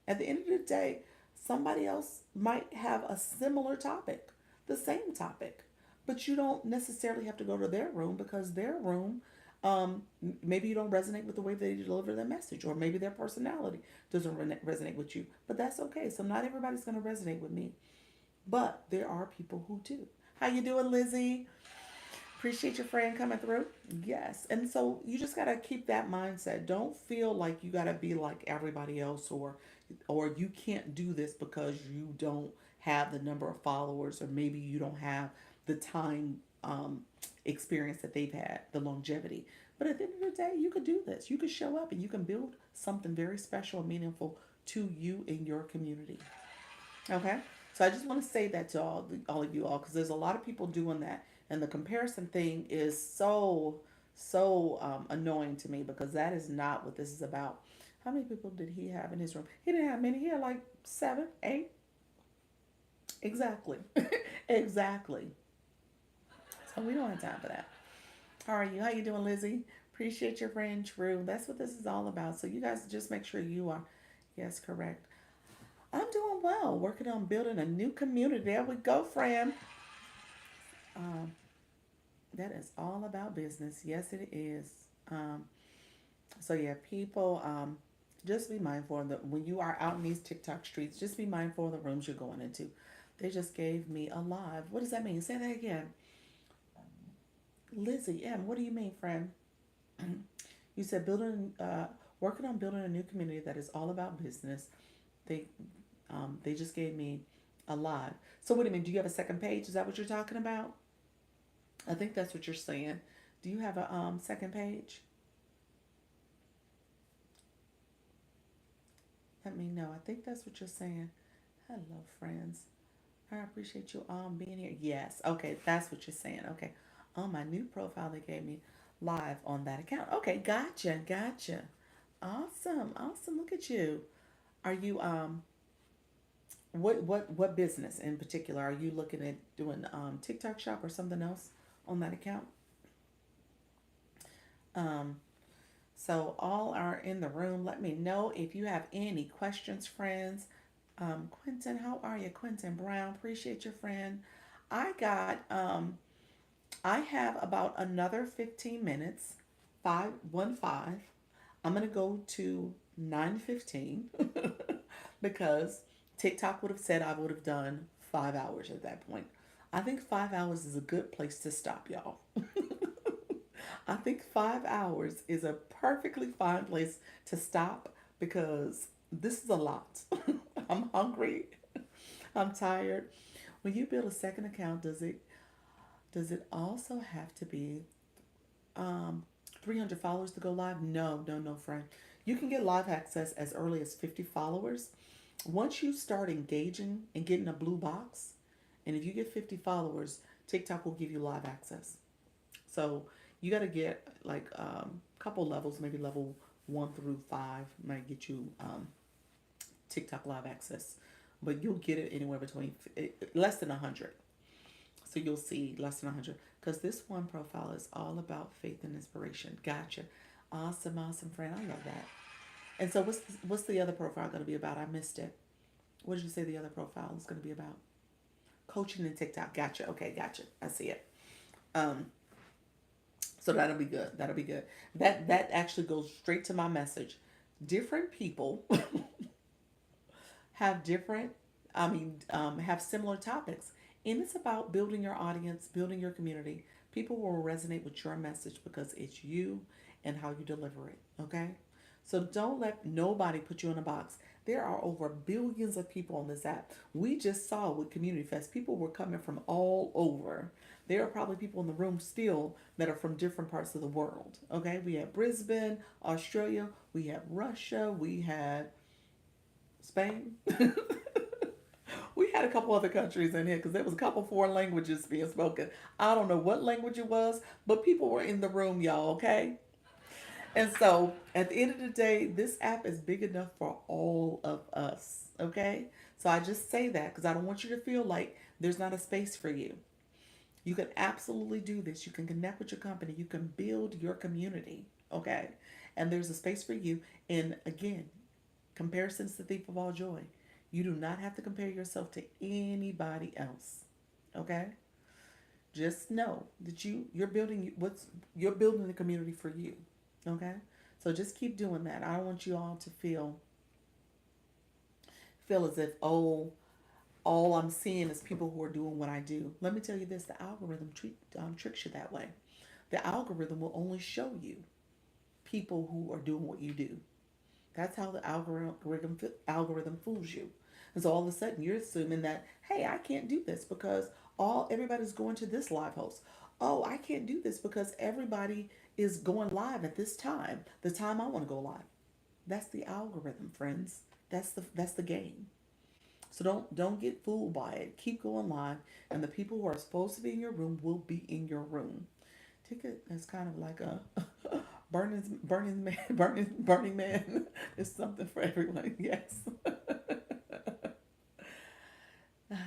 At the end of the day, somebody else might have a similar topic, the same topic, but you don't necessarily have to go to their room because their room, maybe you don't resonate with the way they deliver their message, or maybe their personality doesn't resonate with you. But that's okay. So not everybody's going to resonate with me, but there are people who do. How you doing, Lizzie? Appreciate your friend coming through. Yes. And so you just got to keep that mindset. Don't feel like you got to be like everybody else, or you can't do this because you don't have the number of followers, or maybe you don't have the time experience that they've had, the longevity. But at the end of the day, you could do this. You could show up and you can build something very special and meaningful to you in your community. Okay? So I just want to say that to all of you all, because there's a lot of people doing that. And the comparison thing is so annoying to me, because that is not what this is about. How many people did he have in his room? He didn't have many. He had like 7, 8. Exactly. Exactly. So we don't have time for that. How are you? How you doing, Lizzie? Appreciate your friend True. That's what this is all about. So you guys just make sure you are. Yes, correct. I'm doing well. Working on building a new community. There we go, friend. Um, that is all about business. Yes, it is. Um, so yeah, people, just be mindful of the when you are out in these TikTok streets. Just be mindful of the rooms you're going into. They just gave me a live. What does that mean? Say that again. Lizzie M. What do you mean, friend? You said working on building a new community that is all about business. They, they just gave me a live. So what do you mean? Do you have a second page? Is that what you're talking about? I think that's what you're saying. Do you have a second page? Let me know. I think that's what you're saying. Hello, friends. I appreciate you all being here. Yes. Okay, that's what you're saying. Okay. On my new profile, they gave me live on that account. Okay, gotcha, gotcha. Awesome, awesome. Look at you. Are you what business in particular are you looking at doing? TikTok shop or something else on that account? Um, so all are in the room. Let me know if you have any questions, friends. Quentin, how are you, Quentin Brown? Appreciate your friend. I have about another 15 minutes. 5:15. I'm gonna go to 9:15 because TikTok would have said I would have done 5 hours at that point. I think 5 hours is a good place to stop, y'all. I think 5 hours is a perfectly fine place to stop, because this is a lot. I'm hungry. I'm tired. When you build a second account, does it also have to be 300 followers to go live? No, no, no, friend. You can get live access as early as 50 followers. Once you start engaging and getting a blue box, and if you get 50 followers, TikTok will give you live access. So you got to get like a couple levels, maybe level 1 through 5 might get you TikTok live access, but you'll get it anywhere between less than 100. So you'll see less than 100 because this one profile is all about faith and inspiration. Gotcha. Awesome, awesome, friend. I love that. And so what's the other profile going to be about? I missed it. What did you say the other profile is going to be about? Coaching and TikTok. Gotcha. Okay, gotcha. I see it. Um, so that'll be good. That'll be good. That actually goes straight to my message. Different people have different, have similar topics. And it's about building your audience, building your community. People will resonate with your message because it's you and how you deliver it. Okay? So don't let nobody put you in a box. There are over billions of people on this app. We just saw with Community Fest, people were coming from all over. There are probably people in the room still that are from different parts of the world. Okay? We had Brisbane, Australia, we had Russia, we had Spain. We had a couple other countries in here because there was a couple foreign languages being spoken. I don't know what language it was, but people were in the room, y'all, okay? And so at the end of the day, this app is big enough for all of us, okay? So I just say that because I don't want you to feel like there's not a space for you. You can absolutely do this. You can connect with your company. You can build your community, okay? And there's a space for you. And again, comparison's the thief of all joy. You do not have to compare yourself to anybody else. Okay? Just know that you're building the community for you. Okay? So just keep doing that. I don't want you all to feel as if, oh, all I'm seeing is people who are doing what I do. Let me tell you this, the algorithm tricks you that way. The algorithm will only show you people who are doing what you do. That's how the algorithm fools you. And so all of a sudden you're assuming that, hey, I can't do this because all everybody's going to this live host. Oh, I can't do this because everybody is going live at this time, the time I want to go live. That's the algorithm, friends. That's the game. So don't get fooled by it. Keep going live, and the people who are supposed to be in your room will be in your room. Ticket is kind of like a burning man. It's something for everyone. Yes.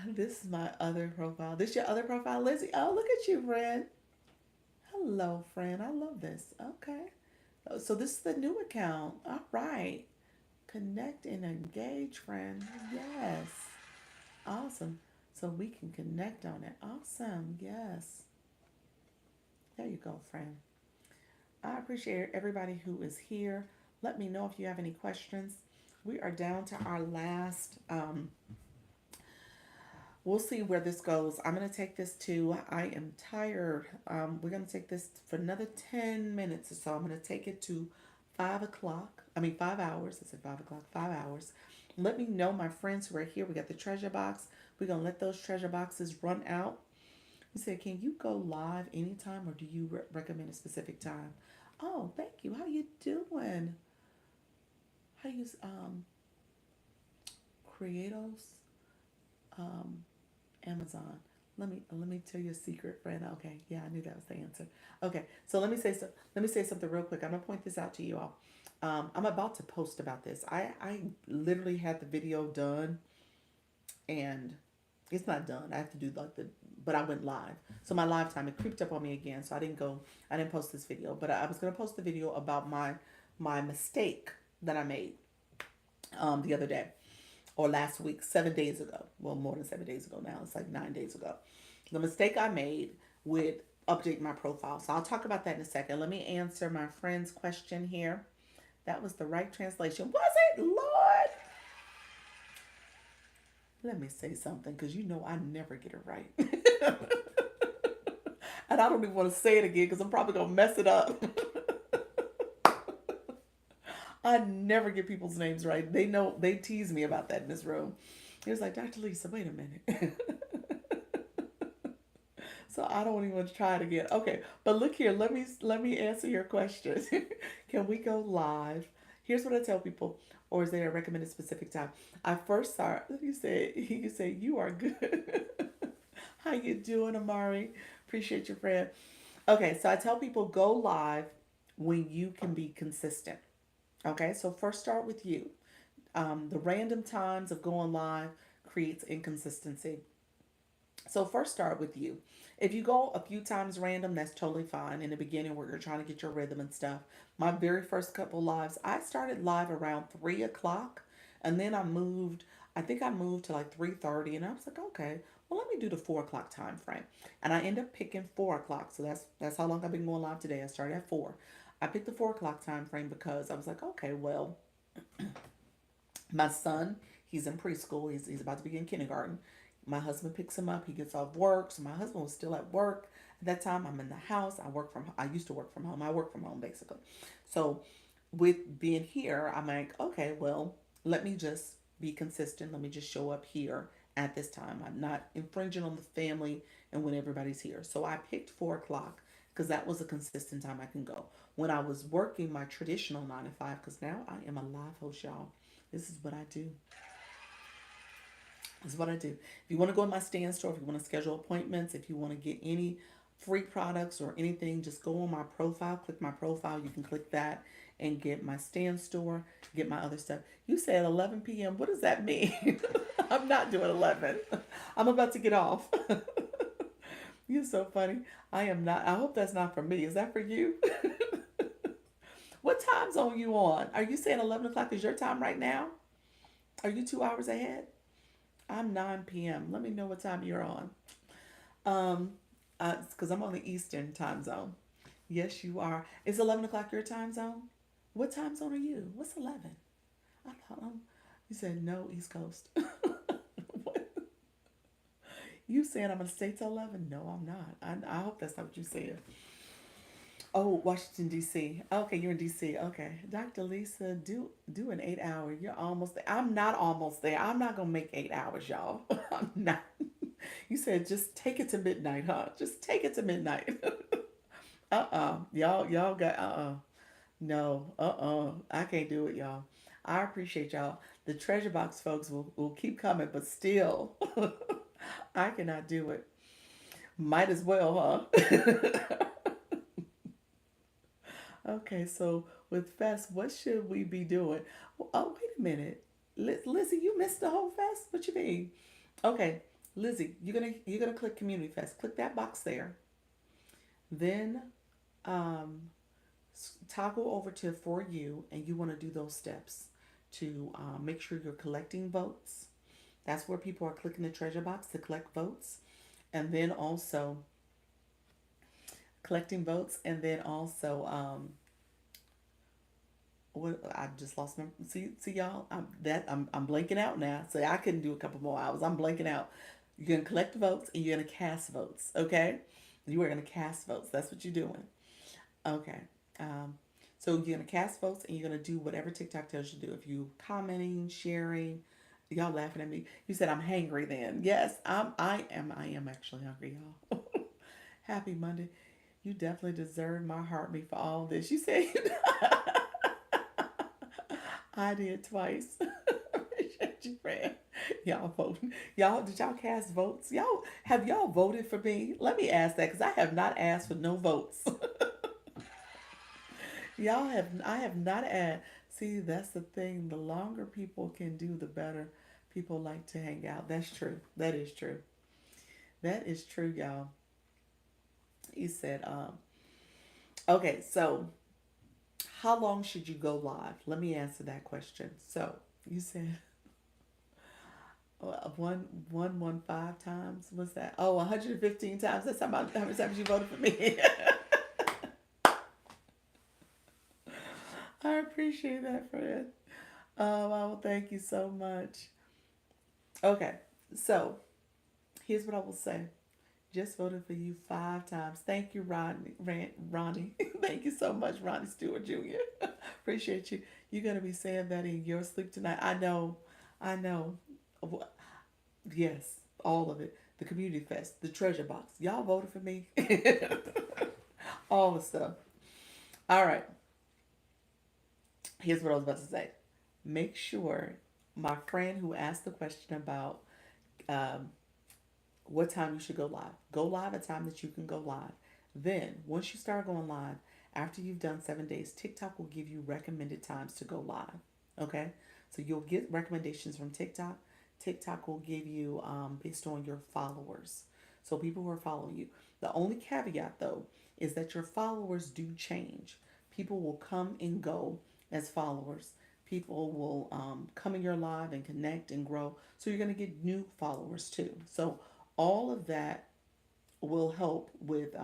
This is my other profile. This your other profile, Lizzie? Oh, look at you, friend. Hello, friend. I love this. Okay. Oh, so this is the new account. All right. Connect and engage, friend. Yes. Awesome. So we can connect on it. Awesome. Yes. There you go, friend. I appreciate everybody who is here. Let me know if you have any questions. We are down to our last. We'll see where this goes. I'm going to take this to, I am tired. We're going to take this for another 10 minutes or so. I'm going to take it to 5 o'clock. 5 hours. I said 5 o'clock, 5 hours. Let me know, my friends who are here. We got the treasure box. We're going to let those treasure boxes run out. You said, can you go live anytime or do you recommend a specific time? Oh, thank you. How you doing? How do you use Creatos? Amazon. Let me tell you a secret, friend. Okay, yeah, I knew that was the answer. Okay, so let me say something real quick. I'm gonna point this out to you all. I'm about to post about this. I literally had the video done, and it's not done. I have to do but I went live. So my live time, it creeped up on me again. So I didn't post this video, but I was gonna post the video about my mistake that I made the other day or last week, 7 days ago. Well, more than 7 days ago now. It's like 9 days ago. The mistake I made with update my profile. So I'll talk about that in a second. Let me answer my friend's question here. That was the right translation. Was it, Lord? Let me say something because you know I never get it right. And I don't even want to say it again because I'm probably going to mess it up. I never get people's names right. They know, they tease me about that in this room. It was like, Dr. Lisa, wait a minute. So I don't even want to try it again. Okay, but look here. Let me answer your question. Can we go live? Here's what I tell people. Or is there a recommended specific time? I first saw. You said you are good. How you doing, Amari? Appreciate your friend. Okay, so I tell people go live when you can be consistent. Okay, so first start with you. The random times of going live creates inconsistency. So first start with you. If you go a few times random, that's totally fine in the beginning where you're trying to get your rhythm and stuff. My very first couple lives, I started live around 3 o'clock and then I think I moved to like 3:30 and I was like, okay, well let me do the 4 o'clock time frame. And I end up picking 4 o'clock. So that's how long I've been going live today. I started at 4. I picked the 4 o'clock time frame because I was like, okay, well, my son, he's in preschool. He's about to begin kindergarten. My husband picks him up. He gets off work. So my husband was still at work. At that time, I'm in the house. I used to work from home. I work from home basically. So with being here, I'm like, okay, well, let me just be consistent. Let me just show up here at this time. I'm not infringing on the family and when everybody's here. So I picked 4 o'clock because that was a consistent time I can go. When I was working my traditional 9 to 5, because now I am a live host, y'all. This is what I do. This is what I do. If you want to go in my stand store, if you want to schedule appointments, if you want to get any free products or anything, just go on my profile, click my profile. You can click that and get my stand store, get my other stuff. You said 11 p.m. What does that mean? I'm not doing 11. I'm about to get off. You're so funny. I am not. I hope that's not for me. Is that for you? What time zone you on? Are you saying 11 o'clock is your time right now? Are you 2 hours ahead? I'm 9 p.m. Let me know what time you're on. Um, because I'm on the Eastern time zone. Yes, you are. Is 11 o'clock your time zone? What time zone are you? What's 11? I thought you said no, East Coast. What? You saying I'm gonna stay till 11? No, I'm not. I hope that's not what you said. Oh, Washington D.C. Okay, you're in D.C. Okay, Dr. Lisa, do an 8 hour. You're almost there. I'm not almost there. I'm not gonna make 8 hours, y'all. I'm not. You said just take it to midnight, huh? Just take it to midnight. Y'all got no, I can't do it, y'all. I appreciate y'all. The treasure box folks will keep coming, but still, I cannot do it. Might as well, huh? Okay, so with fest, what should we be doing? Oh, wait a minute, Lizzie, you missed the whole fest. What you mean? Okay, Lizzie, you're gonna click Community Fest. Click that box there. Then, um, toggle over to For You, and you want to do those steps to make sure you're collecting votes. That's where people are clicking the treasure box to collect votes, and then also collecting votes, and then also what I just lost my see y'all. I'm blanking out now. So I couldn't do a couple more hours. I'm blanking out. You're gonna collect votes and you're gonna cast votes. Okay, you are gonna cast votes. That's what you're doing. Okay. Um, so you're gonna cast votes and you're gonna do whatever TikTok tells you to do. If you commenting, sharing, y'all laughing at me. You said I'm hangry. Then yes, I am. I am actually hungry, y'all. Happy Monday. You definitely deserve my heartbeat for all this. You said I did twice. Appreciate you, friend. Y'all voting. Y'all, did y'all cast votes? Y'all voted for me? Let me ask that because I have not asked for no votes. I have not asked. See, that's the thing. The longer people can do, the better people like to hang out. That's true. That is true. That is true, y'all. He said, okay, so how long should you go live? Let me answer that question. So you said 115 times. What's that? Oh, 115 times. That's how many times you voted for me. I appreciate that, friend. Well, thank you so much. Okay, so here's what I will say. Just voted for you 5 times. Thank you, Ronnie. Thank you so much, Ronnie Stewart Jr. Appreciate you. You're gonna be saying that in your sleep tonight. I know. I know. Yes, all of it. the community fest, the treasure box. Y'all voted for me. All the stuff. All right. Here's what I was about to say. Make sure my friend who asked the question about um, what time you should go live at a time that you can go live. Then, once you start going live, after you've done 7 days, TikTok will give you recommended times to go live. Okay? So you'll get recommendations from TikTok. TikTok will give you based on your followers. So people who are following you. The only caveat, though, is that your followers do change. People will come and go as followers. People will come in your live and connect and grow. So you're going to get new followers too. So all of that will help with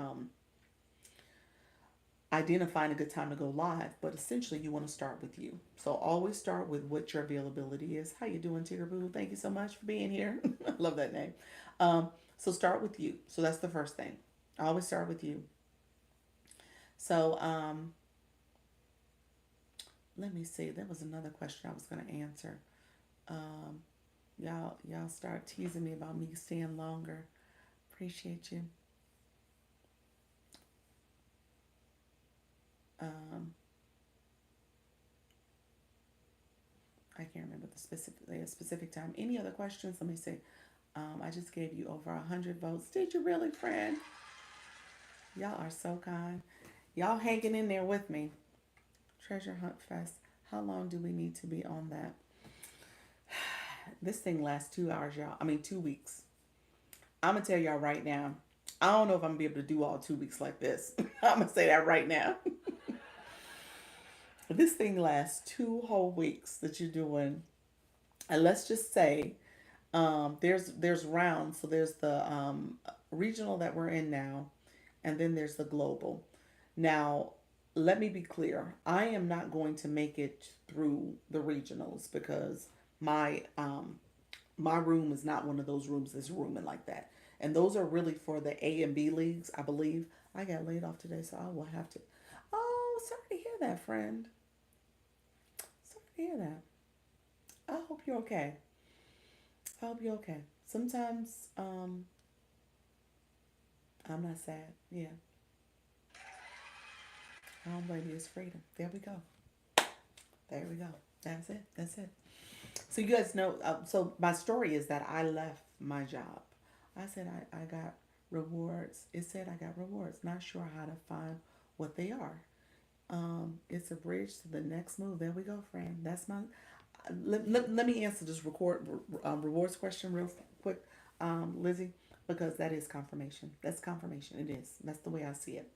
identifying a good time to go live, but essentially you want to start with you. So always start with what your availability is. How you doing, Tigger Boo? Thank you so much for being here. I love that name. So start with you. So that's the first thing. I always start with you. So let me see. There was another question I was going to answer. Um, y'all start teasing me about me staying longer. Appreciate you. Um, I can't remember the specific time. Any other questions? Let me see. I just gave you over 100 votes. Did you really, friend? Y'all are so kind. Y'all hanging in there with me. Treasure Hunt Fest. How long do we need to be on that? This thing lasts 2 hours, y'all. I mean, 2 weeks. I'm gonna tell y'all right now. I don't know if I'm gonna be able to do all 2 weeks like this. I'm gonna say that right now. This thing lasts 2 whole weeks that you're doing, and let's just say there's rounds. So there's the regional that we're in now, and then there's the global. Now, let me be clear. I am not going to make it through the regionals because my my room is not one of those rooms that's rooming like that. And those are really for the A and B leagues, I believe. I got laid off today, so I will have to. Oh, sorry to hear that, friend. Sorry to hear that. I hope you're okay. I hope you're okay. Sometimes, I'm not sad. Yeah, I don't blame you. It's freedom. There we go. There we go. That's it. That's it. So you guys know. So my story is that I left my job. I said I got rewards. It said I got rewards. Not sure how to find what they are. It's a bridge to the next move. There we go, friend. That's my. Let me answer this rewards question real quick, Lizzie, because that is confirmation. That's confirmation. It is. That's the way I see it.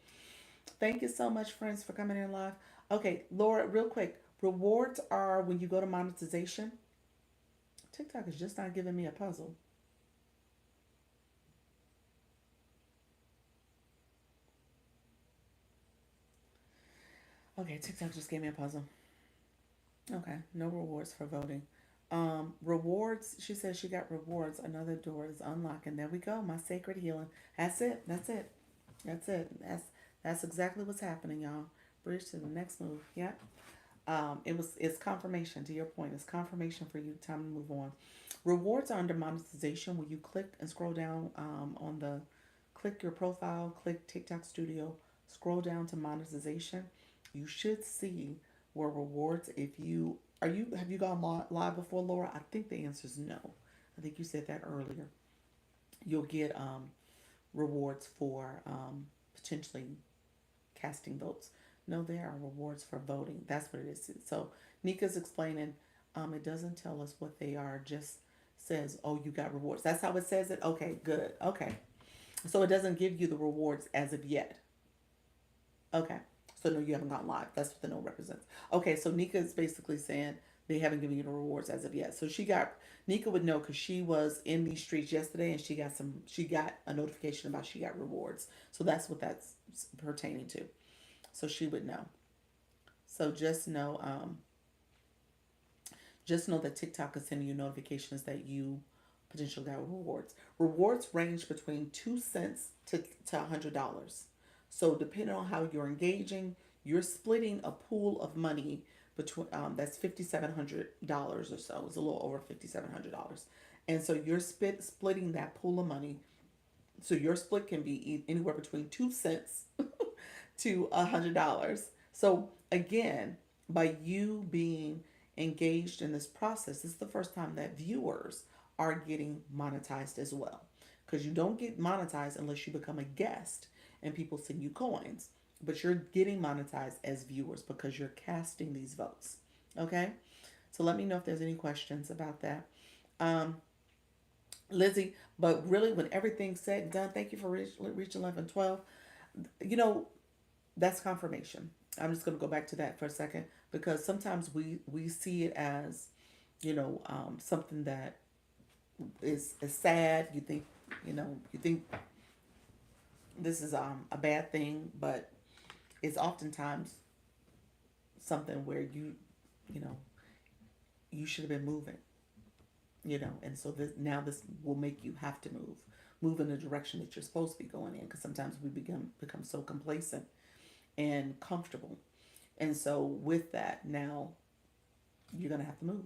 Thank you so much, friends, for coming in live. Okay, Laura, real quick. Rewards are when you go to monetization. TikTok is just not giving me a puzzle. Okay, TikTok just gave me a puzzle. Okay, no rewards for voting. Rewards. She says she got rewards. Another door is unlocking. There we go. My sacred healing. That's it. That's it. That's it. That's exactly what's happening, y'all. Bridge to the next move. Yep. It's confirmation to your point. It's confirmation for you. Time to move on. Rewards are under monetization where you click and scroll down on the click your profile, click TikTok Studio, scroll down to monetization. You should see where rewards. If you are you have you gone live before, Laura? I think the answer is no. I think you said that earlier. You'll get rewards for potentially casting votes. No, there are rewards for voting. That's what it is. So Nika's explaining. It doesn't tell us what they are. Just says, "Oh, you got rewards." That's how it says it. Okay, good. Okay, so it doesn't give you the rewards as of yet. Okay, so no, you haven't gone live. That's what the no represents. Okay, so Nika is basically saying they haven't given you the rewards as of yet. So she got Nika would know because she was in these streets yesterday and she got some. She got a notification about she got rewards. So that's what that's pertaining to. So she would know. So just know that TikTok is sending you notifications that you potentially got rewards. Rewards range between 2 cents to $100. So depending on how you're engaging, you're splitting a pool of money between that's $5,700 or so. It's a little over $5,700, And so you're splitting that pool of money. So your split can be anywhere between 2 cents to $100. So again, by you being engaged in this process, this is the first time that viewers are getting monetized as well. Because you don't get monetized unless you become a guest and people send you coins. But you're getting monetized as viewers because you're casting these votes. Okay? So let me know if there's any questions about that. Um, Lizzie, but really, when everything's said and done, thank you for reaching 11, 12. You know, that's confirmation. I'm just going to go back to that for a second because sometimes we see it as, something that is sad. You think this is a bad thing, but it's oftentimes something where you know you should have been moving. And so this will make you have to move in the direction that you're supposed to be going in, because sometimes we become so complacent and comfortable. And so with that, now you're going to have to move,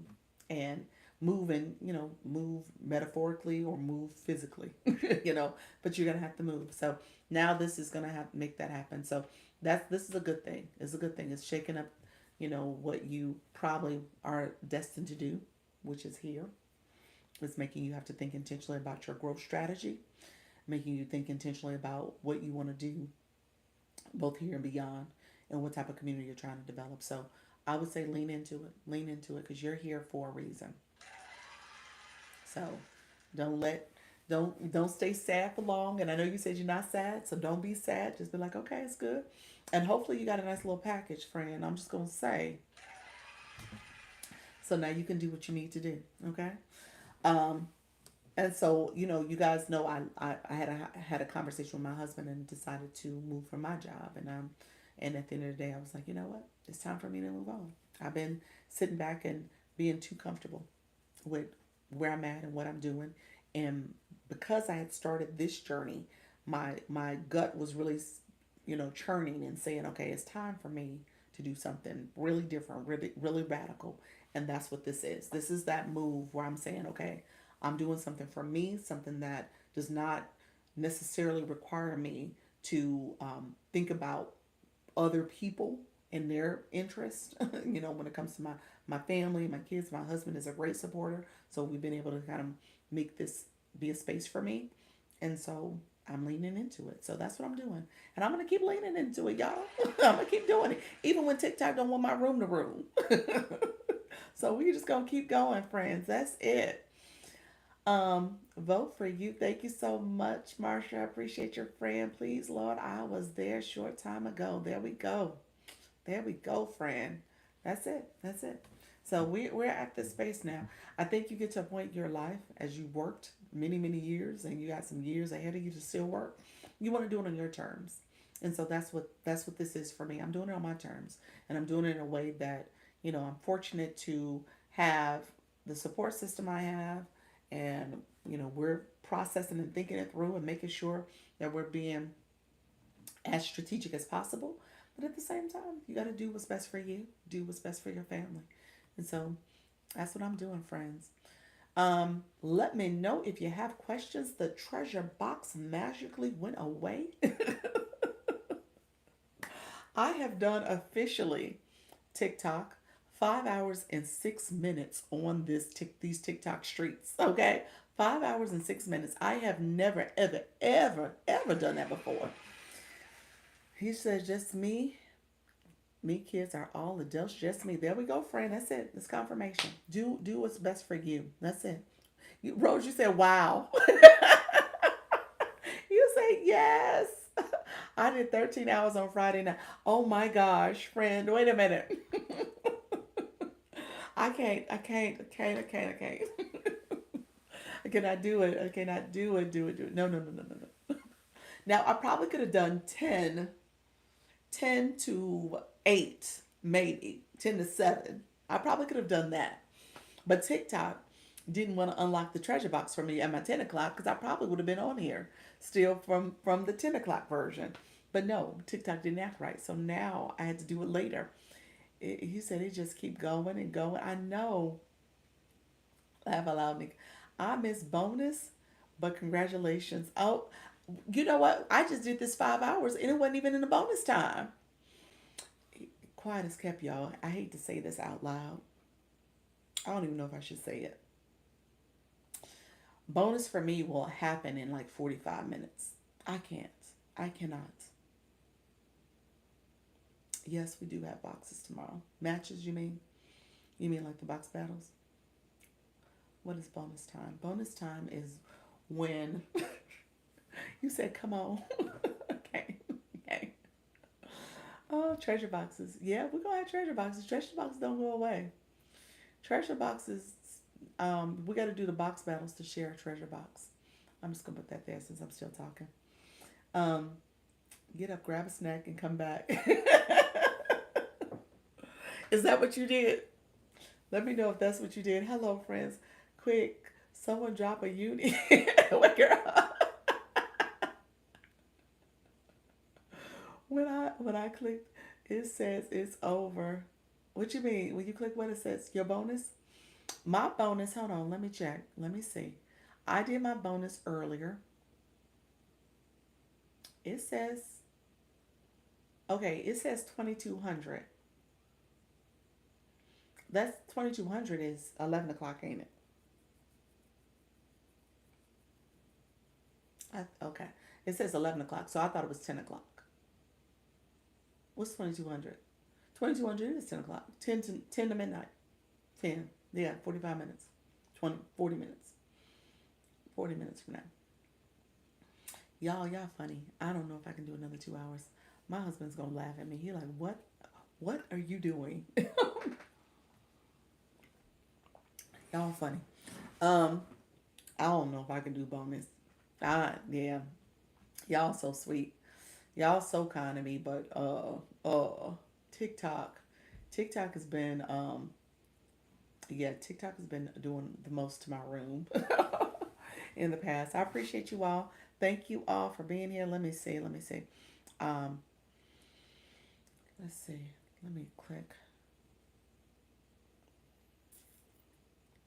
and move metaphorically or move physically. But you're going to have to move. So now this is going to have to make that happen. So this is a good thing. It's a good thing. It's shaking up what you probably are destined to do, which is here. It's making you have to think intentionally about your growth strategy, making you think intentionally about what you want to do both here and beyond, and what type of community you're trying to develop. So I would say lean into it. Lean into it because you're here for a reason. So don't let don't stay sad for long. And I know you said you're not sad, so don't be sad. Just be like, okay, it's good. And hopefully you got a nice little package, friend. I'm just gonna say. So now you can do what you need to do. Okay. Um, And so, you guys know I had a conversation with my husband and decided to move from my job. And at the end of the day, I was like, you know what? It's time for me to move on. I've been sitting back and being too comfortable with where I'm at and what I'm doing. And because I had started this journey, my gut was really, churning and saying, okay, it's time for me to do something really different, really, really radical. And that's what this is. This is that move where I'm saying, okay, I'm doing something for me, something that does not necessarily require me to think about other people and their interest. When it comes to my family, my kids, my husband is a great supporter. So we've been able to kind of make this be a space for me. And so I'm leaning into it. So that's what I'm doing. And I'm going to keep leaning into it, y'all. I'm going to keep doing it. Even when TikTok don't want my room to room. So we just going to keep going, friends. That's it. Vote for you. Thank you so much, Marsha. I appreciate your friend. Please, Lord, I was there a short time ago. There we go. There we go, friend. That's it. That's it. So we're at this space now. I think you get to a point in your life as you worked many, many years and you got some years ahead of you to still work. You want to do it on your terms. And so that's what this is for me. I'm doing it on my terms. And I'm doing it in a way that, I'm fortunate to have the support system I have, and we're processing and thinking it through and making sure that we're being as strategic as possible. But at the same time, you got to do what's best for you, do what's best for your family. And so that's what I'm doing, friends. Let me know if you have questions. The treasure box magically went away. I have done officially TikTok 5 hours and 6 minutes on these TikTok streets. Okay, 5 hours and 6 minutes. I have never, ever, ever, ever done that before. He says, just me. Me kids are all adults, just me. There we go, friend. That's it. It's confirmation. Do what's best for you. That's it. Rose, you said wow. You say yes. I did 13 hours on Friday night. Oh my gosh, friend. Wait a minute. I can't. I cannot do it. I cannot do it. No, no, no, no, no, no. Now, I probably could have done 10 to 8, maybe 10 to 7. I probably could have done that. But TikTok didn't want to unlock the treasure box for me at my 10 o'clock because I probably would have been on here still from the 10 o'clock version. But no, TikTok didn't act right. So now I had to do it later. He said it just keep going and going. I know. Laugh aloud, Nick. I miss bonus, but congratulations. Oh, you know what? I just did this 5 hours and it wasn't even in the bonus time. Quiet as kept, y'all. I hate to say this out loud. I don't even know if I should say it. Bonus for me will happen in like 45 minutes. I can't. I cannot. Yes, we do have boxes tomorrow. Matches, you mean? You mean like the box battles? What is bonus time? Bonus time is when you said, come on. Okay. Okay. Oh, treasure boxes. Yeah, we're going to have treasure boxes. Treasure boxes don't go away. Treasure boxes, we got to do the box battles to share a treasure box. I'm just going to put that there since I'm still talking. Um, get up, grab a snack, and come back. Is that what you did? Let me know if that's what you did. Hello, friends. Quick, someone drop a uni. What girl? When I clicked, it says it's over. What you mean? When you click what it says, your bonus? My bonus, hold on, let me check. Let me see. I did my bonus earlier. It says, okay, it says 2200. That's 2200 is 11 o'clock, ain't it? Okay. It says 11 o'clock, so I thought it was 10 o'clock. What's 2200? 2200 is 10 o'clock. 10 to midnight. 10. Yeah, 45 minutes. 40 minutes. 40 minutes from now. Y'all funny. I don't know if I can do another 2 hours. My husband's gonna laugh at me. He like, what are you doing? Y'all funny. Um, I don't know if I can do bonus. Yeah. Y'all so sweet. Y'all so kind to me, but TikTok. TikTok has been yeah, TikTok has been doing the most to my room in the past. I appreciate you all. Thank you all for being here. Let me see. Let me see. Um, let's see. Let me click.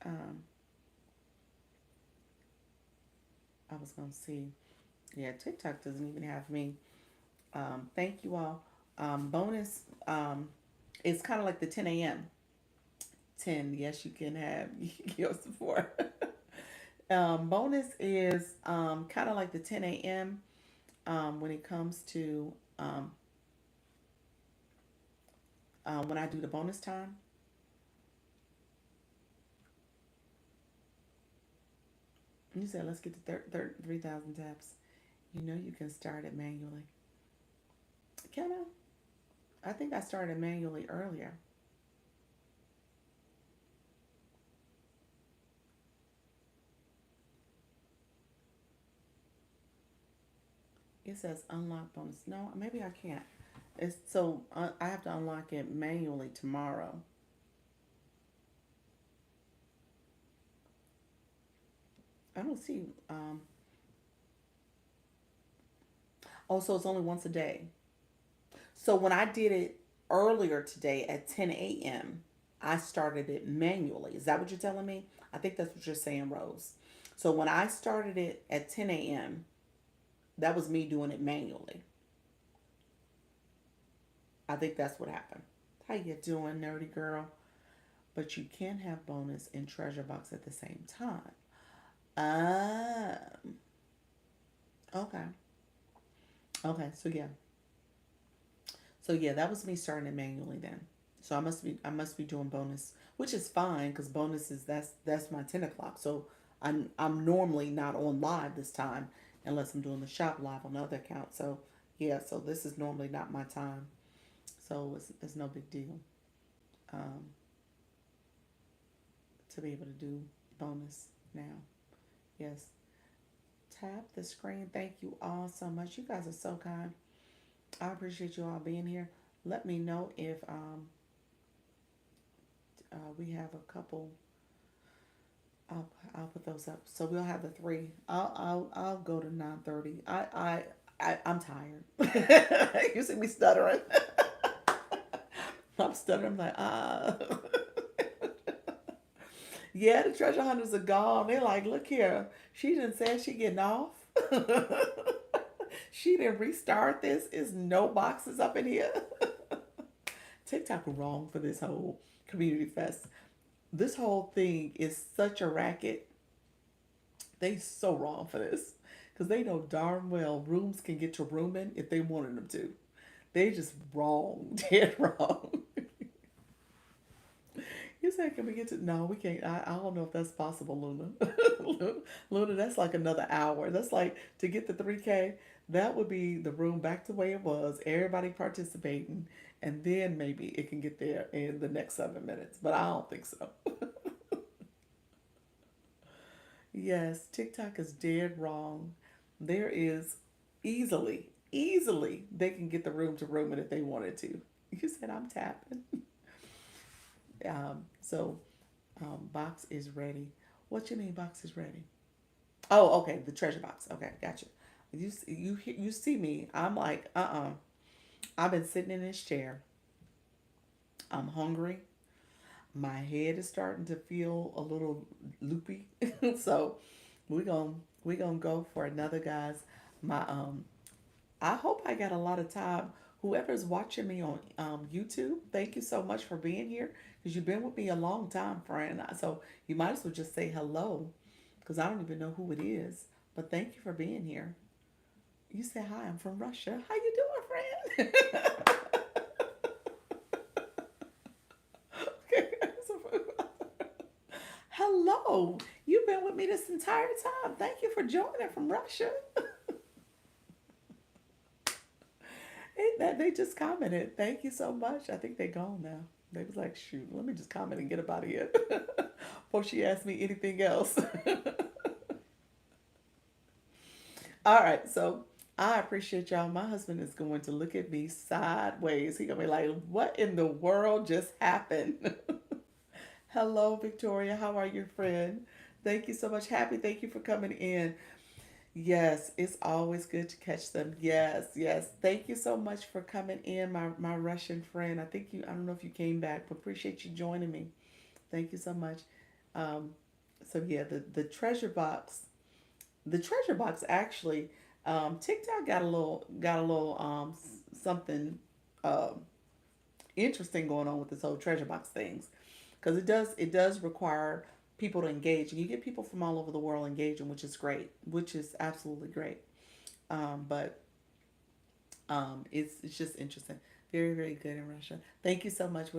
Um, I was gonna see. Yeah, TikTok doesn't even have me. Thank you all. Bonus. It's kind of like the 10 a.m. 10. Yes, you can have your support. Bonus is kind of like the 10 a.m. When it comes to when I do the bonus time. You said let's get to 3,000 taps. You know you can start it manually. Can I? I think I started manually earlier. It says unlock bonus. No, maybe I can't. It's so I have to unlock it manually tomorrow. I don't see. Oh, so it's only once a day. So when I did it earlier today at 10 a.m., I started it manually. Is that what you're telling me? I think that's what you're saying, Rose. So when I started it at 10 a.m., that was me doing it manually. I think that's what happened. How you doing, nerdy girl? But you can have bonus and treasure box at the same time. Um, okay. Okay, so yeah. So yeah, that was me starting it manually then. So I must be doing bonus, which is fine because bonus is that's my 10 o'clock. So I'm normally not on live this time unless I'm doing the shop live on the other account. So yeah, so this is normally not my time. So it's no big deal um, to be able to do bonus now. Yes, tap the screen. Thank you all so much. You guys are so kind. I appreciate you all being here. Let me know if we have a couple. I'll put those up. So we'll have the three. I'll go to 9:30. I'm tired. You see me stuttering. I'm stuttering. I'm like. Yeah, the treasure hunters are gone. They're like, look here, she didn't say she getting off. She didn't restart this. Is no boxes up in here. TikTok wrong for this whole community fest. This whole thing is such a racket. They so wrong for this because they know darn well rooms can get to rooming if they wanted them to. They just wrong, dead wrong. You said, can we get to? No, we can't. I don't know if that's possible, Luna. Luna, that's like another hour. That's like to get the 3K, that would be the room back to the way it was, everybody participating, and then maybe it can get there in the next 7 minutes. But I don't think so. Yes, TikTok is dead wrong. There is easily, they can get the room to room it if they wanted to. You said I'm tapping. So box is ready. What you mean box is ready? Oh, okay, the treasure box. Okay, gotcha. You see me? I'm like, I've been sitting in this chair. I'm hungry. My head is starting to feel a little loopy. So we gonna we gonna go for another, guys. My I hope I got a lot of time. Whoever's watching me on YouTube, thank you so much for being here because you've been with me a long time, friend. So you might as well just say hello because I don't even know who it is. But thank you for being here. You say hi. I'm from Russia. How you doing, friend? Hello. You've been with me this entire time. Thank you for joining from Russia. Ain't that they just commented? Thank you so much. I think they gone now. They was like, shoot, let me just comment and get up out of here before she asked me anything else. All right, so I appreciate y'all. My husband is going to look at me sideways. He gonna be like, "What in the world just happened?" Hello, Victoria. How are you, friend? Thank you so much. Happy. Thank you for coming in. Yes, it's always good to catch them. Yes, yes. Thank you so much for coming in, my Russian friend. I think you. I don't know if you came back, but appreciate you joining me. Thank you so much. Um, so yeah, the treasure box. The treasure box actually, TikTok got a little something um, interesting going on with this whole treasure box things, because it does require people to engage, and you get people from all over the world engaging, which is great, which is absolutely great. But it's just interesting. Very, very good in Russia. Thank you so much.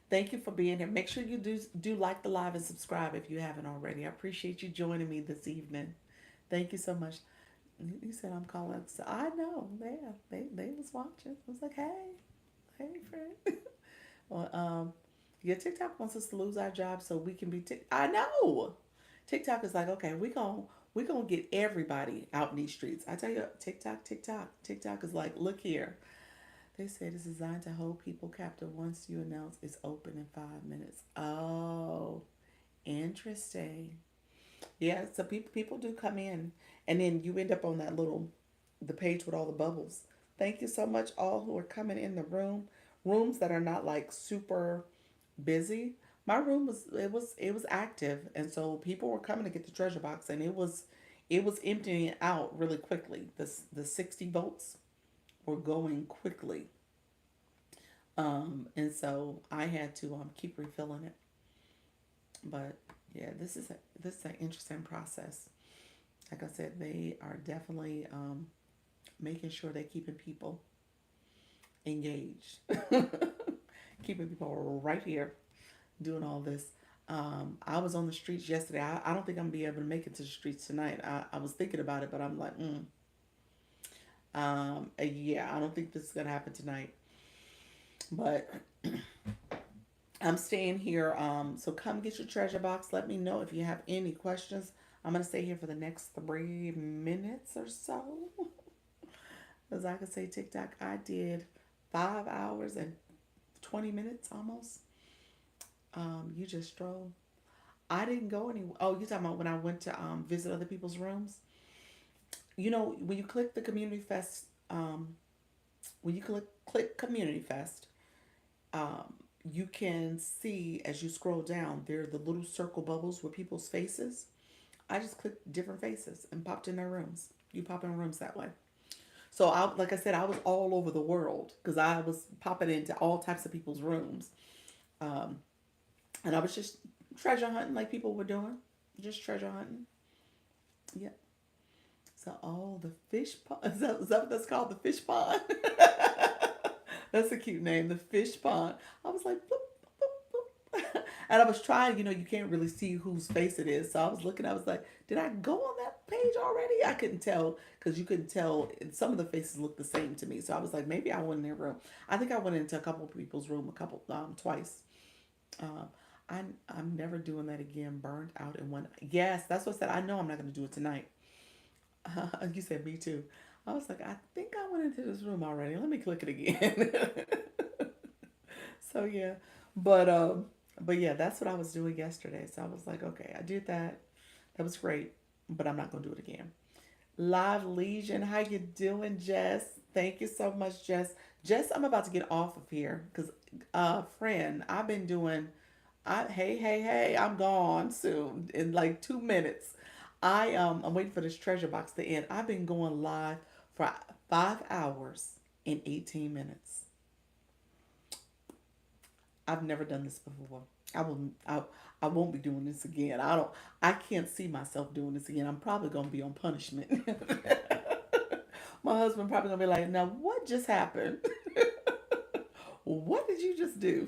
Thank you for being here. Make sure you do like the live and subscribe if you haven't already. I appreciate you joining me this evening. Thank you so much. You said I'm calling. So I know. Yeah, they was watching. I was like, hey, friend. Well, yeah, TikTok wants us to lose our jobs so we can be. I know. TikTok is like, okay, we gonna get everybody out in these streets. I tell you, TikTok is like, look here. They said it's designed to hold people captive once you announce it's open in 5 minutes. Oh, interesting. Yeah, so people do come in, and then you end up on the page with all the bubbles. Thank you so much, all who are coming in the rooms that are not like super busy. My room was active, and so people were coming to get the treasure box, and it was emptying out really quickly. The 60 votes were going quickly, and so I had to keep refilling it. But yeah, this is an interesting process. Like I said, they are definitely making sure they're keeping people engaged, keeping people right here doing all this. I was on the streets yesterday. I don't think I'm gonna be able to make it to the streets tonight. I was thinking about it, but I'm like, yeah, I don't think this is gonna happen tonight. But I'm staying here. So come get your treasure box. Let me know if you have any questions. I'm gonna stay here for the next 3 minutes or so. As I could say, TikTok, I did 5 hours and 20 minutes almost. You just stroll. I didn't go anywhere. Oh, you talking about when I went to visit other people's rooms? When you click the community fest, when you click community fest, you can see as you scroll down, there are the little circle bubbles with people's faces. I just clicked different faces and popped in their rooms. You pop in rooms that way. So I, like I said, I was all over the world because I was popping into all types of people's rooms, um, and I was just treasure hunting like people were doing, just treasure hunting. Yeah. So oh, the fish pond is that what that's called? The fish pond. That's a cute name, the fish pond. I was like, boop, boop, boop. And I was trying, you can't really see whose face it is. So I was looking, I was like, did I go on that page already? I couldn't tell because you couldn't tell. And some of the faces looked the same to me. So I was like, maybe I went in their room. I think I went into a couple of people's room twice. Um, I'm never doing that again. Burned out in one. Yes, that's what I said. I know I'm not going to do it tonight. You said me too. I was like, I think I went into this room already. Let me click it again. So yeah, but um, but yeah, that's what I was doing yesterday. So I was like, okay, I did that. That was great, but I'm not gonna do it again. Live Legion, how you doing, Jess? Thank you so much, Jess. Jess, I'm about to get off of here because, friend, I've been doing. Hey, I'm gone soon in like 2 minutes. I'm waiting for this treasure box to end. I've been going live for 5 hours and 18 minutes. I've never done this before. I will. I won't be doing this again. I don't. I can't see myself doing this again. I'm probably gonna be on punishment. My husband probably gonna be like, "Now what just happened? What did you just do?"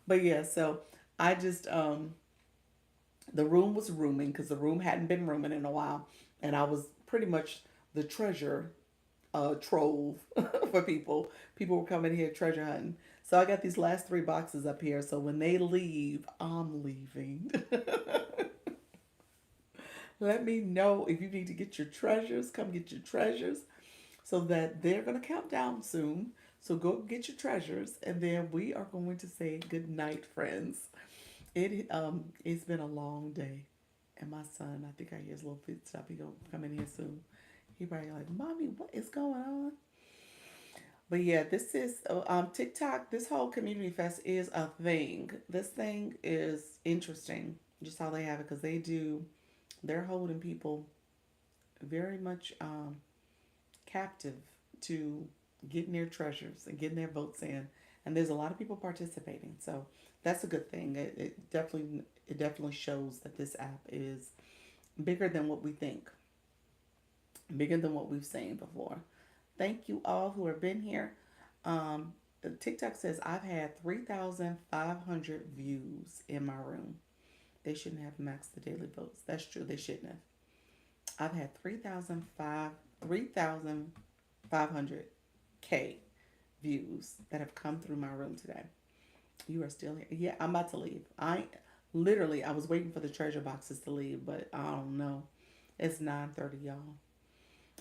But yeah, so I just the room was rooming because the room hadn't been rooming in a while, and I was pretty much the treasure trove for people. People were coming here treasure hunting. So I got these last three boxes up here. So when they leave, I'm leaving. Let me know if you need to get your treasures. Come get your treasures so that they're going to count down soon. So go get your treasures, and then we are going to say good night, friends. It's been a long day, and my son, I think I hear his little feet stop. He gonna come in here soon. He probably like, "Mommy, what is going on?" But yeah, this is TikTok. This whole community fest is a thing. This thing is interesting, just how they have it, because they're holding people very much captive to getting their treasures and getting their votes in, and there's a lot of people participating. So that's a good thing. It definitely shows that this app is bigger than what we think, bigger than what we've seen before. Thank you all who have been here. Um, TikTok says I've had 3,500 views in my room. They shouldn't have maxed the daily votes. That's true. They shouldn't have. I've had 3,500 K views that have come through my room today. You are still here. Yeah, I'm about to leave. I was waiting for the treasure boxes to leave, but I don't know. It's 9:30, y'all.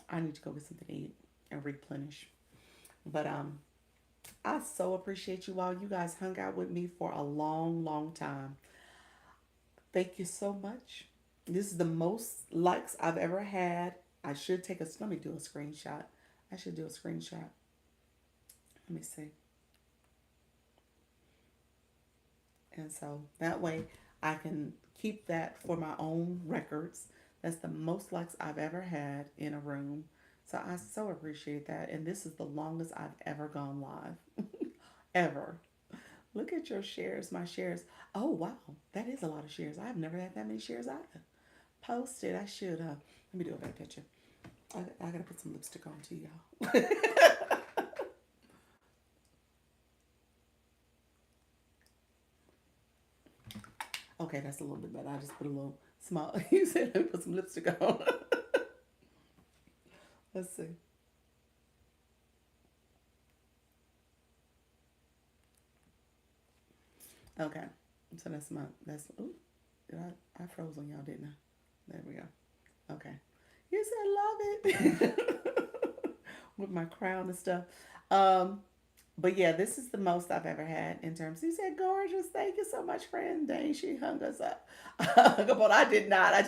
I need to go get something to eat and replenish. But I so appreciate you all. You guys hung out with me for a long, long time. Thank you so much. This is the most likes I've ever had. Let me do a screenshot. I should do a screenshot. Let me see. And so that way I can keep that for my own records. That's the most likes I've ever had in a room. So I so appreciate that. And this is the longest I've ever gone live. Ever. Look at your shares, my shares. Oh, wow. That is a lot of shares. I've never had that many shares either. Posted. I should. Let me do a better picture. I got to put some lipstick on too, y'all. Okay, that's a little bit better. I just put a little small. You said let me put some lipstick on. Let's see. Okay. So ooh, I froze on y'all, didn't I? There we go. Okay. You said love it. With my crown and stuff. Um, but yeah, this is the most I've ever had in terms. He said, "Gorgeous, thank you so much, friend." Dang, she hung us up. But I did not. I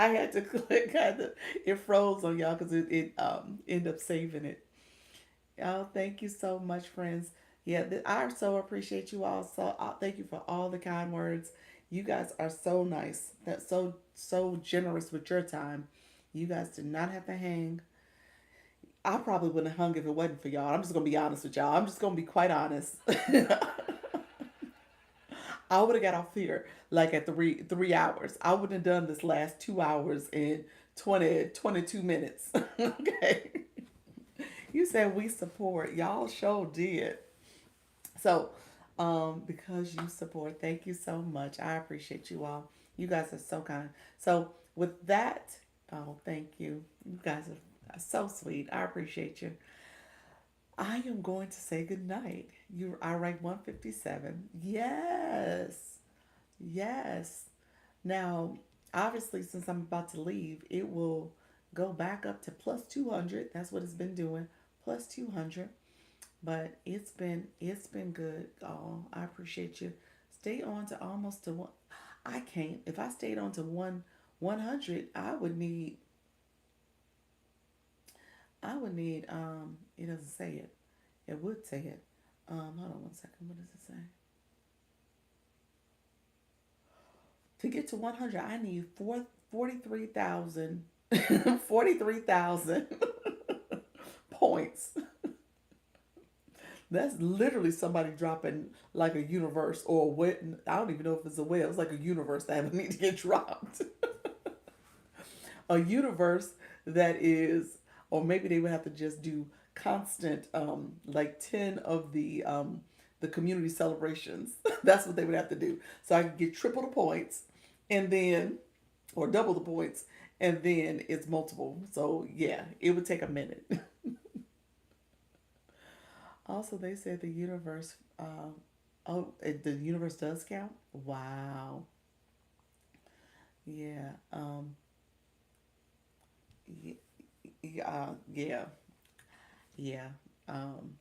had to click. It froze on y'all because it ended up saving it. Oh, thank you so much, friends. Yeah, I so appreciate you all. So thank you for all the kind words. You guys are so nice. That's so generous with your time. You guys did not have to hang. I probably wouldn't have hung if it wasn't for y'all. I'm just gonna be honest with y'all. I'm just gonna be quite honest. I would have got off here like at 3 hours. I wouldn't have done this last 2 hours in 22 minutes. Okay. You said we support. Y'all sure did. So, because you support, thank you so much. I appreciate you all. You guys are so kind. So, with that, oh, thank you. You guys are so sweet. I appreciate you. I am going to say good night. I rank 157. Yes. Yes. Now, obviously, since I'm about to leave, it will go back up to plus 200. That's what it's been doing. Plus 200. But it's been good. Oh, I appreciate you. Stay on to almost to one. I can't. If I stayed on to 100, I would need. It doesn't say it. It would say it. Hold on one second. What does it say? To get to 100, I need 43,000 43,000 points. That's literally somebody dropping like a universe or a whale. I don't even know if it's a whale. It's like a universe that would need to get dropped. A universe that is, or maybe they would have to just do constant, like 10 of the community celebrations. That's what they would have to do. So I could get triple the points, and then, or double the points, and then it's multiple. So yeah, it would take a minute. Also, they said the universe. The universe does count. Wow. Yeah. Yeah. Yeah. Yeah. Um.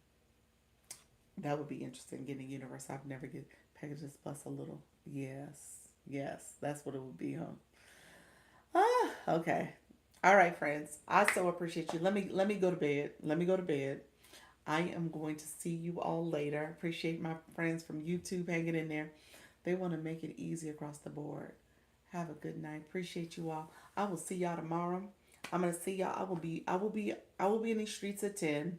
That would be interesting. Getting a universe. I've never get packages plus a little. Yes. Yes. That's what it would be, huh? Ah. Okay. All right, friends. I so appreciate you. Let me go to bed. Let me go to bed. I am going to see you all later. Appreciate my friends from YouTube hanging in there. They want to make it easy across the board. Have a good night. Appreciate you all. I will see y'all tomorrow. I'm gonna see y'all. I will be in these streets at 10.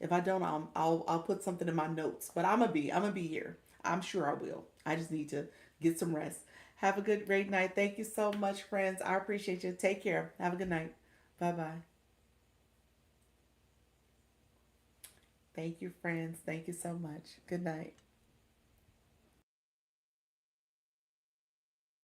If I don't, I'll put something in my notes. But I'm gonna be here. I'm sure I will. I just need to get some rest. Have a good great night. Thank you so much, friends. I appreciate you. Take care. Have a good night. Bye bye. Thank you, friends. Thank you so much. Good night.